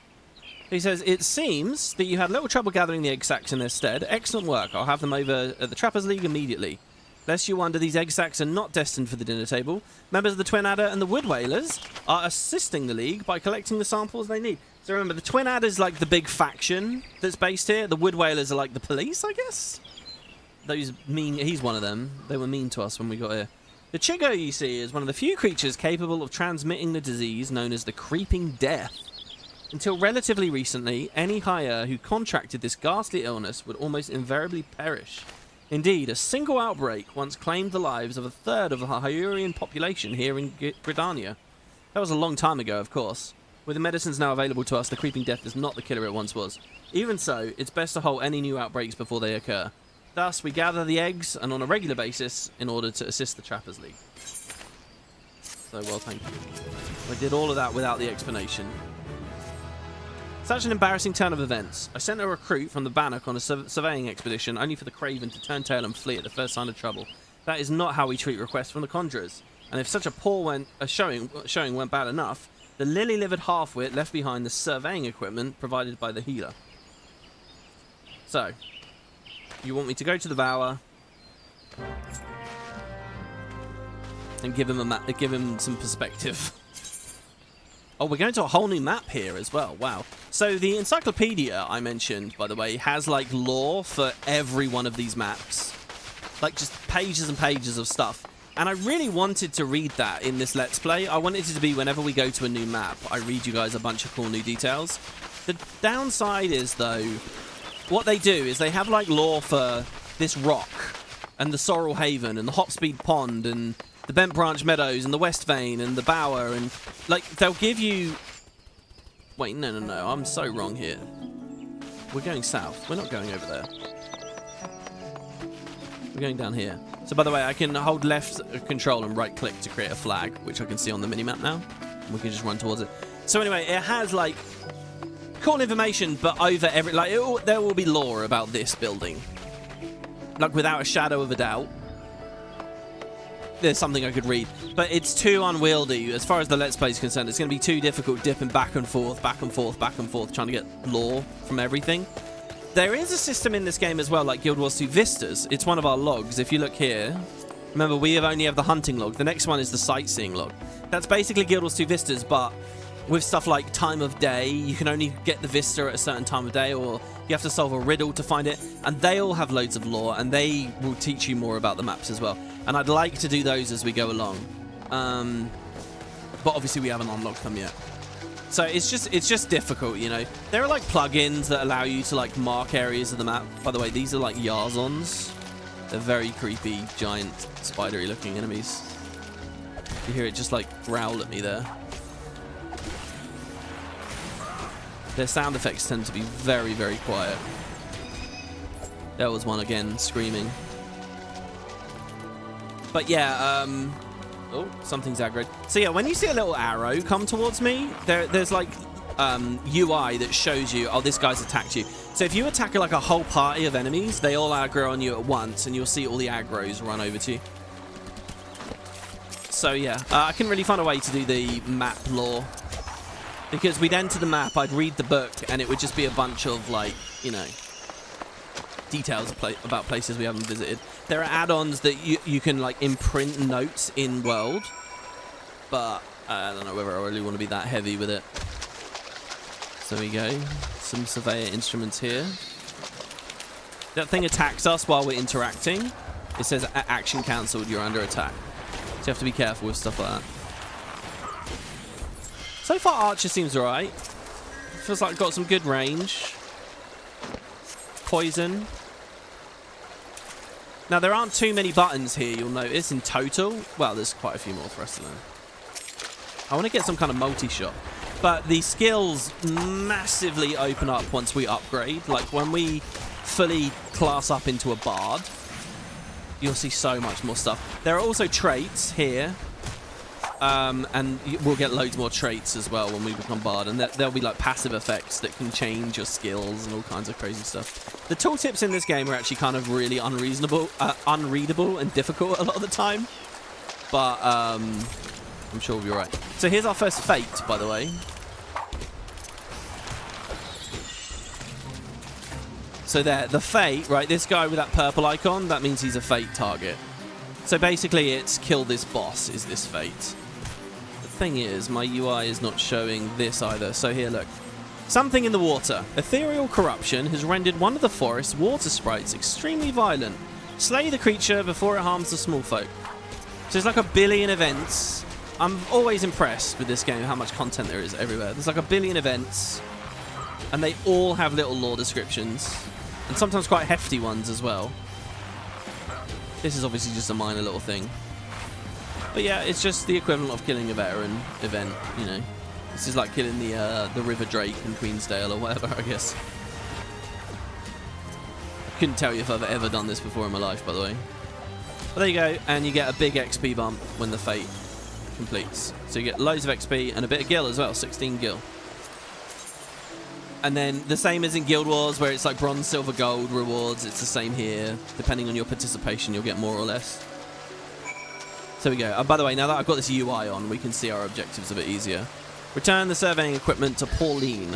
He says, it seems that you had little trouble gathering the egg sacs in their stead. Excellent work. I'll have them over at the Trappers League immediately. Lest you wonder, these egg sacs are not destined for the dinner table. Members of the Twin Adder and the Wood Whalers are assisting the League by collecting the samples they need. So remember, the Twin Adder's like the big faction that's based here. The Wood Whalers are like the police, I guess? Those mean... He's one of them. They were mean to us when we got here. The Chigo, you see, is one of the few creatures capable of transmitting the disease known as the Creeping Death. Until relatively recently, any hire who contracted this ghastly illness would almost invariably perish. Indeed, a single outbreak once claimed the lives of a third of the Hyurian population here in Gridania. That was a long time ago, of course. With the medicines now available to us, the creeping death is not the killer it once was. Even so, it's best to halt any new outbreaks before they occur. Thus, we gather the eggs, and on a regular basis, in order to assist the Trappers League. So, well, thank you. I did all of that without the explanation. Such an embarrassing turn of events. I sent a recruit from the Bannock on a surveying expedition, only for the Craven to turn tail and flee at the first sign of trouble. That is not how we treat requests from the Conjurers. And if such a poor showing went bad enough, the lily-livered half-wit left behind the surveying equipment provided by the healer. So, you want me to go to the Bower and give him some perspective. Oh, we're going to a whole new map here as well. Wow. So the Encyclopaedia I mentioned, by the way, has like lore for every one of these maps. Like just pages and pages of stuff. And I really wanted to read that in this Let's Play. I wanted it to be whenever we go to a new map, I read you guys a bunch of cool new details. The downside is, though, what they do is they have like lore for this rock and the Sorrel Haven and the Hopspeed Pond and the Bent Branch Meadows and the West Vein and the Bower, and like they'll give you... Wait, no, I'm so wrong here. We're going south. We're not going over there. We're going down here. So by the way, I can hold left control and right click to create a flag, which I can see on the minimap now. And we can just run towards it. So anyway, it has like cool information, but over every... like there will be lore about this building. Like without a shadow of a doubt. There's something I could read, but it's too unwieldy as far as the Let's Play is concerned. It's going to be too difficult dipping back and forth, trying to get lore from everything. There is a system in this game as well, like Guild Wars 2 Vistas. It's one of our logs. If you look here, remember we only have the hunting log. The next one is the sightseeing log. That's basically Guild Wars 2 Vistas, but with stuff like time of day, you can only get the Vista at a certain time of day, or you have to solve a riddle to find it, and they all have loads of lore, and they will teach you more about the maps as well. And I'd like to do those as we go along. But obviously we haven't unlocked them yet. So it's just difficult, you know. There are like plugins that allow you to like mark areas of the map. By the way, these are like Yarzons. They're very creepy, giant, spidery looking enemies. You hear it just like growl at me there. Their sound effects tend to be very, very quiet. There was one again, screaming. But yeah, oh, something's aggroed. So yeah, when you see a little arrow come towards me, there's like UI that shows you, oh, this guy's attacked you. So if you attack like a whole party of enemies, they all aggro on you at once, and you'll see all the aggros run over to you. So yeah, I couldn't really find a way to do the map lore. Because we'd enter the map, I'd read the book, and it would just be a bunch of, like, you know, details about places we haven't visited. There are add-ons that you can, like, imprint notes in-world. But I don't know whether I really want to be that heavy with it. So we go. Some surveyor instruments here. That thing attacks us while we're interacting. It says, action cancelled, you're under attack. So you have to be careful with stuff like that. So far, Archer seems alright. Feels like got some good range. Poison. Now, there aren't too many buttons here, you'll notice, in total. Well, there's quite a few more for us to learn. I want to get some kind of multi-shot. But the skills massively open up once we upgrade. Like, when we fully class up into a bard, you'll see so much more stuff. There are also traits here. And we'll get loads more traits as well when we become Bard, and there'll be like passive effects that can change your skills and all kinds of crazy stuff. The tooltips in this game are actually kind of really unreadable and difficult a lot of the time, but I'm sure we'll be alright. So here's our first fate, by the way. So there, the fate, right, this guy with that purple icon, that means he's a fate target. So basically it's kill this boss is this fate. Thing is, my UI is not showing this either. So here, look. Something in the water. Ethereal corruption has rendered one of the forest's water sprites extremely violent. Slay the creature before it harms the small folk. So there's like a billion events I'm always impressed with this game, how much content there is everywhere. There's like a billion events, and they all have little lore descriptions, and sometimes quite hefty ones as well. This is obviously just a minor little thing. But yeah, it's just the equivalent of killing a veteran event, you know. This is like killing the River Drake in Queensdale or whatever, I guess. Couldn't tell you if I've ever done this before in my life, by the way. But there you go, and you get a big XP bump when the fate completes. So you get loads of XP and a bit of gil as well, 16 gil. And then the same as in Guild Wars, where it's like bronze, silver, gold rewards. It's the same here. Depending on your participation, you'll get more or less. So we go. By the way, now that I've got this UI on, we can see our objectives a bit easier. Return the surveying equipment to Pauline.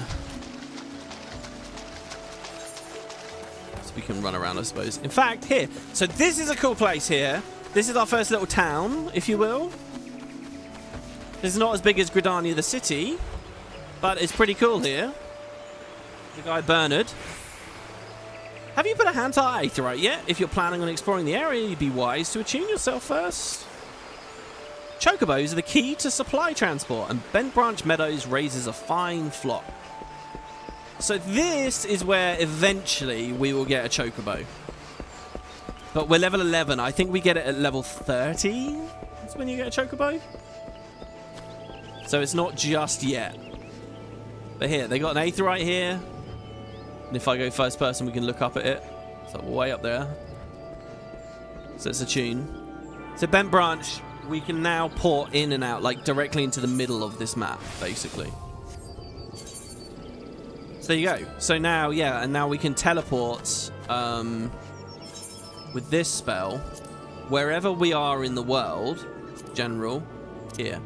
So we can run around, I suppose. In fact, here. So this is a cool place here. This is our first little town, if you will. It's not as big as Gridania the city, but it's pretty cool here. The guy Bernard. Have you put a hand to Aetheryte yet? If you're planning on exploring the area, you'd be wise to attune yourself first. Chocobos are the key to supply transport, and Bent Branch Meadows raises a fine flock. So this is where eventually we will get a Chocobo. But we're level 11. I think we get it at level 30. That's when you get a Chocobo. So it's not just yet. But here, they got an Aetheryte here. And if I go first person, we can look up at it. It's like way up there. So it's a tune. So Bent Branch, we can now port in and out, like directly into the middle of this map, basically. So there you go. So now, yeah, and now we can teleport with this spell wherever we are in the world. General, here.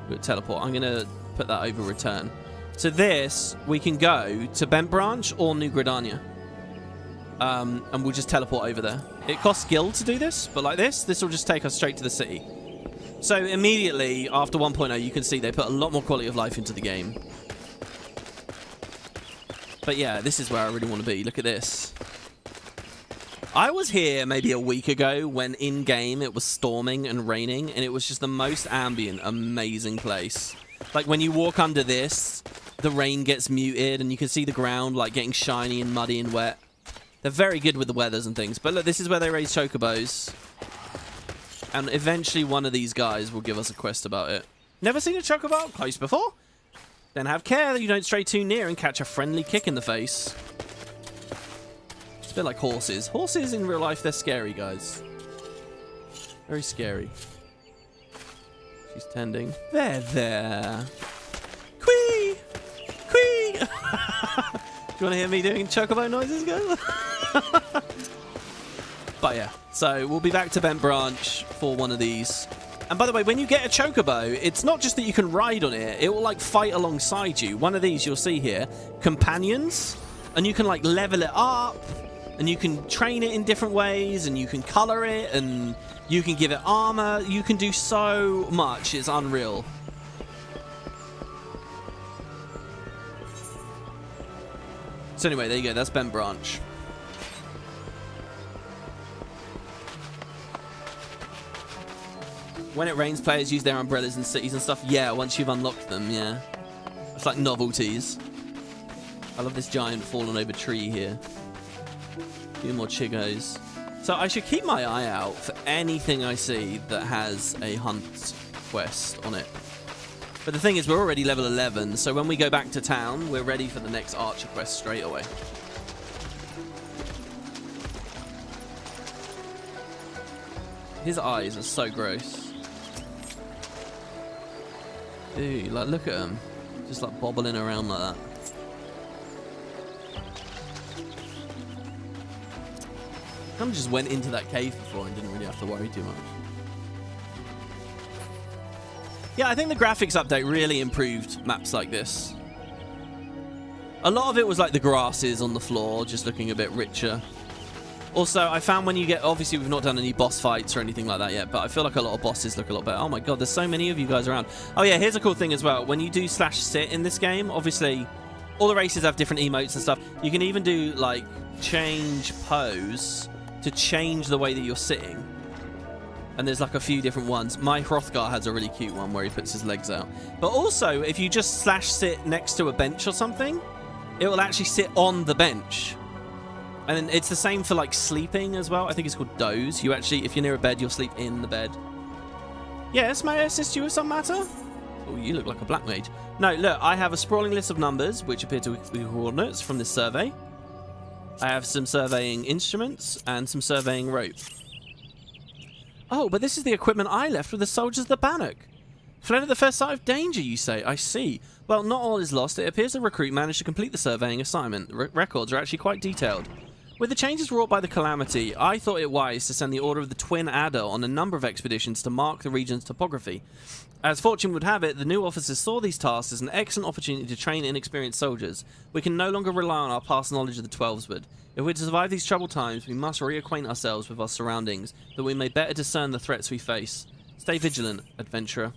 We'll teleport. I'm going to put that over return. So this, we can go to Bent Branch or New Gridania. And we'll just teleport over there. It costs gil to do this, but like this will just take us straight to the city. So immediately after 1.0, you can see they put a lot more quality of life into the game. But yeah, this is where I really want to be. Look at this. I was here maybe a week ago when in-game it was storming and raining, and it was just the most ambient, amazing place. Like when you walk under this, the rain gets muted and you can see the ground like getting shiny and muddy and wet. They're very good with the weathers and things. But look, this is where they raise chocobos. And eventually one of these guys will give us a quest about it. Never seen a chocobo close before? Then have care that you don't stray too near and catch a friendly kick in the face. It's a bit like horses. Horses in real life, they're scary, guys. Very scary. She's tending. There. Quee! Quee! Do you want to hear me doing chocobo noises, guys? But yeah, so we'll be back to Bent Branch for one of these. And by the way, when you get a chocobo, it's not just that you can ride on it. It will like fight alongside you. One of these you'll see here, companions. And you can like level it up. And you can train it in different ways. And you can color it. And you can give it armor. You can do so much. It's unreal. So anyway, there you go. That's Bent Branch. When it rains, players use their umbrellas in cities and stuff. Yeah, once you've unlocked them, yeah. It's like novelties. I love this giant fallen over tree here. A few more chigos. So I should keep my eye out for anything I see that has a hunt quest on it. But the thing is, we're already level 11, so when we go back to town, we're ready for the next archer quest straight away. His eyes are so gross. Dude, like, look at him. Just, like, bobbling around like that. Kind of just went into that cave before and didn't really have to worry too much. Yeah, I think the graphics update really improved maps like this. A lot of it was like the grasses on the floor, just looking a bit richer. Also, I found when you get... Obviously, we've not done any boss fights or anything like that yet, but I feel like a lot of bosses look a lot better. Oh my god, there's so many of you guys around. Oh yeah, here's a cool thing as well. When you do /sit in this game, obviously, all the races have different emotes and stuff. You can even do, like, change pose to change the way that you're sitting. And there's like a few different ones. My Hrothgar has a really cute one where he puts his legs out. But also, if you just /sit next to a bench or something, it will actually sit on the bench. And it's the same for like sleeping as well. I think it's called doze. You actually, if you're near a bed, you'll sleep in the bed. Yes, may I assist you with some matter? Oh, you look like a black mage. No, look, I have a sprawling list of numbers which appear to be coordinates from this survey. I have some surveying instruments and some surveying rope. Oh, but this is the equipment I left with the soldiers of the Bannock. Fled at the first sight of danger, you say? I see. Well, not all is lost. It appears the recruit managed to complete the surveying assignment. Records are actually quite detailed. With the changes wrought by the calamity, I thought it wise to send the Order of the Twin Adder on a number of expeditions to mark the region's topography. As fortune would have it, the new officers saw these tasks as an excellent opportunity to train inexperienced soldiers. We can no longer rely on our past knowledge of the Twelveswood. If we're to survive these troubled times, we must reacquaint ourselves with our surroundings, that we may better discern the threats we face. Stay vigilant, adventurer.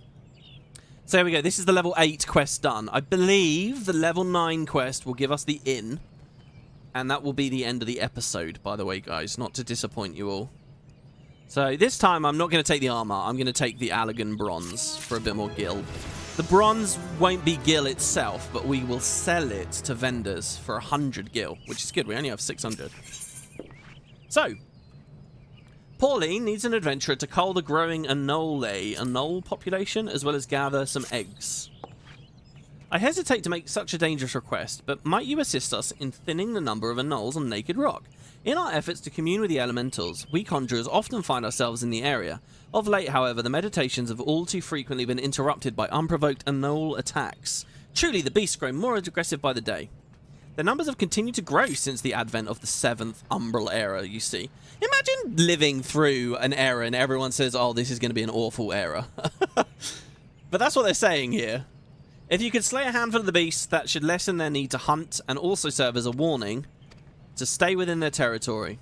So there we go. This is the level 8 quest done. I believe the level 9 quest will give us the inn. And that will be the end of the episode, by the way, guys. Not to disappoint you all. So this time, I'm not going to take the armor. I'm going to take the Allagan bronze for a bit more gil. The bronze won't be gil itself, but we will sell it to vendors for 100 gil, which is good. We only have 600. So, Pauline needs an adventurer to cull the growing anole population, as well as gather some eggs. I hesitate to make such a dangerous request, but might you assist us in thinning the number of anoles on Naked Rock? In our efforts to commune with the elementals, we conjurers often find ourselves in the area. Of late, however, the meditations have all too frequently been interrupted by unprovoked anole attacks. Truly, the beasts grow more aggressive by the day. Their numbers have continued to grow since the advent of the 7th Umbral era, you see. Imagine living through an era and everyone says, oh, this is going to be an awful era. But that's what they're saying here. If you could slay a handful of the beasts, that should lessen their need to hunt and also serve as a warning to stay within their territory.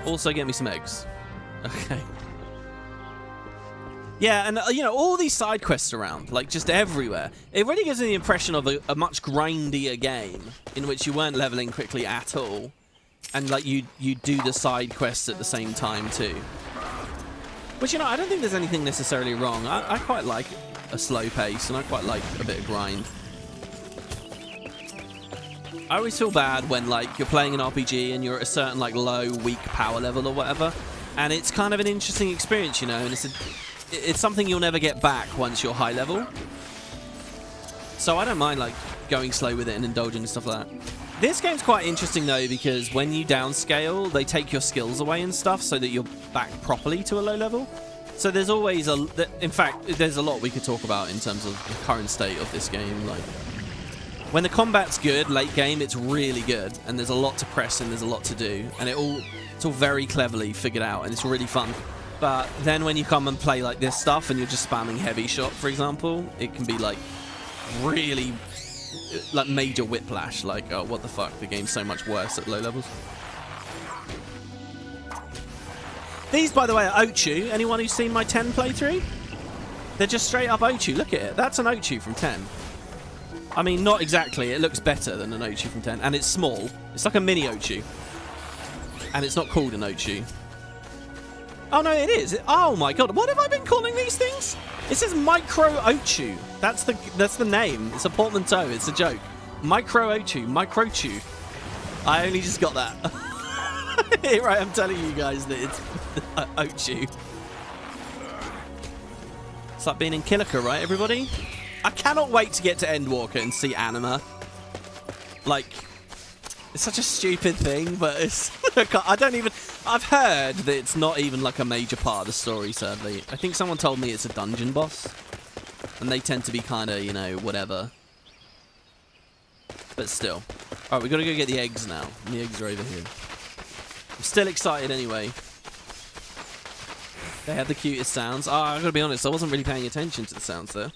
Also get me some eggs. Okay. Yeah, and you know, all these side quests around, like just everywhere. It really gives me the impression of a much grindier game in which you weren't leveling quickly at all. And like you do the side quests at the same time too. Which, you know, I don't think there's anything necessarily wrong. I quite like a slow pace and I quite like a bit of grind. I always feel bad when like you're playing an RPG and you're at a certain like low, weak power level or whatever. And it's kind of an interesting experience, you know, and it's something you'll never get back once you're high level. So I don't mind like going slow with it and indulging and stuff like that. This game's quite interesting though, because when you downscale, they take your skills away and stuff so that you're back properly to a low level. So there's always in fact, there's a lot we could talk about in terms of the current state of this game. Like, when the combat's good, late game, it's really good, and there's a lot to press and there's a lot to do, and it's all very cleverly figured out, and it's really fun. But then when you come and play like this stuff, and you're just spamming heavy shot, for example, it can be like really like major whiplash. Like, oh, what the fuck? The game's so much worse at low levels. These, by the way, are Ochu. Anyone who's seen my 10 playthrough? They're just straight up Ochu. Look at it. That's an Ochu from 10. I mean, not exactly. It looks better than an Ochu from 10. And it's small. It's like a mini Ochu. And it's not called an Ochu. Oh, no, it is. Oh, my God. What have I been calling these things? It says Micro Ochu. That's the name. It's a portmanteau. It's a joke. Micro Ochu. Microchu. I only just got that. Right, I'm telling you guys that it's Ochu. It's like being in Killiker, right, everybody? I cannot wait to get to Endwalker and see Anima. Like, it's such a stupid thing, but it's... I've heard that it's not even like a major part of the story, sadly. I think someone told me it's a dungeon boss. And they tend to be kind of, you know, whatever. But still. Alright, we've got to go get the eggs now. And the eggs are over here. I'm still excited anyway. They have the cutest sounds. Oh, I've got to be honest, I wasn't really paying attention to the sounds there.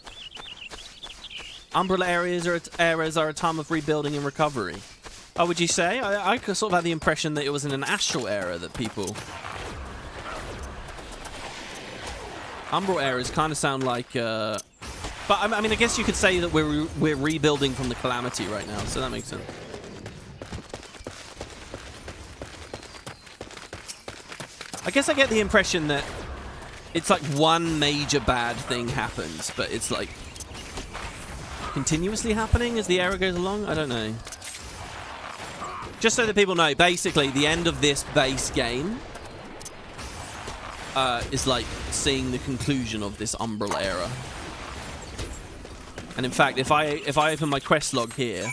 Umbral areas are a time of rebuilding and recovery. Oh, would you say? I sort of had the impression that it was in an Astral era that people... Umbral eras kind of sound like... But I mean, I guess you could say that we're rebuilding from the calamity right now, so that makes sense. I guess I get the impression that it's like one major bad thing happens, but it's like continuously happening as the era goes along. I don't know. Just so that people know, basically the end of this base game is like seeing the conclusion of this Umbral era. And in fact, if I open my quest log here,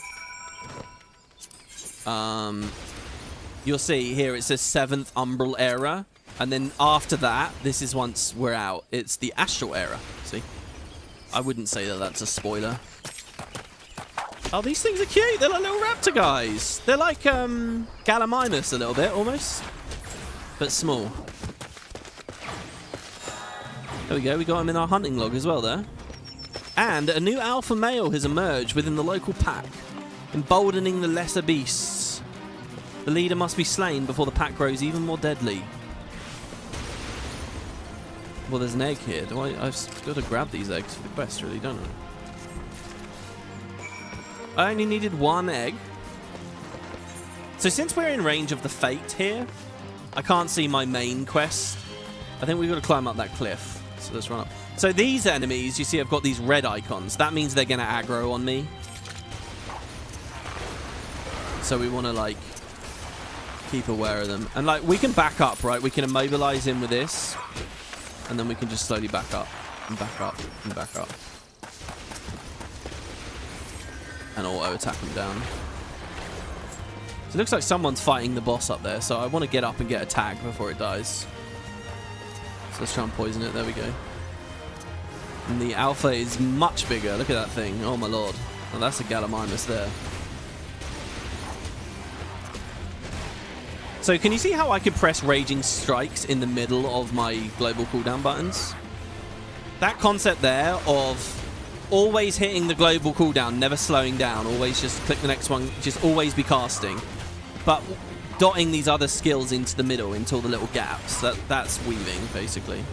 you'll see here it says 7th Umbral era, and then after that, this is once we're out. It's the Astral era. See, I wouldn't say that that's a spoiler. Oh, these things are cute. They're like little raptor guys. They're like Gallimimus a little bit, almost, but small. There we go. We got him in our hunting log as well there. And a new alpha male has emerged within the local pack, emboldening the lesser beasts. The leader must be slain before the pack grows even more deadly. Well, there's an egg here. I've got to grab these eggs for the quest, really, don't I? I only needed 1 egg. So since we're in range of the Fate here, I can't see my main quest. I think we've got to climb up that cliff. So let's run up. So these enemies, you see I've got these red icons. That means they're going to aggro on me. So we want to, like, keep aware of them. And, like, we can back up, right? We can immobilize him with this. And then we can just slowly back up. And back up. And back up. And auto-attack him down. So it looks like someone's fighting the boss up there. So I want to get up and get a tag before it dies. So let's try and poison it. There we go. And the alpha is much bigger. Look at that thing. Oh, my lord. Oh, that's a Gallimimus there. So can you see how I could press Raging Strikes in the middle of my global cooldown buttons? That concept there of always hitting the global cooldown, never slowing down, always just click the next one, just always be casting. But dotting these other skills into the middle, into all the little gaps. That's weaving, basically.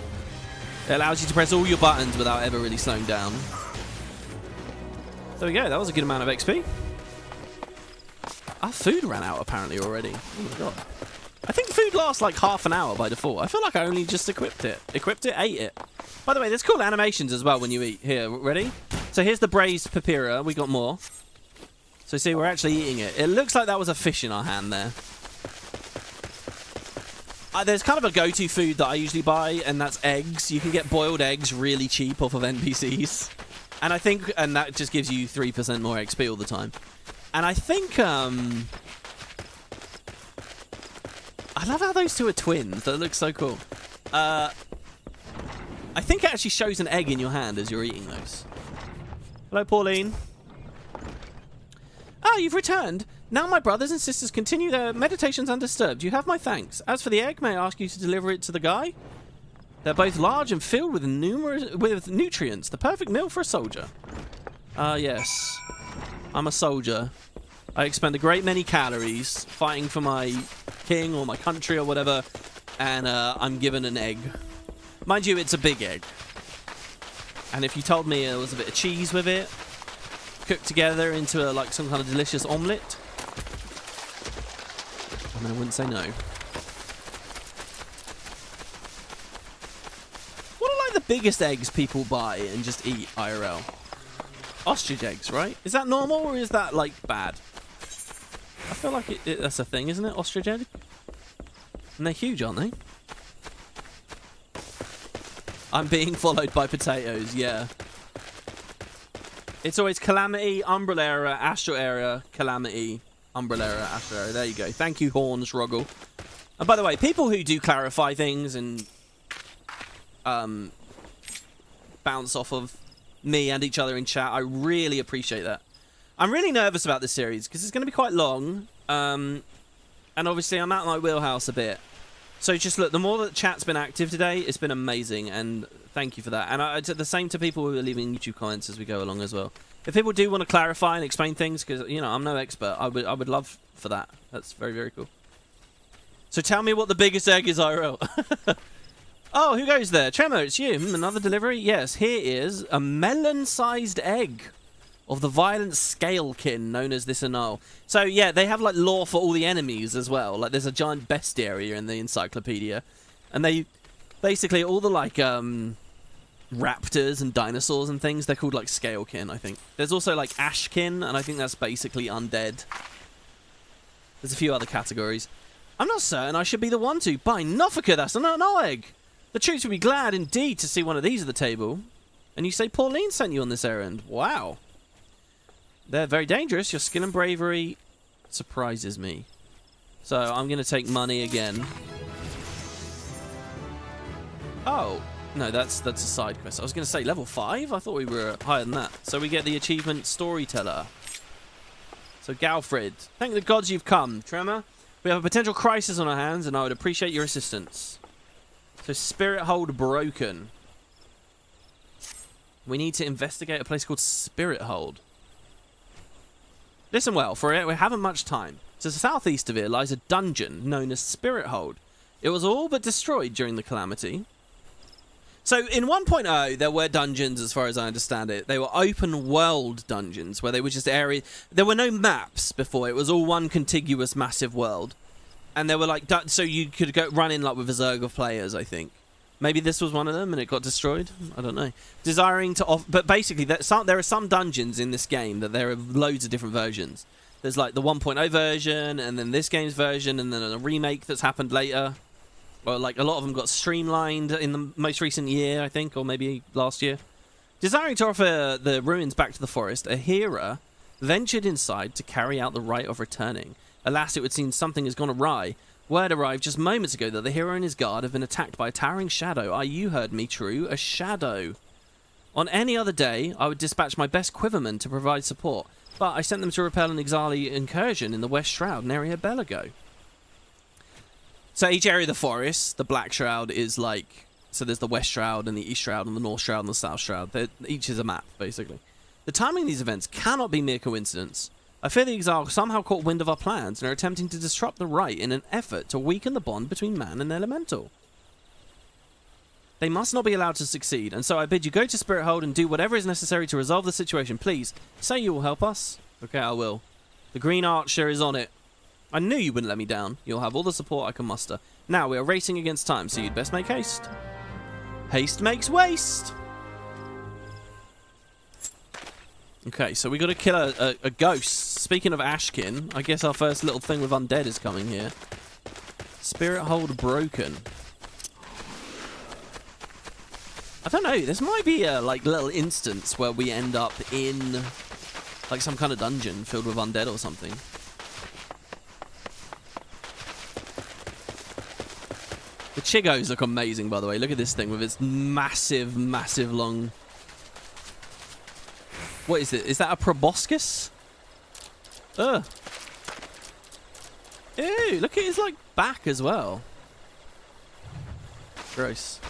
It allows you to press all your buttons without ever really slowing down. There we go. That was a good amount of XP. Our food ran out, apparently, already. Oh, my God. I think food lasts like half an hour by default. I feel like I only just equipped it. Equipped it, ate it. By the way, there's cool animations as well when you eat. Here, ready? So here's the braised papyra. We got more. So see, we're actually eating it. It looks like that was a fish in our hand there. There's kind of a go-to food that I usually buy, and that's eggs. You can get boiled eggs really cheap off of NPCs. And I think, and that just gives you 3% more XP all the time. And I think, I love how those two are twins. That looks so cool. I think it actually shows an egg in your hand as you're eating those. Hello, Pauline. Ah, you've returned. Now my brothers and sisters continue their meditations undisturbed. You have my thanks. As for the egg, may I ask you to deliver it to the guy? They're both large and filled with nutrients. The perfect meal for a soldier. Yes. I'm a soldier. I expend a great many calories fighting for my king or my country or whatever, and I'm given an egg. Mind you, it's a big egg. And if you told me there was a bit of cheese with it, cooked together into like some kind of delicious omelette, I mean, I wouldn't say no. What are like the biggest eggs people buy and just eat IRL? Ostrich eggs, right? Is that normal or is that like bad? I feel like that's a thing, isn't it? Ostrich egg? And they're huge, aren't they? I'm being followed by potatoes, yeah. It's always Calamity, Umbral Era, Astral Era, Calamity, Umbral Era, Astral Era. There you go. Thank you, Horns Ruggle. And by the way, people who do clarify things and bounce off of me and each other in chat, I really appreciate that. I'm really nervous about this series because it's going to be quite long, and obviously I'm out of my wheelhouse a bit. So just look, the more that chat's been active today, it's been amazing, and thank you for that. And the same to people who are leaving YouTube comments as we go along as well. If people do want to clarify and explain things, because you know I'm no expert, I would love for that. That's very, very cool. So tell me what the biggest egg is, IRL. Oh, who goes there? Tremor, it's you. Another delivery? Yes, here is a melon-sized egg of the violent scalekin known as this Annul. So yeah, they have like lore for all the enemies as well. Like there's a giant bestiary in the Encyclopaedia, and they Basically, all the, like, raptors and dinosaurs and things, they're called, like, scalekin, I think. There's also, like, ashkin, and I think that's basically undead. There's a few other categories. I'm not certain I should be the one to. By Nofika, that's an egg. The troops would be glad indeed to see one of these at the table. And you say Pauline sent you on this errand. Wow. They're very dangerous. Your skill and bravery surprises me. So I'm going to take money again. Oh, no, that's a side quest. I was going to say level 5? I thought we were higher than that. So we get the achievement Storyteller. So Galfred, thank the gods you've come. Tremor, we have a potential crisis on our hands and I would appreciate your assistance. So Spirit Hold broken. We need to investigate a place called Spirit Hold. Listen well, for it we haven't much time. To the southeast of here lies a dungeon known as Spirit Hold. It was all but destroyed during the calamity. So in 1.0 there were dungeons as far as I understand it. They were open world dungeons where they were just areas. There were no maps before. It was all one contiguous massive world. And there were like, so you could go run in like with a zerg of players, I think. Maybe this was one of them and it got destroyed. I don't know. Desiring to off, but basically there are some dungeons in this game that there are loads of different versions. There's like the 1.0 version and then this game's version and then a remake that's happened later. Well, like a lot of them got streamlined in the most recent year, I think, or maybe last year. Desiring to offer the ruins back to the forest, a hearer ventured inside to carry out the rite of returning. Alas, it would seem something has gone awry. Word arrived just moments ago that the hero and his guard have been attacked by a towering shadow. Ah, you heard me, true. A shadow. On any other day, I would dispatch my best quivermen to provide support, but I sent them to repel an Ixali incursion in the West Shroud, near Belago. So each area of the forest, the Black Shroud is like... So there's the West Shroud and the East Shroud and the North Shroud and the South Shroud. Each is a map, basically. The timing of these events cannot be mere coincidence. I fear the Exile somehow caught wind of our plans and are attempting to disrupt the rite in an effort to weaken the bond between man and elemental. They must not be allowed to succeed, and so I bid you go to Spirit Hold and do whatever is necessary to resolve the situation. Please, say you will help us. Okay, I will. The Green Archer is on it. I knew you wouldn't let me down. You'll have all the support I can muster. Now, we are racing against time, so you'd best make haste. Haste makes waste! Okay, so we got to kill a ghost. Speaking of Ashkin, I guess our first little thing with undead is coming here. Spirit Hold broken. I don't know, this might be a like little instance where we end up in like some kind of dungeon filled with undead or something. The Chigos look amazing, by the way. Look at this thing with its massive, massive long... What is it? Is that a proboscis? Ugh. Ew, look at his, like, back as well. Gross.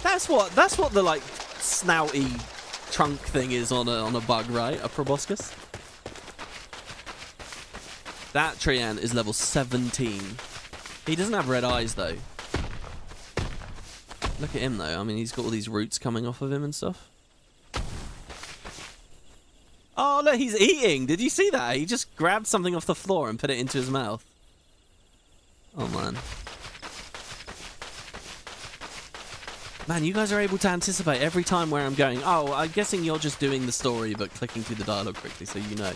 That's what the, like, snouty trunk thing is on a bug, right? A proboscis. That Treant is level 17. He doesn't have red eyes, though. Look at him, though. I mean, he's got all these roots coming off of him and stuff. Oh, look, he's eating. Did you see that? He just grabbed something off the floor and put it into his mouth. Oh, man. Man, you guys are able to anticipate every time where I'm going. Oh, I'm guessing you're just doing the story, but clicking through the dialogue quickly so you know.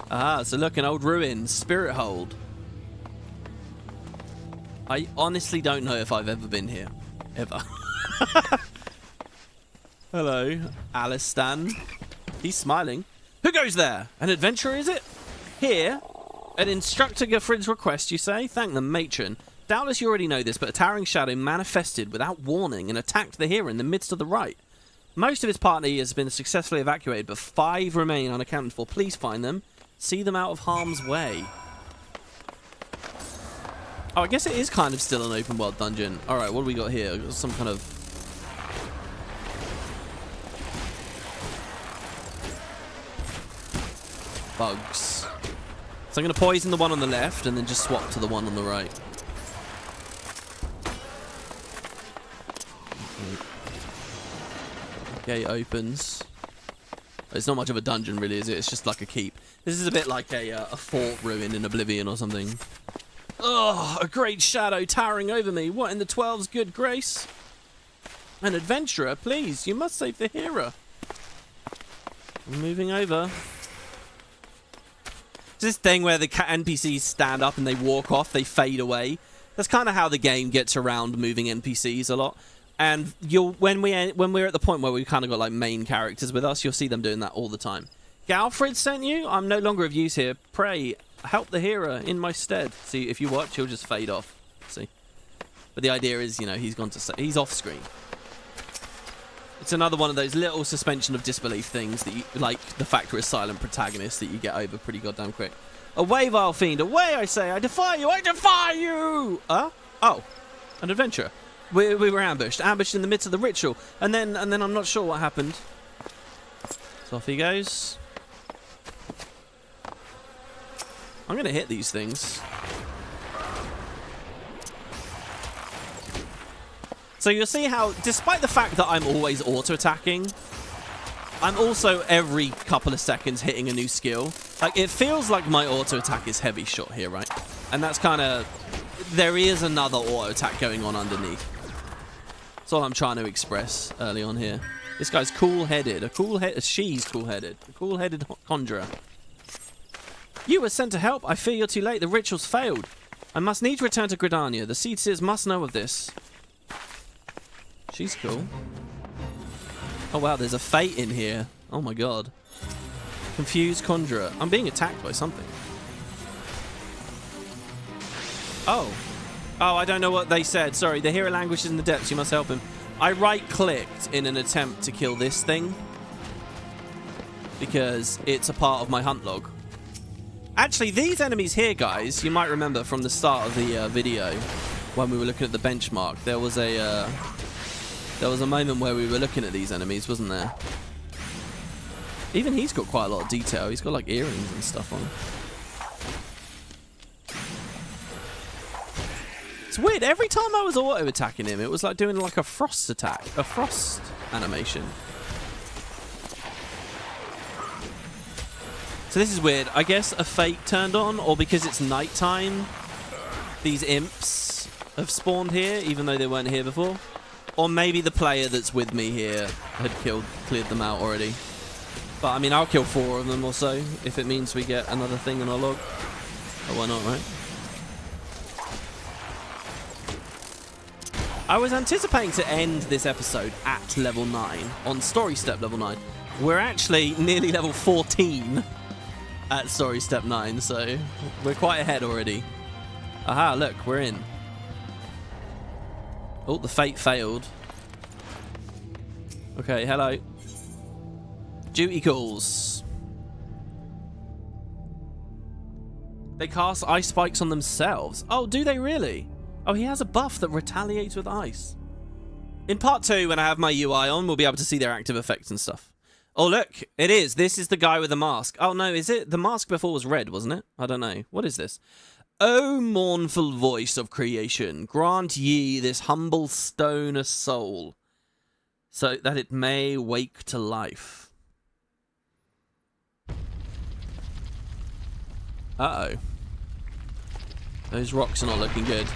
Ah, so look, an old ruin. Spirit Hold. I honestly don't know if I've ever been here. Ever. Hello, Alistan. He's smiling. Who goes there? An adventurer, is it? Here? An instructor Gefrid's request, you say? Thank the matron. Doubtless you already know this, but a towering shadow manifested without warning and attacked the hero in the midst of the rite. Most of his party has been successfully evacuated, but 5 remain unaccounted for. Please find them. See them out of harm's way. Oh, I guess it is kind of still an open world dungeon. Alright, what do we got here? We've got some kind of... bugs. So I'm going to poison the one on the left and then just swap to the one on the right. Gate opens. It's not much of a dungeon, really, is it? It's just like a keep. This is a bit like a fort ruin in Oblivion or something. Oh, a great shadow towering over me. What in the 12's good grace? An adventurer, please. You must save the hero. I'm moving over. It's this thing where the NPCs stand up and they walk off, they fade away. That's kind of how the game gets around moving NPCs a lot. And when we're at the point where we've kind of got like main characters with us, you'll see them doing that all the time. Galfred sent you? I'm no longer of use here. Pray, help the hero in my stead. See, if you watch, he'll just fade off. See? But the idea is, you know, he's he's off screen. It's another one of those little suspension of disbelief things that you, like the fact we're a silent protagonist, that you get over pretty goddamn quick. Away, vile fiend, away, I say! I defy you! I defy you! Oh, an adventurer. We were ambushed in the midst of the ritual, and then I'm not sure what happened. So off he goes. I'm gonna hit these things. So you'll see how, despite the fact that I'm always auto-attacking, I'm also every couple of seconds hitting a new skill. Like, it feels like my auto-attack is heavy shot here, right? And that's kind of... There is another auto-attack going on underneath. That's all I'm trying to express early on here. This guy's cool-headed. She's cool-headed. A cool-headed conjurer. You were sent to help. I fear you're too late. The ritual's failed. I must need to return to Gridania. The Seedseers must know of this. She's cool. Oh wow, there's a fate in here. Oh my god. Confused conjurer. I'm being attacked by something. Oh. Oh, I don't know what they said. Sorry, the hero languishes in the depths. You must help him. I right-clicked in an attempt to kill this thing because it's a part of my hunt log. Actually, these enemies here, guys, you might remember from the start of the video when we were looking at the benchmark, there was a moment where we were looking at these enemies, wasn't there? Even he's got quite a lot of detail. He's got like earrings and stuff on. It's weird. Every time I was auto-attacking him, it was like doing like a frost attack, a frost animation. So this is weird. I guess a fate turned on, or because it's nighttime, these imps have spawned here, even though they weren't here before. Or maybe the player that's with me here had cleared them out already. But I mean, I'll kill 4 of them or so if it means we get another thing in our log. Oh, why not, right? I was anticipating to end this episode at level 9, on story step level 9. We're actually nearly level 14 at story step 9, so we're quite ahead already. Aha, look, we're in. Oh, the fate failed. Okay, hello. Duty calls. They cast ice spikes on themselves. Oh, do they really? Oh, he has a buff that retaliates with ice. In part 2, when I have my UI on, we'll be able to see their active effects and stuff. Oh, look, it is. This is the guy with the mask. Oh, no, is it? The mask before was red, wasn't it? I don't know. What is this? O mournful voice of creation, grant ye this humble stone a soul, so that it may wake to life. Uh-oh. Those rocks are not looking good.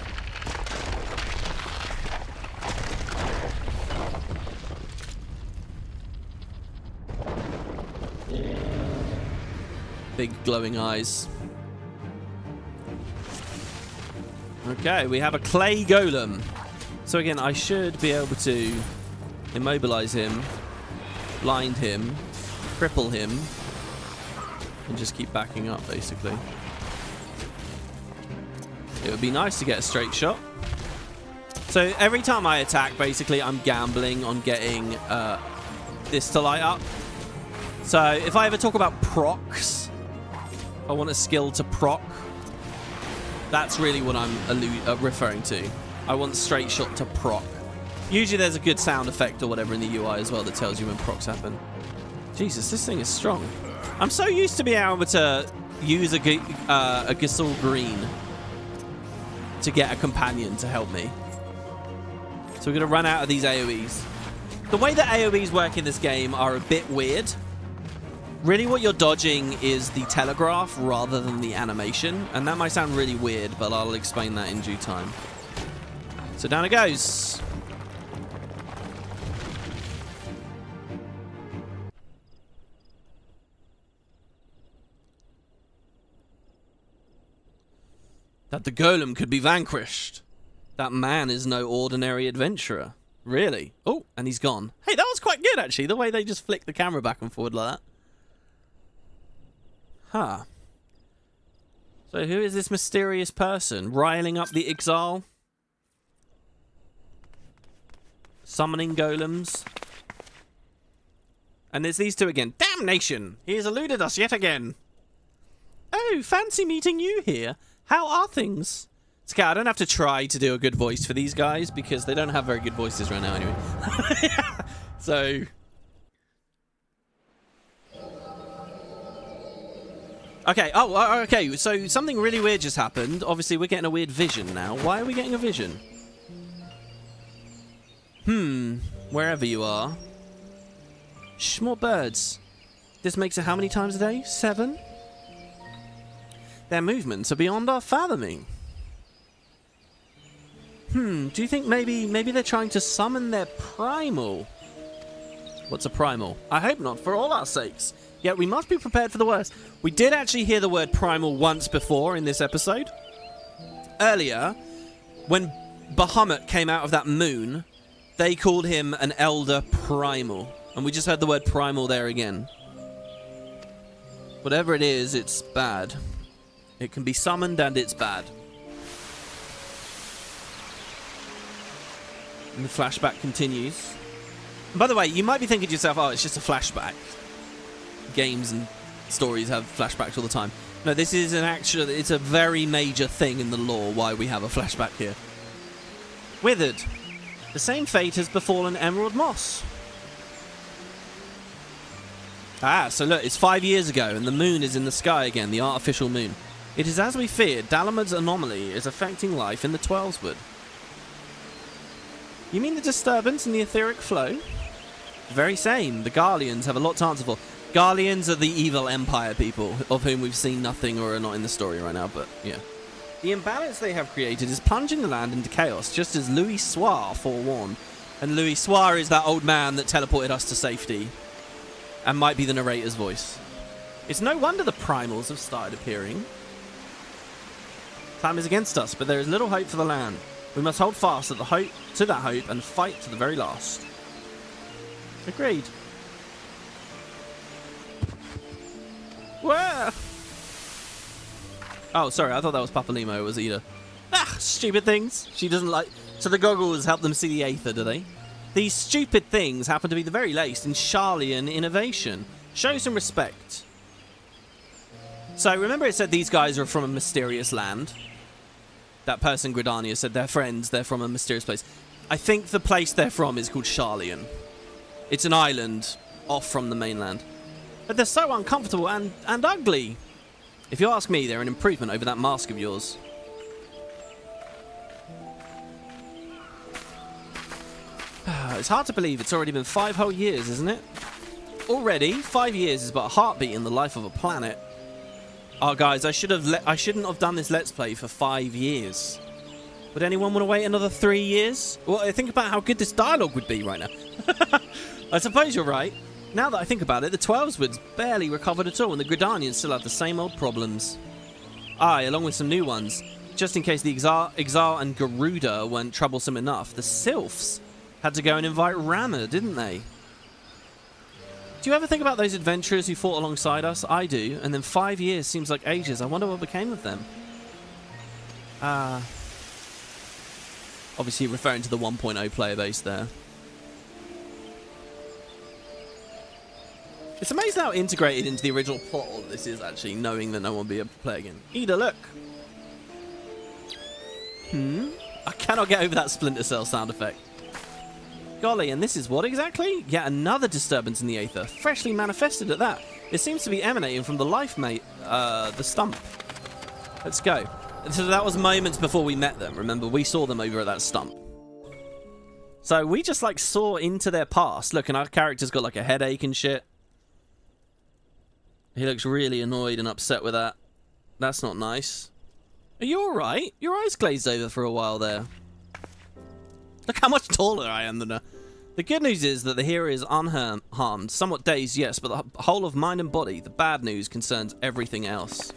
Big glowing eyes. Okay, we have a clay golem. So again, I should be able to immobilize him, blind him, cripple him, and just keep backing up, basically. It would be nice to get a straight shot. So every time I attack, basically, I'm gambling on getting this to light up. So if I ever talk about procs, I want a skill to proc. That's really what I'm referring to. I want straight shot to proc. Usually there's a good sound effect or whatever in the UI as well that tells you when procs happen. Jesus, this thing is strong. I'm so used to being able to use a Giselle Green to get a companion to help me. So we're going to run out of these AoEs. The way that AoEs work in this game are a bit weird. Really what you're dodging is the telegraph rather than the animation. And that might sound really weird, but I'll explain that in due time. So down it goes. That the golem could be vanquished. That man is no ordinary adventurer. Really? Oh, and he's gone. Hey, that was quite good, actually, the way they just flick the camera back and forward like that. Huh. So who is this mysterious person? Riling up the exile? Summoning golems? And there's these two again. Damnation! He has eluded us yet again. Oh, fancy meeting you here. How are things? It's okay, I don't have to try to do a good voice for these guys because they don't have very good voices right now anyway. So... Okay, okay, so something really weird just happened. Obviously, we're getting a weird vision now. Why are we getting a vision? Wherever you are. Shh, more birds. This makes it how many times a day? 7? Their movements are beyond our fathoming. Do you think maybe they're trying to summon their primal? What's a primal? I hope not, for all our sakes. Yet we must be prepared for the worst. We did actually hear the word primal once before in this episode. Earlier, when Bahamut came out of that moon, they called him an elder primal. And we just heard the word primal there again. Whatever it is, it's bad. It can be summoned and it's bad. And the flashback continues. And by the way, you might be thinking to yourself, oh, it's just a flashback. Games and stories have flashbacks all the time. No, this is it's a very major thing in the lore why we have a flashback here. Withered. The same fate has befallen Emerald Moss. Ah, so look, it's 5 years ago and the moon is in the sky again, the artificial moon. It is as we feared, Dalamud's anomaly is affecting life in the Twelveswood. You mean the disturbance in the etheric flow? The very same. The Garleans have a lot to answer for. Garleans are the evil empire people, of whom we've seen nothing or are not in the story right now, but yeah. The imbalance they have created is plunging the land into chaos, just as Louis Soir forewarned. And Louis Soir is that old man that teleported us to safety, and might be the narrator's voice. It's no wonder the primals have started appearing. Time is against us, but there is little hope for the land. We must hold fast to that hope and fight to the very last. Agreed. Where? Oh, sorry, I thought that was Papalimo. It was Ida. Ah, stupid things. She doesn't like... So the goggles help them see the Aether, do they? These stupid things happen to be the very latest in Sharlayan innovation. Show some respect. So, remember it said these guys are from a mysterious land? That person, Gridania, said they're friends, they're from a mysterious place. I think the place they're from is called Sharlayan. It's an island off from the mainland. But they're so uncomfortable and ugly. If you ask me, they're an improvement over that mask of yours. It's hard to believe it's already been 5 whole years, isn't it? Already, 5 years is but a heartbeat in the life of a planet. Oh, guys, I shouldn't have done this Let's Play for 5 years. Would anyone want to wait another 3 years? Well, think about how good this dialogue would be right now. I suppose you're right. Now that I think about it, the Twelveswood's barely recovered at all, and the Gridanians still have the same old problems. Aye, along with some new ones. Just in case the Exile and Garuda weren't troublesome enough, the Sylphs had to go and invite Rama, didn't they? Do you ever think about those adventurers who fought alongside us? I do, and then 5 years seems like ages. I wonder what became of them. Obviously referring to the 1.0 player base there. It's amazing how integrated into the original plot all of this is, actually, knowing that no one will be able to play again. Ida, look! I cannot get over that Splinter Cell sound effect. Golly, and this is what exactly? Yet another disturbance in the Aether, freshly manifested at that. It seems to be emanating from the life mate, the stump. Let's go. So that was moments before we met them, remember? We saw them over at that stump. So we just, like, saw into their past. Look, and our character's got, like, a headache and shit. He looks really annoyed and upset with that. That's not nice. Are you alright? Your eyes glazed over for a while there. Look how much taller I am than her. The good news is that the hero is unharmed. Somewhat dazed, yes, but the whole of mind and body. The bad news concerns everything else.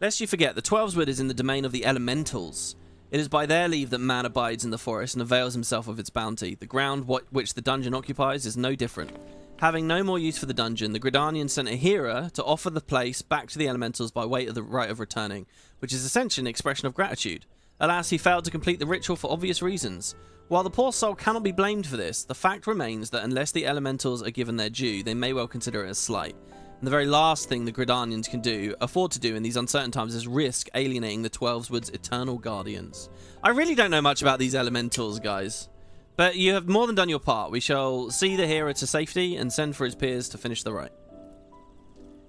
Lest you forget, the 12's Wood is in the domain of the elementals. It is by their leave that man abides in the forest and avails himself of its bounty. The ground which the dungeon occupies is no different. Having no more use for the dungeon, the Gridanians sent a hero to offer the place back to the elementals by way of the right of returning, which is essentially an expression of gratitude. Alas, he failed to complete the ritual for obvious reasons. While the poor soul cannot be blamed for this, the fact remains that unless the elementals are given their due, they may well consider it a slight. And the very last thing the Gridanians can afford to do in these uncertain times is risk alienating the 12's Wood's eternal guardians. I really don't know much about these elementals, guys. But you have more than done your part. We shall see the hero to safety and send for his peers to finish the rite.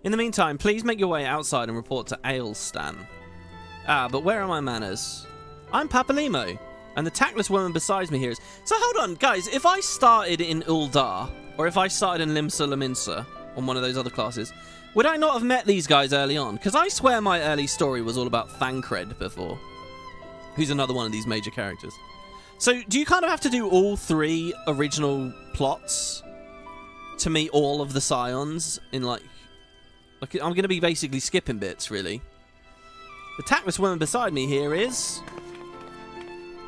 In the meantime, please make your way outside and report to Ailstan. Ah, but where are my manners? I'm Papalimo, and the tactless woman beside me here is... So hold on, guys, if I started in Uldar, or if I started in Limsa Laminsa, on one of those other classes, would I not have met these guys early on? Because I swear my early story was all about Thancred before. Who's another one of these major characters. So, do you kind of have to do all 3 original plots to meet all of the Scions in, like I'm going to be basically skipping bits, really. The tactless woman beside me here is...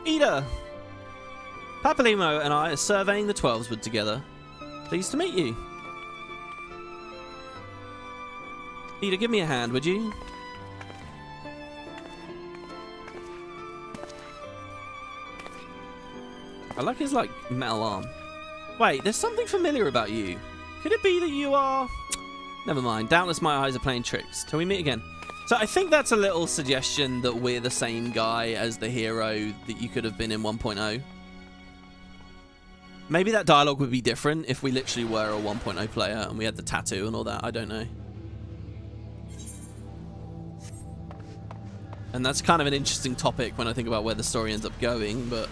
Ida. Papalimo and I are surveying the 12's Wood together. Pleased to meet you. Ida, give me a hand, would you? I like his, like, metal arm. Wait, there's something familiar about you. Could it be that you are... Never mind. Doubtless my eyes are playing tricks. Till we meet again. So I think that's a little suggestion that we're the same guy as the hero that you could have been in 1.0. Maybe that dialogue would be different if we literally were a 1.0 player and we had the tattoo and all that. I don't know. And that's kind of an interesting topic when I think about where the story ends up going, but...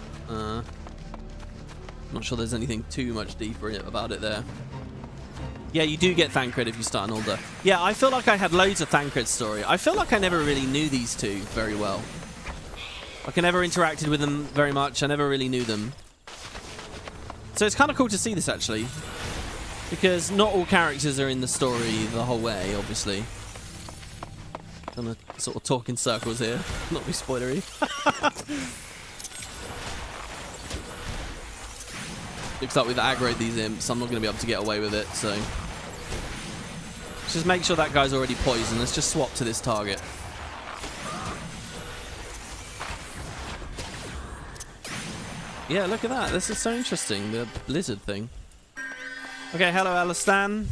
not sure there's anything too much deeper about it there. Yeah, you do get Thancred if you start an older. Yeah, I feel like I had loads of Thancred story. I feel like I never really knew these two very well. Like, I never interacted with them very much. I never really knew them. So it's kind of cool to see this, actually. Because not all characters are in the story the whole way, obviously. Gonna sort of talk in circles here. Not be spoilery. Looks like we've aggroed these imps. I'm not going to be able to get away with it, so... Let's just make sure that guy's already poisoned. Let's just swap to this target. Yeah, look at that. This is so interesting, the blizzard thing. Okay, hello, Alistan.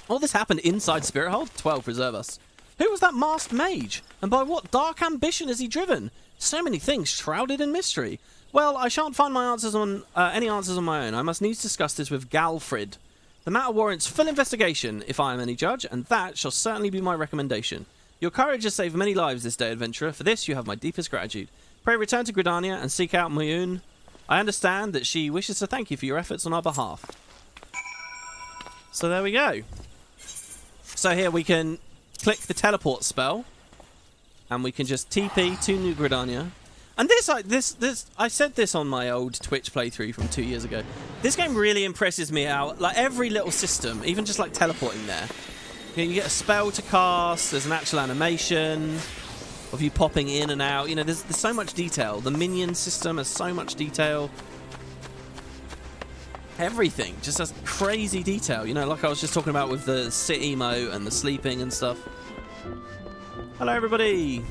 All this happened inside Spirit Hold? 12, preserve us. Who was that masked mage? And by what dark ambition is he driven? So many things shrouded in mystery. Well, I shan't find my answers on any answers on my own. I must needs discuss this with Galfrid. The matter warrants full investigation, if I am any judge, and that shall certainly be my recommendation. Your courage has saved many lives this day, adventurer. For this, you have my deepest gratitude. Pray return to Gridania and seek out Muyun. I understand that she wishes to thank you for your efforts on our behalf. So there we go. So here we can click the teleport spell, and we can just TP to New Gridania. And I said this on my old Twitch playthrough from 2 years ago. This game really impresses me out. Like, every little system, even just like teleporting there. You get a spell to cast, there's an actual animation of you popping in and out. You know, there's so much detail. The minion system has so much detail. Everything just has crazy detail. You know, like I was just talking about with the sit emo and the sleeping and stuff. Hello, everybody.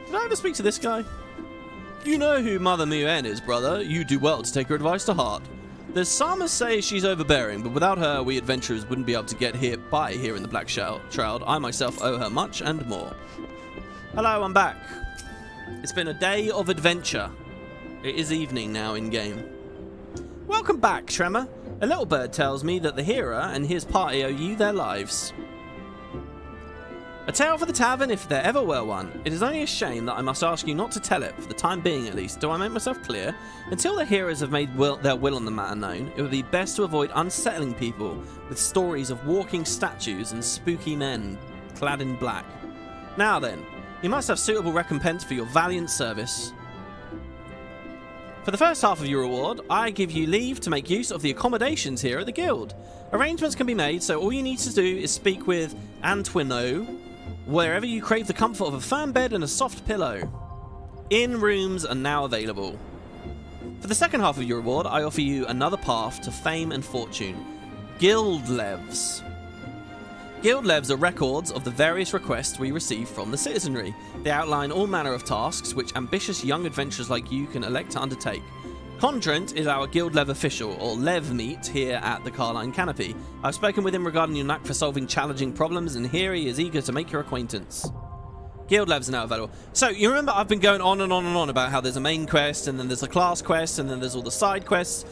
Did I ever speak to this guy? You know who Mother Muen is, brother. You do well to take her advice to heart. The psalmists say she's overbearing, but without her, we adventurers wouldn't be able to get here in the Black Shroud. I myself owe her much and more. Hello, I'm back. It's been a day of adventure. It is evening now in-game. Welcome back, Tremor. A little bird tells me that the hero and his party owe you their lives. A tale for the tavern if there ever were one. It is only a shame that I must ask you not to tell it, for the time being at least. Do I make myself clear? Until the heroes have made their will on the matter known, it would be best to avoid unsettling people with stories of walking statues and spooky men clad in black. Now then, you must have suitable recompense for your valiant service. For the first half of your reward, I give you leave to make use of the accommodations here at the guild. Arrangements can be made, so all you need to do is speak with Antoinot wherever you crave the comfort of a firm bed and a soft pillow. Inn rooms are now available. For the second half of your reward, I offer you another path to fame and fortune. Guild Levs. Guild Levs are records of the various requests we receive from the citizenry. They outline all manner of tasks which ambitious young adventurers like you can elect to undertake. Condrant is our Guild Lev official, or Lev meet, here at the Carline Canopy. I've spoken with him regarding your knack for solving challenging problems, and here he is eager to make your acquaintance. Guild Levs are now available. So, you remember I've been going on and on and on about how there's a main quest, and then there's a class quest, and then there's all the side quests.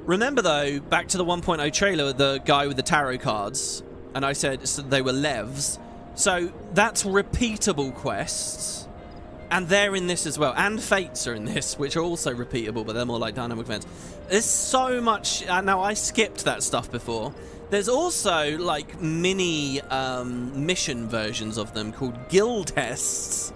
Remember, though, back to the 1.0 trailer, the guy with the tarot cards, and I said so they were Levs. So, that's repeatable quests. And they're in this as well. And Fates are in this, which are also repeatable, but they're more like dynamic events. There's so much... now, I skipped that stuff before. There's also, like, mini mission versions of them called guild tests.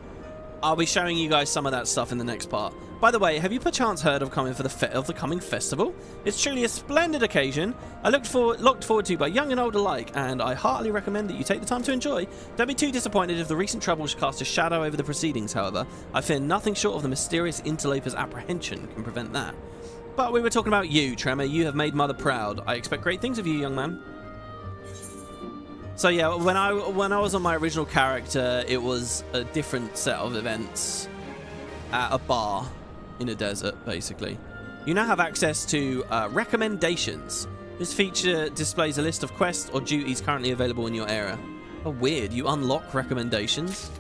I'll be showing you guys some of that stuff in the next part. By the way, have you perchance heard of coming for the coming festival? It's truly a splendid occasion. I looked forward to by young and old alike, and I heartily recommend that you take the time to enjoy. Don't be too disappointed if the recent troubles cast a shadow over the proceedings, however. I fear nothing short of the mysterious interloper's apprehension can prevent that. But we were talking about you, Tremor. You have made Mother proud. I expect great things of you, young man. So yeah, when I was on my original character, it was a different set of events at a bar in a desert, basically. You now have access to recommendations. This feature displays a list of quests or duties currently available in your area. Oh, weird. You unlock recommendations?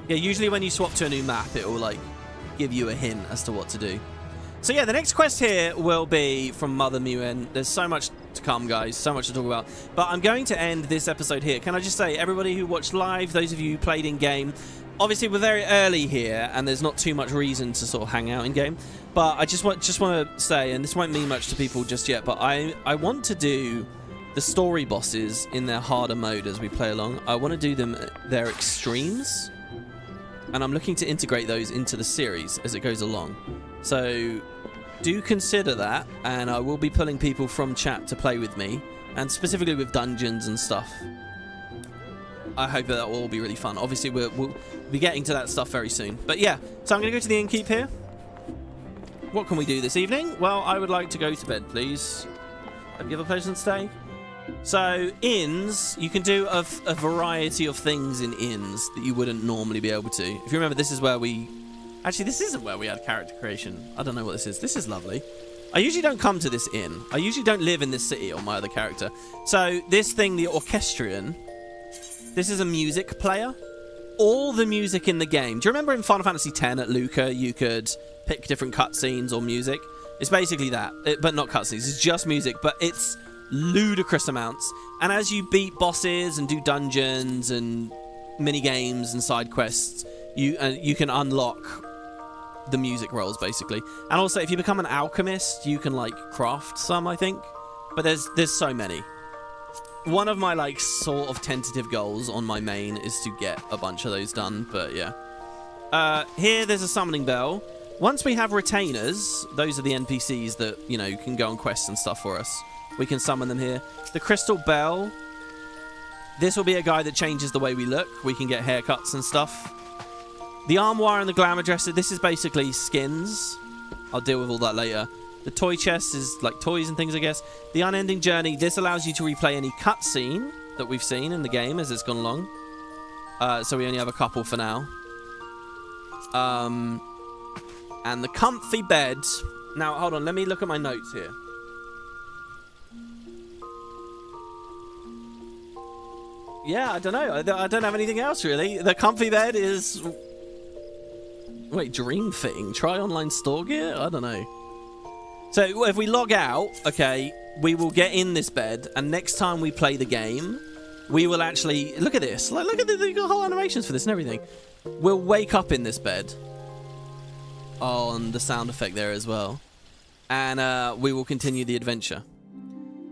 Yeah, usually when you swap to a new map, it will, like, give you a hint as to what to do. So yeah, the next quest here will be from Mother Muen. There's so much to come, guys. So much to talk about. But I'm going to end this episode here. Can I just say, everybody who watched live, those of you who played in-game, obviously we're very early here, and there's not too much reason to sort of hang out in-game. But I just want to say, and this won't mean much to people just yet, but I want to do the story bosses in their harder mode as we play along. I want to do them at their extremes, and I'm looking to integrate those into the series as it goes along. So do consider that, and I will be pulling people from chat to play with me, and specifically with dungeons and stuff. I hope that will all be really fun. Obviously, we'll be getting to that stuff very soon. But yeah, so I'm going to go to the innkeep here. What can we do this evening? Well, I would like to go to bed, please. Hope you have a pleasant stay. So, inns, you can do a variety of things in inns that you wouldn't normally be able to. If you remember, this is where we... Actually, this isn't where we had character creation. I don't know what this is. This is lovely. I usually don't come to this inn. I usually don't live in this city on my other character. So, this thing, the orchestrion... This is a music player. All the music in the game. Do you remember in Final Fantasy X at Luca, you could pick different cutscenes or music? It's basically that, but not cutscenes. It's just music, but it's ludicrous amounts. And as you beat bosses and do dungeons and mini games and side quests, you can unlock the music rolls basically. And also, if you become an alchemist, you can like craft some, I think. But there's so many. One of my, like, sort of tentative goals on my main is to get a bunch of those done, but yeah. Here, there's a summoning bell. Once we have retainers, those are the NPCs that, you know, can go on quests and stuff for us. We can summon them here. The crystal bell. This will be a guy that changes the way we look. We can get haircuts and stuff. The armoire and the glamour dresser. This is basically skins. I'll deal with all that later. The toy chest is like toys and things, I guess. The unending journey. This allows you to replay any cutscene that we've seen in the game as it's gone along. So we only have a couple for now. And the comfy bed. Now, hold on. Let me look at my notes here. Yeah, I don't know. I don't have anything else, really. The comfy bed is... Wait, dream fitting? Try online store gear? I don't know. So if we log out, okay, we will get in this bed, and next time we play the game, we will actually look at this. Like, look at the whole animations for this and everything. We'll wake up in this bed. On the sound effect there as well, and we will continue the adventure.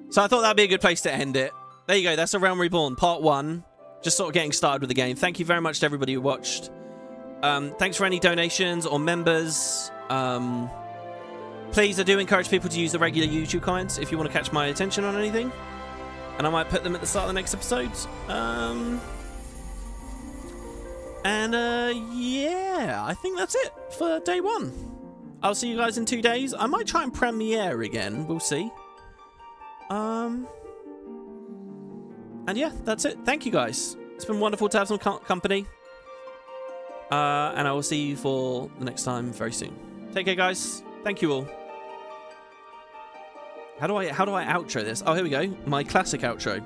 So I thought that'd be a good place to end it. There you go. That's A Realm Reborn Part 1. Just sort of getting started with the game. Thank you very much to everybody who watched. Thanks for any donations or members. Please, I do encourage people to use the regular YouTube comments if you want to catch my attention on anything, and I might put them at the start of the next episode. Yeah, I think that's it for day 1. I'll see you guys in 2 days. I might try and premiere again. We'll see. And yeah, that's it. Thank you guys. It's been wonderful to have some company. And I will see you for the next time very soon. Take care, guys. Thank you all. How do I outro this? Oh, here we go. My classic outro.